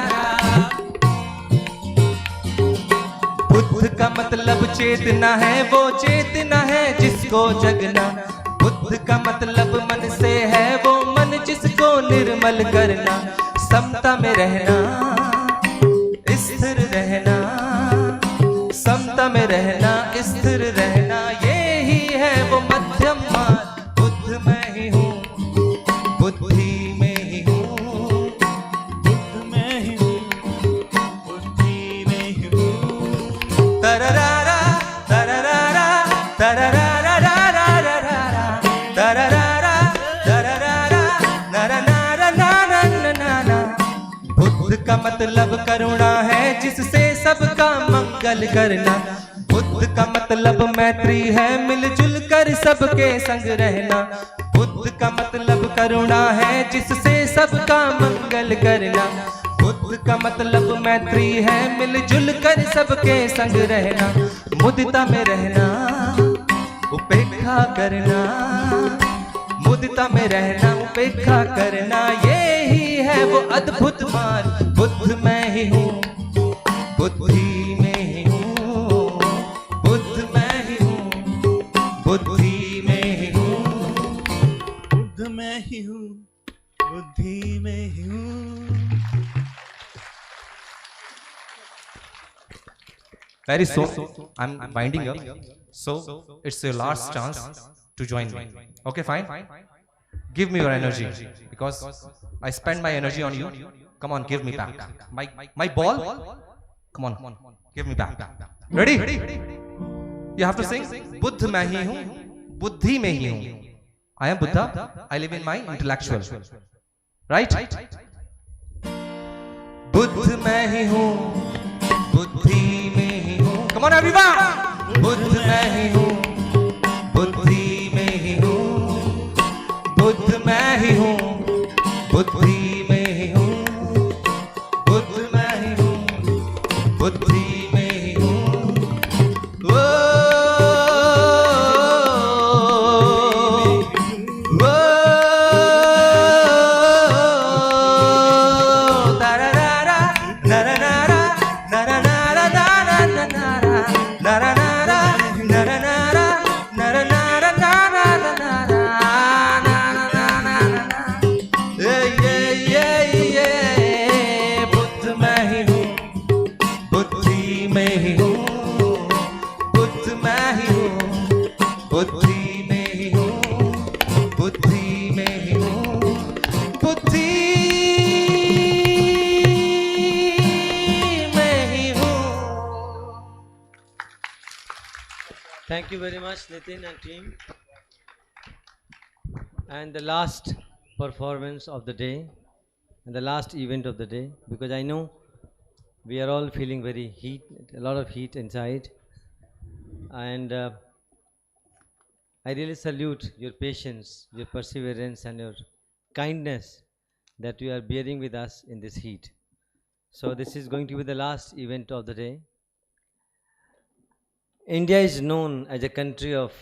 बुद्ध का मतलब चेतना है, वो चेतना है जिसको जगना। बुद्ध का मतलब मन से है, वो मन जिसको निर्मल करना। समता में रहना, स्थिर रहना, समता में रहना, स्थिर रहना, ये ही है वो मध्यम मार्ग। बुद्ध मैं ही हूँ, बुद्धि में ही हूँ, बुद्ध मैं ही हूँ, बुद्धि में ही हूँ। तररारा तररारा तररारा तररारा तररारा नरनारा नाना। बुद्ध का मतलब करुणा है, जिससे सबका मंगल करना। बुद्ध का मतलब मैत्री है, मिलजुल कर सबके संग रहना। बुद्ध का मतलब करुणा है, जिससे सबका मंगल करना। बुद्ध का मतलब मैत्री है, मिलजुल कर सबके संग रहना। मुदिता में रहना, उपेक्षा करना, मुदिता में रहना, उपेक्षा करना, ये ही है वो अद्भुत मार्ग। बुद्ध मैं ही हूँ, बुद्धि में ही हूँ, बुद्ध मैं ही हूँ, बुद्धि में ही हूँ, बुद्ध मैं ही हूँ, बुद्धि में ही हूँ। Very soon, I'm winding up. So, it's your last chance to join me. Okay, fine? Give me your energy, because I spend my energy on you. Come on, give me back. My ball? Come on, give me back. Ready? You have to sing, Buddha मैं ही हूँ, बुद्धि में ही हूँ. I am Buddha, I live in my intellectual. Right? Buddha मैं ही हूँ, बुद्धि में ही हूँ. Come on everyone! बुद्ध मैं ही हूँ, बुद्धि में ही हूँ. बुद्ध मैं ही हूँ, बुद्धि में ही हूँ. बुद्ध मैं ही हूँ, बुद्धि में ही हूँ. Thank you very much, Nitin and team. And the last performance of the day, and the last event of the day, because I know we are all feeling very heat, a lot of heat inside. And I really salute your patience, your perseverance, and your kindness that you are bearing with us in this heat. So this is going to be the last event of the day. India is known as a country of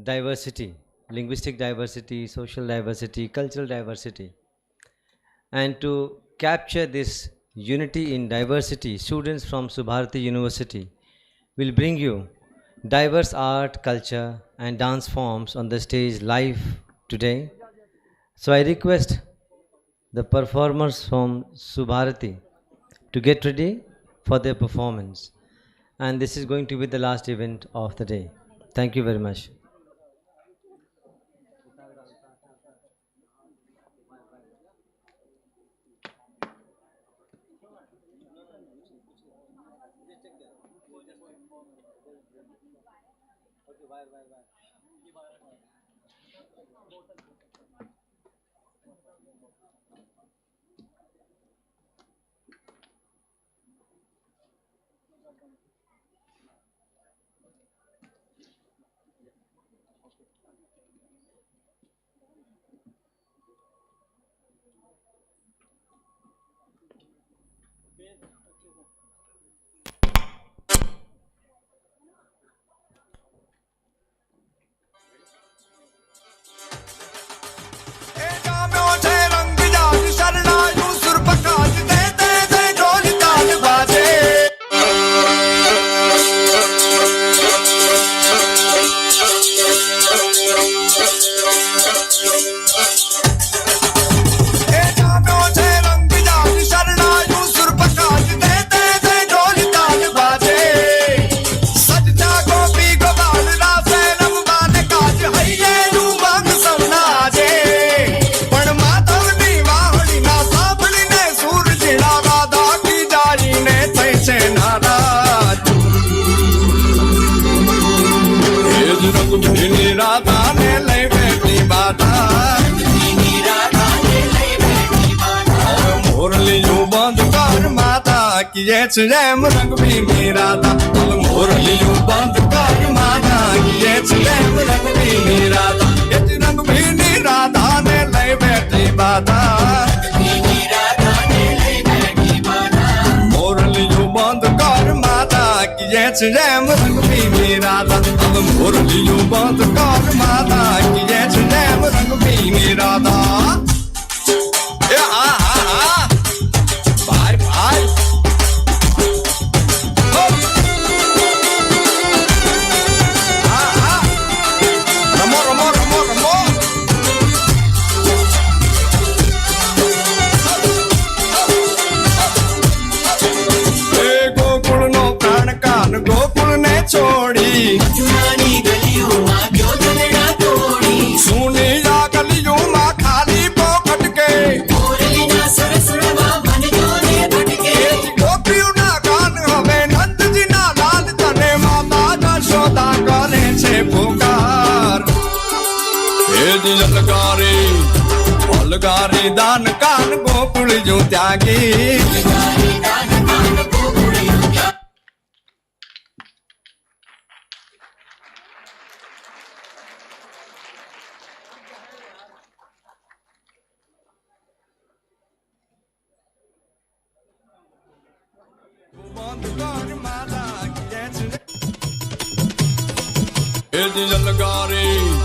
diversity, linguistic diversity, social diversity, cultural diversity. And to capture this unity in diversity, students from Subharati University will bring you diverse art, culture and dance forms on the stage live today. So I request the performers from Subharati to get ready for their performance. And this is going to be the last event of the day. Thank you very much. Rem rang bhi mera tha morliyo band kar mana ye rem rang bhi mera tha ye rang bhi ni radha ne lai bathi bata morliyo band kar mana ye rem rang bhi mera tha morliyo band kar mana ye rem rang bhi mera tha bye bye छोड़ी जुनानी गलियों माँ क्यों चलना तोड़ी सुनी जा गलियों माँ खाली पोखट के मोरली ना सरसुरवा मन जोने भटके गोपियों ना गान हमें नंद जी ना लाल तने माता जशोदा करे छे पुकार हे अलगारी दान कान गोकुल जो त्यागी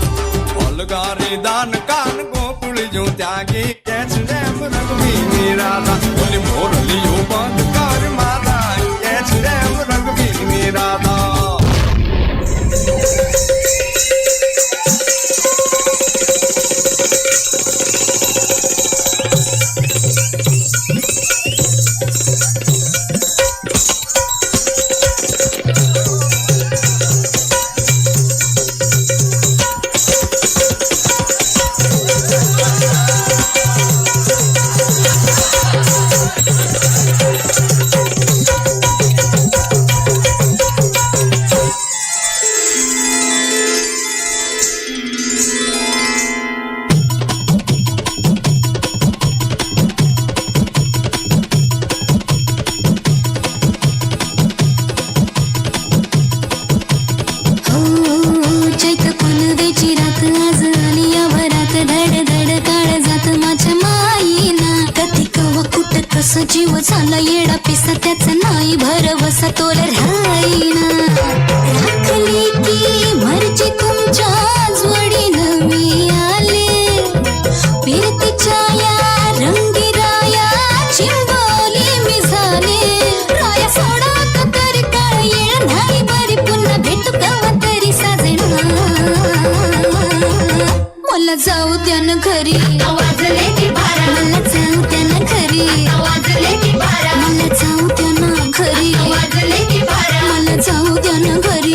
अलगारी दान कान गोकुल जो त्यागी रम रंग भी मेरा था बोली मोरलियो बंद कर माता रम रंग भी मेरा था जीव झाला येडा पिसा त्याचा नाही भरवसा तोल राहीना राखली की मर्जी तुमच्या जोडीनं मी आले फिरतीच्या या रंगी राया चिंबोली मी झाले राया सोडा तरी काय येळ नाही बरी पुन्हा भेटू कवा तरी साजना मला जाऊ द्या ना घरी आवाजले की बारा मला जाऊ द्या ना घरी मला जाऊ द्या ना घरी मला जाऊ द्या ना घरी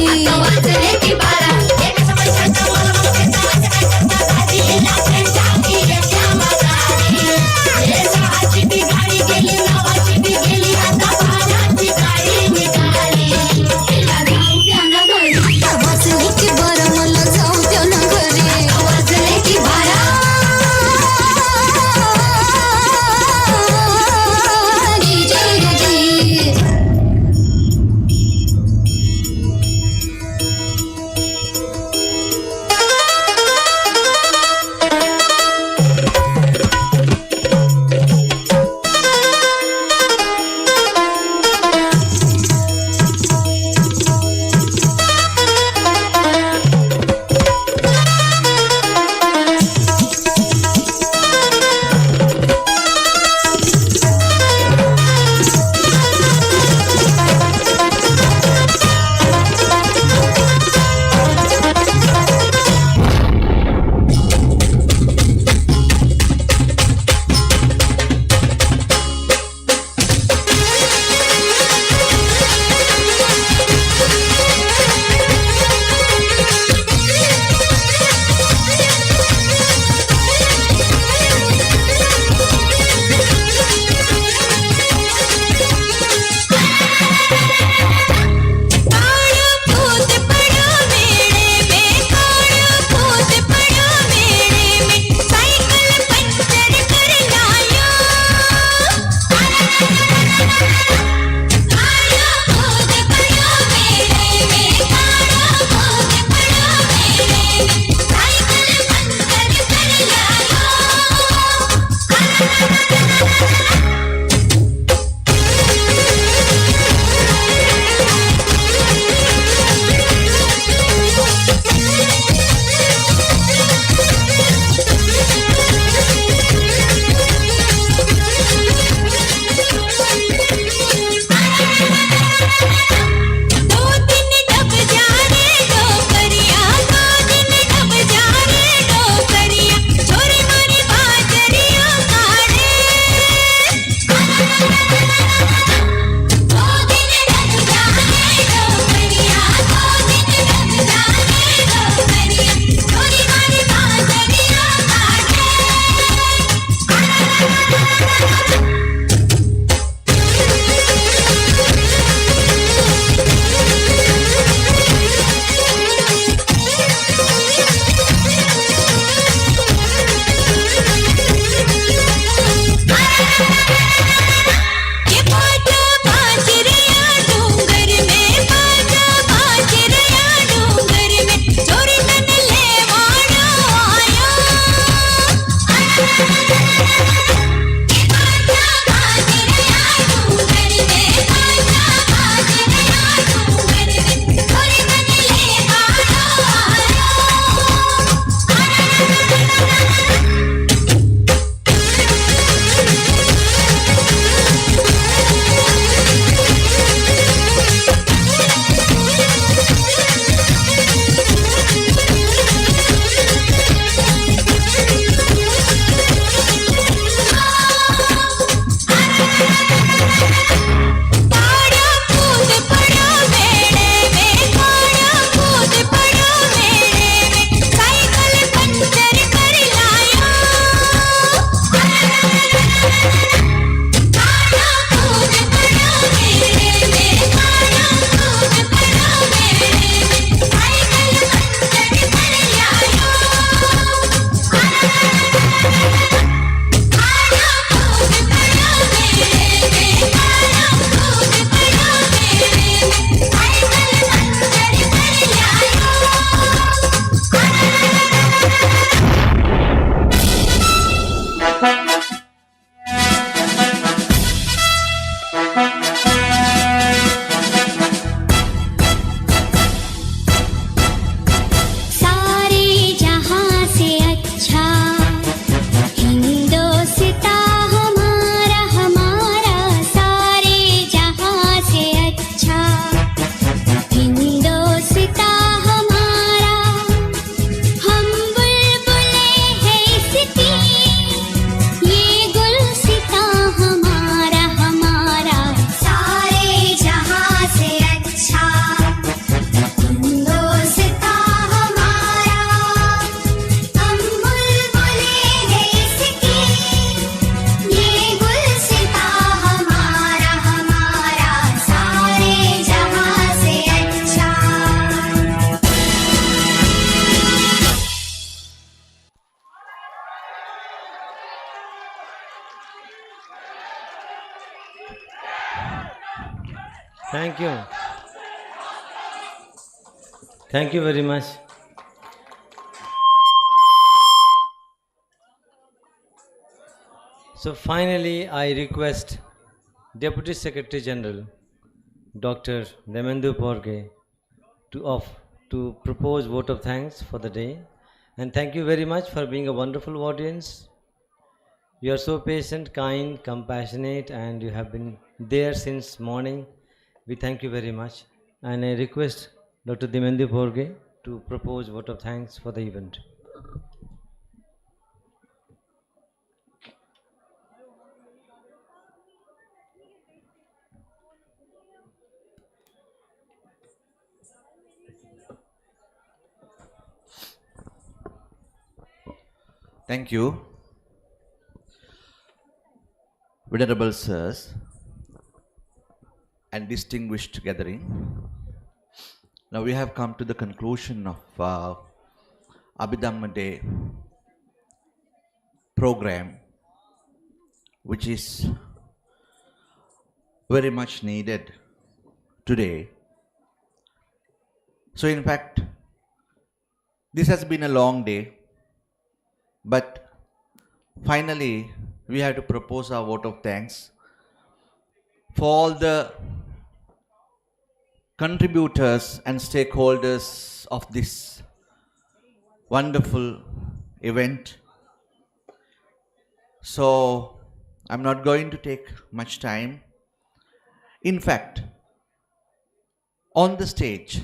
गेली Thank you. Thank you very much. So finally, I request Deputy Secretary General Dr. Demendu Porge to propose vote of thanks for the day. And thank you very much for being a wonderful audience. You are so patient, kind, compassionate, and you have been there since morning. We thank you very much. And I request Dr. Demendu Porge to propose vote of thanks for the event. Thank you. Venerable sirs and distinguished gathering. Now we have come to the conclusion of Abhidhamma Day program, which is very much needed today. So in fact, this has been a long day, but finally we have to propose our vote of thanks for all the contributors and stakeholders of this wonderful event. So I'm not going to take much time. In fact, on the stage